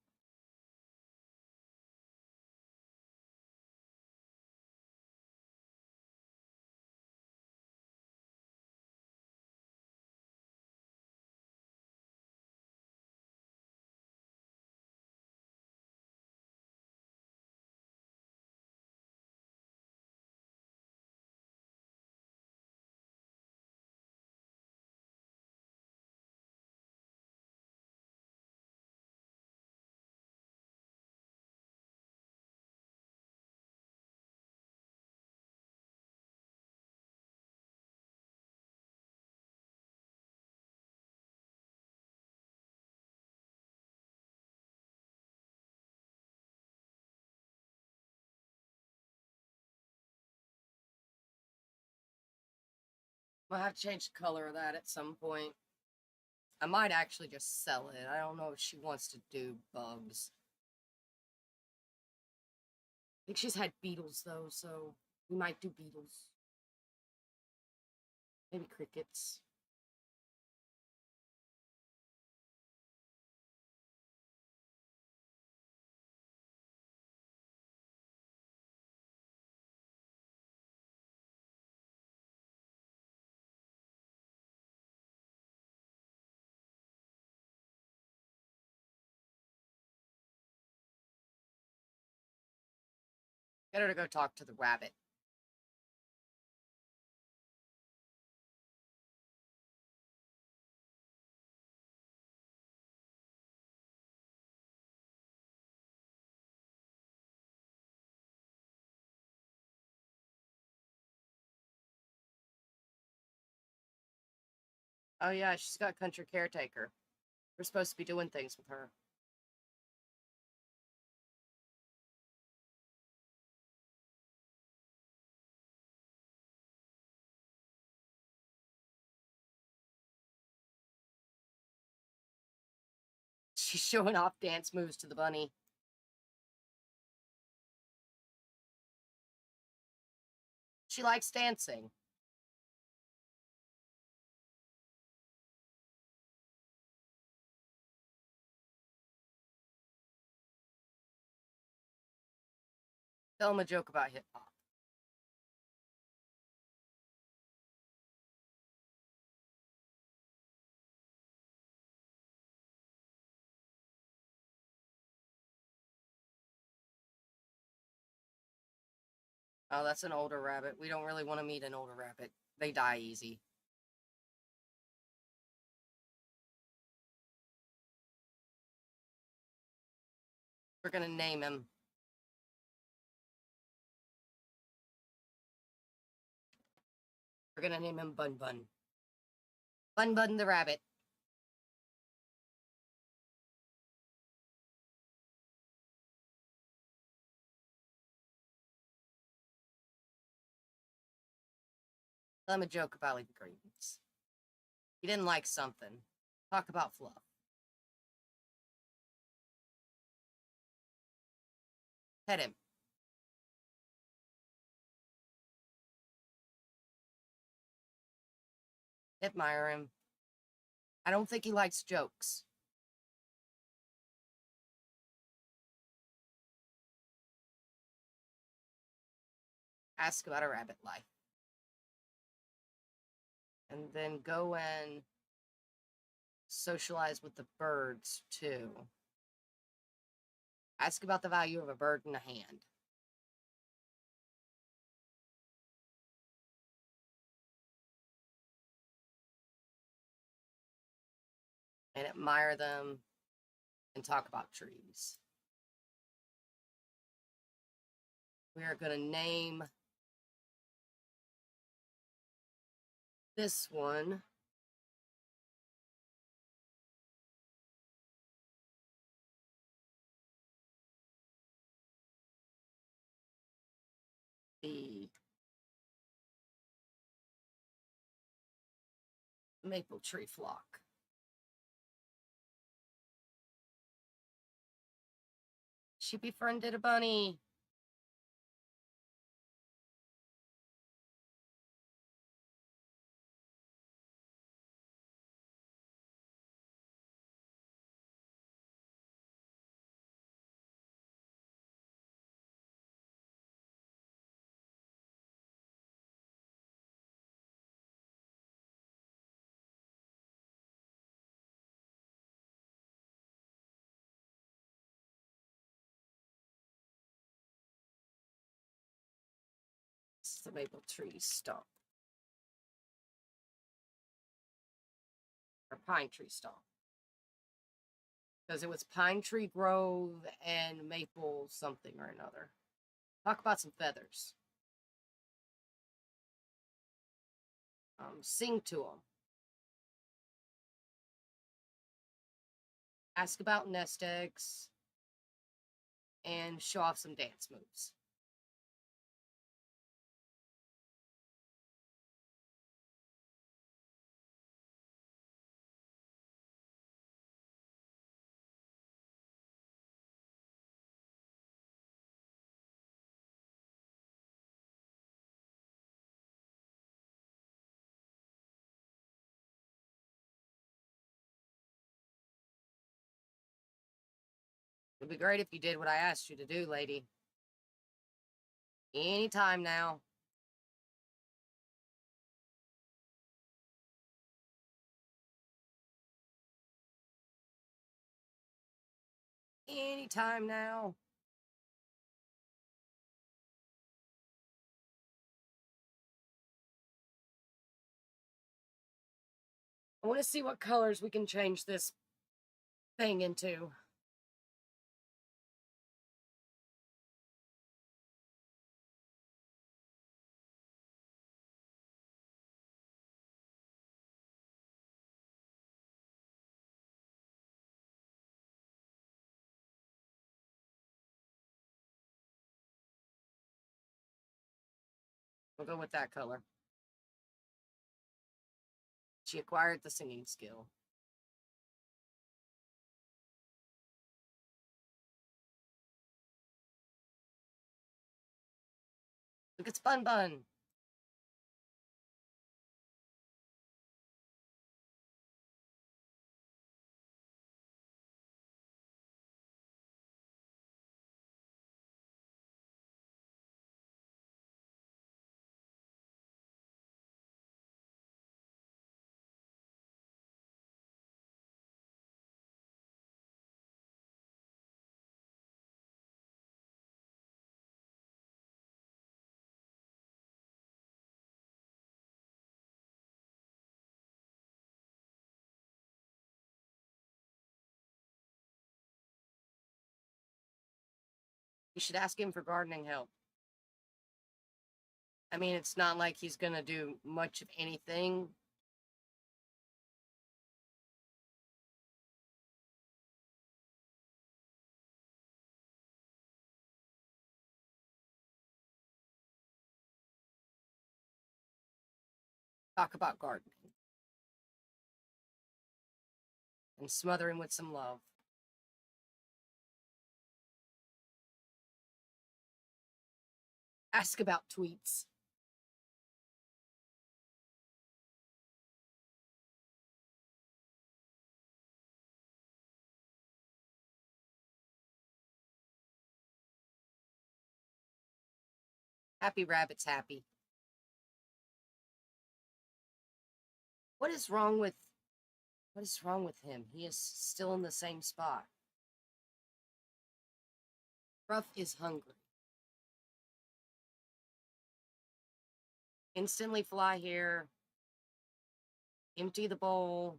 I'll have to change the color of that at some point. I might actually just sell it. I don't know if she wants to do bugs. I think she's had beetles, though, so we might do beetles. Maybe crickets. Get her to go talk to the rabbit. Oh yeah, she's got country caretaker. We're supposed to be doing things with her. She's showing off dance moves to the bunny. She likes dancing. Tell him a joke about hip hop. Oh, that's an older rabbit. We don't really want to meet an older rabbit. They die easy. We're gonna name him. We're gonna name him Bun Bun. Bun Bun the rabbit. Tell him a joke about ingredients. He didn't like something. Talk about fluff. Pet him. Admire him. I don't think he likes jokes. Ask about a rabbit life. And then go and socialize with the birds, too. Ask about the value of a bird in a hand. And admire them and talk about trees. We are going to name this one the maple tree flock. She befriended a bunny. It's the maple tree stump. Or pine tree stump. Because it was Pine Tree Grove and Maple something or another. Talk about some feathers. Sing to them. Ask about nest eggs. And show off some dance moves. It'd be great if you did what I asked you to do, lady. Anytime now. Anytime now. I want to see what colors we can change this thing into. We'll go with that color. She acquired the singing skill. Look at Spun Bun. You should ask him for gardening help. I mean, it's not like he's going to do much of anything. Talk about gardening. And smother him with some love. Ask about tweets. Happy Rabbit's happy. What is wrong with him? He is still in the same spot. Ruff is hungry. Instantly fly here. Empty the bowl.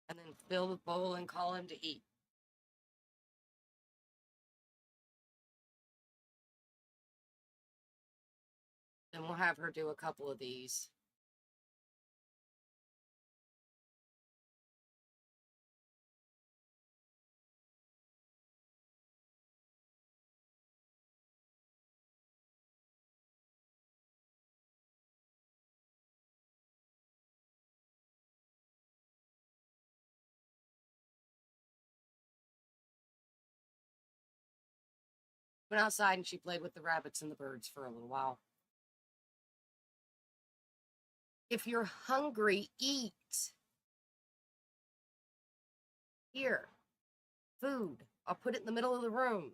And then fill the bowl and call him to eat. Then we'll have her do a couple of these. Went outside and she played with the rabbits and the birds for a little while. If you're hungry, eat. Here, food. I'll put it in the middle of the room.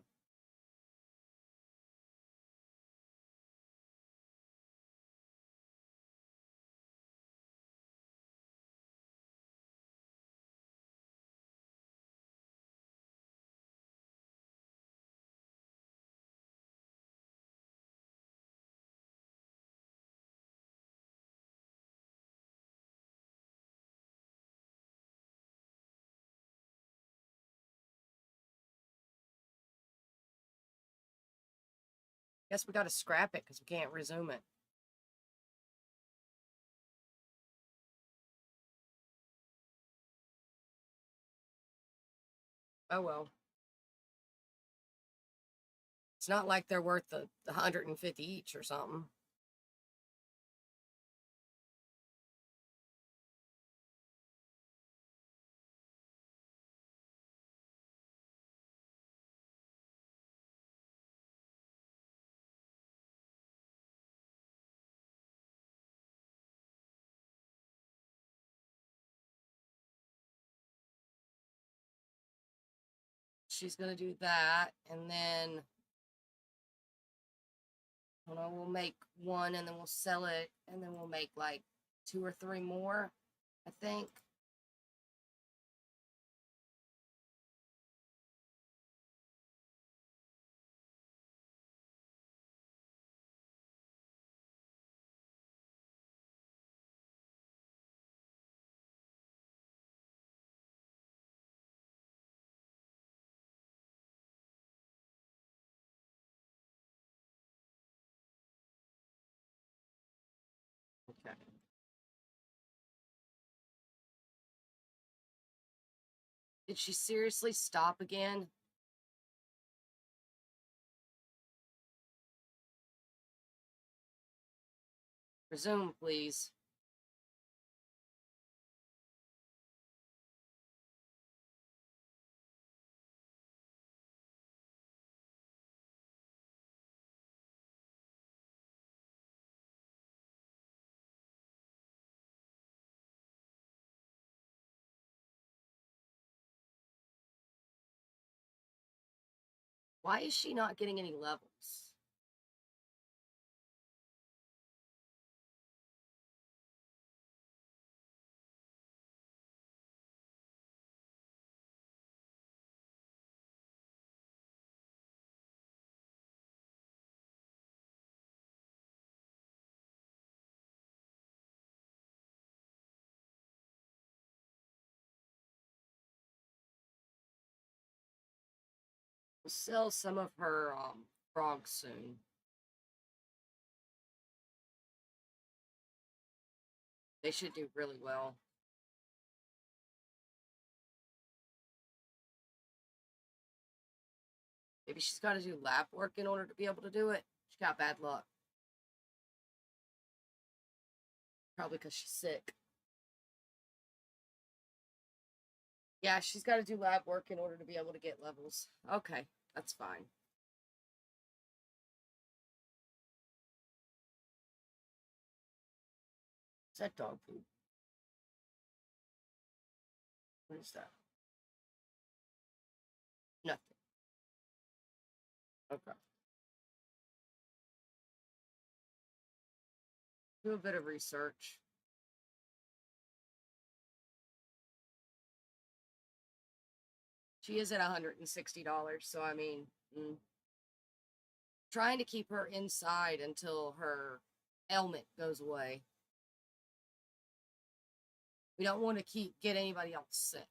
Guess we got to scrap it because we can't resume it. Oh well. It's not like they're worth the 150 each or something. She's going to do that, and then we'll make one, and then we'll sell it, and then we'll make like 2 or 3 more, I think. Okay. Did she seriously stop again? Resume, please. Why is she not getting any levels? We'll sell some of her frogs soon. They should do really well. Maybe she's got to do lab work in order to be able to do it. She got bad luck. Probably because she's sick. Yeah, she's got to do lab work in order to be able to get levels. Okay, that's fine. Is that dog food? What is that? Nothing. Okay. Do a bit of research. She is at $160, so I mean, trying to keep her inside until her ailment goes away. We don't want to get anybody else sick.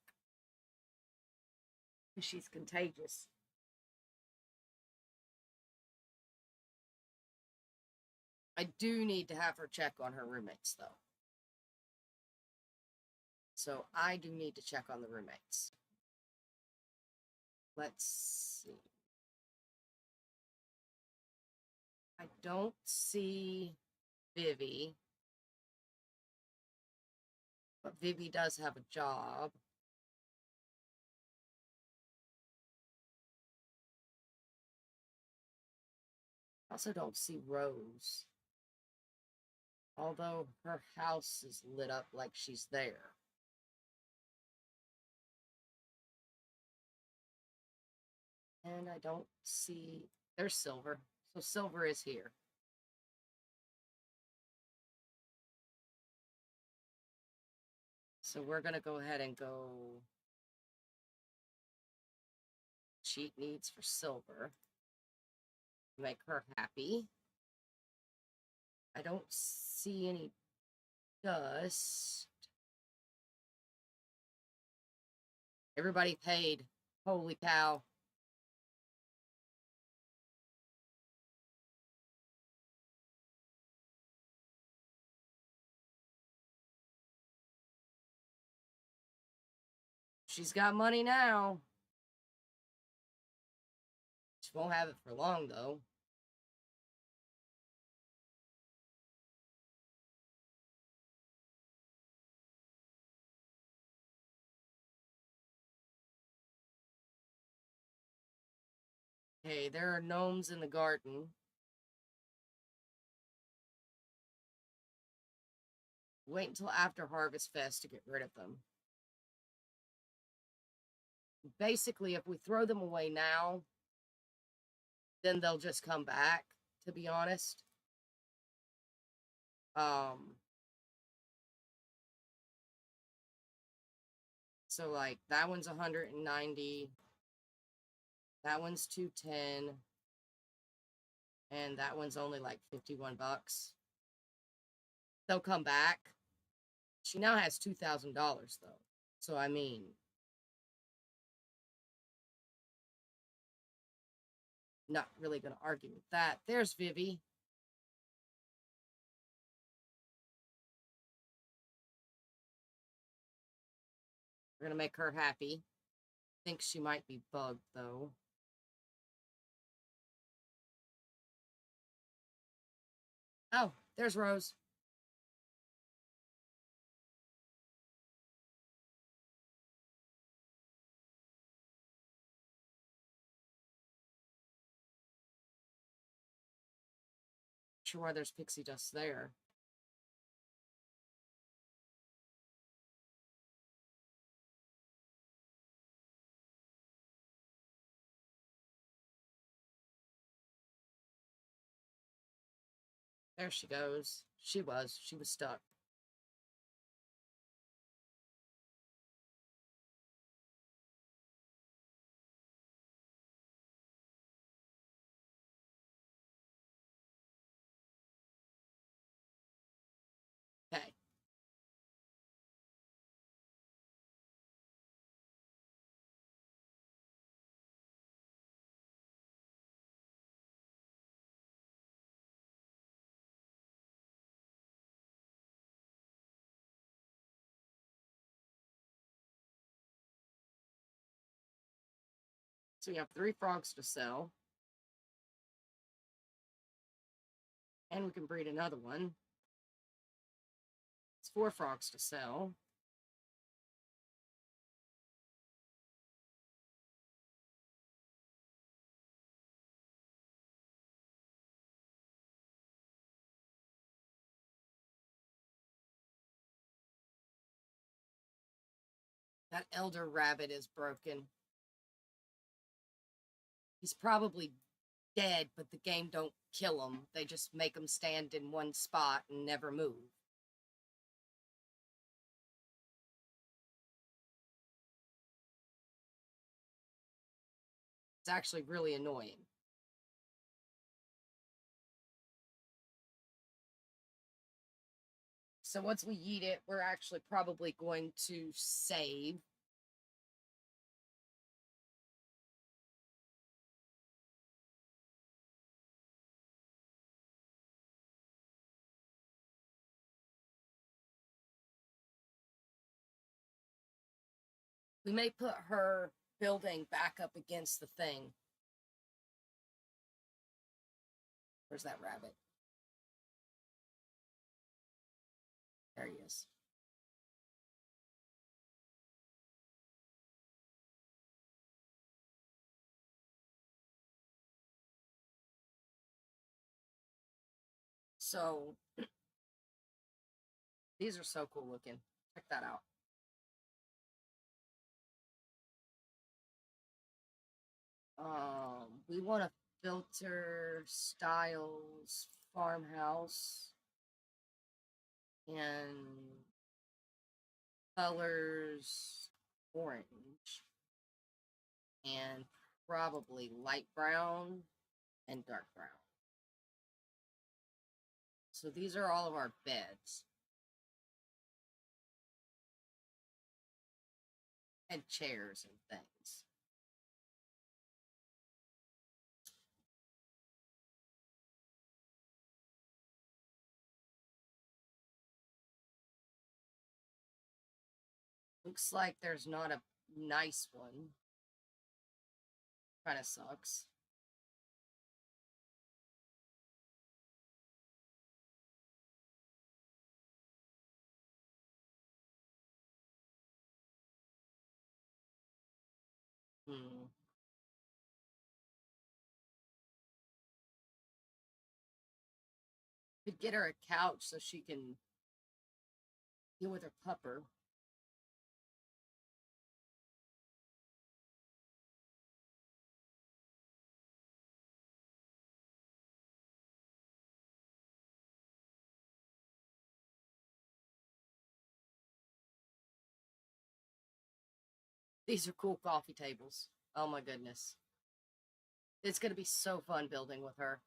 Because she's contagious. I do need to have her check on her roommates, though. So I do need to check on the roommates. Let's see. I don't see Vivi. But Vivi does have a job. I also don't see Rose. Although her house is lit up like she's there. And I don't see... There's Silver. So Silver is here. So we're going to go ahead and go... Cheat needs for Silver. Make her happy. I don't see any dust. Everybody paid. Holy cow. She's got money now. She won't have it for long, though. Hey, there are gnomes in the garden. Wait until after Harvest Fest to get rid of them. Basically, if we throw them away now, then they'll just come back, to be honest. So, like, that one's 190. That one's 210. And that one's only like 51 bucks. They'll come back. She now has $2,000, though. So, I mean... Not really going to argue with that. There's Vivi. We're going to make her happy. Think she might be bugged, though. Oh, there's Rose. Sure why there's pixie dust there. There she goes. She was stuck. Okay. So we have 3 frogs to sell. And we can breed another one. It's 4 frogs to sell. That elder rabbit is broken. He's probably dead, but the game don't kill him. They just make him stand in one spot and never move. It's actually really annoying. So once we eat it, we're actually probably going to save. We may put her building back up against the thing. Where's that rabbit? There he is. So, these are so cool looking. Check that out. We want to filter styles farmhouse and colors orange and probably light brown and dark brown. So these are all of our beds and chairs and things. Looks like there's not a nice one. Kind of sucks. Could get her a couch so she can deal with her pupper. These are cool coffee tables. Oh my goodness. It's going to be so fun building with her.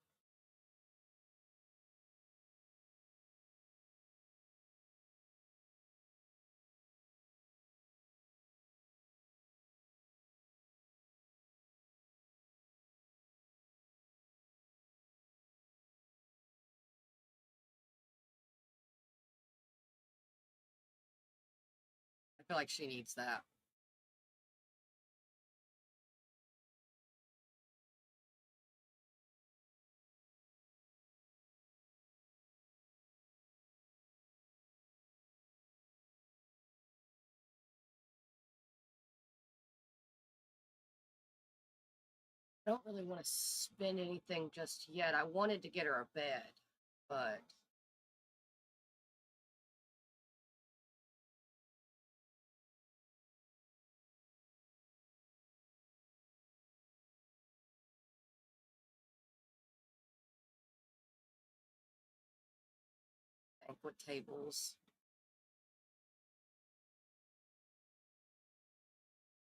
I feel like she needs that. I don't really want to spend anything just yet. I wanted to get her a bed, but banquet tables.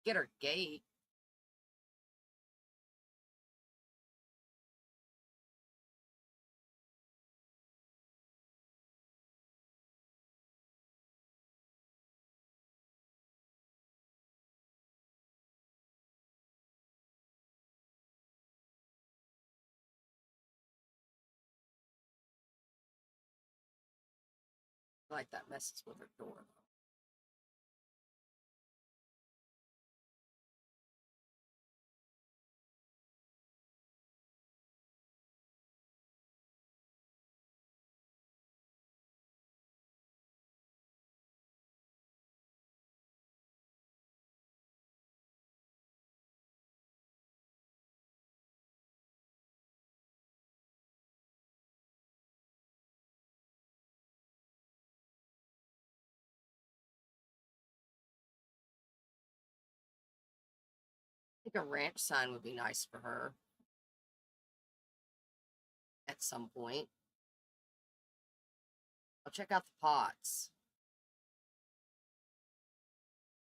Get her gate. I like that messes with her door. think a ranch sign would be nice for her at some point. I'll check out the pots.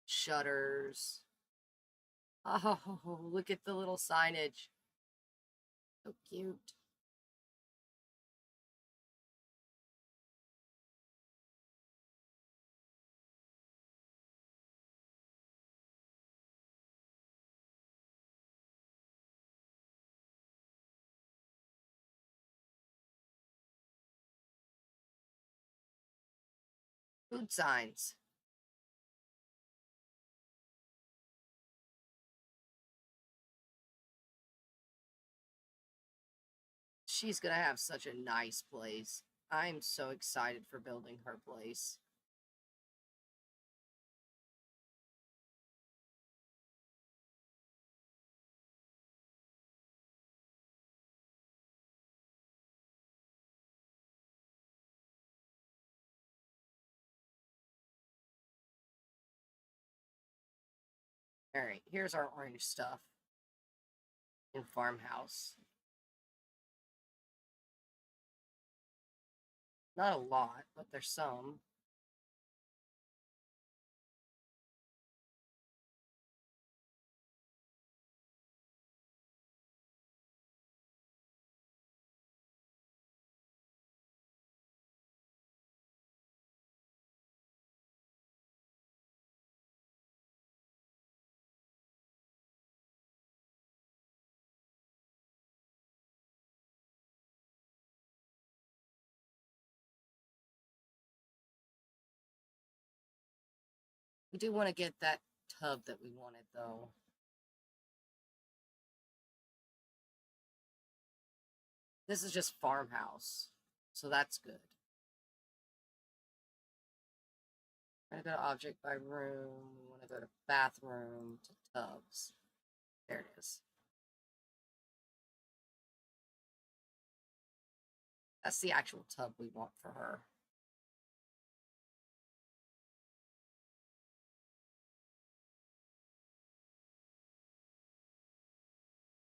Shutters. Oh, look at the little signage. So cute. Food signs. She's gonna have such a nice place. I'm so excited for building her place. All right, here's our orange stuff in farmhouse. Not a lot, but there's some. We do want to get that tub that we wanted, though. This is just farmhouse, so that's good. We're gonna go to object by room. We want to go to bathroom to tubs. There it is. That's the actual tub we want for her.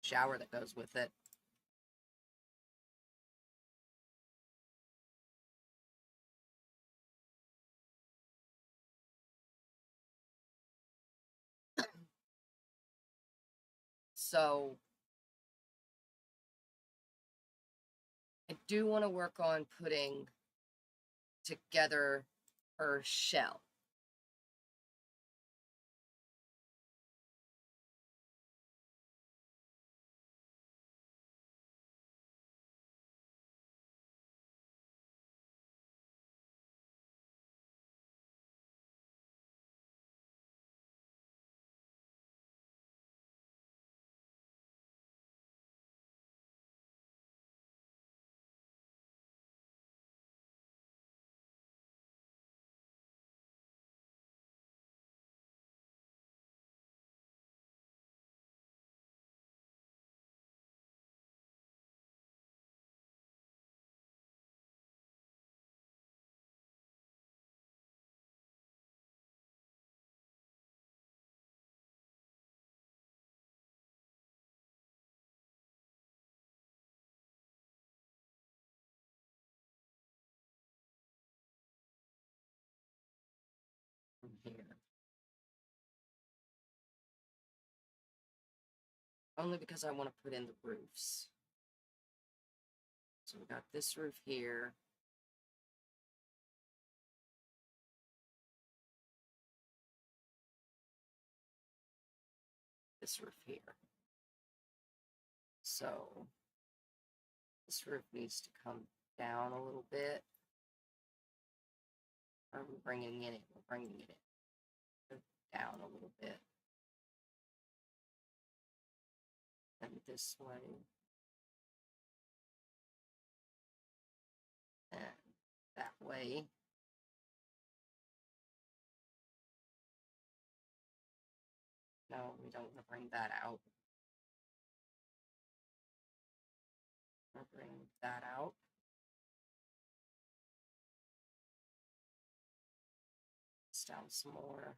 Shower that goes with it. So I do want to work on putting together her shell. From here. Only because I want to put in the roofs. So we got this roof here. This roof here. So this roof needs to come down a little bit. Are we bringing it in? We're bringing it in. Down a little bit. And this way. And that way. No, we don't want to bring that out. We'll bring that out. It's down some more.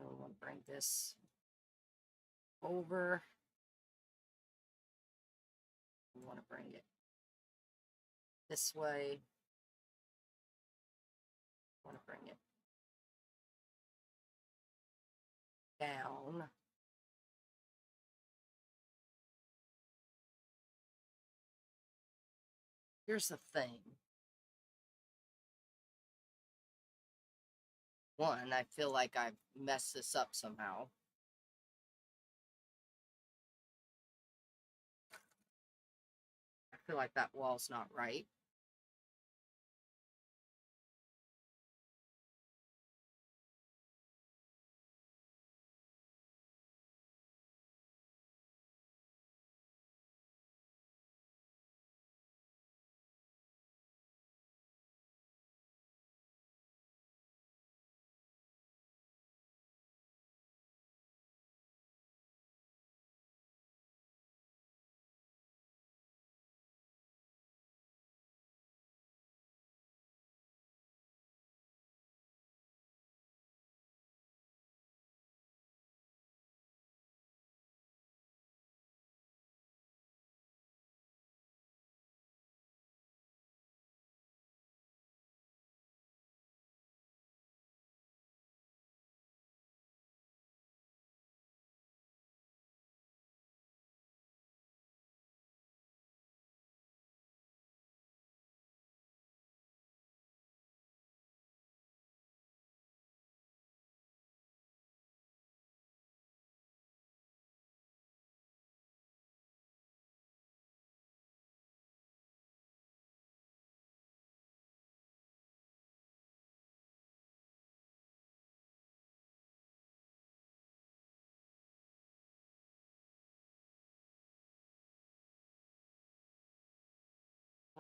we want to bring this over. We want to bring it this way. Want to bring it down. Here's the thing. One, I feel like I've messed this up somehow. I feel like that wall's not right.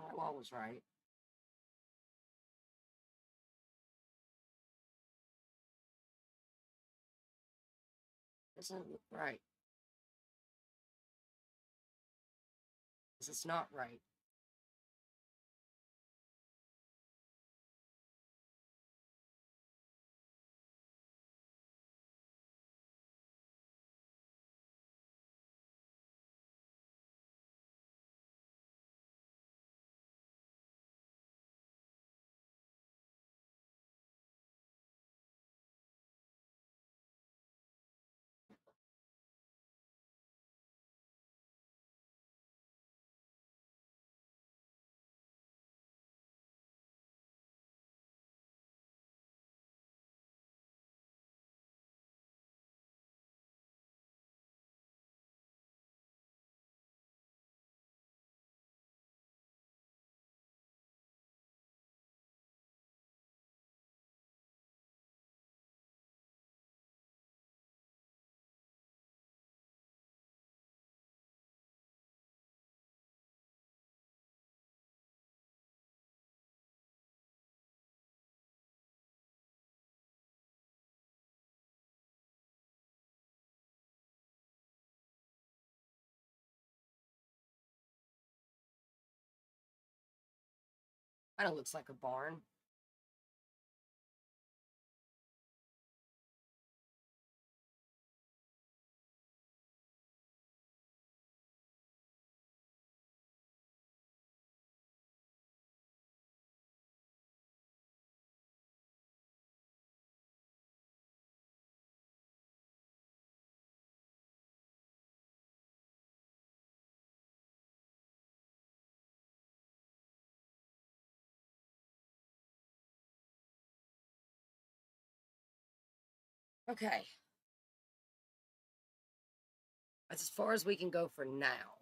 That wall was right. Doesn't look right. This is not right. Kind of looks like a barn. Okay. That's as far as we can go for now.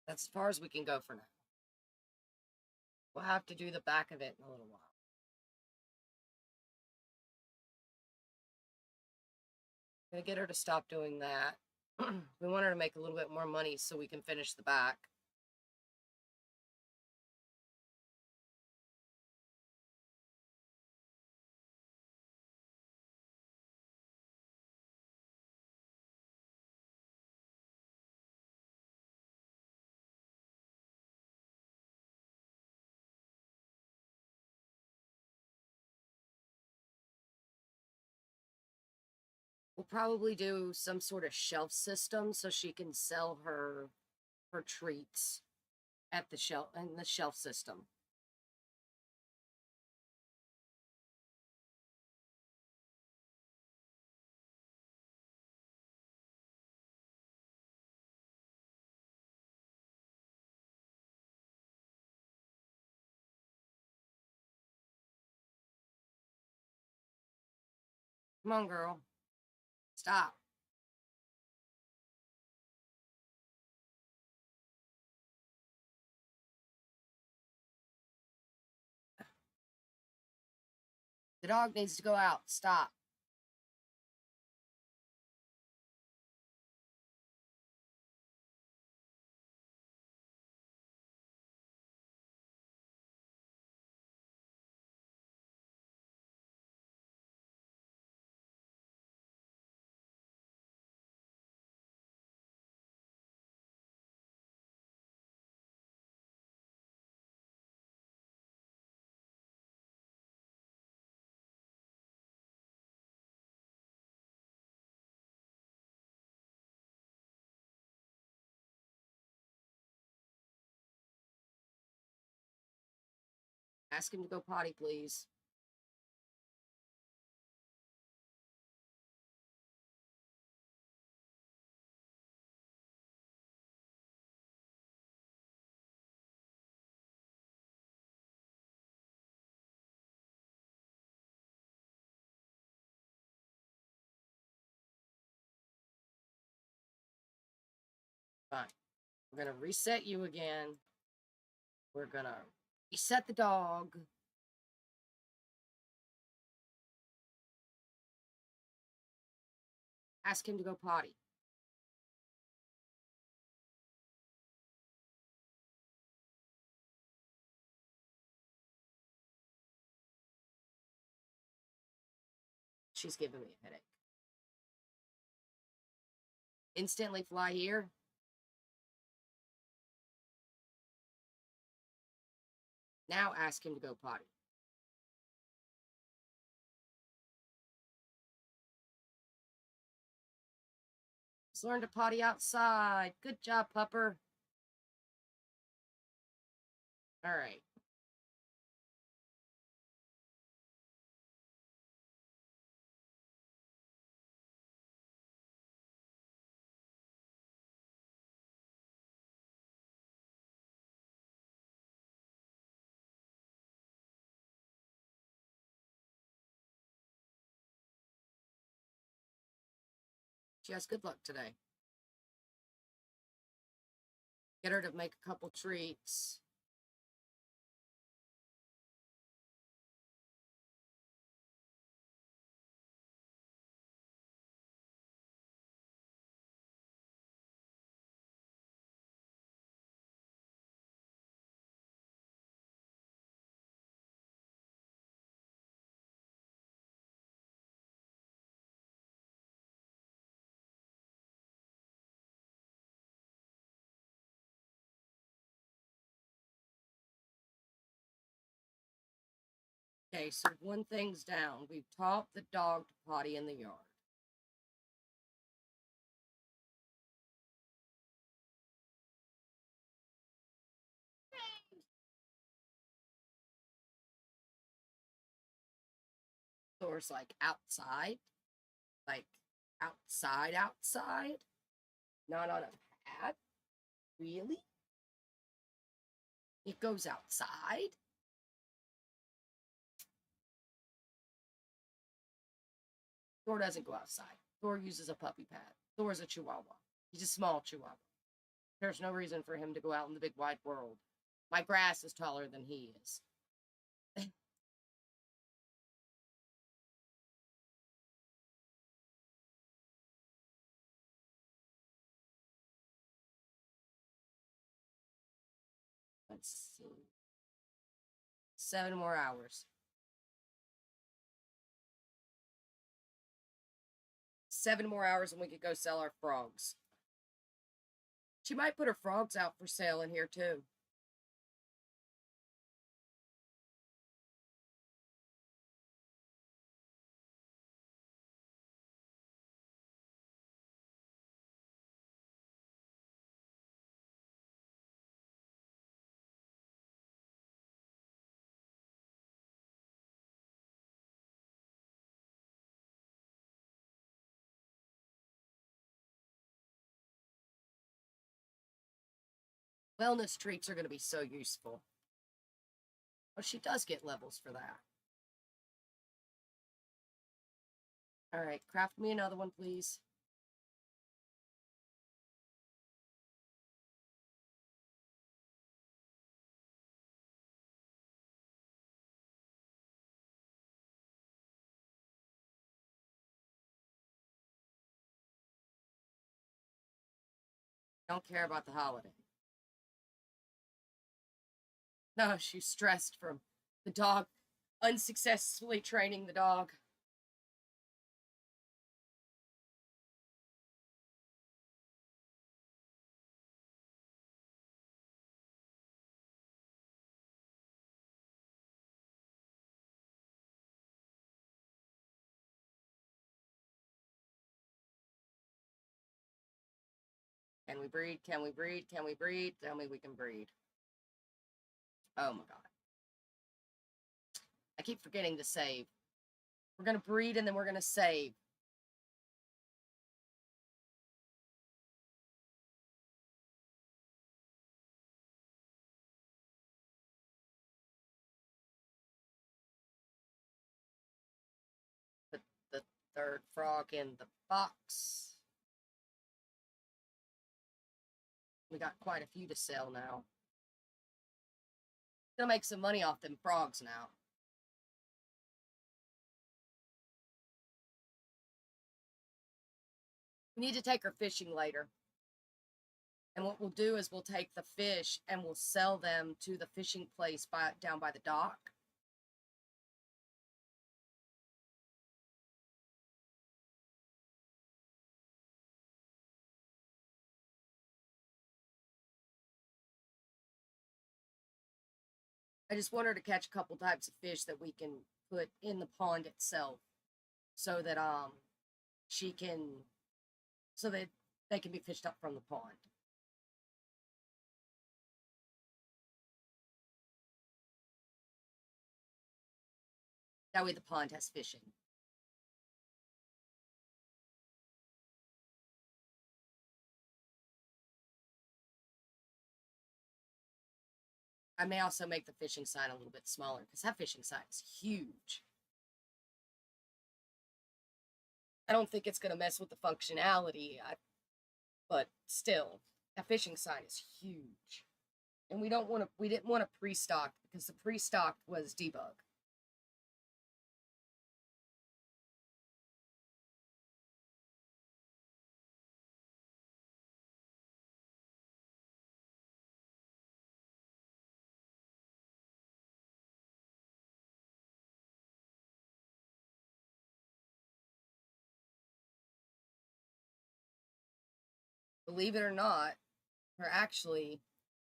That's as far as we can go for now. We'll have to do the back of it in a little while. Gonna get her to stop doing that. We want her to make a little bit more money so we can finish the back. We'll probably do some sort of shelf system so she can sell her treats at the shelf in the shelf system. Come on, girl. Stop. The dog needs to go out. Stop. Ask him to go potty, please. Fine. We're going to reset you again. We're going to reset the dog. Ask him to go potty. She's giving me a headache. Instantly fly here. Now ask him to go potty. Let's learn to potty outside. Good job, pupper. All right. She has good luck today. Get her to make a couple treats. Okay, so one thing's down. We've taught the dog to potty in the yard. Thor's like outside. Like outside. Not on a pad. Really? It goes outside? Thor doesn't go outside. Thor uses a puppy pad. Thor's a chihuahua. He's a small chihuahua. There's no reason for him to go out in the big wide world. My grass is taller than he is. Let's see. 7 more hours. 7 more hours and we could go sell our frogs. She might put her frogs out for sale in here too. Wellness treats are going to be so useful. Oh, she does get levels for that. All right, craft me another one, please. Don't care about the holiday. No, she's stressed from the dog unsuccessfully training the dog. Can we breed? Can we breed? Can we breed? Tell me we can breed. Oh my god. I keep forgetting to save. We're going to breed and then we're going to save. Put the third frog in the box. We got quite a few to sell now. Gonna make some money off them frogs now. We need to take her fishing later. And what we'll do is we'll take the fish and we'll sell them to the fishing place down by the dock. I just want her to catch a couple types of fish that we can put in the pond itself so that she can so that they can be fished up from the pond. That way the pond has fishing. I may also make the fishing sign a little bit smaller because that fishing sign is huge. I don't think it's going to mess with the functionality, but still, that fishing sign is huge. And we didn't want to pre-stock because the pre-stock was debug. Believe it or not, we're actually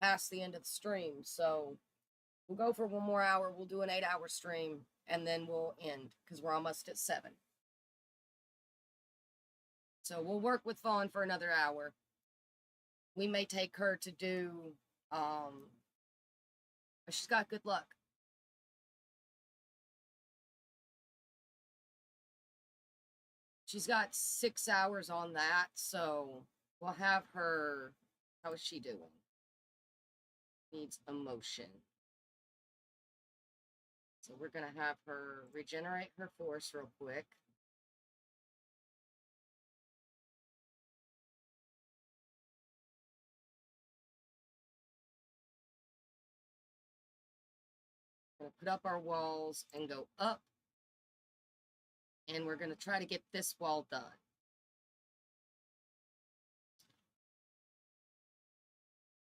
past the end of the stream, so we'll go for one more hour. We'll do an 8-hour stream, and then we'll end because we're almost at 7. So we'll work with Fawn for another hour. We may take her to do, she's got good luck. She's got 6 hours on that, so we'll have her. How is she doing? Needs emotion. So we're going to have her regenerate her force real quick. We're going to put up our walls and go up. And we're going to try to get this wall done.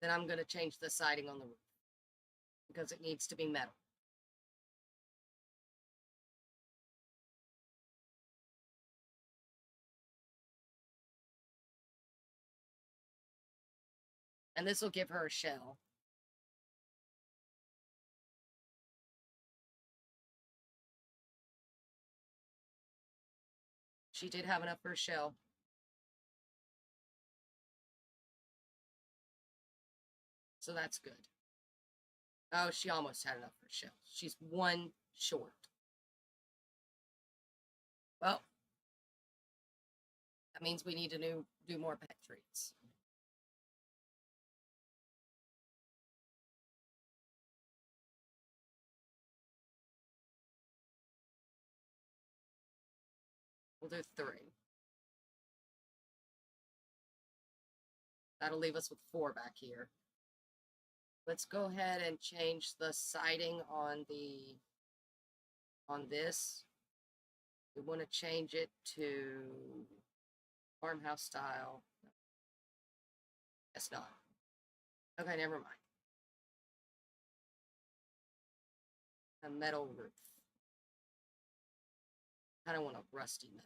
Then I'm going to change the siding on the roof because it needs to be metal. And this will give her a shell. She did have enough for a shell. So that's good. Oh, she almost had enough for a shell. She's 1 short. Well, that means we need to do more pet treats. We'll do 3. That'll leave us with 4 back here. Let's go ahead and change the siding on this. We want to change it to farmhouse style. Guess not. Okay, never mind. A metal roof. I don't want a rusty metal.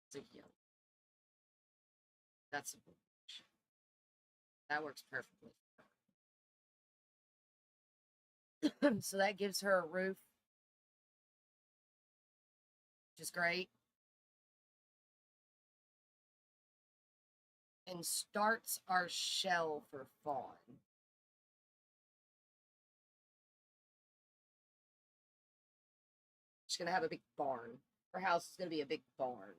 It's a yellow. That's a bluish. That works perfectly. So that gives her a roof, which is great. And starts our shell for fawn. She's going to have a big barn. Her house is going to be a big barn.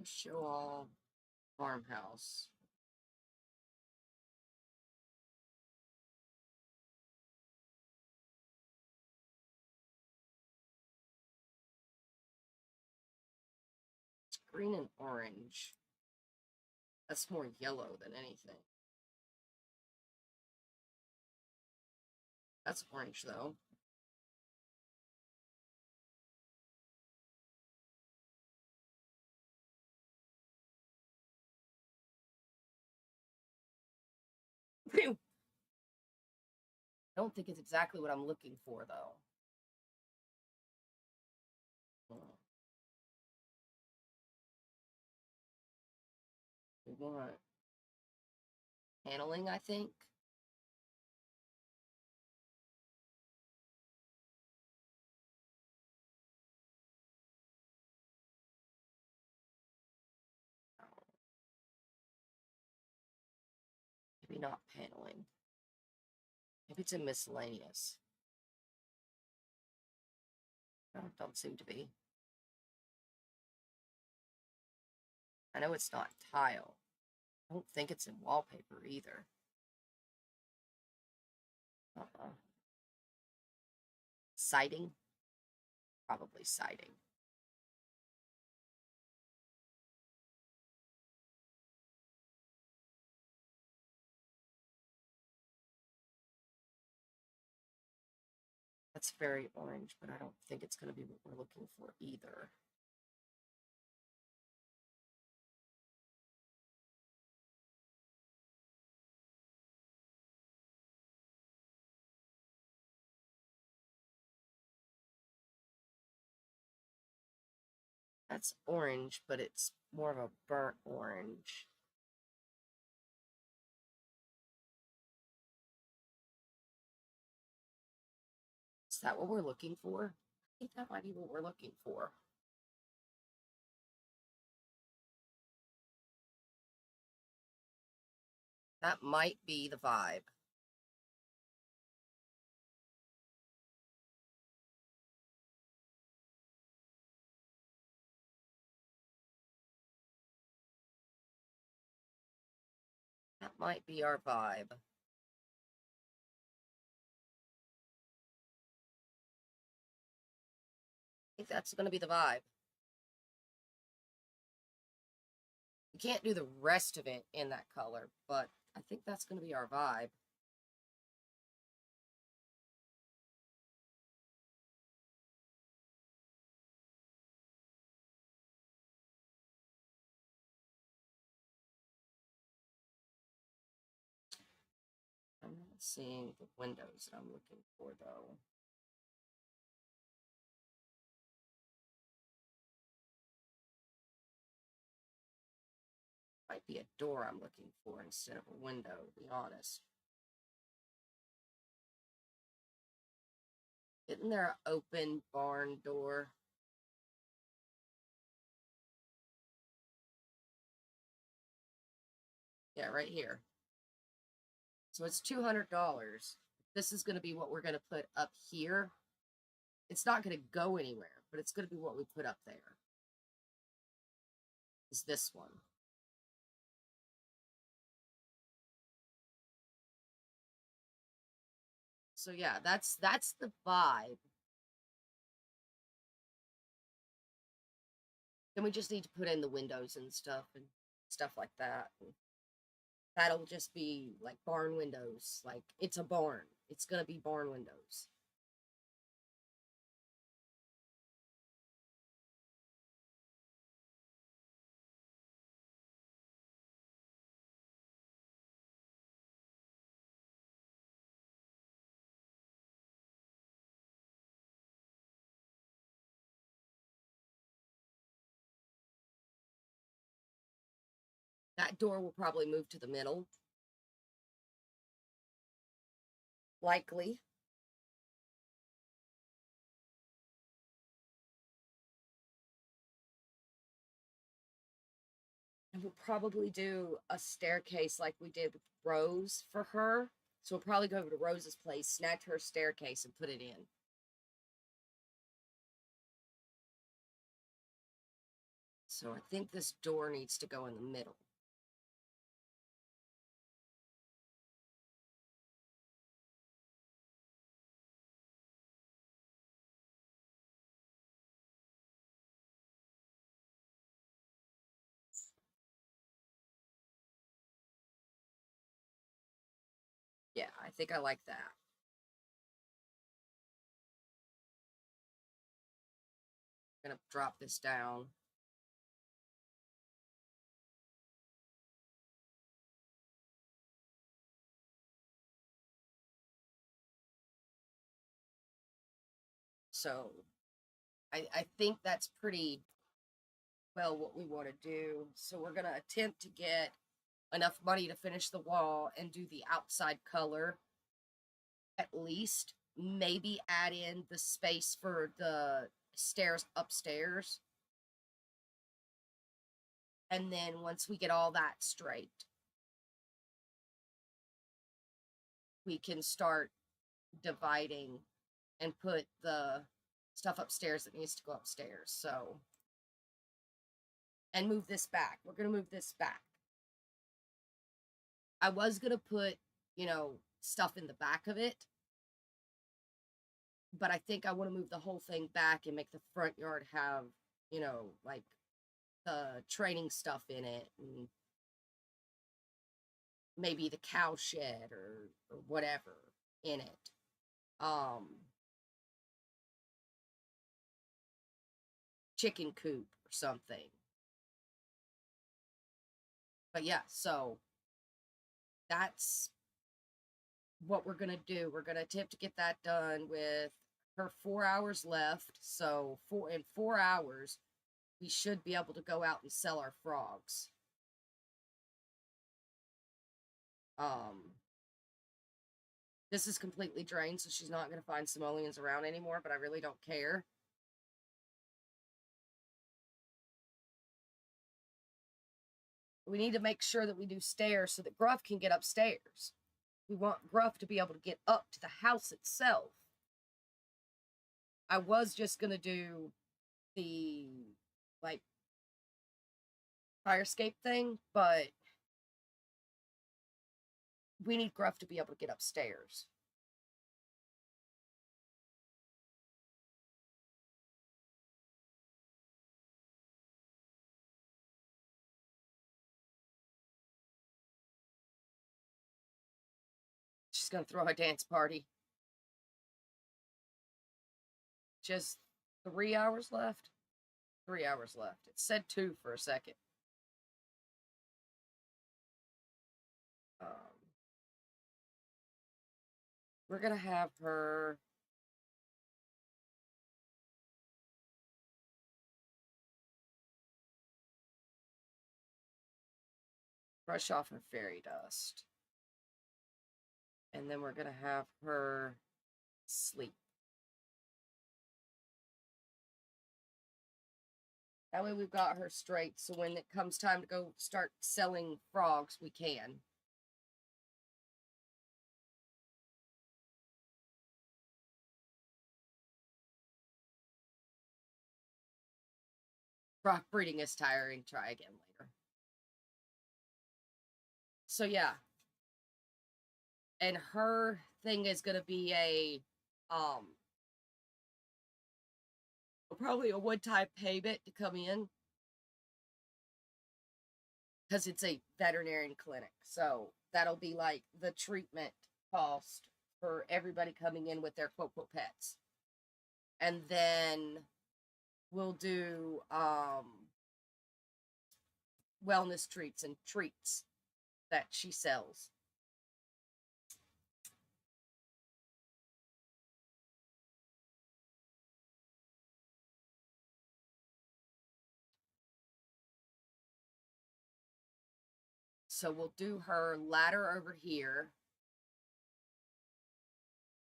Show all farmhouse. It's green and orange. That's more yellow than anything. That's orange though. Phew. I don't think it's exactly what I'm looking for though. We want paneling, I think. Maybe not paneling. Maybe it's in miscellaneous. No, don't seem to be. I know it's not tile. I don't think it's in wallpaper either. Siding? Probably siding. That's very orange, but I don't think it's going to be what we're looking for either. That's orange, but it's more of a burnt orange. Is that what we're looking for? I think that might be what we're looking for. That might be the vibe. That might be our vibe. I think that's going to be the vibe. We can't do the rest of it in that color, but I think that's going to be our vibe. I'm not seeing the windows that I'm looking for, though. Might be a door I'm looking for instead of a window, to be honest. Isn't there an open barn door? Yeah, right here. So it's $200. This is going to be what we're going to put up here. It's not going to go anywhere, but it's going to be what we put up there. Is this one. So yeah, that's the vibe. Then we just need to put in the windows and stuff like that. And that'll just be like barn windows. Like it's a barn. It's gonna be barn windows. That door will probably move to the middle. Likely. And we'll probably do a staircase like we did with Rose for her. So we'll probably go over to Rose's place, snatch her staircase, and put it in. So I think this door needs to go in the middle. Yeah, I think I like that. I'm gonna drop this down. So I think that's pretty well what we want to do. So we're going to attempt to get enough money to finish the wall and do the outside color at least. Maybe add in the space for the stairs upstairs. And then once we get all that straight, we can start dividing and put the stuff upstairs that needs to go upstairs. So, and move this back. We're going to move this back. I was going to put, you know, stuff in the back of it, but I think I want to move the whole thing back and make the front yard have, you know, like the training stuff in it, and maybe the cow shed or whatever in it. Chicken coop or something. But yeah, so that's what we're gonna do. We're gonna attempt to get that done with her 4 hours left. So in 4 hours, we should be able to go out and sell our frogs. This is completely drained, so she's not gonna find simoleons around anymore, but I really don't care. We need to make sure that we do stairs so that Gruff can get upstairs. We want Gruff to be able to get up to the house itself. I was just going to do the, like, fire escape thing, but we need Gruff to be able to get upstairs. She's going to throw a dance party. Just 3 hours left? 3 hours left. It said 2 for a second. We're going to have her... brush off her fairy dust. And then we're going to have her sleep. That way we've got her straight, so when it comes time to go start selling frogs, we can. Frog breeding is tiring. Try again later. So yeah. And her thing is going to be probably a one-time payment to come in. Because it's a veterinarian clinic. So that'll be like the treatment cost for everybody coming in with their quote pets. And then we'll do wellness treats and treats that she sells. So we'll do her ladder over here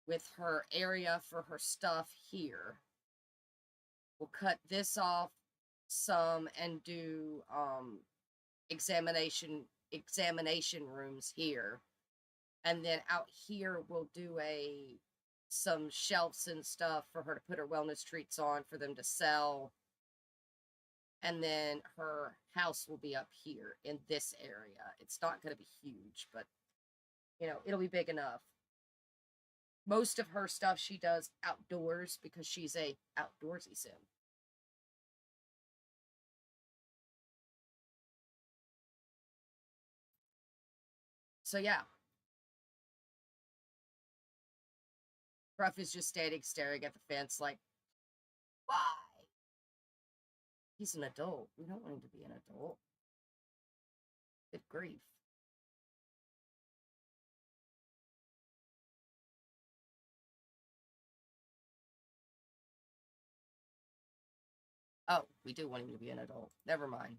with her area for her stuff here. We'll cut this off some and do examination rooms here. And then out here we'll do some shelves and stuff for her to put her wellness treats on for them to sell. And then her house will be up here in this area. It's not going to be huge, but, you know, it'll be big enough. Most of her stuff she does outdoors because she's a outdoorsy sim. So, yeah. Ruff is just standing, staring at the fence like, why? He's an adult. We don't want him to be an adult. Good grief. Oh, we do want him to be an adult. Never mind.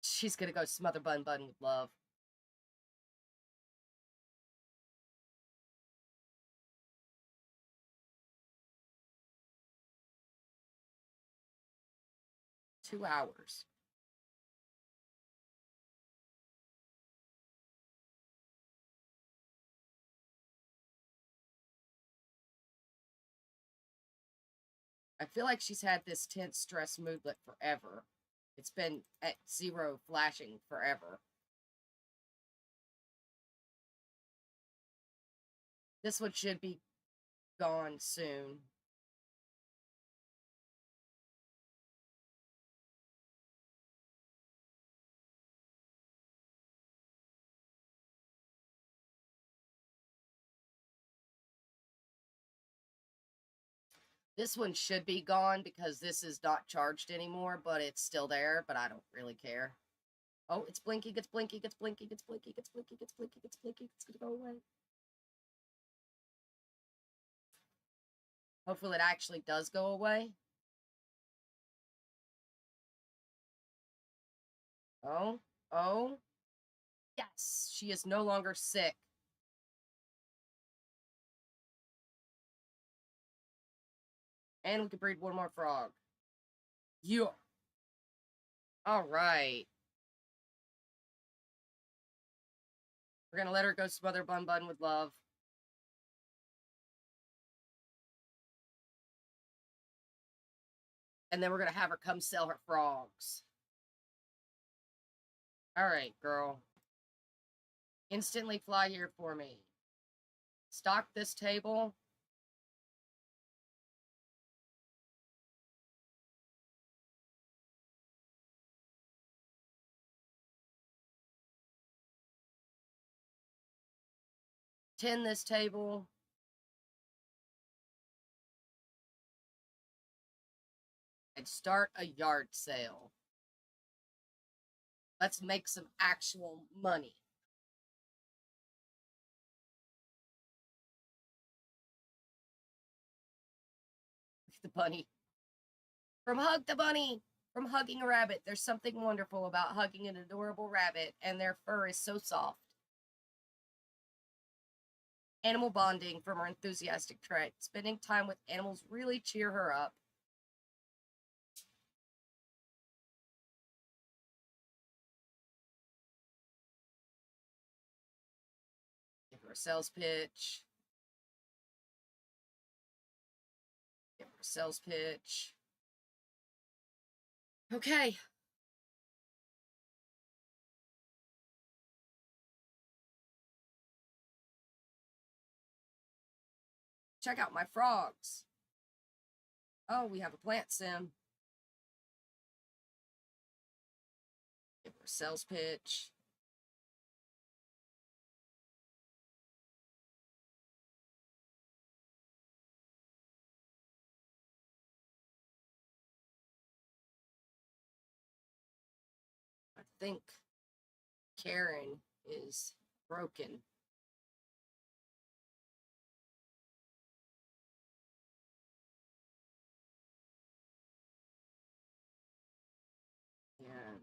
She's gonna go smother Bun Bun with love. Two hours. I feel like she's had this tense stress moodlet forever. It's been at 0 flashing forever. This one should be gone soon. This one should be gone because this is not charged anymore, but it's still there, but I don't really care. Oh, it's blinking, it's blinking, it's blinking, it's blinking, it's blinking, it's blinking, it's blinking, it's gonna go away. Hopefully it actually does go away. Oh, oh. Yes, she is no longer sick. And we can breed one more frog. Yeah. All right. We're going to let her go smother Bun Bun with love. And then we're going to have her come sell her frogs. All right, girl. Instantly fly here for me. Stock this table. Tin this table. And start a yard sale. Let's make some actual money. the bunny. From Hug the Bunny. From hugging a rabbit. There's something wonderful about hugging an adorable rabbit, and their fur is so soft. Animal bonding from her enthusiastic trait. Spending time with animals really cheer her up. Give her a sales pitch. Give her a sales pitch. Okay. Check out my frogs. Oh, we have a plant sim. Give her a sales pitch. I think Karen is broken. And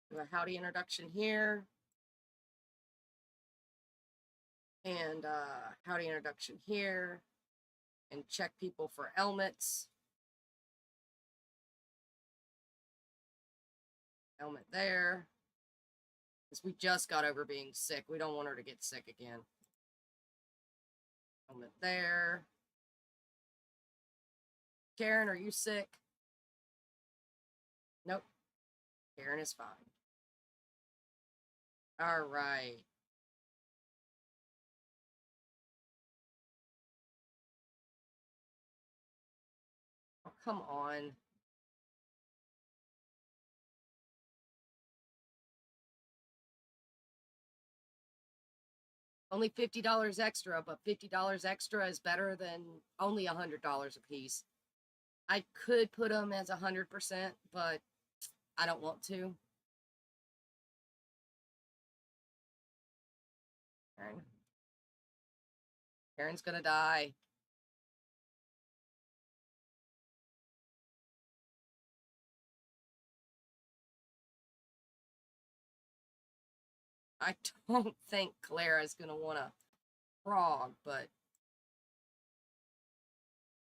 do a howdy introduction here. And howdy introduction here. And check people for ailments. Ailment there. Because we just got over being sick. We don't want her to get sick again. Ailment there. Karen, are you sick? Nope. Karen is fine. All right. Oh, come on. Only $50 extra, but $50 extra is better than only $100 a piece. I could put them as 100%, but I don't want to. Karen. Karen's gonna die. I don't think Clara's gonna want a frog, but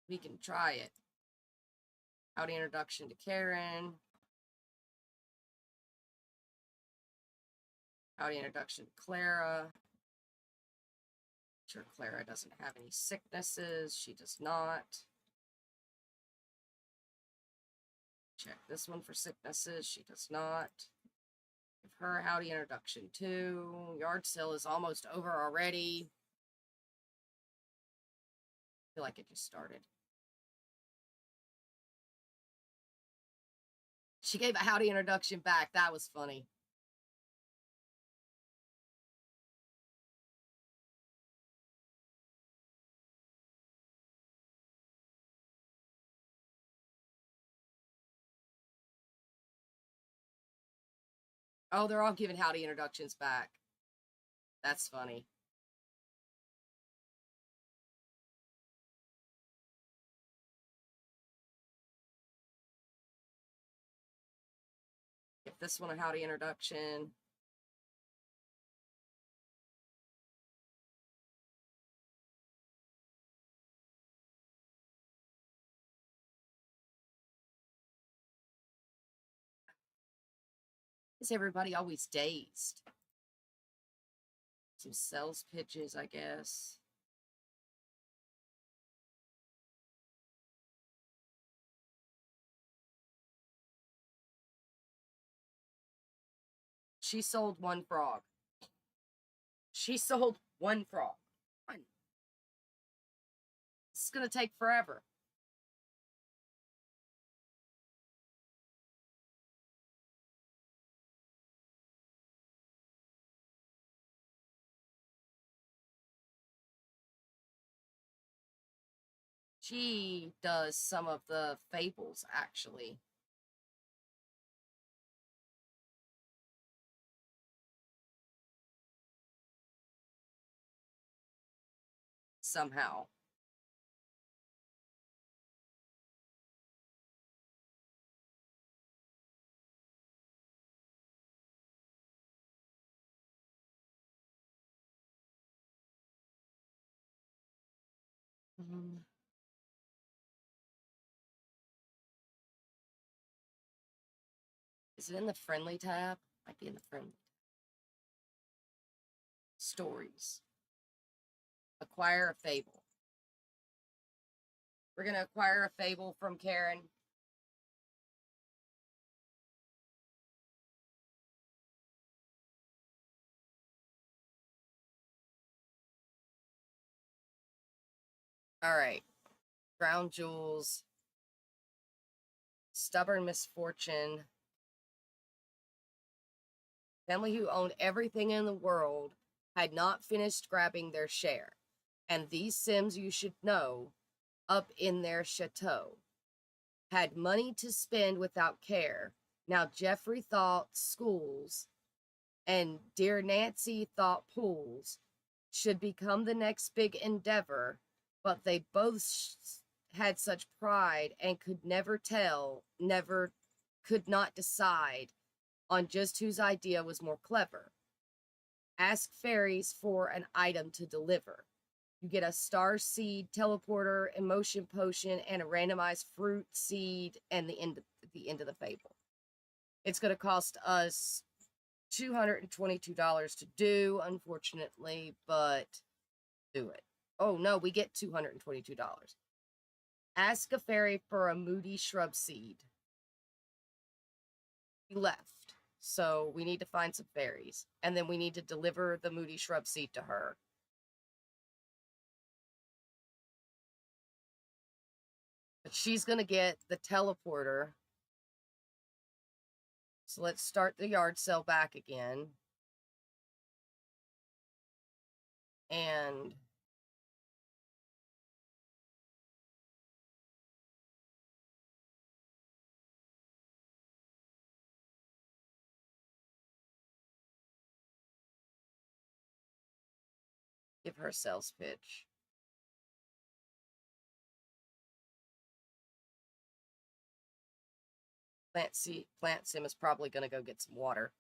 we can try it. Howdy introduction to Karen. Howdy introduction to Clara. Sure, Clara doesn't have any sicknesses. She does not. Check this one for sicknesses. She does not. Give her a howdy introduction too. Yard sale is almost over already. I feel like it just started. She gave a howdy introduction back. That was funny. Oh, they're all giving howdy introductions back. That's funny. Give this one a howdy introduction. Is everybody always dazed? Some sales pitches, I guess. She sold one frog. She sold one frog. One. It's going to take forever. She does some of the fables, actually. Somehow. Is it in the friendly tab? Might be in the friendly. Stories. Acquire a fable. We're going to acquire a fable from Karen. All right. Crown jewels. Stubborn misfortune. Family who owned everything in the world had not finished grabbing their share. And these Sims, you should know, up in their chateau, had money to spend without care. Now Jeffrey thought schools and dear Nancy thought pools should become the next big endeavor, but they both had such pride and could could not decide on just whose idea was more clever. Ask fairies for an item to deliver. You get a star seed teleporter, emotion potion, and a randomized fruit seed, and the end of the fable. It's going to cost us $222 to do, unfortunately, but do it. Oh no, we get $222. Ask a fairy for a moody shrub seed. We left, so we need to find some fairies, and then we need to deliver the moody shrub seed to her. But she's going to get the teleporter. So let's start the yard sale back again. And give her a sales pitch. Plant Sim is probably going to go get some water.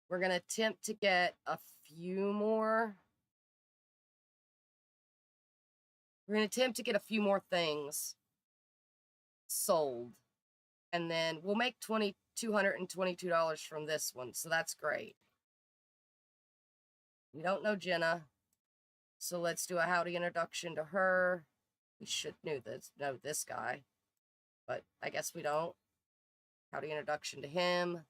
We're going to attempt to get a few more. We're going to attempt to get a few more things sold. And then we'll make $222 from this one. So that's great. We don't know Jenna. So let's do a howdy introduction to her. We should know this guy. But I guess we don't. Howdy introduction to him.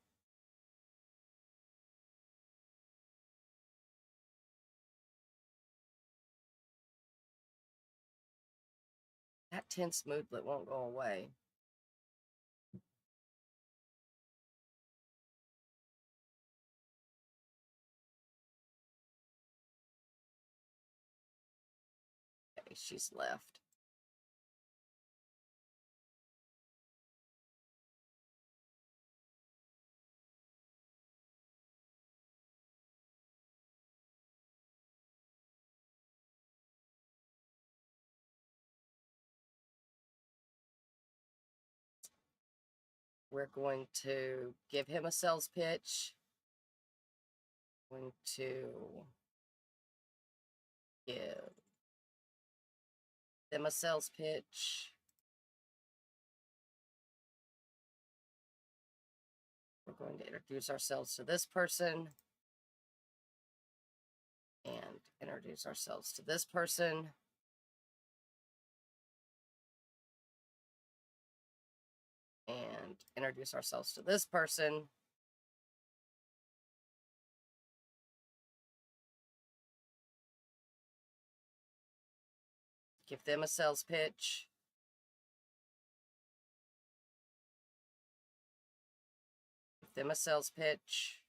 That tense moodlet won't go away. Okay, she's left. We're going to give him a sales pitch. Going to give them a sales pitch. We're going to introduce ourselves to this person. And introduce ourselves to this person. And introduce ourselves to this person. Give them a sales pitch. Give them a sales pitch.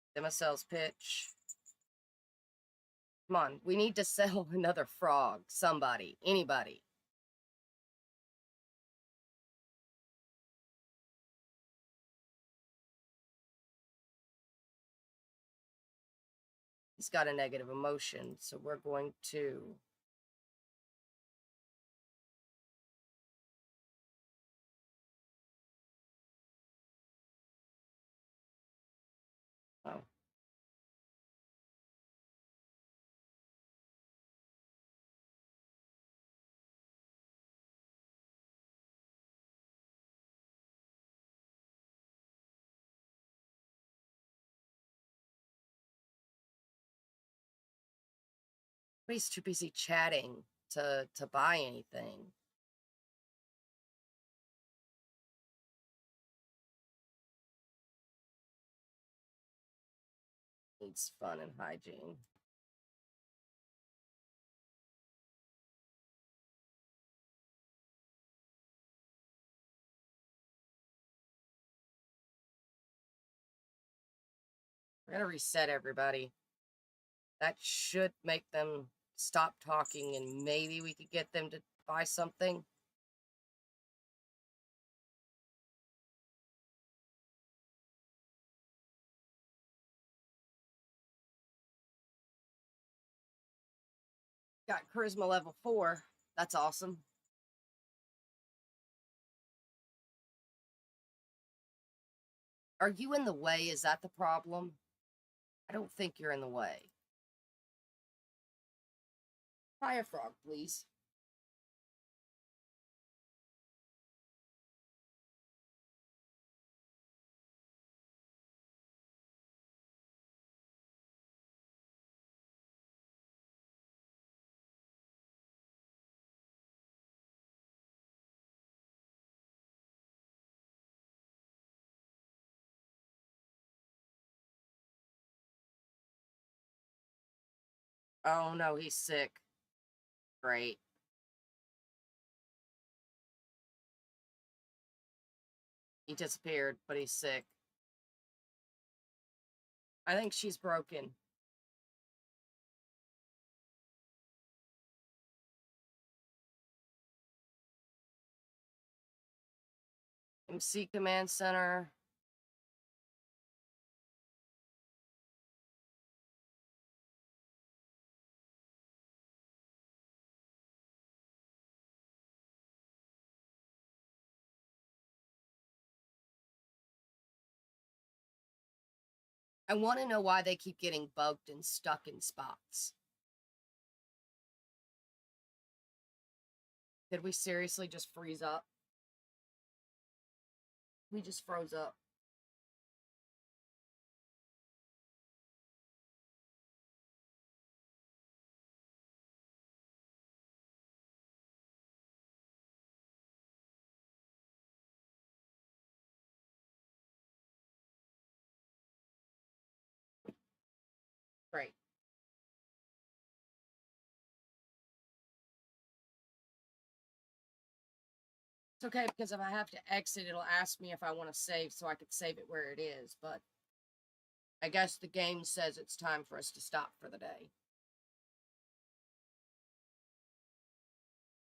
Give them a sales pitch. Come on, we need to sell another frog. Somebody, anybody. He's got a negative emotion, so we're going to But he's too busy chatting to buy anything. Needs fun and hygiene. We're gonna reset everybody. That should make them stop talking, and maybe we could get them to buy something. Got charisma level 4. That's awesome. Are you in the way? Is that the problem? I don't think you're in the way. Try a frog, please. Oh no, he's sick. Great. He disappeared, but he's sick. I think she's broken. MC Command Center. I want to know why they keep getting bugged and stuck in spots. Did we seriously just freeze up? We just froze up. Great. It's okay, because if I have to exit, it'll ask me if I want to save, so I could save it where it is, but I guess the game says it's time for us to stop for the day.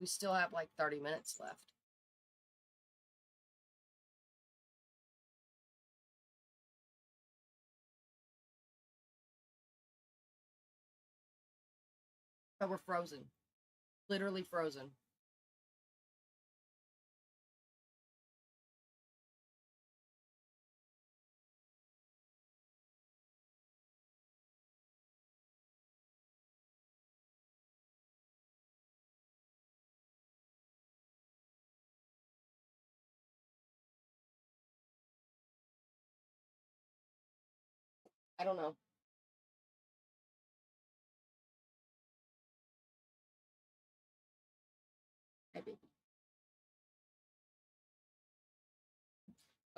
We still have like 30 minutes left. But we're frozen. Literally frozen. I don't know. Maybe.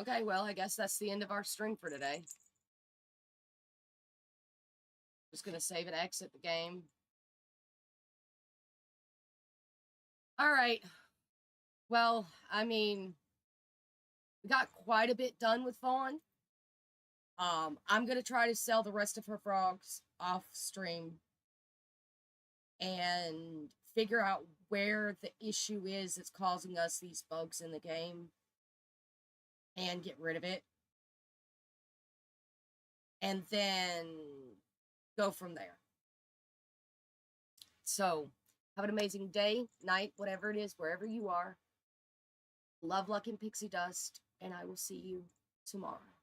Okay, well, I guess that's the end of our stream for today. Just gonna save and exit the game. All right. Well, I mean, we got quite a bit done with Fawn. I'm gonna try to sell the rest of her frogs off stream and figure out where the issue is that's causing us these bugs in the game and get rid of it. And then go from there. So, have an amazing day, night, whatever it is, wherever you are. Love, luck, and pixie dust, and I will see you tomorrow.